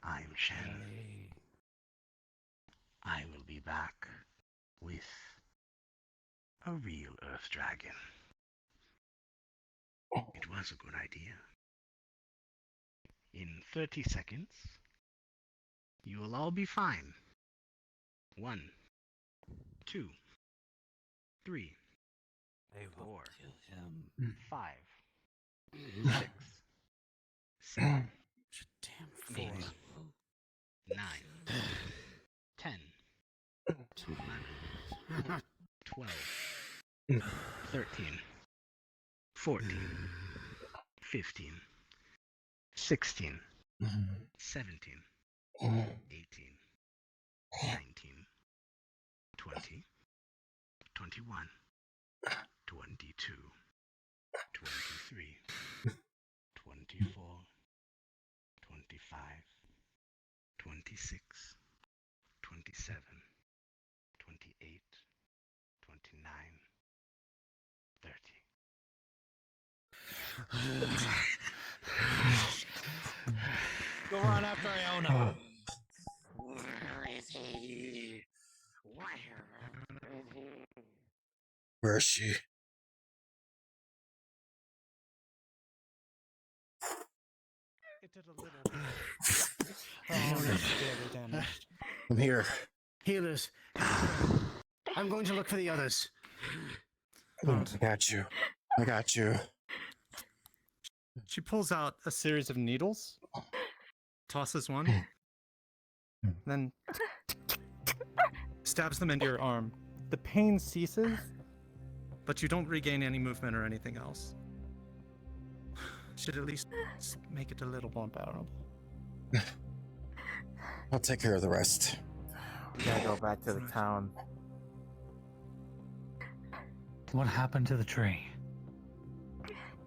Speaker 17: I'm Shen. I will be back with a real Earth Dragon. It was a good idea. In 30 seconds, you will all be fine. 1, 2, 3, 4, 5, 6, 7, 8, 9, 10, 11, 12, 13, 14, 15, 16, 17, 18, 19, 20, 21, 22, 23, 24, 25, 26, 27, 28, 29, 30.
Speaker 3: Go run after Iona.
Speaker 15: Where is he? Where is he?
Speaker 1: Where is she?
Speaker 3: It did a little bit. Very damaged.
Speaker 1: I'm here.
Speaker 15: Healers. I'm going to look for the others.
Speaker 1: I got you. I got you.
Speaker 21: She pulls out a series of needles, tosses one, then stabs them into your arm. The pain ceases, but you don't regain any movement or anything else. Should at least make it a little more bearable.
Speaker 1: I'll take care of the rest.
Speaker 20: We gotta go back to the town.
Speaker 8: What happened to the tree?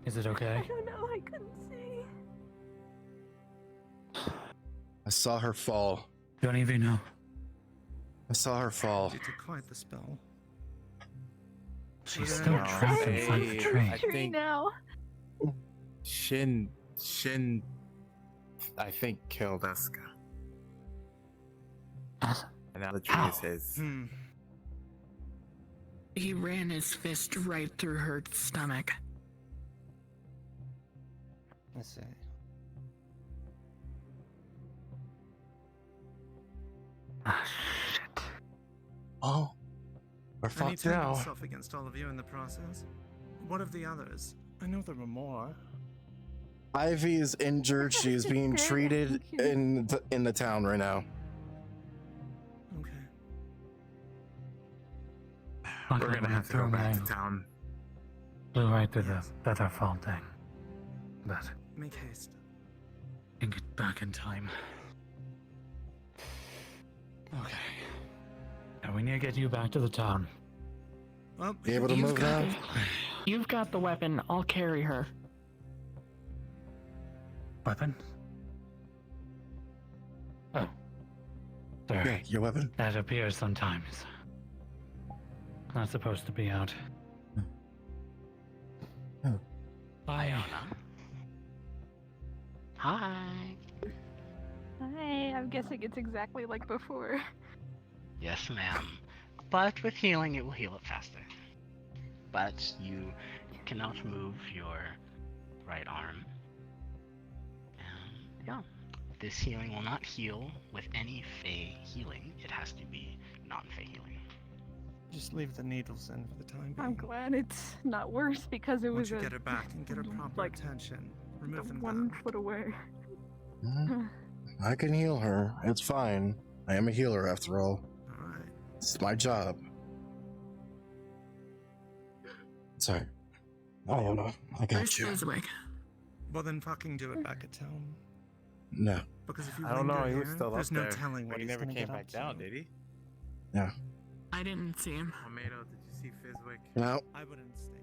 Speaker 8: Is it okay?
Speaker 18: I don't know. I couldn't see.
Speaker 1: I saw her fall.
Speaker 8: Do any of you know?
Speaker 1: I saw her fall.
Speaker 21: Due to quite the spell.
Speaker 8: She's still trapped inside the tree.
Speaker 20: I think
Speaker 18: now.
Speaker 20: Shin, I think killed Eska. And now the tree is his.
Speaker 4: He ran his fist right through her stomach.
Speaker 21: Let's see.
Speaker 1: Oh, we're
Speaker 21: And he
Speaker 1: fucked
Speaker 21: turned
Speaker 1: now.
Speaker 21: himself against all of you in the process. What of the others? I know there were more.
Speaker 1: Ivy is injured. She is being treated in the town right now.
Speaker 21: Okay.
Speaker 20: We're gonna have to go back to town.
Speaker 8: Blew right through that's our fault thing. But
Speaker 21: Make haste.
Speaker 8: can get back in time. Okay. Now we need to get you back to the town.
Speaker 21: Well,
Speaker 1: You able to move now?
Speaker 4: You've got the weapon. I'll carry her.
Speaker 8: Weapon? Oh. Sorry.
Speaker 1: Yeah, your weapon.
Speaker 8: That appears sometimes. Not supposed to be out. Iona.
Speaker 6: Hi.
Speaker 18: Hi. I'm guessing it's exactly like before.
Speaker 6: Yes, ma'am. But with healing, it will heal it faster. But you cannot move your right arm. And yeah, this healing will not heal with any Fey healing. It has to be non-Fey healing.
Speaker 21: Just leave the needles in for the time being.
Speaker 18: I'm glad it's not worse because it
Speaker 21: Once
Speaker 18: was
Speaker 21: you get her back and get her proper
Speaker 18: like
Speaker 21: attention, remove them
Speaker 18: 1 foot away.
Speaker 1: I can heal her. It's fine. I am a healer after all.
Speaker 21: Alright.
Speaker 1: It's my job. Sorry. Iona, I got you.
Speaker 21: Well then fucking do it back at town.
Speaker 1: No.
Speaker 21: Because if you
Speaker 20: I don't know,
Speaker 21: linger
Speaker 20: he was
Speaker 21: here,
Speaker 20: still up
Speaker 21: there's no
Speaker 20: there.
Speaker 21: telling what
Speaker 20: But he
Speaker 21: he's
Speaker 20: never
Speaker 21: gonna
Speaker 20: came
Speaker 21: get
Speaker 20: back
Speaker 21: up
Speaker 20: down,
Speaker 21: to.
Speaker 20: did he?
Speaker 1: Yeah.
Speaker 4: I didn't see him.
Speaker 20: Tomato, did you see Fizwick?
Speaker 1: No.
Speaker 21: I wouldn't stay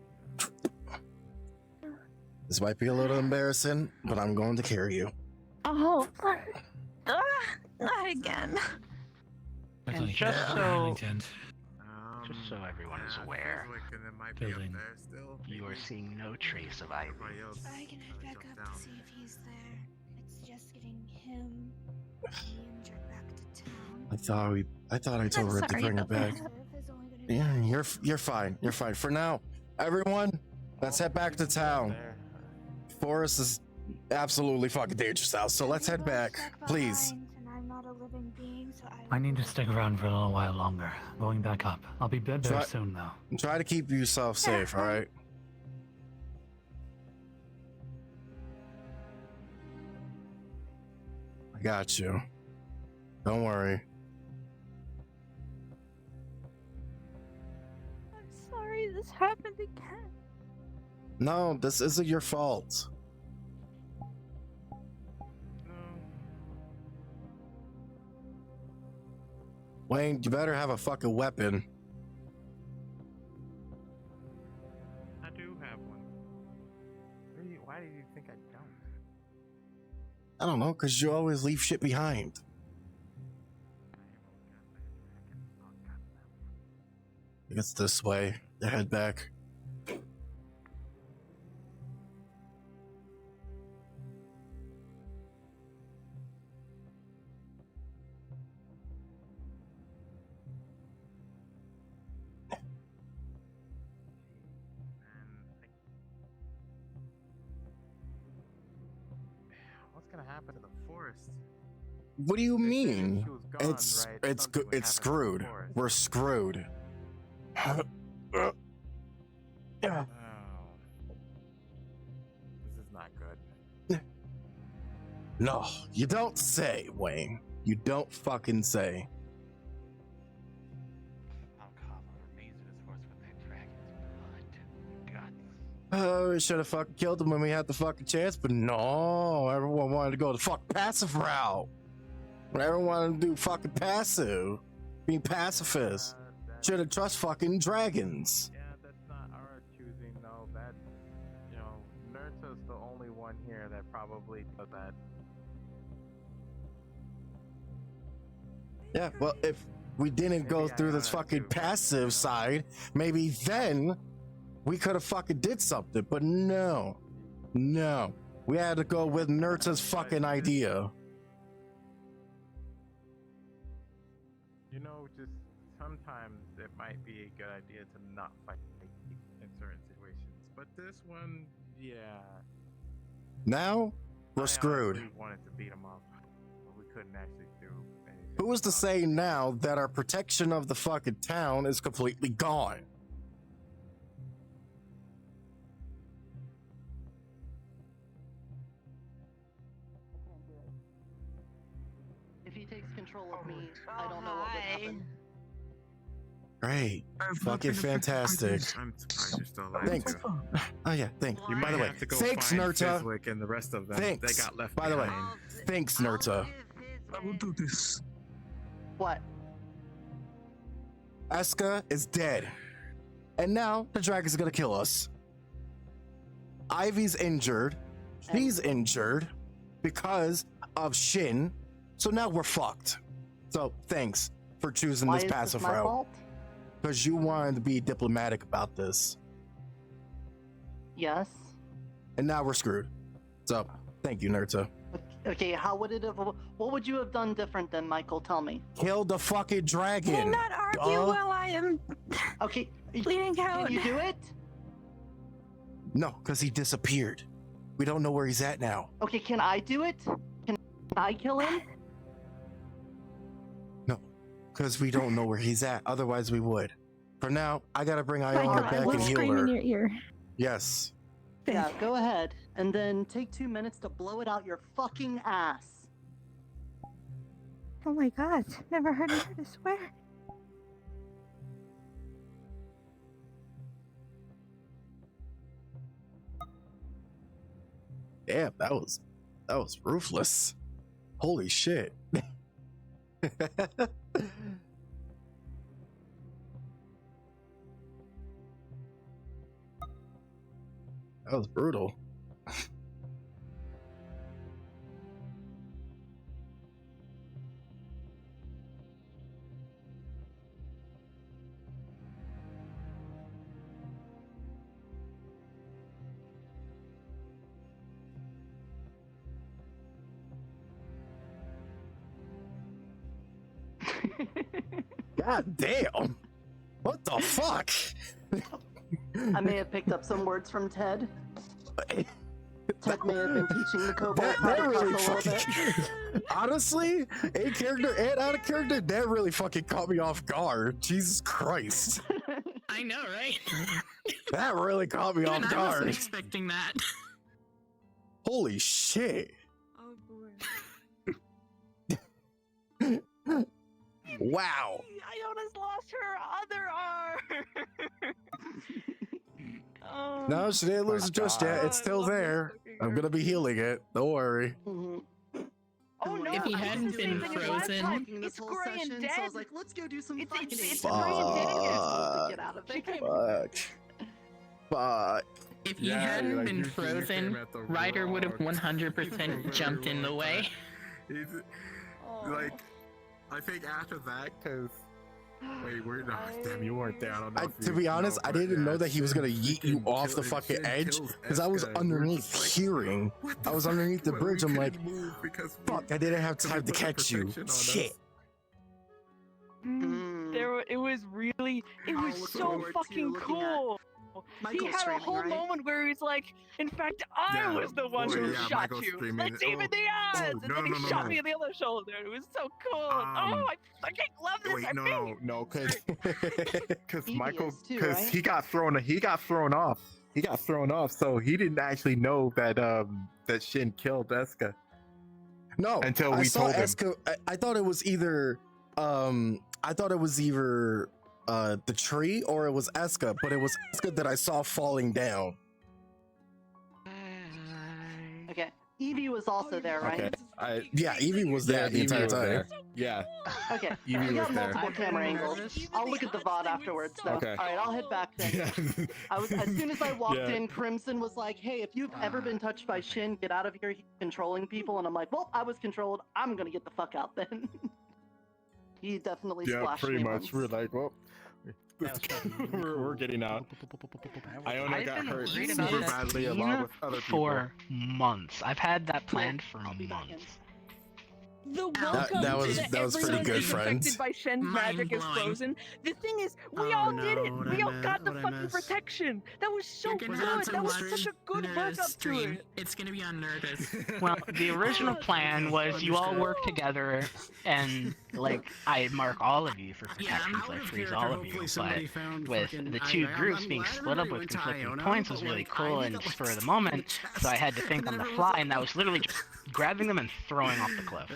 Speaker 21: here.
Speaker 1: This might be a little embarrassing, but I'm going to carry you.
Speaker 18: Oh, not again.
Speaker 6: And just so everyone is aware,
Speaker 8: Building.
Speaker 6: you are seeing no trace of Ivy.
Speaker 7: I can head back up to see if he's there. It's just getting him injured back to town.
Speaker 1: I thought I told her to bring it back. Yeah, you're fine. You're fine. For now, everyone, let's head back to town. Forest is absolutely fucking dangerous now, so let's head back, please.
Speaker 7: And I'm not a living being, so
Speaker 8: I need to stick around for a little while longer. Going back up. I'll be back very soon, though.
Speaker 1: Try to keep yourself safe, all right? I got you. Don't worry.
Speaker 18: I'm sorry this happened again.
Speaker 1: No, this isn't your fault. Wayne, you better have a fucking weapon.
Speaker 20: I do have one. Why do you think I don't?
Speaker 1: I don't know, because you always leave shit behind. It's this way. Head back.
Speaker 20: What's gonna happen to the forest?
Speaker 1: What do you mean?
Speaker 20: she was gone,
Speaker 1: It's
Speaker 20: right?
Speaker 1: it's
Speaker 20: Something would
Speaker 1: it's
Speaker 20: happen to the
Speaker 1: screwed.
Speaker 20: forest.
Speaker 1: We're screwed.
Speaker 20: Oh. This is not good.
Speaker 1: No, you don't say, Wayne. You don't fucking say. Oh, we should have fucking killed him when we had the fucking chance, but no, everyone wanted to go the fuck passive route. Everyone want to do fucking passive, being pacifist. Shouldn't trust fucking dragons.
Speaker 20: Yeah, that's not our choosing, though. That, you know, Nurta's the only one here that probably does that.
Speaker 1: Yeah, well, if we didn't go through this fucking passive side, maybe then we could have fucking did something. But no, we had to go with Nurta's fucking idea.
Speaker 20: You know, just sometimes it might be a good idea to not fight in certain situations. But this one, yeah.
Speaker 1: Now we're screwed.
Speaker 20: We wanted to beat him up, but we couldn't actually do anything.
Speaker 1: Who is to say now that our protection of the fucking town is completely gone?
Speaker 15: If he takes control of me, I don't know what would happen.
Speaker 1: Great. Fucking fantastic.
Speaker 10: I'm surprised you're still alive.
Speaker 1: Thanks.
Speaker 10: Too.
Speaker 1: Oh yeah, thanks.
Speaker 10: You
Speaker 1: By
Speaker 10: might
Speaker 1: the way,
Speaker 10: have to go
Speaker 1: thanks,
Speaker 10: find
Speaker 1: Nurta.
Speaker 10: Fizwick and the rest of them.
Speaker 1: Thanks.
Speaker 10: They got left
Speaker 1: By the way,
Speaker 10: behind.
Speaker 1: thanks, Nurta.
Speaker 11: I will do this.
Speaker 15: What?
Speaker 1: Eska is dead. And now the dragon's gonna kill us. Ivy's injured. She's injured because of Shin. So now we're fucked. So thanks for choosing
Speaker 15: Why
Speaker 1: this
Speaker 15: is
Speaker 1: passive
Speaker 15: my
Speaker 1: route.
Speaker 15: fault?
Speaker 1: Because you wanted to be diplomatic about this.
Speaker 15: Yes.
Speaker 1: And now we're screwed. So thank you, Nurta.
Speaker 15: Okay, how would it have? What would you have done different then, Michael? Tell me.
Speaker 1: Kill the fucking dragon.
Speaker 18: Do not argue while I am
Speaker 15: Okay.
Speaker 18: bleeding out.
Speaker 15: Can you do it?
Speaker 1: No, because he disappeared. We don't know where he's at now.
Speaker 15: Okay, can I do it? Can I kill him?
Speaker 1: No, because we don't know where he's at. Otherwise, we would. For now, I gotta bring Iona
Speaker 18: I
Speaker 1: back
Speaker 18: will
Speaker 1: and heal
Speaker 18: scream in
Speaker 1: her.
Speaker 18: your ear.
Speaker 1: Yes.
Speaker 15: Yeah, go ahead. And then take 2 minutes to blow it out your fucking ass.
Speaker 18: Oh my god, never heard her to swear.
Speaker 1: Damn, that was ruthless. Holy shit. That was brutal. God damn. What the fuck?
Speaker 15: I may have picked up some words from Ted. Ted may have been teaching the kobold how
Speaker 1: That
Speaker 15: to
Speaker 1: really
Speaker 15: cuss a little bit.
Speaker 1: fucking. Honestly, in character and out of character, that really fucking caught me off guard. Jesus Christ.
Speaker 4: I know, right?
Speaker 1: That really caught me off
Speaker 4: Even I
Speaker 1: guard.
Speaker 4: wasn't expecting that.
Speaker 1: Holy shit.
Speaker 18: Oh boy.
Speaker 1: Wow.
Speaker 18: Iona's lost her other arm. Oh.
Speaker 1: No, she didn't lose it just yet. It's still there. I'm gonna be healing it. Don't worry.
Speaker 15: Mm-hmm.
Speaker 18: Oh no!
Speaker 4: If he
Speaker 18: I
Speaker 4: hadn't
Speaker 18: did the same
Speaker 4: been
Speaker 18: thing as last
Speaker 4: frozen-
Speaker 18: time.
Speaker 15: This
Speaker 18: It's
Speaker 15: whole
Speaker 18: gray and
Speaker 15: session,
Speaker 18: dead.
Speaker 15: so I was like, let's go do some fighting.
Speaker 18: It's gray and dead again.
Speaker 15: Get out of
Speaker 18: She
Speaker 15: there.
Speaker 18: came-
Speaker 1: Fuck.
Speaker 4: If he
Speaker 10: Yeah,
Speaker 4: hadn't
Speaker 10: like,
Speaker 4: been
Speaker 10: you came
Speaker 4: frozen,
Speaker 10: at the
Speaker 4: Ryder would have
Speaker 10: wrong-
Speaker 4: 100% jumped in the way.
Speaker 10: He's,
Speaker 18: Oh.
Speaker 10: like, I think after that, because. Wait, we're not. Damn, you weren't there. I don't know. if
Speaker 1: To
Speaker 10: you
Speaker 1: be honest,
Speaker 10: know,
Speaker 1: I
Speaker 10: but
Speaker 1: didn't
Speaker 10: yeah,
Speaker 1: know that he was gonna
Speaker 10: Shin
Speaker 1: yeet you
Speaker 10: freaking
Speaker 1: off the
Speaker 10: kill-
Speaker 1: fucking
Speaker 10: Shin
Speaker 1: edge
Speaker 10: kills
Speaker 1: because I was
Speaker 10: Eska, and we're
Speaker 1: underneath
Speaker 10: just like,
Speaker 1: hearing.
Speaker 10: what the
Speaker 1: I was
Speaker 10: fuck?
Speaker 1: underneath the
Speaker 10: Well,
Speaker 1: bridge.
Speaker 10: we
Speaker 1: I'm like,
Speaker 10: couldn't move because
Speaker 1: fuck, I didn't have
Speaker 10: because we
Speaker 1: time to
Speaker 10: put
Speaker 1: catch you.
Speaker 10: protection on us.
Speaker 1: Shit.
Speaker 18: It was really, it
Speaker 15: I'll
Speaker 18: was
Speaker 15: look
Speaker 18: so
Speaker 15: forward to
Speaker 18: fucking
Speaker 15: looking at
Speaker 18: cool. He
Speaker 15: Michael's
Speaker 18: had a
Speaker 15: streaming,
Speaker 18: whole
Speaker 15: right?
Speaker 18: moment where he's like, in fact, I
Speaker 10: Yeah,
Speaker 18: was the one
Speaker 10: oh,
Speaker 18: who
Speaker 10: yeah,
Speaker 18: shot
Speaker 10: Michael's
Speaker 18: you.
Speaker 10: streaming
Speaker 18: Let's
Speaker 10: it.
Speaker 18: even
Speaker 10: Oh,
Speaker 18: the odds.
Speaker 10: oh,
Speaker 18: And
Speaker 10: no,
Speaker 18: then he
Speaker 10: no,
Speaker 18: shot
Speaker 10: no.
Speaker 18: me in the other shoulder. It was so cool. I fucking love this. I think.
Speaker 20: No, because
Speaker 15: He
Speaker 20: Michael,
Speaker 15: is too,
Speaker 20: because
Speaker 15: right?
Speaker 20: he got thrown off. He got thrown off, so he didn't actually know that that Shin killed Eska.
Speaker 1: No,
Speaker 20: Until
Speaker 1: I
Speaker 20: we
Speaker 1: saw
Speaker 20: told him.
Speaker 1: Eska. I thought it was either the tree or it was Eska, but it was Eska that I saw falling down.
Speaker 15: Okay.
Speaker 2: Evie was also there, right?
Speaker 10: Okay.
Speaker 1: Yeah, Evie was there the entire
Speaker 10: was
Speaker 1: time.
Speaker 10: there. Yeah.
Speaker 2: Okay.
Speaker 10: Evie
Speaker 2: we
Speaker 10: was
Speaker 2: got
Speaker 10: there.
Speaker 2: multiple camera angles. I'll look at the VOD afterwards, though.
Speaker 10: Okay.
Speaker 2: All right, I'll head back then.
Speaker 10: Yeah.
Speaker 2: As soon as I walked
Speaker 10: Yeah.
Speaker 2: in, Crimson was like, "Hey, if you've ever been touched by Shin, get out of here. He's controlling people." And I'm like, "Well, I was controlled. I'm gonna get the fuck out then." He definitely
Speaker 10: Yeah,
Speaker 2: splashed
Speaker 10: pretty
Speaker 2: me
Speaker 10: much.
Speaker 2: once.
Speaker 10: We're like, well, we're getting out. Iona
Speaker 6: I've
Speaker 10: got
Speaker 6: been
Speaker 10: hurt
Speaker 6: worried
Speaker 10: super
Speaker 6: about
Speaker 10: badly
Speaker 6: this
Speaker 10: along with other people.
Speaker 6: for months. I've had that planned for months.
Speaker 22: The welcome
Speaker 1: that was
Speaker 22: to
Speaker 1: pretty
Speaker 22: everyone
Speaker 1: good,
Speaker 22: who's
Speaker 1: friend.
Speaker 22: affected by Shen's magic is
Speaker 12: Mind-blowing.
Speaker 22: frozen. The thing is, we all did it. We all got the fucking protection. That was so good. That was such a good work up to it.
Speaker 12: It's gonna be on Nerdist.
Speaker 6: Well, the original plan was you all work together, and like I mark all of you for protections, I freeze all of you. But with the two groups being split up with conflicting points was really cool and spur of the moment, so I had to think on the fly, and that was literally just grabbing them and throwing off the cliff.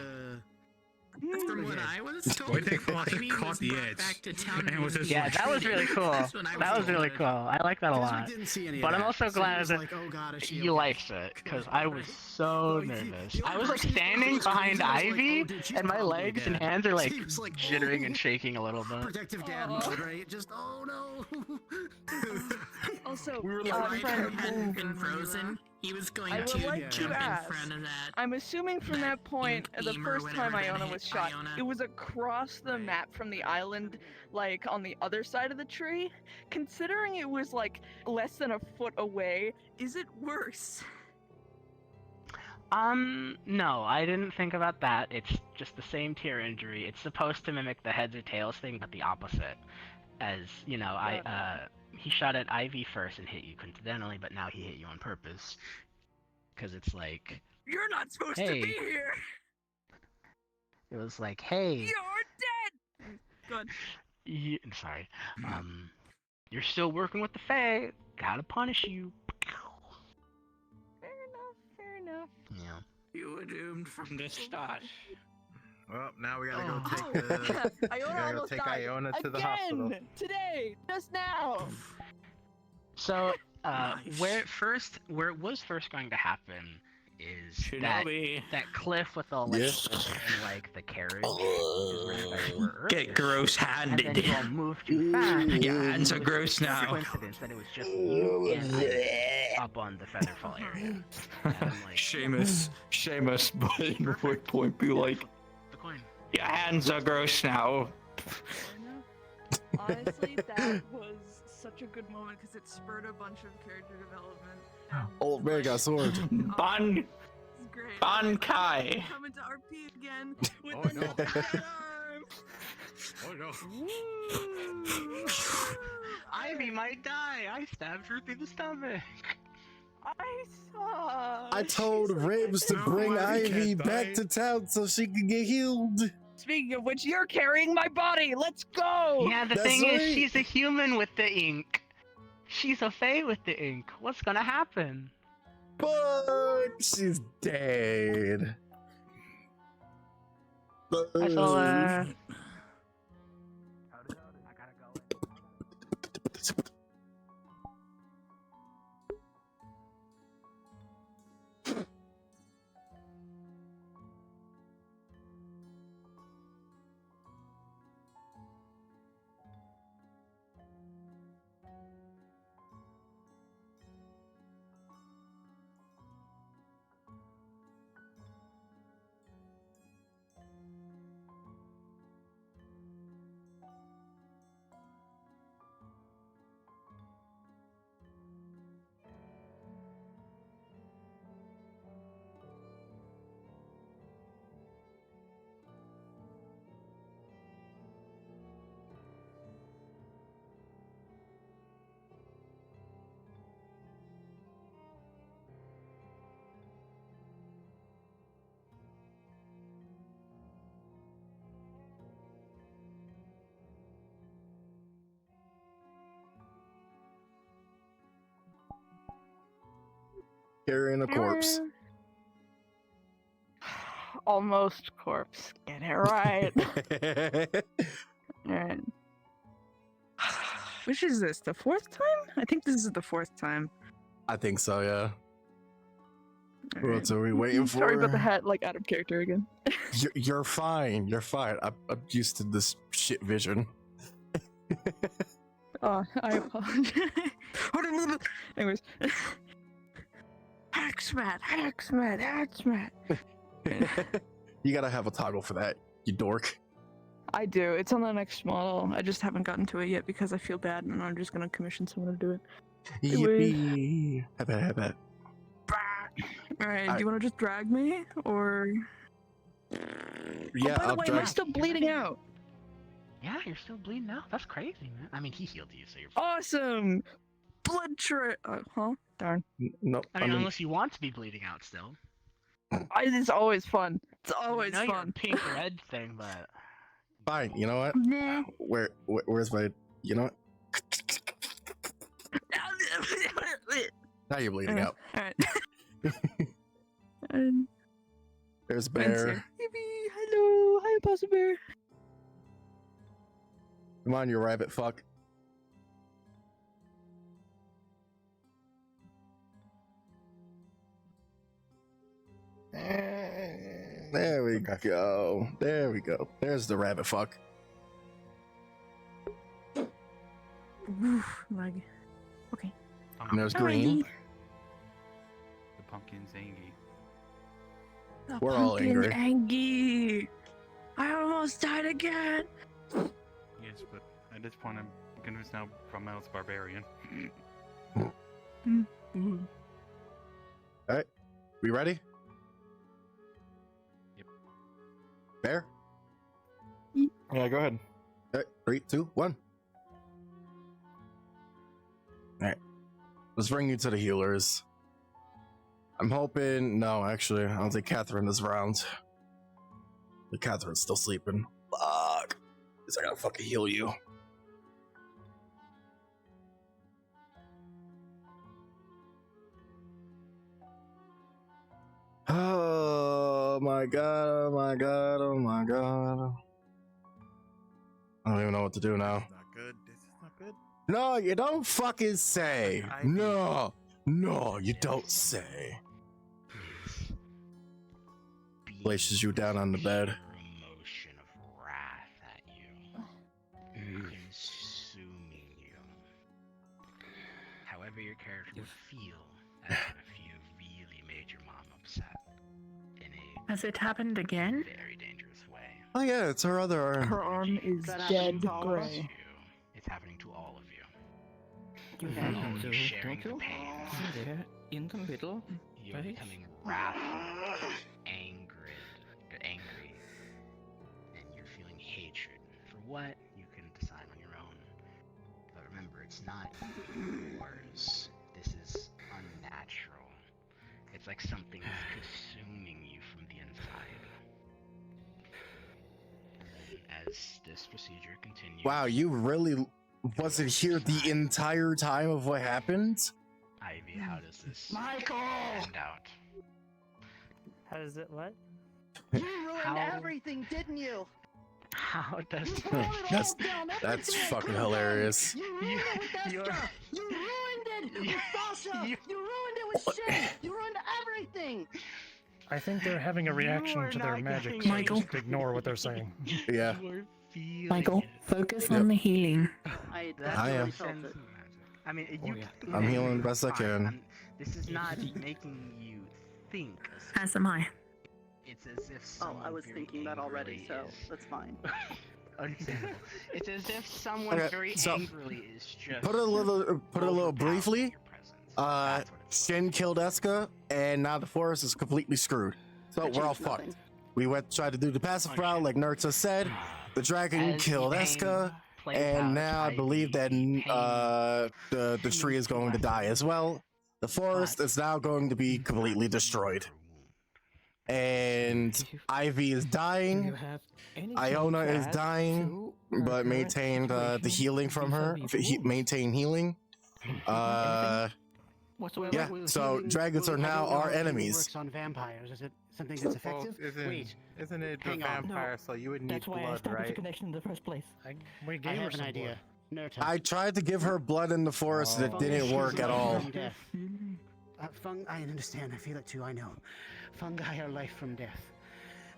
Speaker 12: From what I was told,
Speaker 5: Waypoint
Speaker 12: Ivy was
Speaker 5: caught the
Speaker 12: brought
Speaker 5: edge.
Speaker 12: back to town.
Speaker 5: And was just
Speaker 6: Yeah, that was really cool.
Speaker 12: That's what I
Speaker 6: That was really cool. I like that a lot.
Speaker 15: didn't see any of
Speaker 6: But I'm
Speaker 15: that,
Speaker 6: also
Speaker 15: so it
Speaker 6: glad
Speaker 15: was
Speaker 6: that
Speaker 15: like, oh god, is she
Speaker 6: you
Speaker 15: okay?
Speaker 6: liked it, because I was so nervous. I was like standing behind Ivy, and my legs and hands are like
Speaker 15: Seems like,
Speaker 6: jittering
Speaker 15: oh.
Speaker 6: and shaking a little bit.
Speaker 15: Protective dad mode, right? Just oh no.
Speaker 22: Also,
Speaker 15: We were
Speaker 12: If
Speaker 15: like,
Speaker 12: Ryder hadn't been frozen, he was going
Speaker 22: I would
Speaker 12: to
Speaker 22: like to
Speaker 12: jump in
Speaker 22: ask.
Speaker 12: front of that.
Speaker 22: I'm assuming from that point, the
Speaker 12: beam or
Speaker 22: first time
Speaker 12: whatever that
Speaker 22: Iona
Speaker 12: hit
Speaker 22: was shot,
Speaker 12: Iona.
Speaker 22: it was across the map from the island, like on the other side of the tree. Considering it was like less than a foot away, is it worse?
Speaker 6: No, I didn't think about that. It's just the same tier injury. It's supposed to mimic the heads or tails thing, but the opposite. As, you know, he shot at Ivy first and hit you coincidentally, but now he hit you on purpose. Because it's like,
Speaker 22: You're not supposed
Speaker 6: Hey.
Speaker 22: to be here.
Speaker 6: it was like, hey,
Speaker 22: You're dead. Good.
Speaker 6: I'm sorry, you're still working with the Fae, gotta punish you.
Speaker 22: Fair enough.
Speaker 6: Yeah.
Speaker 12: You were doomed from the start.
Speaker 20: Well, now we gotta go
Speaker 22: Oh.
Speaker 20: take
Speaker 22: Iona
Speaker 20: we gotta go
Speaker 22: almost
Speaker 20: take
Speaker 22: died.
Speaker 20: Iona to the
Speaker 22: Again,
Speaker 20: hospital.
Speaker 22: today, just now.
Speaker 6: So, where it was first going to happen is
Speaker 12: Shinobi.
Speaker 6: that cliff with all like,
Speaker 1: Yes.
Speaker 6: and, like the carriage is where you guys were
Speaker 12: Get
Speaker 6: earlier.
Speaker 12: gross
Speaker 6: And then
Speaker 12: handed.
Speaker 6: you all moved too fast.
Speaker 12: Your hands are
Speaker 6: It was
Speaker 12: gross
Speaker 6: just a
Speaker 12: now.
Speaker 6: coincidence that it was just you and I up on the Featherfall area. And I'm like,
Speaker 12: Seamus, but in Waypoint be like,
Speaker 6: the coin.
Speaker 12: your hands are gross now.
Speaker 22: Honestly, that was such a good moment because it spurred a bunch of character development. And
Speaker 1: Old man got sword.
Speaker 12: Ban,
Speaker 22: it's great.
Speaker 12: Ban Kai.
Speaker 22: Coming to RP again with
Speaker 9: Oh,
Speaker 22: the
Speaker 9: no.
Speaker 22: dead arm.
Speaker 9: Oh no.
Speaker 6: Ivy might die. I stabbed her through the stomach.
Speaker 22: I saw.
Speaker 1: I told Ribs to bring Ivy back to town so she could get healed.
Speaker 22: Speaking of which, you're carrying my body. Let's go.
Speaker 6: Yeah, the
Speaker 1: That's
Speaker 6: thing is,
Speaker 1: right.
Speaker 6: she's a human with the ink. She's a Fae with the ink. What's gonna happen?
Speaker 1: But she's dead.
Speaker 6: That's all,
Speaker 1: Carrying a corpse.
Speaker 22: Almost corpse. Get it right. Alright. Which is this? The fourth time? I think this is the fourth time.
Speaker 1: I think so, yeah. What are we waiting for?
Speaker 22: Sorry about the hat, like out of character again.
Speaker 1: You're fine. You're fine. I'm used to this shit vision.
Speaker 22: Oh, I apologize. Anyways. Hacksmat.
Speaker 1: You gotta have a toggle for that, you dork.
Speaker 22: I do. It's on the next model. I just haven't gotten to it yet because I feel bad and I'm just gonna commission someone to do it.
Speaker 1: Yippee! Have that.
Speaker 22: Alright, do you want to just drag me, or...?
Speaker 1: Yeah,
Speaker 22: by the
Speaker 1: I'll
Speaker 22: way,
Speaker 1: drag.
Speaker 22: am I still bleeding out?
Speaker 6: Yeah, you're still bleeding out. That's crazy, man. I mean, he healed you, so you're.
Speaker 22: Awesome! Blood huh? Darn.
Speaker 1: No,
Speaker 6: I mean, unless you want to be bleeding out still.
Speaker 22: It's always fun. It's always
Speaker 6: I know
Speaker 22: fun.
Speaker 6: You're a pink-red thing, but...
Speaker 1: Fine, you know what?
Speaker 22: Nah.
Speaker 1: Where's my... You know what? Now you're bleeding out.
Speaker 22: Alright.
Speaker 1: There's Bear.
Speaker 22: Hello! Hi, Possum Bear!
Speaker 1: Come on, you rabbit fuck. There we go. There we go. There's the rabbit fuck.
Speaker 22: Lag. Okay.
Speaker 1: And there's Green.
Speaker 9: The pumpkin's angry.
Speaker 1: We're all angry.
Speaker 22: Angie! I almost died again!
Speaker 9: Yes, but at this point I'm convinced now Romel's barbarian.
Speaker 1: Alright, we ready?
Speaker 9: Yep.
Speaker 1: Bear?
Speaker 10: Yeah, go ahead.
Speaker 1: Alright, 3, 2, 1. Alright. Let's bring you to the healers. I'm hoping... No, actually, I don't think Catherine is around. But Catherine's still sleeping. Fuck. Guess I gotta fucking heal you. Oh my god, oh my god, oh my god. I don't even know what to do now.
Speaker 10: Not good. This is not good.
Speaker 1: No, you don't fucking say. No, you don't say. Places you down on the bed.
Speaker 5: Emotion of wrath at you, consuming you. However your character would feel as if you really made your mom upset in a
Speaker 4: Has it happened again?
Speaker 5: very dangerous way.
Speaker 1: Oh yeah, it's her other arm.
Speaker 22: Her arm is dead gray.
Speaker 5: It's happening to all of you.
Speaker 13: You
Speaker 5: You're
Speaker 13: have
Speaker 5: only
Speaker 13: to,
Speaker 5: sharing
Speaker 13: don't
Speaker 5: the
Speaker 13: you?
Speaker 5: pain.
Speaker 13: There, in the middle.
Speaker 5: You're
Speaker 13: right?
Speaker 5: becoming wrathful, angry, and you're feeling hatred. For what? You can decide on your own. But remember, it's not yours. This is unnatural. It's like something is consuming you from the inside. And then as this procedure continues...
Speaker 1: Wow, you really wasn't here the entire time of what happened?
Speaker 5: Ivy, how does this
Speaker 2: Michael!
Speaker 5: end out?
Speaker 14: How does it what?
Speaker 2: You ruined everything, didn't you?
Speaker 5: How does
Speaker 1: That's fucking hilarious.
Speaker 2: You ruined it with Esther! You ruined it with Sasha! You ruined it with Shin! You ruined everything!
Speaker 3: I think they're having a reaction to their magic, so
Speaker 4: Michael.
Speaker 3: just ignore what they're saying.
Speaker 1: Yeah.
Speaker 4: Michael, focus
Speaker 1: Yep.
Speaker 4: on the healing.
Speaker 2: I
Speaker 1: am.
Speaker 2: felt it.
Speaker 6: I mean, you.
Speaker 1: I'm healing the best I can.
Speaker 6: This is not making you think.
Speaker 4: As am I.
Speaker 6: It's as if
Speaker 2: Oh,
Speaker 6: someone
Speaker 2: I was
Speaker 6: very
Speaker 2: thinking that already,
Speaker 6: angrily
Speaker 2: so
Speaker 6: is-
Speaker 2: that's fine.
Speaker 6: Understandable. It's as if someone
Speaker 1: Okay,
Speaker 6: very
Speaker 1: so,
Speaker 6: angrily is just.
Speaker 1: Put it a little briefly. Shin killed Eska, and now the forest is completely screwed. So we're all fucked. We tried to do the passive route, like Nurta said. The dragon killed Eska, and now I believe that the tree is going to die as well. The forest is now going to be completely destroyed. And Ivy is dying. Iona is dying, but maintained the healing from her. Maintain healing. Yeah, so dragons are now our enemies.
Speaker 15: Works on vampires. Is it something that's effective? Wait,
Speaker 20: Isn't it a
Speaker 15: hang on.
Speaker 20: vampire, so you would need
Speaker 15: That's why I
Speaker 20: blood,
Speaker 15: established a
Speaker 20: right?
Speaker 15: connection in the first place.
Speaker 3: We
Speaker 15: I
Speaker 3: gave her
Speaker 15: have an
Speaker 3: some
Speaker 15: idea.
Speaker 3: blood.
Speaker 15: Nurta.
Speaker 1: I tried to give her blood in the forest and it didn't work at all.
Speaker 15: I understand. I feel it too. I know. Fungi are life from death.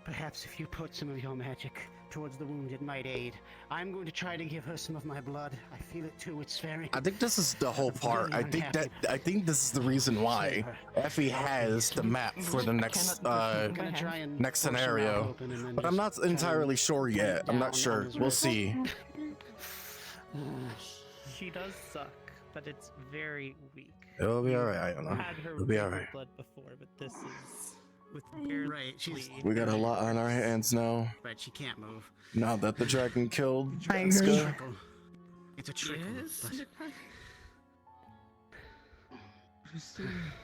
Speaker 15: Perhaps if you put some of your magic towards the wound, it might aid. I'm going to try to give her some of my blood. I feel it too. It's very.
Speaker 1: I think this is the whole part. I think this is the reason why Effie has the map for the next next scenario, but I'm not entirely sure yet. I'm not sure. We'll see.
Speaker 14: She does suck, but it's very weak.
Speaker 1: It'll be alright. I don't know.
Speaker 14: Had her
Speaker 1: It'll be alright.
Speaker 14: blood before, but this is with
Speaker 15: Right,
Speaker 1: We got a lot on our hands now.
Speaker 15: But she can't move.
Speaker 1: Now that the dragon killed
Speaker 15: I agree.
Speaker 1: Jessica.
Speaker 15: It's a trickle. but-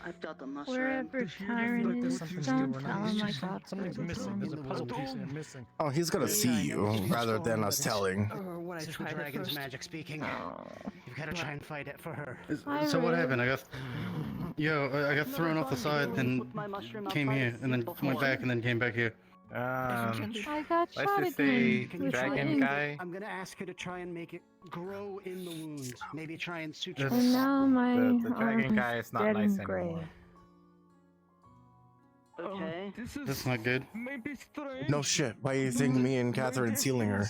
Speaker 2: I've got the mushroom.
Speaker 18: Wherever Tyron is, don't tell him I got
Speaker 3: Something's missing. There's a puzzle piece and missing.
Speaker 1: Oh, he's gonna see you rather than us telling.
Speaker 15: Or when I tried dragon's magic speaking. You've got to try and fight it for her.
Speaker 9: So what happened? I got thrown off the side, then came here, and then went back, and then came back here.
Speaker 18: I got
Speaker 10: let's
Speaker 18: shot
Speaker 10: just
Speaker 18: again.
Speaker 10: say
Speaker 18: with
Speaker 10: dragon
Speaker 18: lightning.
Speaker 10: guy.
Speaker 15: I'm gonna ask her to try and make it grow in the wound. Maybe try and suture.
Speaker 18: And now my
Speaker 10: The dragon
Speaker 18: arm
Speaker 10: guy is not
Speaker 18: dead
Speaker 10: nice
Speaker 18: and gray.
Speaker 10: anymore.
Speaker 2: Okay.
Speaker 9: That's not good.
Speaker 1: No shit. Why do you think me and Catherine's healing her?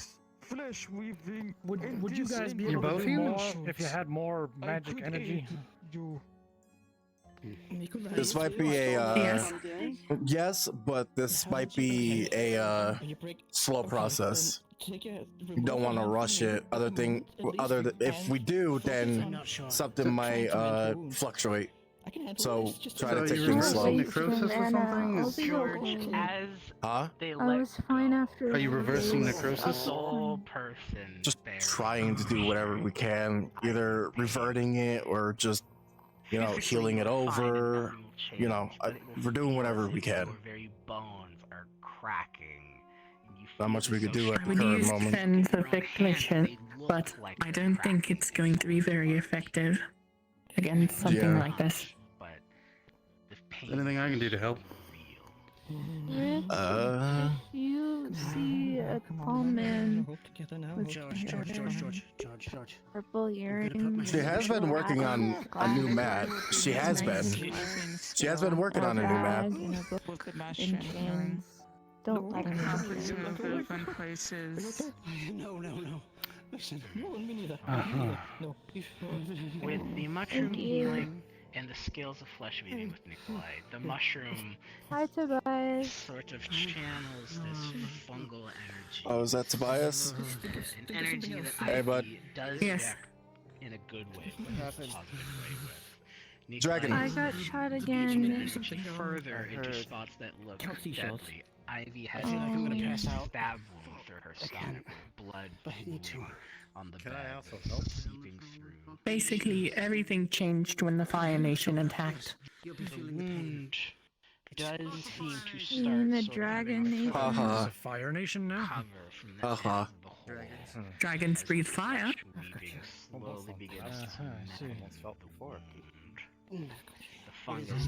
Speaker 3: Would you guys be
Speaker 9: You're
Speaker 3: able to
Speaker 9: both
Speaker 3: do more
Speaker 9: humans?
Speaker 3: if you had more magic energy?
Speaker 1: This might be a yes, but this might be a slow process. You don't want to rush it. If we do, then something might fluctuate. So try to take things slow.
Speaker 9: Necrosis or something?
Speaker 12: George, as
Speaker 1: Huh?
Speaker 12: they
Speaker 18: I
Speaker 12: let
Speaker 18: was fine after.
Speaker 9: Are you reversing
Speaker 12: a
Speaker 9: necrosis?
Speaker 12: sole person
Speaker 1: Just trying to do whatever we can, either reverting it or just, you know, healing it over. You know, we're doing whatever we can.
Speaker 12: Your very bones are cracking.
Speaker 1: Not much we could do at
Speaker 4: I
Speaker 1: the
Speaker 4: would
Speaker 1: current
Speaker 4: use
Speaker 1: moment.
Speaker 4: Fens of Affliction, but I don't think it's going to be very effective against something like this.
Speaker 9: Anything I can do to help?
Speaker 18: Rick, if you see a tall man with purple earrings.
Speaker 1: She has been working on a new map. She has been. She has been working on a new map.
Speaker 18: In chains. Don't let him
Speaker 4: Open places.
Speaker 15: No. Listen.
Speaker 5: No. With the mushroom healing and the scales of flesh weaving with Nikolai, the mushroom
Speaker 18: Hi, Tobias.
Speaker 5: sort of channels this fungal energy.
Speaker 1: Oh, is that Tobias?
Speaker 5: An energy that
Speaker 1: Hey, bud.
Speaker 5: Ivy does
Speaker 4: Yes.
Speaker 5: react in a good way, with a positive way with.
Speaker 1: Dragon.
Speaker 18: I got shot again.
Speaker 5: Further into spots that look deadly. Ivy has
Speaker 15: I feel like I'm gonna pass out.
Speaker 5: stab wound through her stomach with blood on the
Speaker 10: Can
Speaker 5: bed
Speaker 10: I also help?
Speaker 5: seeping through.
Speaker 4: Basically, everything changed when the Fire Nation attacked.
Speaker 15: You'll be
Speaker 5: The
Speaker 15: feeling the pain.
Speaker 5: wound does seem to
Speaker 18: You
Speaker 5: start
Speaker 18: mean the
Speaker 5: sort of
Speaker 18: dragon
Speaker 5: moving
Speaker 18: nation?
Speaker 5: further
Speaker 1: Uh-huh.
Speaker 3: It's a Fire Nation now.
Speaker 5: cover from the
Speaker 1: Uh-huh.
Speaker 5: edge of the hole.
Speaker 4: Dragons breathe fire.
Speaker 5: Weaving slowly begins to
Speaker 3: I see.
Speaker 5: melt the wound. The fungus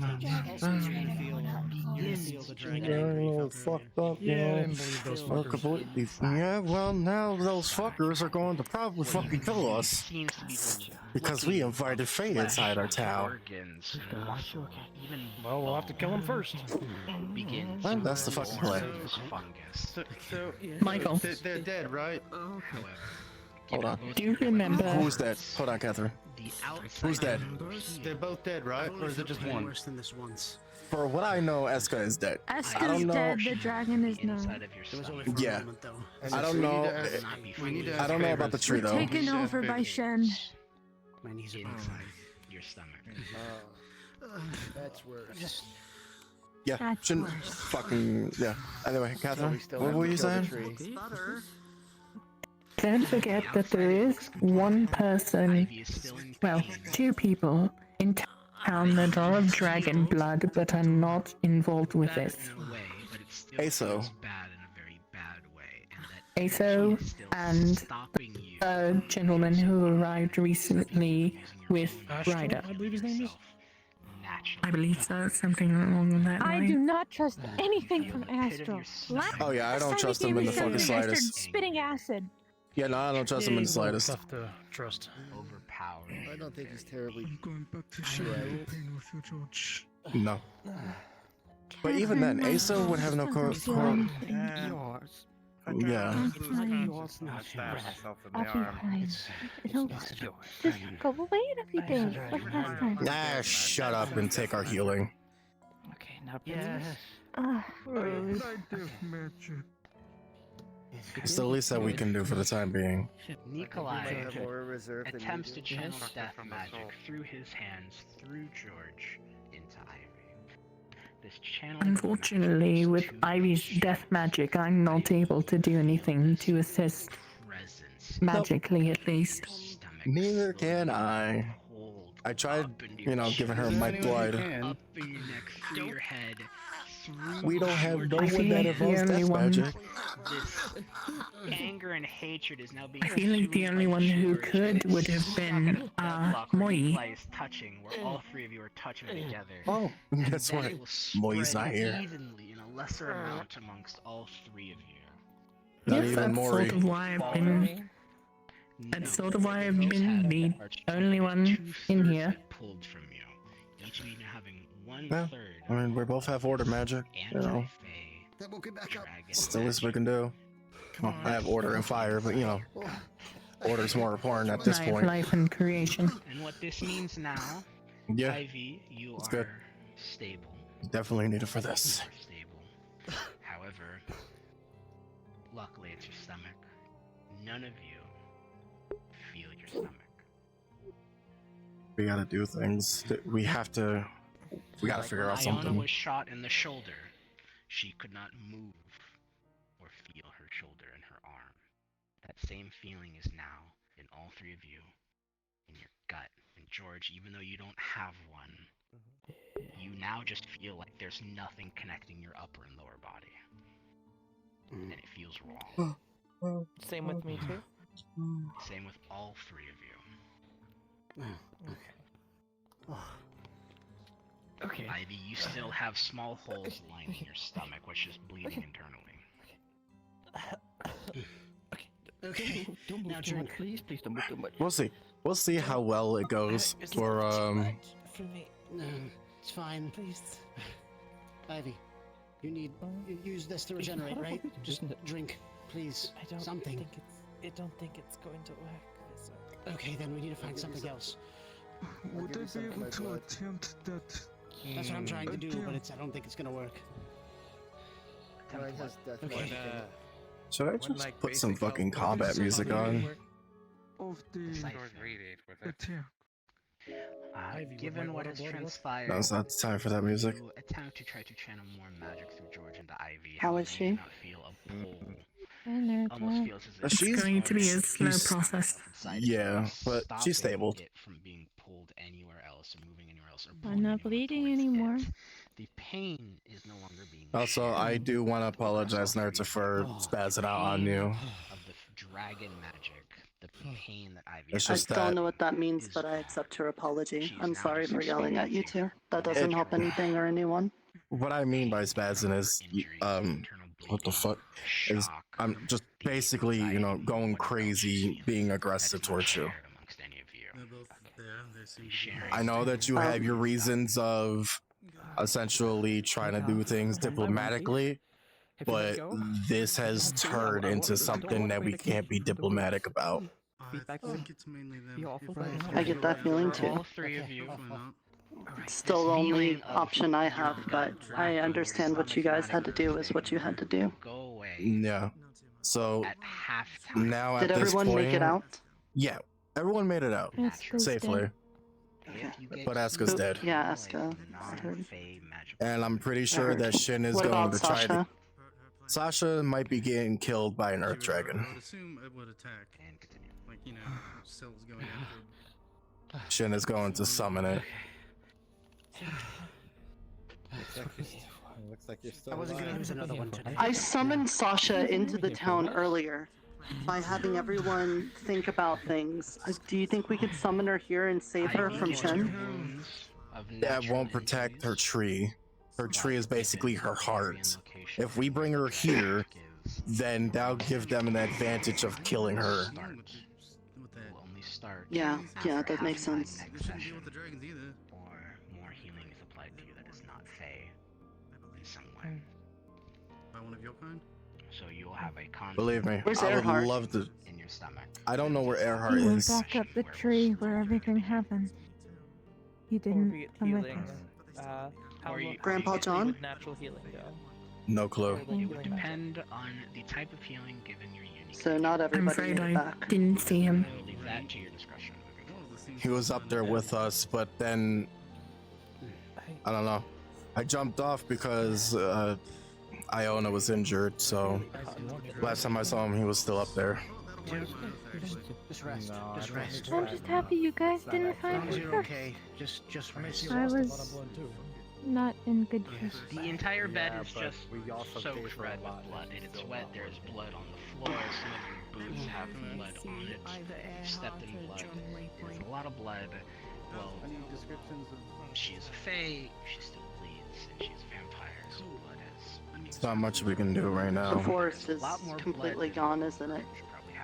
Speaker 15: Also, you feel the dragon.
Speaker 1: Fucked up,
Speaker 3: Yeah, I didn't believe those
Speaker 1: Well,
Speaker 3: fuckers.
Speaker 1: completely. Yeah, well, now those fuckers are going to probably fucking kill us
Speaker 5: seems to be
Speaker 1: because we invited Faye inside our town.
Speaker 5: organs, muscle, even
Speaker 3: Well, we'll have to kill him first.
Speaker 5: begins
Speaker 1: Well,
Speaker 5: to
Speaker 1: that's the fucking
Speaker 5: form
Speaker 1: plan.
Speaker 5: this fungus.
Speaker 9: So
Speaker 4: Michael,
Speaker 9: they're dead, right?
Speaker 5: However,
Speaker 1: Hold on.
Speaker 4: do you remember?
Speaker 1: Who's dead? Hold on, Catherine.
Speaker 5: the outside
Speaker 1: Who's dead?
Speaker 9: They're both dead, right? Or is it just one?
Speaker 15: Worse than this once.
Speaker 1: For what I know, Eska is dead. I
Speaker 18: Eska's
Speaker 1: don't know.
Speaker 18: dead, the dragon is not.
Speaker 5: inside of your
Speaker 15: It was only
Speaker 5: stomach.
Speaker 15: for
Speaker 1: Yeah.
Speaker 15: a moment, though.
Speaker 1: I don't know.
Speaker 9: We need to
Speaker 1: I don't know about the tree though.
Speaker 18: Taken over by Shen.
Speaker 15: My knees are
Speaker 5: Inside your stomach.
Speaker 15: That's worse.
Speaker 1: Yeah,
Speaker 18: That's
Speaker 1: shouldn't
Speaker 18: worse.
Speaker 1: fucking yeah. Anyway, Catherine, what were you saying?
Speaker 4: Don't forget that there is one person,
Speaker 5: Ivy is still in
Speaker 4: well,
Speaker 5: pain.
Speaker 4: two people in town that are of dragon blood but are not involved with
Speaker 5: Bad
Speaker 4: this.
Speaker 5: in a way, but it still
Speaker 1: Aso.
Speaker 5: feels bad in a very bad way, and that
Speaker 4: Aso
Speaker 5: she is still
Speaker 4: and
Speaker 5: stopping you
Speaker 4: a gentleman who arrived recently with
Speaker 3: Astral,
Speaker 4: Ryder.
Speaker 3: I believe his name is.
Speaker 5: naturally.
Speaker 4: I believe so, something along that
Speaker 18: I
Speaker 4: line.
Speaker 18: do not trust anything from Astral.
Speaker 1: Oh yeah, I don't
Speaker 18: Last time
Speaker 1: trust
Speaker 18: he
Speaker 1: him
Speaker 18: gave
Speaker 1: in
Speaker 18: me
Speaker 1: the fucking
Speaker 18: something, I started
Speaker 1: slightest.
Speaker 18: spitting acid.
Speaker 1: Yeah, no, I don't trust him in the
Speaker 3: He's a little
Speaker 1: slightest.
Speaker 3: tough to trust.
Speaker 5: Overpowered.
Speaker 16: I don't think he's terribly.
Speaker 19: I'm going back to
Speaker 16: Yeah.
Speaker 19: sharing pain with you, George.
Speaker 1: No. But even then, Asa would have no
Speaker 19: Yours.
Speaker 1: Yeah.
Speaker 19: Yours, not
Speaker 20: Stab
Speaker 19: yours.
Speaker 20: himself in
Speaker 18: I'll
Speaker 20: the
Speaker 18: be
Speaker 20: arm.
Speaker 18: fine. It'll just go away and everything, like last time.
Speaker 1: Nah, shut up and take our healing.
Speaker 13: Okay, now
Speaker 14: Yes.
Speaker 18: Rude.
Speaker 1: It's the least that we can do for the time being.
Speaker 6: Nikolai
Speaker 16: have more reserve than
Speaker 6: attempts
Speaker 16: you
Speaker 6: to
Speaker 16: do.
Speaker 6: channel
Speaker 16: Yes.
Speaker 6: death magic through his hands, through George, into Ivy. This channel.
Speaker 4: Unfortunately, with Ivy's death magic, I'm not able to do anything to assist. Magically, at least.
Speaker 1: Neither can I. I tried, you know, giving her my blood.
Speaker 6: Up in your neck, through your head, through
Speaker 1: We don't have no
Speaker 4: I
Speaker 1: one
Speaker 4: feel
Speaker 1: that
Speaker 4: like the
Speaker 1: involves
Speaker 4: only
Speaker 1: death
Speaker 4: one.
Speaker 1: magic.
Speaker 6: This anger and hatred is now being.
Speaker 4: I feel like the only one who could would have been Moi.
Speaker 6: Is touching, where all three of you are touching together.
Speaker 1: Oh,
Speaker 6: And
Speaker 1: guess
Speaker 6: then
Speaker 1: what?
Speaker 6: it will
Speaker 1: Moi's not
Speaker 6: spread
Speaker 1: here.
Speaker 6: Evenly in a lesser amount amongst all three of you.
Speaker 1: Not
Speaker 4: Yes,
Speaker 1: even
Speaker 4: that's
Speaker 1: Maury.
Speaker 4: sort of why I've been. That's sort of why I've been the only one in here.
Speaker 6: Pulled from you. Each of you now having one
Speaker 1: Yeah,
Speaker 6: third.
Speaker 1: I mean, we both have order magic. You know,
Speaker 16: That will get back up.
Speaker 1: it's the least we can do. Well, I have order and fire, but you know, order's more important at this
Speaker 4: I have
Speaker 1: point.
Speaker 4: life and creation.
Speaker 6: And what this means now,
Speaker 1: Yeah,
Speaker 6: Ivy, you
Speaker 1: it's
Speaker 6: are
Speaker 1: good.
Speaker 6: stable.
Speaker 1: Definitely need it for this.
Speaker 6: Stable. However, luckily it's your stomach. None of you feel your stomach.
Speaker 1: We gotta do things. We have to. We gotta figure out
Speaker 6: Iona
Speaker 1: something.
Speaker 6: was shot in the shoulder. She could not move or feel her shoulder and her arm. That same feeling is now in all three of you, in your gut. And George, even though you don't have one, you now just feel like there's nothing connecting your upper and lower body. And it feels wrong.
Speaker 14: Same with me too.
Speaker 6: Same with all three of you.
Speaker 13: Okay.
Speaker 6: Ivy, you still have small holes lining your stomach, which is bleeding internally.
Speaker 13: Okay. Don't move too much, please. Please don't move too much.
Speaker 1: We'll see. We'll see how well it goes for
Speaker 14: For me.
Speaker 15: No, it's fine.
Speaker 14: Please.
Speaker 15: Ivy, you need use this to regenerate, right? Just drink, please.
Speaker 14: I don't
Speaker 15: something.
Speaker 14: think I don't think it's going to work.
Speaker 15: Okay, then we need to find something else.
Speaker 19: Would I be able to attempt that?
Speaker 15: That's what I'm trying to do, but I don't think it's gonna work.
Speaker 16: Mine has death
Speaker 15: Okay.
Speaker 16: magic.
Speaker 1: Should I just put some fucking combat music on?
Speaker 19: Of the attack.
Speaker 6: Given what has transpired,
Speaker 1: No, it's not time for that music.
Speaker 6: you attempt to try to channel more magic through George into Ivy.
Speaker 2: How is
Speaker 6: however,
Speaker 2: she?
Speaker 6: You do not feel a pull. Almost feels as if
Speaker 4: It's going to be a slow process.
Speaker 1: Yeah, but she's
Speaker 6: stopping
Speaker 1: stable.
Speaker 6: it from being pulled anywhere else or moving anywhere else or
Speaker 18: I'm
Speaker 6: pulling
Speaker 18: not bleeding anymore.
Speaker 6: the pain is no longer being
Speaker 1: Also, I do want to apologize, Nerta, for spazzing out on you.
Speaker 6: of the dragon magic, the pain that Ivy
Speaker 1: It's
Speaker 2: I
Speaker 1: just
Speaker 2: don't
Speaker 1: that
Speaker 2: know what that means, but I accept her apology. I'm sorry for yelling at you two. That doesn't help anything or anyone.
Speaker 1: what I mean by spazzing is, what the fuck is I'm just basically, you know, going crazy, being aggressive towards you. I know that you have your reasons of essentially trying to do things diplomatically, but this has turned into something that we can't be diplomatic about.
Speaker 9: I think it's mainly them.
Speaker 2: I get that feeling too.
Speaker 6: All three of you.
Speaker 2: It's still the only option I have, but I understand what you guys had to do is what you had to do.
Speaker 6: Go away.
Speaker 1: Yeah. So now at
Speaker 2: Did
Speaker 1: this
Speaker 2: everyone
Speaker 1: point,
Speaker 2: make it out?
Speaker 1: Yeah, everyone made it out
Speaker 2: Aska's
Speaker 1: safely.
Speaker 2: Okay.
Speaker 1: But Aska's dead.
Speaker 2: Yeah, Aska. I heard.
Speaker 1: And I'm pretty sure that Shin is
Speaker 2: What
Speaker 1: going
Speaker 2: about
Speaker 1: to try to.
Speaker 2: Sasha?
Speaker 1: Sasha might be getting killed by an Earth Dragon.
Speaker 9: I would assume it would attack. And continue. Like, you know, cells going after.
Speaker 1: Shin is going to summon it.
Speaker 16: Looks like you're still
Speaker 15: I wasn't gonna
Speaker 16: alive.
Speaker 15: lose another one today.
Speaker 2: I summoned Sasha into the town earlier by having everyone think about things. Do you think we could summon her here and save her from Shen?
Speaker 1: That won't protect her tree. Her tree is basically her heart. If we bring her here, then that'll give them an advantage of killing her.
Speaker 9: with that.
Speaker 6: will only start.
Speaker 2: Yeah, yeah,
Speaker 6: after
Speaker 2: that makes
Speaker 6: half-time
Speaker 2: sense.
Speaker 6: next
Speaker 9: We shouldn't deal
Speaker 6: session,
Speaker 9: with the dragons either.
Speaker 6: or more healing is applied to you that is not Fey in some way.
Speaker 9: By one of your kind?
Speaker 6: So you'll have a constant
Speaker 1: Believe me,
Speaker 2: Where's
Speaker 1: I would
Speaker 2: Earhart?
Speaker 1: love to.
Speaker 6: in your stomach.
Speaker 1: I don't know where Earhart
Speaker 18: He went
Speaker 1: is.
Speaker 18: back up the tree where everything happened. He didn't
Speaker 14: Albeit
Speaker 18: come with
Speaker 14: healing.
Speaker 18: us.
Speaker 14: How
Speaker 6: Or
Speaker 14: low-
Speaker 6: you-
Speaker 2: Grandpa
Speaker 14: how do you
Speaker 2: John?
Speaker 14: with natural healing go?
Speaker 1: No clue.
Speaker 6: It would depend on the type of healing given your unique.
Speaker 2: So not
Speaker 4: I'm
Speaker 2: everybody
Speaker 4: afraid
Speaker 2: made it
Speaker 4: I
Speaker 2: back.
Speaker 4: didn't see him.
Speaker 6: I will leave that to your discretion.
Speaker 1: He was up there with us, but then I don't know. I jumped off because Iona was injured. So last time I saw him, he was still up there.
Speaker 15: Just rest. Just rest.
Speaker 18: I'm just happy you guys didn't
Speaker 15: As long
Speaker 18: find
Speaker 15: as
Speaker 18: me
Speaker 15: you're
Speaker 18: first.
Speaker 15: okay, just rest.
Speaker 18: I was not in good shape.
Speaker 6: The entire bed is
Speaker 20: but
Speaker 6: just
Speaker 20: we also pay
Speaker 6: soaked
Speaker 20: for a
Speaker 6: red with
Speaker 20: lot
Speaker 6: blood.
Speaker 20: if
Speaker 6: It's
Speaker 20: it's
Speaker 6: wet.
Speaker 20: so
Speaker 6: There's blood on the floor. Some of your boots have blood on it. You stepped in blood. There's a lot of blood. Well,
Speaker 9: I need descriptions of.
Speaker 6: she is a fae. She still bleeds, and she's a vampire. So blood is.
Speaker 1: It's not much we can do right
Speaker 2: The
Speaker 1: now.
Speaker 2: forest is completely gone, isn't it?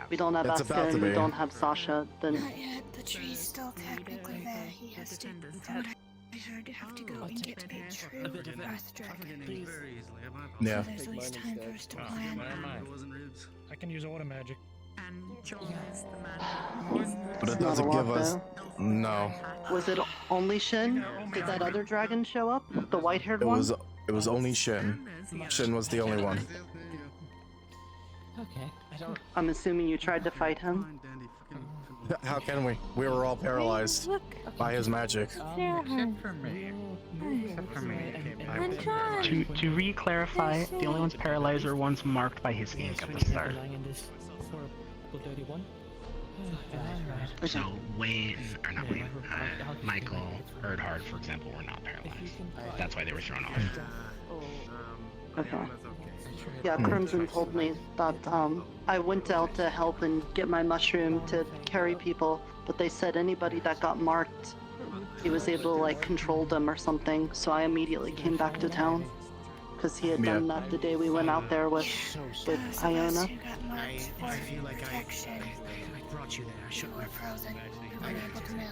Speaker 2: We don't have
Speaker 1: It's
Speaker 2: Asuka
Speaker 1: about to
Speaker 2: and we
Speaker 1: be.
Speaker 2: don't have Sasha. Then
Speaker 7: Not yet. The tree's still technically there. He has to. From what I heard, you have to go and get a true earth dragon.
Speaker 9: Very easily.
Speaker 1: Yeah.
Speaker 7: So there's at least time for us to plan.
Speaker 9: It wasn't ribs.
Speaker 3: I can use auto magic.
Speaker 1: But it
Speaker 2: Not
Speaker 1: doesn't
Speaker 2: a lot,
Speaker 1: give us. No.
Speaker 2: was it only Shin? Did that other dragon show up? The white-haired one?
Speaker 1: It was only Shin. Shin was the only one.
Speaker 14: Okay. I don't.
Speaker 2: I'm assuming you tried to fight him.
Speaker 1: How can we? We were all paralyzed
Speaker 18: Look,
Speaker 1: by his magic.
Speaker 18: there.
Speaker 11: Except for me. Except for me.
Speaker 18: And John.
Speaker 6: To re-clarify, the only ones paralyzed are ones marked by his ink at the start. So Wayne, or not Wayne, Michael, Erdhard, for example, were not paralyzed. That's why they were thrown off.
Speaker 2: Okay. Yeah, Crimson told me that I went out to help and get my mushroom to carry people, but they said anybody that got marked, he was able to like control them or something. So I immediately came back to town because he had done that the day we went out there with Iona.
Speaker 15: I feel like I brought you there. I should
Speaker 7: You were frozen. You weren't able to move.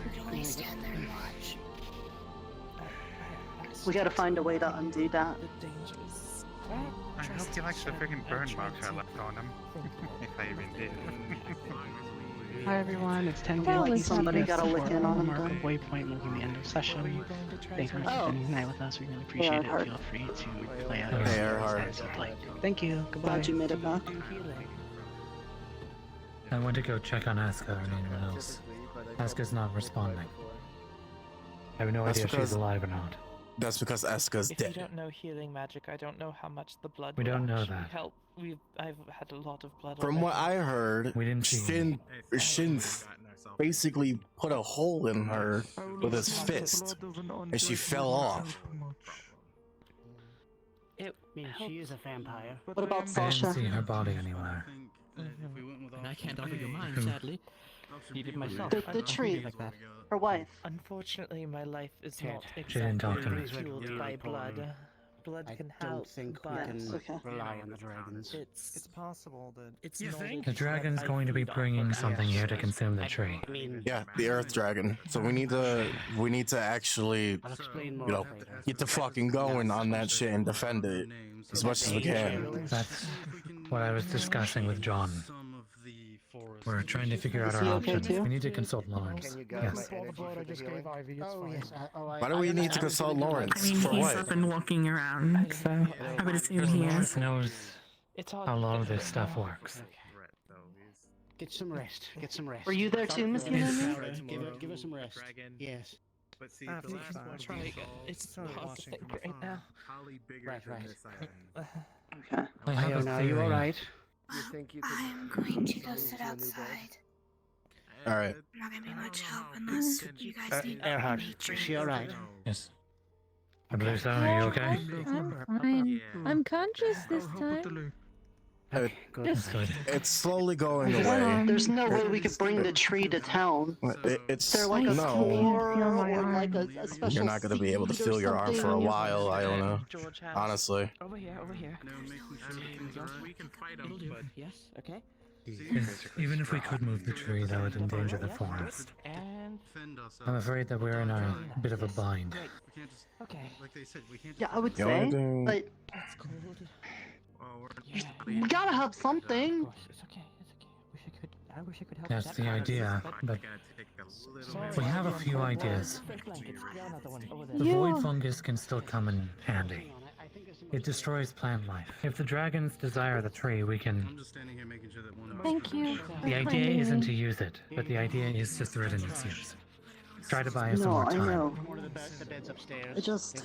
Speaker 7: You could only stand there and watch.
Speaker 2: We gotta find a way to undo that.
Speaker 11: I hope he likes the freaking burn marks I left on him. If I even did.
Speaker 6: Hi everyone, it's 10
Speaker 2: That was somebody gotta lick in on him then.
Speaker 6: Waypoint will be the end of session. Thanks for spending the night with us. We really appreciate it.
Speaker 2: Earhart.
Speaker 6: Feel free to play out
Speaker 1: Hey, Earhart.
Speaker 6: as you'd like. Thank you. Goodbye.
Speaker 2: Glad you made it back.
Speaker 8: I went to go check on Asuka and anyone else. Asuka's not responding. I have no
Speaker 1: That's
Speaker 8: idea if
Speaker 1: because-
Speaker 8: she's alive or not.
Speaker 1: That's because Asuka's
Speaker 14: If you
Speaker 1: dead.
Speaker 14: don't know healing magic, I don't know how much the blood
Speaker 8: We
Speaker 14: will
Speaker 8: don't know
Speaker 14: actually
Speaker 8: that.
Speaker 14: help. I've had a lot of blood.
Speaker 1: From what
Speaker 14: already.
Speaker 1: I heard,
Speaker 8: We didn't see
Speaker 1: Shin basically put a hole in her with his fist, and she fell off.
Speaker 15: I mean, she is a vampire.
Speaker 2: What about
Speaker 8: I didn't
Speaker 2: Sasha?
Speaker 8: see her body anywhere.
Speaker 13: I can't offer you mine,
Speaker 8: Hmm.
Speaker 13: sadly.
Speaker 14: Eat it myself.
Speaker 2: The tree.
Speaker 14: Like that.
Speaker 2: Her wife.
Speaker 14: Unfortunately, my life is not
Speaker 8: She didn't talk to
Speaker 14: exactly
Speaker 8: me.
Speaker 14: fueled by blood. Blood
Speaker 15: I
Speaker 14: can
Speaker 15: don't
Speaker 14: help,
Speaker 15: think we
Speaker 14: but
Speaker 15: can
Speaker 2: Okay.
Speaker 15: rely on the dragons.
Speaker 14: it's possible that
Speaker 3: It's
Speaker 14: you
Speaker 3: not
Speaker 14: think?
Speaker 8: The dragon's going to be bringing something here to consume the tree.
Speaker 15: I mean,
Speaker 1: Yeah, the Earth Dragon. So we need to actually,
Speaker 15: I'll explain more
Speaker 1: you know,
Speaker 15: later.
Speaker 1: get to fucking going on that shit and defend it as much as we can.
Speaker 8: That's what I was discussing with John. We're trying to figure out
Speaker 2: Is
Speaker 8: our
Speaker 2: he okay
Speaker 8: options.
Speaker 2: too?
Speaker 8: We need to consult Lawrence.
Speaker 16: Can you guys
Speaker 8: Yes.
Speaker 16: my energy for the healing?
Speaker 15: Oh, yes.
Speaker 1: Why do we need to consult
Speaker 4: I
Speaker 1: Lawrence?
Speaker 4: mean,
Speaker 1: For
Speaker 4: he's
Speaker 1: what?
Speaker 4: up and walking around, so I would assume he is.
Speaker 8: Lawrence knows
Speaker 14: It's all
Speaker 8: how all of this stuff works.
Speaker 15: Get some rest. Get some rest.
Speaker 2: Were you there too, Miss Yunami?
Speaker 15: Give her some rest. Yes.
Speaker 20: But see,
Speaker 14: Ah,
Speaker 20: the
Speaker 14: please
Speaker 20: last
Speaker 14: don't
Speaker 20: one
Speaker 14: try
Speaker 20: we
Speaker 14: again.
Speaker 20: solved
Speaker 14: It's
Speaker 20: was
Speaker 14: hard to think right now.
Speaker 20: Holly bigger
Speaker 15: Right,
Speaker 20: than
Speaker 15: right.
Speaker 20: this island.
Speaker 2: Okay.
Speaker 8: I have a
Speaker 15: Iona, you
Speaker 8: theory.
Speaker 15: alright?
Speaker 16: You think you could
Speaker 7: I'm going to go
Speaker 16: move
Speaker 7: sit
Speaker 16: to a new bed?
Speaker 7: outside.
Speaker 1: All right.
Speaker 7: I'm not gonna be much help unless you guys need
Speaker 15: Earhart,
Speaker 7: nature.
Speaker 15: is she alright?
Speaker 8: Yes. I believe so. Are you okay?
Speaker 18: I'm fine. I'm conscious this time.
Speaker 8: That's good.
Speaker 1: It's slowly going away.
Speaker 2: There's no way we could bring the tree to town.
Speaker 1: It's
Speaker 2: Is there like a
Speaker 1: no.
Speaker 2: store or like a special
Speaker 1: You're not gonna be able to
Speaker 2: seed or
Speaker 1: feel your arm for a
Speaker 2: something?
Speaker 1: while, Iona.
Speaker 14: George has.
Speaker 1: Honestly.
Speaker 14: Over here, over here.
Speaker 20: We can fight
Speaker 13: It'll
Speaker 20: them,
Speaker 13: do.
Speaker 20: but
Speaker 13: Yes, okay.
Speaker 8: Even if we could move the tree, that would endanger the forest. I'm afraid that we're in a bit of a bind.
Speaker 2: Okay.
Speaker 10: Like they said, we can't.
Speaker 2: Yeah, I would
Speaker 1: The only
Speaker 2: say,
Speaker 1: thing-
Speaker 2: but we gotta have something.
Speaker 13: I wish I could help.
Speaker 8: That's the idea, but we have a few ideas. The void fungus can still come in handy. It destroys plant life. If the dragons desire the tree, we can...
Speaker 10: I'm just standing here making sure that one of
Speaker 18: Thank you.
Speaker 8: The idea isn't to use it, but the idea is to threaten its use. Try to buy us some
Speaker 2: No,
Speaker 8: more
Speaker 2: I
Speaker 8: time.
Speaker 2: know.
Speaker 15: The bed's upstairs.
Speaker 2: I just,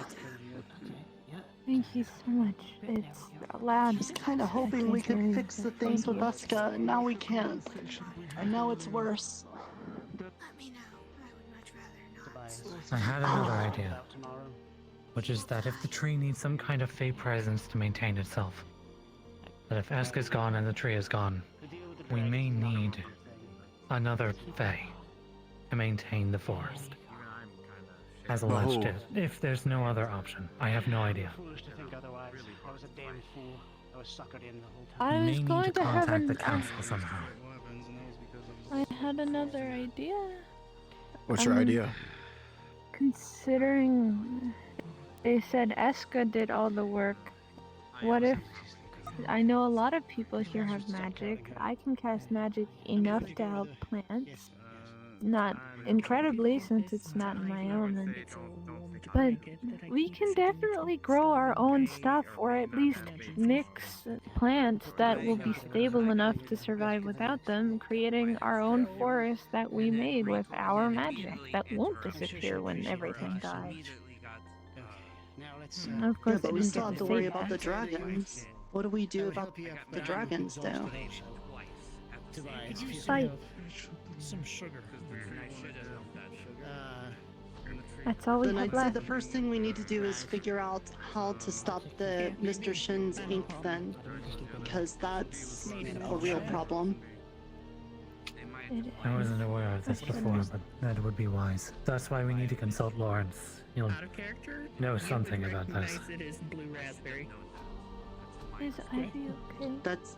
Speaker 18: Thank you so much. It's loud.
Speaker 2: I was kind of hoping we could fix the things with Uska, and now we can't. And now it's worse.
Speaker 8: I had another idea, which is that if the tree needs some kind of fey presence to maintain itself, that if Eska's gone and the tree is gone, we may need another fey to maintain the forest. As alleged, if there's no other option. I have no idea.
Speaker 15: Foolish to think otherwise. I was a damn fool. I was suckered in the whole time.
Speaker 18: I
Speaker 8: We
Speaker 18: was
Speaker 8: may
Speaker 18: going
Speaker 8: need
Speaker 18: to
Speaker 8: to
Speaker 18: have
Speaker 8: contact
Speaker 18: an.
Speaker 8: the council somehow.
Speaker 18: I had another idea.
Speaker 1: What's your idea?
Speaker 18: Considering they said Eska did all the work, what if I know a lot of people here have magic? I can cast magic enough to help plants. Not incredibly, since it's not my own, but we can definitely grow our own stuff, or at least mix plants that will be stable enough to survive without them, creating our own forest that we made with our magic that won't disappear when everything dies. Of
Speaker 2: Yeah,
Speaker 18: course,
Speaker 2: but
Speaker 18: I
Speaker 2: we
Speaker 18: didn't
Speaker 2: still
Speaker 18: get
Speaker 2: have to
Speaker 18: to
Speaker 2: worry
Speaker 18: say
Speaker 2: about the
Speaker 18: that.
Speaker 2: dragons. What do we do about the dragons now?
Speaker 18: Fight.
Speaker 3: Some sugar.
Speaker 18: That's all we
Speaker 2: Then
Speaker 18: have
Speaker 2: I'd say
Speaker 18: left.
Speaker 2: the first thing we need to do is figure out how to stop the Mr. Shin's ink then, because that's a real problem.
Speaker 8: I wasn't aware of this before, but that would be wise. That's why we need to consult Lawrence. You'll
Speaker 13: Out of character?
Speaker 8: know something about
Speaker 13: How
Speaker 8: this.
Speaker 13: nice it is blue raspberry.
Speaker 18: Is Ivy okay?
Speaker 2: That's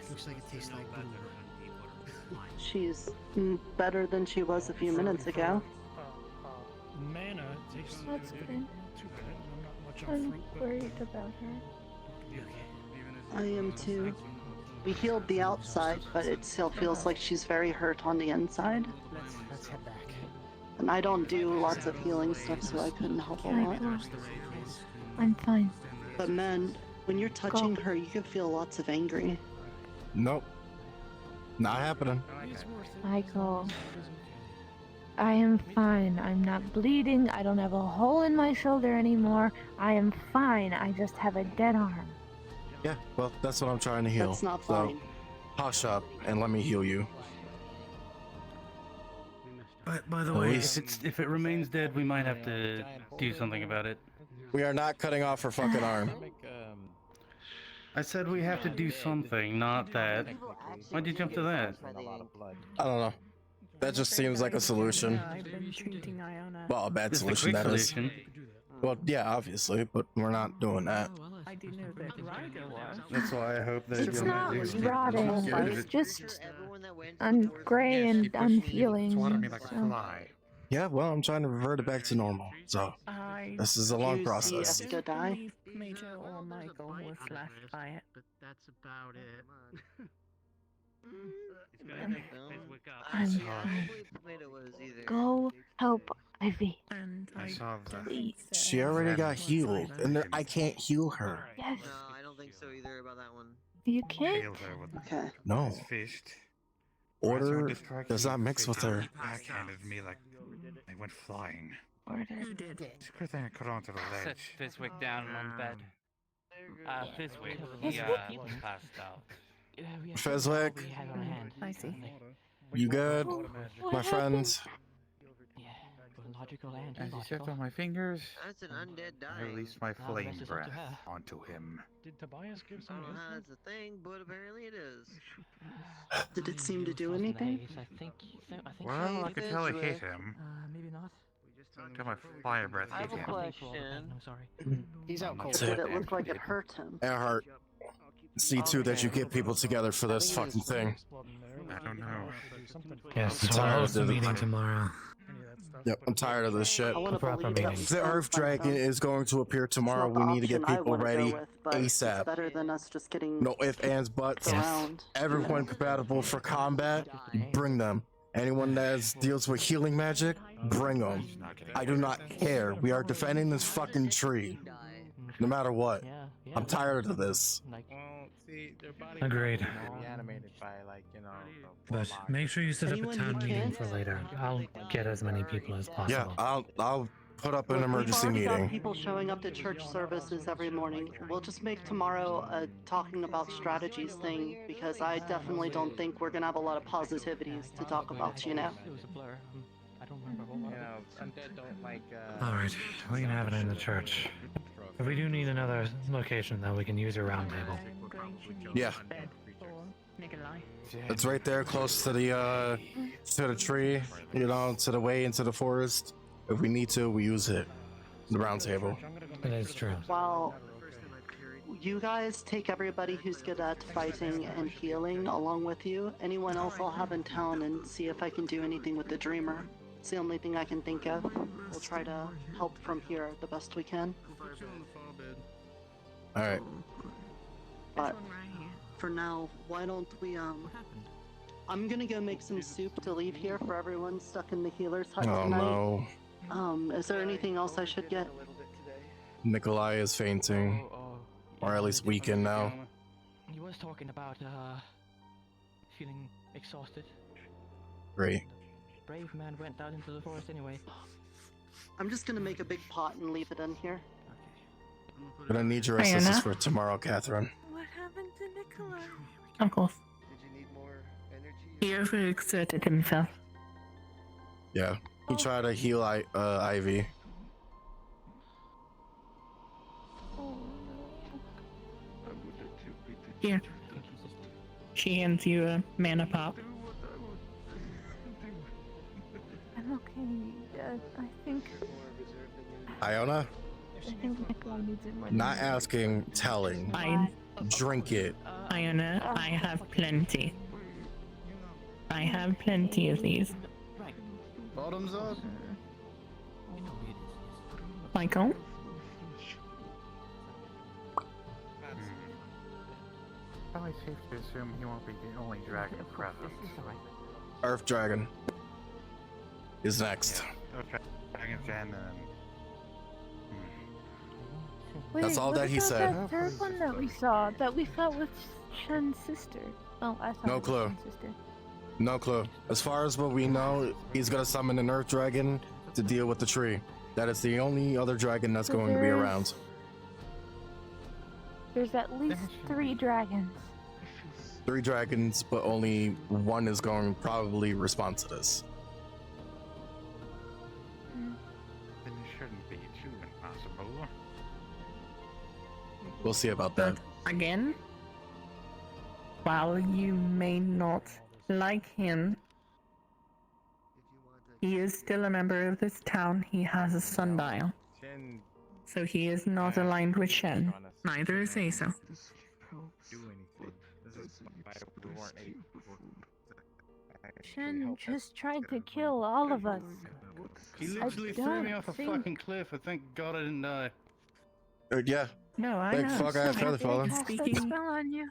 Speaker 15: Looks like it tastes like glue.
Speaker 2: she's better than she was a few minutes ago.
Speaker 3: Mana tastes
Speaker 18: That's
Speaker 3: good.
Speaker 18: good.
Speaker 3: Too bad. I'm not much on
Speaker 18: I'm
Speaker 3: fruit, but
Speaker 18: worried about her.
Speaker 2: I am too. We healed the outside, but it still feels like she's very hurt on the inside.
Speaker 15: Let's head back.
Speaker 2: And I don't do lots of healing stuff, so I couldn't help a
Speaker 18: Can I
Speaker 2: lot.
Speaker 18: go? I'm fine.
Speaker 2: But man, when you're touching her, you can feel lots of angry.
Speaker 1: Nope. Not happening.
Speaker 18: Michael, I am fine. I'm not bleeding. I don't have a hole in my shoulder anymore. I am fine. I just have a dead arm.
Speaker 1: Yeah, well, that's what I'm trying to heal.
Speaker 2: That's not
Speaker 1: So,
Speaker 2: fine.
Speaker 1: hush up and let me heal you.
Speaker 9: By the
Speaker 1: At
Speaker 9: way,
Speaker 1: least-
Speaker 9: if it remains dead, we might have to do something about it.
Speaker 1: We are not cutting off her fucking arm.
Speaker 9: I said we have to do something, not that. Why'd you jump to that?
Speaker 1: I don't know. That just seems like a solution.
Speaker 4: I've been treating Iona.
Speaker 1: Well, a bad
Speaker 9: It's the
Speaker 1: solution,
Speaker 9: quick
Speaker 1: that is.
Speaker 9: solution.
Speaker 1: Well, yeah, obviously, but we're not doing that.
Speaker 4: I do know that Ryder was.
Speaker 11: That's why I hope that
Speaker 18: It's
Speaker 11: you'll
Speaker 18: not
Speaker 11: do something.
Speaker 18: rotting.
Speaker 11: Yeah,
Speaker 18: It's
Speaker 11: it-
Speaker 18: just gray and unfeeling. So.
Speaker 1: Yeah, well, I'm trying to revert it back to normal. So, this is a long process.
Speaker 2: Eska die?
Speaker 4: Major or Michael was left by it.
Speaker 15: But that's about it.
Speaker 18: I'm fine. Go help Ivy.
Speaker 4: And
Speaker 11: I saw that.
Speaker 18: Please.
Speaker 1: She already got healed, and I can't heal her.
Speaker 18: Yes.
Speaker 12: No, I don't think so either about that one.
Speaker 18: You can't.
Speaker 2: Okay.
Speaker 1: No.
Speaker 11: Fished.
Speaker 1: Order does not mix with her.
Speaker 11: Backhanded me like I went flying.
Speaker 18: Order.
Speaker 11: It's a good thing I got onto the
Speaker 5: Set
Speaker 11: ledge.
Speaker 5: Fizwick down on the bed. Fizwick, he was passed out.
Speaker 1: Fezwick,
Speaker 4: I see.
Speaker 1: you good? My friends?
Speaker 12: Logical and
Speaker 11: As he stepped on my fingers,
Speaker 12: That's an undead
Speaker 11: I
Speaker 12: dying.
Speaker 11: released my
Speaker 12: Now
Speaker 11: flame
Speaker 12: that's just up to
Speaker 11: breath
Speaker 12: her.
Speaker 11: onto him.
Speaker 3: Did Tobias give
Speaker 12: I
Speaker 3: some
Speaker 12: don't know how
Speaker 3: info?
Speaker 12: that's a thing, but apparently it is.
Speaker 2: Did it seem to do anything?
Speaker 11: Well, I could tell I hit him.
Speaker 12: Maybe not.
Speaker 11: Till my fire breath
Speaker 12: I
Speaker 11: hit
Speaker 12: have a
Speaker 11: him.
Speaker 12: question.
Speaker 2: He's out cold.
Speaker 1: That's it.
Speaker 2: But it looked like it hurt him.
Speaker 1: It hurt. see to that you get people together for this fucking thing.
Speaker 11: I don't know.
Speaker 8: Yes,
Speaker 1: I'm
Speaker 8: we'll
Speaker 1: tired
Speaker 8: host a
Speaker 1: of
Speaker 8: meeting
Speaker 1: it.
Speaker 8: tomorrow.
Speaker 1: Yep, I'm tired of this shit.
Speaker 2: I want to
Speaker 8: proper
Speaker 2: believe
Speaker 8: meeting.
Speaker 2: that's
Speaker 1: The Earth Dragon is going to appear
Speaker 2: it's
Speaker 1: tomorrow.
Speaker 2: not the
Speaker 1: We need to get
Speaker 2: option I
Speaker 1: people
Speaker 2: want to
Speaker 1: ready
Speaker 2: go with, but it's
Speaker 1: ASAP.
Speaker 2: better than us just getting
Speaker 1: No ifs, ands, buts.
Speaker 2: around.
Speaker 1: Everyone compatible for combat, bring them. Anyone that deals with healing magic, bring them. I do not care. We are defending this fucking tree, no matter what. I'm tired of this.
Speaker 20: Well, see, their body
Speaker 8: Agreed.
Speaker 20: reanimated by like
Speaker 8: But make sure you set up a
Speaker 2: Anyone
Speaker 8: town
Speaker 2: who
Speaker 8: meeting
Speaker 2: can?
Speaker 8: for later. I'll get as many people as possible.
Speaker 1: Yeah, I'll put up an
Speaker 2: Look,
Speaker 1: emergency
Speaker 2: we've already got
Speaker 1: meeting.
Speaker 2: people showing up to church services every morning. We'll just make tomorrow a talking about strategies thing, because I definitely don't think we're gonna have a lot of positivities to talk about, you know?
Speaker 12: It was a blur. I don't remember a whole lot.
Speaker 20: Undead don't like.
Speaker 8: Alright, we can have it in the church. If we do need another location, though, we can use your round table.
Speaker 1: Yeah, it's right there, close to the tree. You know, to the way into the forest. If we need to, we use it. The round table.
Speaker 8: It is true.
Speaker 2: While you guys take everybody who's good at fighting and healing along with you, anyone else I'll have in town and see if I can do anything with the Dreamer. It's the only thing I can think of. We'll try to help from here the best we can.
Speaker 1: Alright.
Speaker 2: But for now, why don't we I'm gonna go make some soup to leave here for everyone stuck in the healer's hut
Speaker 1: Oh
Speaker 2: tonight.
Speaker 1: no.
Speaker 2: Is there anything else I should get?
Speaker 1: Nikolai is fainting. Or at least weakened now.
Speaker 12: He was talking about feeling exhausted.
Speaker 1: Great.
Speaker 12: Brave man went out into the forest anyway.
Speaker 2: I'm just gonna make a big pot and leave it in here.
Speaker 1: But I need your assistance for tomorrow, Catherine.
Speaker 18: What happened to Nikolai?
Speaker 4: Of course. He overexerted himself.
Speaker 1: Yeah. He tried to heal Ivy.
Speaker 4: Here. She hands you a mana pop.
Speaker 18: I'm okay. I think
Speaker 1: Iona?
Speaker 18: Nikolai needs it more.
Speaker 1: Not asking, telling.
Speaker 4: Fine.
Speaker 1: Drink it.
Speaker 4: Iona, I have plenty. I have plenty of these.
Speaker 9: Bottoms up.
Speaker 4: Michael?
Speaker 11: Probably safe to assume he won't be the only dragon present.
Speaker 1: Earth Dragon is next.
Speaker 11: Okay. Dragon's Gen and
Speaker 18: Wait,
Speaker 1: That's all
Speaker 18: what
Speaker 1: that he
Speaker 18: about
Speaker 1: said.
Speaker 18: That third one that we fought with Shen's sister. Oh, I thought
Speaker 1: No
Speaker 18: it was
Speaker 1: clue.
Speaker 18: Shen's sister.
Speaker 1: No clue. As far as what we know, he's gonna summon an Earth Dragon to deal with the tree. That is the only other dragon that's
Speaker 18: So
Speaker 1: going to be
Speaker 18: there's-
Speaker 1: around.
Speaker 18: There's at least 3 dragons.
Speaker 1: 3 dragons, but only one is going to probably respond to this.
Speaker 11: then it shouldn't be too impossible.
Speaker 1: We'll see about that.
Speaker 4: Again? While you may not like him, he is still a member of this town. He has a sundial. So he is not aligned with Shen. Neither is Asa.
Speaker 20: Do anything. This is why we weren't able to
Speaker 18: Shen just tried to kill all of us.
Speaker 9: He literally threw me off a
Speaker 18: think-
Speaker 9: fucking cliff, and thank God I didn't die.
Speaker 1: Yeah.
Speaker 4: No, I
Speaker 1: Big
Speaker 4: know.
Speaker 1: fuck, I have feather falling.
Speaker 18: Cast that
Speaker 4: Speaking-
Speaker 18: spell on you.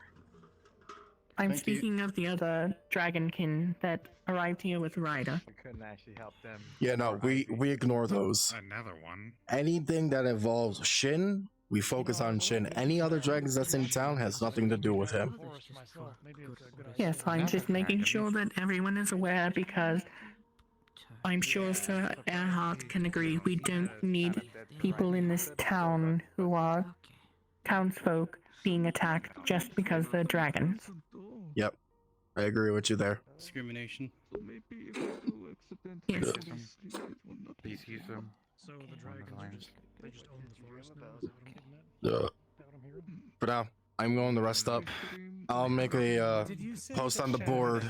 Speaker 4: I'm
Speaker 9: Thank you.
Speaker 4: speaking of the other dragonkin that arrived here with Ryder.
Speaker 20: We couldn't actually help them.
Speaker 1: Yeah, no, we ignore those.
Speaker 11: Another one.
Speaker 1: Anything that involves Shin, we focus on Shin. Any other dragons that's in town has nothing to do with him.
Speaker 4: Yes, I'm just making sure that everyone is aware because I'm sure Sir Earhart can agree we don't need people in this town who are townsfolk being attacked just because they're dragons.
Speaker 1: Yep. I agree with you there.
Speaker 9: Discrimination.
Speaker 4: Yes.
Speaker 11: Please use them.
Speaker 3: So the dragons they just own the forest now? Is that what I'm getting at?
Speaker 1: For now, I'm going to rest up. I'll make a post on the board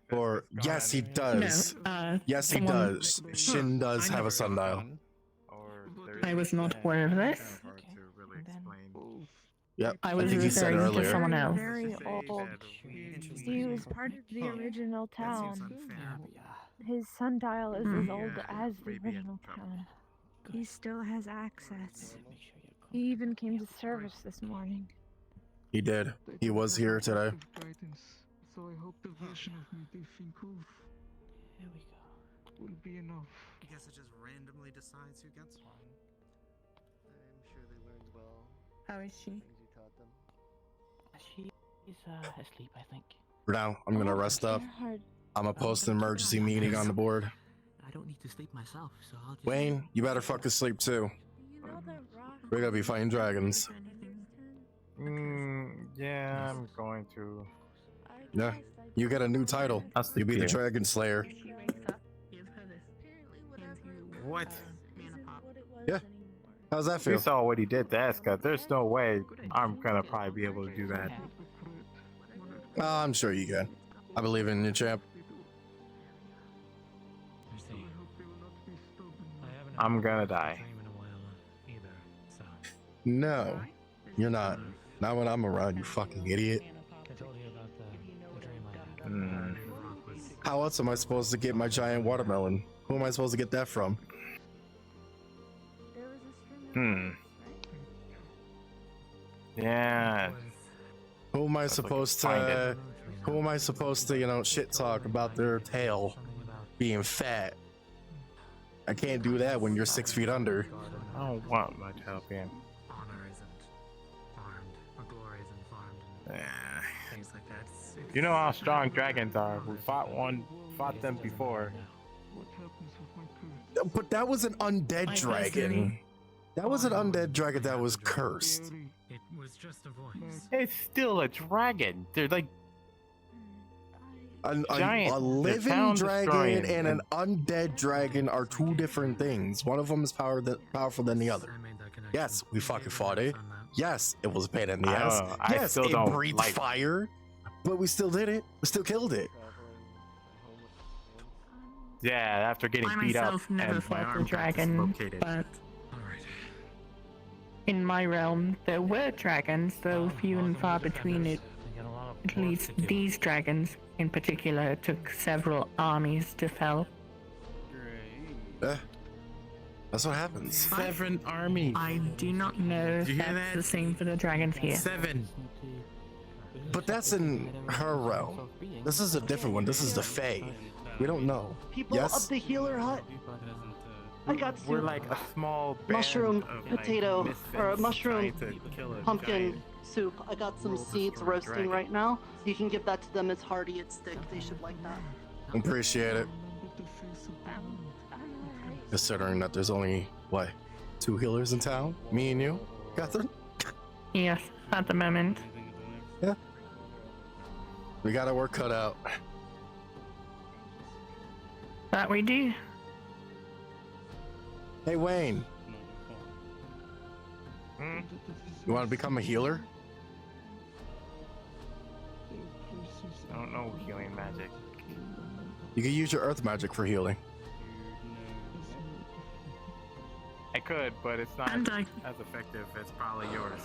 Speaker 1: for yes, he does.
Speaker 4: No,
Speaker 1: yes, he
Speaker 4: someone-
Speaker 1: does. Shin does have a sundial.
Speaker 4: I was not aware of this.
Speaker 1: Yep.
Speaker 4: I
Speaker 1: I
Speaker 4: was
Speaker 1: think he said
Speaker 4: referring to
Speaker 1: earlier.
Speaker 4: someone else.
Speaker 18: Very old. He was part of the original town. His sundial is as old as the original town. He still has access. He even came to service this morning.
Speaker 1: He did. He was here today.
Speaker 19: So I hope the version of me they think of
Speaker 13: Here we go.
Speaker 19: will be enough.
Speaker 5: I guess it just randomly decides who gets one.
Speaker 15: I'm sure they learned well.
Speaker 4: How is she?
Speaker 15: Things you taught them.
Speaker 13: She's asleep, I think.
Speaker 1: For now, I'm gonna rest up. I'm gonna post an emergency meeting on the board.
Speaker 13: I don't need to sleep myself, so I'll just...
Speaker 1: Wayne, you better fucking sleep too. We're gonna be fighting dragons.
Speaker 11: Yeah, I'm going to.
Speaker 1: Yeah, you get a new title. You be the Dragon Slayer.
Speaker 11: What?
Speaker 1: Yeah. How's that feel?
Speaker 11: We saw what he did to Eska. There's no way I'm gonna probably be able to do that.
Speaker 1: I'm sure you can. I believe in you, champ.
Speaker 11: I'm gonna die.
Speaker 1: No, you're not. Not when I'm around, you fucking idiot. How else am I supposed to get my giant watermelon? Who am I supposed to get that from?
Speaker 11: Yeah.
Speaker 1: Who am I supposed to? Who am I supposed to, you know, shit talk about their tail being fat? I can't do that when you're 6 feet under.
Speaker 11: I don't want my tail being.
Speaker 5: Honor isn't farmed, or glory isn't farmed, and things like that.
Speaker 11: You know how strong dragons are. We fought them before.
Speaker 1: But that was an undead dragon. That was an undead dragon that was cursed.
Speaker 5: It was just a voice.
Speaker 11: It's still a dragon. They're like
Speaker 1: A
Speaker 11: giant.
Speaker 1: living
Speaker 11: town
Speaker 1: dragon
Speaker 11: destroying.
Speaker 1: and an undead dragon are two different things. One of them is powerful than the other. Yes, we fucking fought it. Yes, it was a pain in the
Speaker 11: I don't
Speaker 1: ass.
Speaker 11: know. I
Speaker 1: Yes,
Speaker 11: still
Speaker 1: it
Speaker 11: don't
Speaker 1: breathed
Speaker 11: like-
Speaker 1: fire, but we still did it. We still killed it.
Speaker 11: Yeah, after getting
Speaker 4: I
Speaker 11: beat up
Speaker 4: myself never
Speaker 11: and my
Speaker 4: fought
Speaker 11: arm
Speaker 4: the dragon,
Speaker 11: dislocated.
Speaker 4: but in my realm there were dragons, though few and far between it. At least these dragons in particular took several armies to fell.
Speaker 1: That's what happens.
Speaker 11: 7 armies.
Speaker 4: I do not know if
Speaker 11: Did you hear
Speaker 4: that's
Speaker 11: that?
Speaker 4: the same for the dragons here.
Speaker 11: 7.
Speaker 1: But that's in her realm. This is a different one. This is the Fae. We don't know.
Speaker 2: People
Speaker 1: Yes?
Speaker 2: of the healer hut. I got
Speaker 11: We're
Speaker 2: soup.
Speaker 11: like a small band
Speaker 2: Mushroom,
Speaker 11: of, like,
Speaker 2: potato,
Speaker 11: misfits
Speaker 2: or a mushroom,
Speaker 11: trying to kill a
Speaker 2: pumpkin
Speaker 11: giant
Speaker 2: soup. I got some
Speaker 11: world
Speaker 2: seeds
Speaker 11: destroying
Speaker 2: roasting
Speaker 11: dragon.
Speaker 2: right now. You can give that to them. It's hearty. It's thick. They should like that.
Speaker 1: Appreciate it. Considering that there's only, what, 2 healers in town? Me and you, Catherine?
Speaker 4: Yes, at the moment.
Speaker 1: Yeah. We got our work cut out.
Speaker 4: That we do.
Speaker 1: Hey, Wayne. You want to become a healer?
Speaker 11: I don't know healing magic.
Speaker 1: You can use your earth magic for healing.
Speaker 11: I could, but it's not
Speaker 4: And I-
Speaker 11: as effective as probably yours.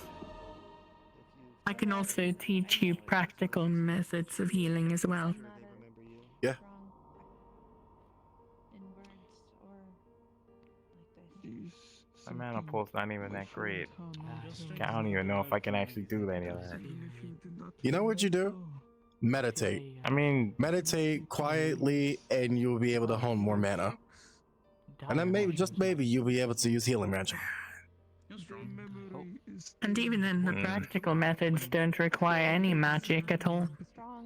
Speaker 4: I can also teach you practical methods of healing as well.
Speaker 1: Yeah.
Speaker 11: My mana pool's not even that great. I don't even know if I can actually do any of that.
Speaker 1: You know what you do? Meditate.
Speaker 11: I mean,
Speaker 1: meditate quietly and you'll be able to hone more mana. And then maybe, just maybe, you'll be able to use healing magic.
Speaker 4: And even then, the practical methods don't require any magic at all.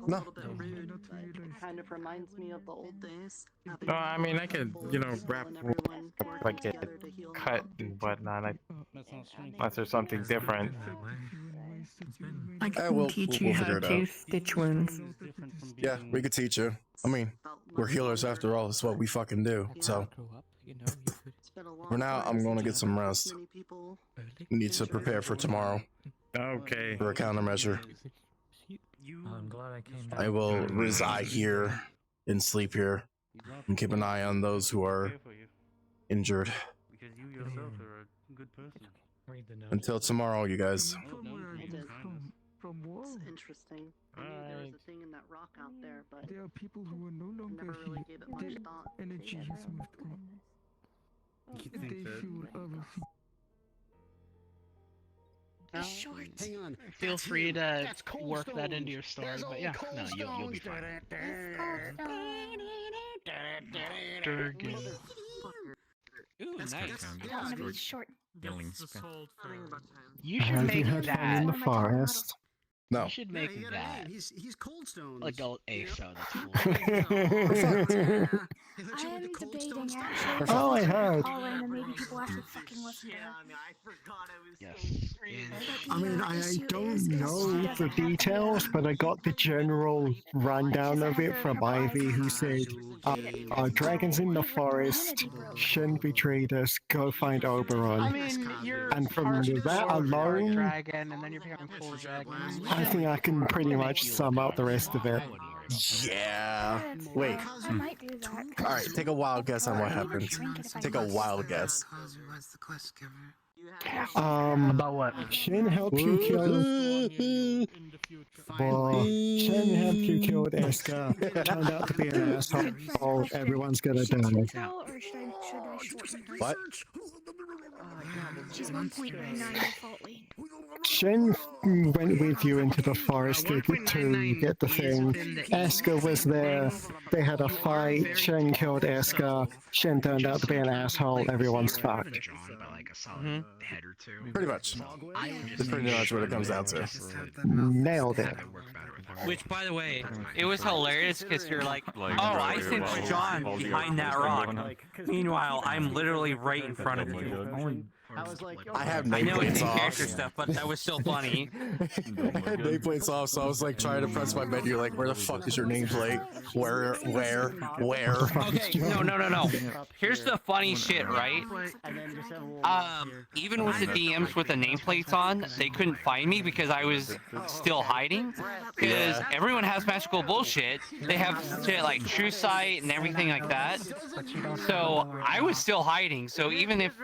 Speaker 1: No.
Speaker 2: It kind of reminds me of the old days.
Speaker 11: No, I mean, I could, you know, wrap like it cut and whatnot. Unless there's something different.
Speaker 4: I can
Speaker 1: we'll
Speaker 4: teach you how
Speaker 1: figure it
Speaker 4: to
Speaker 1: out.
Speaker 4: stitch wounds.
Speaker 1: Yeah, we could teach you. I mean, we're healers after all. It's what we fucking do. So, for now, I'm going to get some rest. We need to prepare for tomorrow.
Speaker 11: Okay.
Speaker 1: For a countermeasure.
Speaker 3: I'm glad I came back.
Speaker 1: I will reside here and sleep here and keep an eye on those who are injured.
Speaker 9: Because you yourself are a good person.
Speaker 3: Read the note.
Speaker 1: Until tomorrow, you guys.
Speaker 19: From war.
Speaker 2: It's interesting. I knew there was a thing in that rock out there, but
Speaker 19: There are people who are no longer
Speaker 2: never really
Speaker 19: here.
Speaker 2: gave it much
Speaker 19: Their
Speaker 2: thought.
Speaker 19: energy has moved on.
Speaker 9: You
Speaker 19: They
Speaker 9: think that?
Speaker 19: fuel other things.
Speaker 15: Hang on.
Speaker 6: Feel free to work that into your story, but yeah, no, you'll be fine.
Speaker 5: Ooh, nice.
Speaker 7: Short.
Speaker 6: You should
Speaker 13: Have
Speaker 6: make
Speaker 13: you had fun
Speaker 6: that.
Speaker 13: in the forest?
Speaker 1: No.
Speaker 6: You should make that.
Speaker 15: He's cold stones.
Speaker 6: Adult ASO, that's cool.
Speaker 7: I am debating actually.
Speaker 13: Oh, I heard.
Speaker 7: Call in and maybe people actually fucking listen to her.
Speaker 6: Yes.
Speaker 13: I mean, I don't know the details, but I got the general rundown of it from Ivy, who said, dragons in the forest, Shen betrayed us, go find Oberon.
Speaker 6: I mean, you're
Speaker 13: And from
Speaker 6: hardcore
Speaker 13: that
Speaker 6: for a
Speaker 13: alone,
Speaker 6: dragon, and then you're becoming full dragon.
Speaker 13: I think I can pretty much sum up the rest of it.
Speaker 1: Yeah. Wait.
Speaker 7: I might do that.
Speaker 1: All right. Take a wild guess on what happened. Take a wild guess.
Speaker 6: About what?
Speaker 13: Shen helped you kill. Well, Shen helped you kill Eska. Turned out to be an asshole. Everyone's gonna die.
Speaker 7: Or should I shorten her?
Speaker 1: What?
Speaker 7: She's 1.99 defaultly.
Speaker 13: Shen went with you into the forest to get the thing. Eska was there. They had a fight. Shen killed Eska. Shen turned out to be an asshole. Everyone's fucked.
Speaker 6: Head or two.
Speaker 1: Pretty much. That's pretty much what it comes down to.
Speaker 13: Nailed it.
Speaker 5: Which, by the way, it was hilarious because you're like, oh, I sent John behind that rock. Meanwhile, I'm literally right in front of you.
Speaker 1: I have
Speaker 5: I know it's
Speaker 1: nameplates
Speaker 5: in
Speaker 1: off.
Speaker 5: character stuff, but that was still funny.
Speaker 1: I had nameplates off, so I was like trying to press my menu, like, where the fuck is your nameplate? Where?
Speaker 5: Okay, no. Here's the funny shit, right? Even with the DMs with the nameplates on, they couldn't find me because I was still hiding. Because everyone has magical bullshit. They have shit like True Sight and everything like that. So I was still hiding. So even if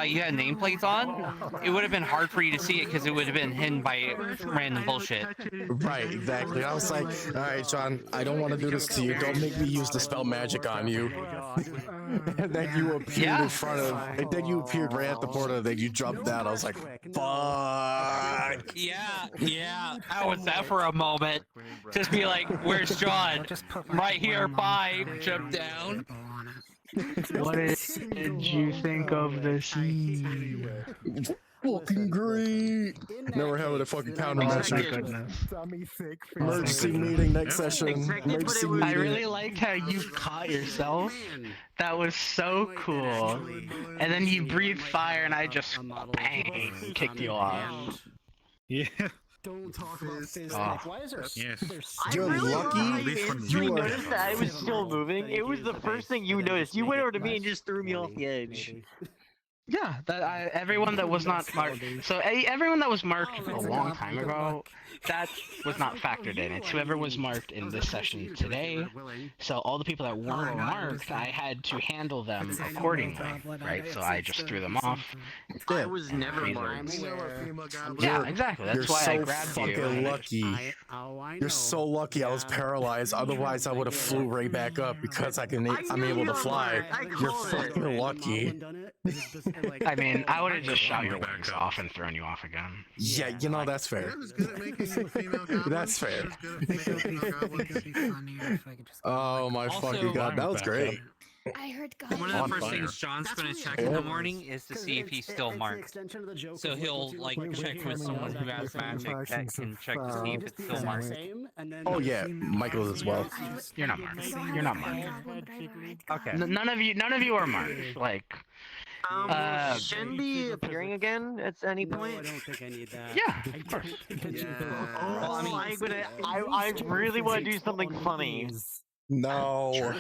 Speaker 5: you had nameplates on, it would have been hard for you to see it because it would have been hidden by random bullshit.
Speaker 1: Right, exactly. I was like, all right, John, I don't want to do this to you. Don't make me use Dispel Magic on you. And then you appeared in front of, and then you appeared right at the border, then you jumped down. I was like, fuck.
Speaker 5: Yeah. I was that for a moment. Just be like, where's John? Right here, bye. Jump down.
Speaker 6: What did you think of the scene?
Speaker 1: Fucking great. Never having a fucking countermeasure. Emergency meeting next session. Emergency meeting.
Speaker 6: I really liked how you caught yourself. That was so cool. And then you breathed fire, and I just bang kicked you off.
Speaker 9: Yeah.
Speaker 15: Don't talk about this. Why is there?
Speaker 9: Yes.
Speaker 1: You're lucky.
Speaker 12: You noticed that I was still moving. It was the first thing you noticed. You went over to me and just threw me off the edge.
Speaker 6: Yeah, everyone that was not marked. So everyone that was marked a long time ago, that was not factored in. It's whoever was marked in this session today. So all the people that weren't marked, I had to handle them accordingly, right? So I just threw them off.
Speaker 12: I was never marked.
Speaker 6: Yeah, exactly. That's why I grabbed you.
Speaker 1: You're so fucking lucky. You're so lucky I was paralyzed. Otherwise, I would have flew right back up because I'm able to fly. You're fucking lucky.
Speaker 6: I mean, I would have just shot your wings off and thrown you off again.
Speaker 1: Yeah, you know, that's fair. That's fair. Oh my fucking god, that was great.
Speaker 7: I heard God.
Speaker 5: One of the first things John's gonna check in the morning is to see if he's still marked. So he'll like check with someone who has magic that can check to see if it's still marked.
Speaker 1: Oh yeah, Michael as well.
Speaker 6: You're not marked. You're not marked.
Speaker 5: Okay.
Speaker 6: None of you are marked. Like.
Speaker 12: Shouldn't be appearing again at any point.
Speaker 15: I don't think I need that.
Speaker 6: Yeah, of course.
Speaker 12: I really want to do something funny.
Speaker 1: No.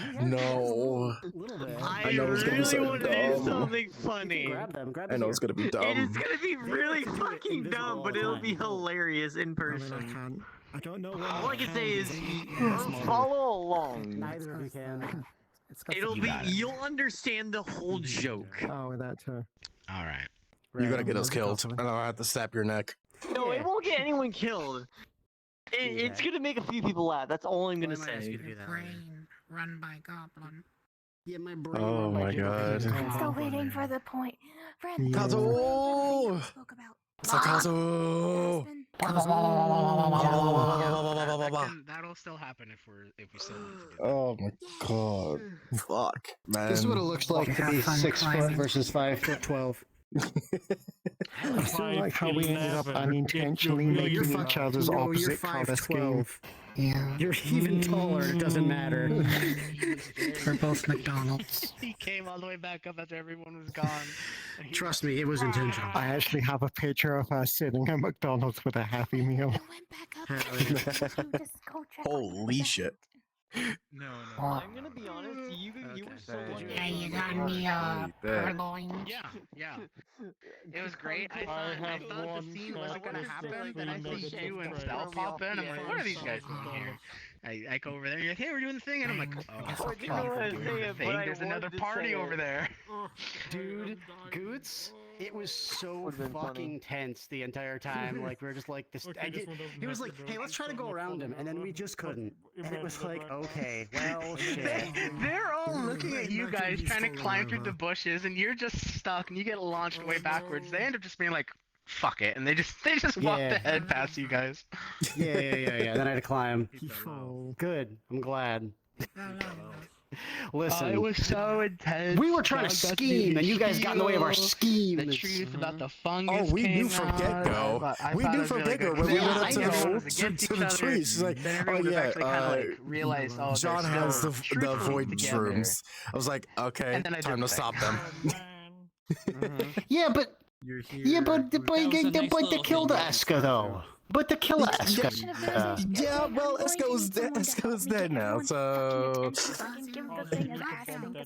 Speaker 12: I
Speaker 1: know it's gonna be so
Speaker 12: want to do
Speaker 1: dumb.
Speaker 12: something funny.
Speaker 1: I know it's gonna be dumb.
Speaker 12: It is gonna be really fucking dumb, but it'll be hilarious in person.
Speaker 19: I don't know.
Speaker 12: All I can say is follow along.
Speaker 15: Neither of you can.
Speaker 12: You'll understand the whole joke.
Speaker 13: Oh, that too.
Speaker 6: All right.
Speaker 1: You gotta get us killed, and I'll have to snap your neck.
Speaker 12: No, it won't get anyone killed. It's gonna make a few people laugh. That's all I'm gonna say.
Speaker 4: Brain run by goblin.
Speaker 15: Yeah, my brain.
Speaker 1: Oh my god.
Speaker 7: I'm still waiting for the point. Friend,
Speaker 1: Kazu!
Speaker 7: spoke about.
Speaker 1: It's a Kazu!
Speaker 6: That'll still happen if we still want to do that.
Speaker 1: Oh my god. Fuck, man.
Speaker 15: This is what it looks like to be 6 foot versus 5 foot 12.
Speaker 13: I still like how we ended up unintentionally making each other's opposite color scheme.
Speaker 15: Yeah. You're even taller, it doesn't matter.
Speaker 4: We're both McDonald's.
Speaker 6: He came all the way back up after everyone was gone.
Speaker 15: Trust me, it was intentional.
Speaker 13: I actually have a picture of us sitting at McDonald's with a Happy Meal.
Speaker 1: Holy shit.
Speaker 12: No. I'm gonna be honest. You were so lucky.
Speaker 4: Yeah, you got me purloined.
Speaker 6: Yeah. It was great. I thought the scene wasn't gonna happen. Then I see you and Sal pop in. I'm like, what are these guys doing here? I go over there. You're like, hey, we're doing the thing, and I'm like, oh,
Speaker 12: I didn't know what I was saying, but I
Speaker 6: there's another
Speaker 12: wanted to
Speaker 6: party
Speaker 12: say
Speaker 6: over
Speaker 12: it.
Speaker 6: there.
Speaker 15: Dude, Goots, it was so fucking tense the entire time. Like, we were just like, this. He was like, hey, let's try to go around him. And then we just couldn't. And it was like, okay, well, shit.
Speaker 6: They're all looking at you guys trying to climb through the bushes, and you're just stuck, and you get launched way backwards. They end up just being like, fuck it, and they just walked ahead past you guys.
Speaker 15: Yeah. Then I had to climb. Good. I'm glad. Listen,
Speaker 6: it was so intense.
Speaker 15: We were trying to scheme, and you guys got in the way of our scheme.
Speaker 6: The truth about the fungus.
Speaker 1: Oh, we knew from get-go. We knew from get-go when we went up to the trees. She's like, oh yeah,
Speaker 6: realized,
Speaker 1: John has the void shrooms. I was like, okay, time to stop them.
Speaker 15: Yeah, but they killed Eska though. But the kill Eska.
Speaker 1: Yeah, well, Eska's dead now, so.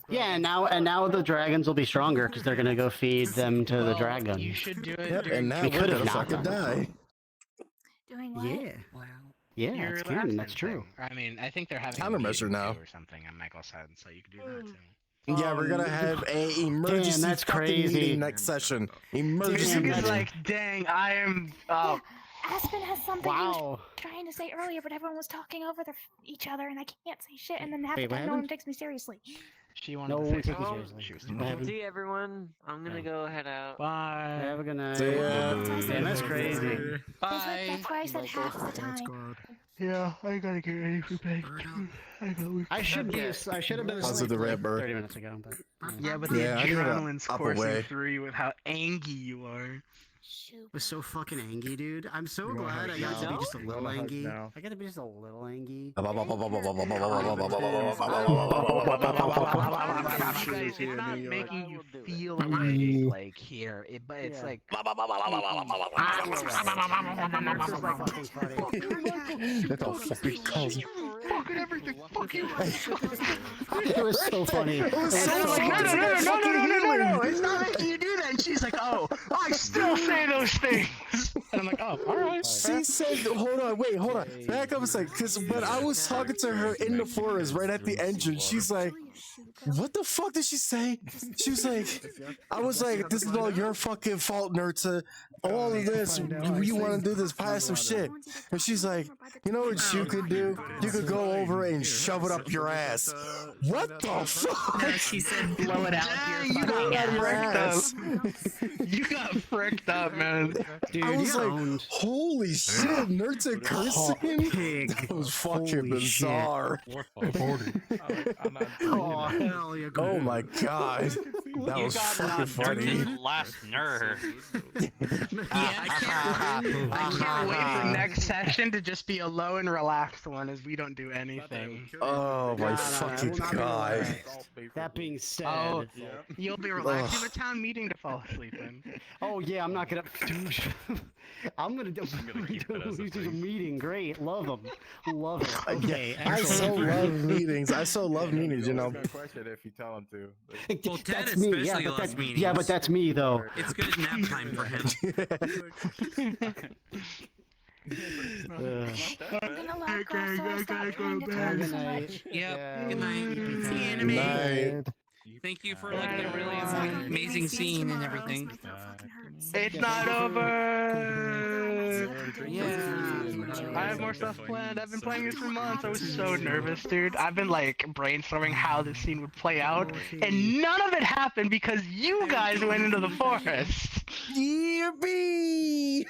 Speaker 15: Yeah, and now the dragons will be stronger because they're gonna go feed them to the dragon.
Speaker 6: You should do it.
Speaker 1: Yep, and now
Speaker 15: we
Speaker 1: we're
Speaker 15: could
Speaker 1: gonna
Speaker 15: have
Speaker 1: fucking die.
Speaker 7: Doing what?
Speaker 15: Yeah. Yeah, it's canon. That's true.
Speaker 6: I mean, I think they're having
Speaker 1: Countermeasure now
Speaker 6: or something on Michael's side, so you can do that too.
Speaker 1: Yeah, we're gonna have a emergency
Speaker 15: that's
Speaker 1: fucking
Speaker 15: crazy.
Speaker 1: meeting next session. Emergency
Speaker 6: Dude,
Speaker 1: meeting.
Speaker 6: like, dang, I am.
Speaker 7: Aspen has something he was trying to say earlier, but everyone was talking over each other, and I can't say shit. And then half the time, no one takes me seriously.
Speaker 6: She wanted to say something.
Speaker 15: She was
Speaker 12: See everyone. I'm gonna go head out.
Speaker 6: Bye.
Speaker 15: Have a good night.
Speaker 1: See ya.
Speaker 15: Damn, that's crazy.
Speaker 6: Bye.
Speaker 7: That's why I said half the time.
Speaker 6: Yeah, I gotta get ready for bed.
Speaker 15: I should have been
Speaker 1: How's it the red bird?
Speaker 15: 30 minutes ago, but
Speaker 6: yeah, but the
Speaker 1: I need to
Speaker 6: adrenaline's
Speaker 1: up
Speaker 6: coursing
Speaker 1: away.
Speaker 6: through you with how angry you are.
Speaker 15: I was so fucking angry, dude. I'm so glad I got to be just a little angry. I got to be just a little angry.
Speaker 6: It's not making you feel like here, but it's like.
Speaker 1: That's all fucking crazy.
Speaker 6: Fucking everything, fucking.
Speaker 15: It was so funny.
Speaker 6: It was so funny. No, it's not making you do that. And she's like, oh, I still say those things. And I'm like, oh, all right.
Speaker 1: She said, hold on. Back up a second, because when I was talking to her in the forest right at the engine, she's like, what the fuck did she say? She was like, I was like, this is all your fucking fault, Nurta. All of this, you want to do this passive shit. And she's like, you know what you could do? You could go over and shove it up your ass. What the fuck?
Speaker 4: No, she said blow it out your
Speaker 1: Blow it out your ass.
Speaker 6: You got fricked up, man.
Speaker 15: Dude,
Speaker 1: I was like, holy shit, Nurta cursing? That was fucking bizarre. Oh my god. That was fucking funny.
Speaker 17: Last nerve.
Speaker 6: I can't wait for next session to just be a low and relaxed one as we don't do anything.
Speaker 1: Oh my fucking god.
Speaker 15: That being said,
Speaker 6: you'll be relaxed. You have a town meeting to fall asleep in.
Speaker 15: Oh yeah, I'm not gonna. Dude, I'm gonna do a meeting. Great, love them, love it. Okay,
Speaker 1: I so love meetings. You know.
Speaker 20: Question if you tell him to.
Speaker 5: Well, Ted
Speaker 15: That's me.
Speaker 5: especially loves meetings.
Speaker 15: Yeah, but that's me though.
Speaker 5: It's good nap time for him.
Speaker 7: I'm gonna log off, so I stop trying to talk so much.
Speaker 5: Yep. Good night. See you,
Speaker 1: Good
Speaker 5: anime.
Speaker 1: night.
Speaker 5: Thank you for like the really amazing scene and everything.
Speaker 6: It's not over. I have more stuff planned. I've been playing this for months. I was so nervous, dude. I've been like brainstorming how this scene would play out, and none of it happened because you guys went into the forest.
Speaker 1: Yippee!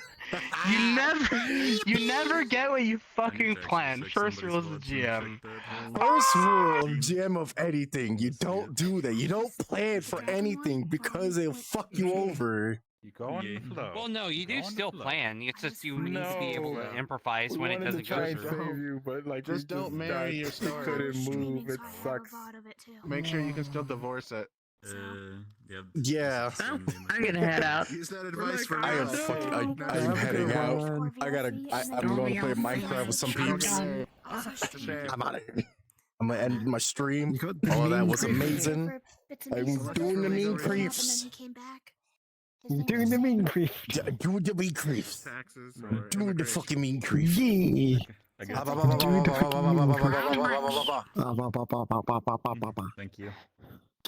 Speaker 6: You never get what you fucking planned. First rule is the GM.
Speaker 1: First rule of GM of anything, you don't do that. You don't plan for anything because it'll fuck you over.
Speaker 11: You go on the flow.
Speaker 5: Well, no, you do still plan. It's just you need to be able to improvise when it doesn't go through.
Speaker 10: Save you, but like
Speaker 20: Just don't marry your story.
Speaker 10: Couldn't move. It sucks.
Speaker 20: Make sure you can still divorce it.
Speaker 1: Yeah.
Speaker 4: I'm gonna head out.
Speaker 20: Use that advice for
Speaker 1: I am
Speaker 20: now.
Speaker 1: fucking. I'm heading out. I'm going to play Minecraft with some peeps. I'm out of here. I'm gonna end my stream. All of that was amazing. I'm doing the mean creeps.
Speaker 13: Doing the mean creeps.
Speaker 1: Doing the mean creeps.
Speaker 10: Taxes.
Speaker 1: Doing the fucking mean creeps.
Speaker 13: Yeah.
Speaker 11: Thank you.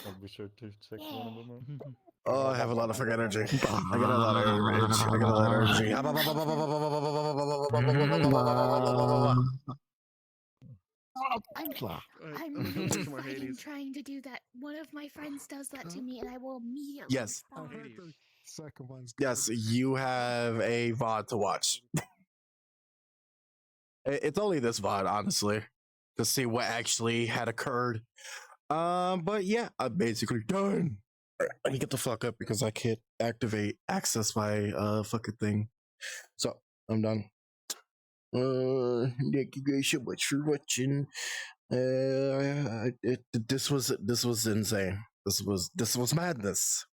Speaker 11: I'll be sure to check one of them out.
Speaker 1: Oh, I have a lot of fucking energy. I got a lot of energy. I got a lot of energy.
Speaker 7: I'm really fucking trying to do that. One of my friends does that to me, and I will immediately.
Speaker 1: Yes.
Speaker 7: respond.
Speaker 13: Second one's
Speaker 1: Yes, you have a VOD to watch. It's only this VOD, honestly, to see what actually had occurred. But yeah, I'm basically done. I need to get the fuck up because I can't access my fucking thing. So I'm done. Thank you guys so much for watching. This was insane. This was madness.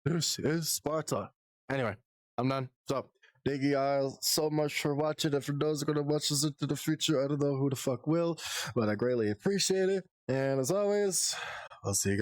Speaker 1: This is Sparta. Anyway, I'm done. So thank you guys so much for watching. And for those who are gonna watch this into the future, I don't know who the fuck will, but I greatly appreciate it. And as always, I'll see you guys.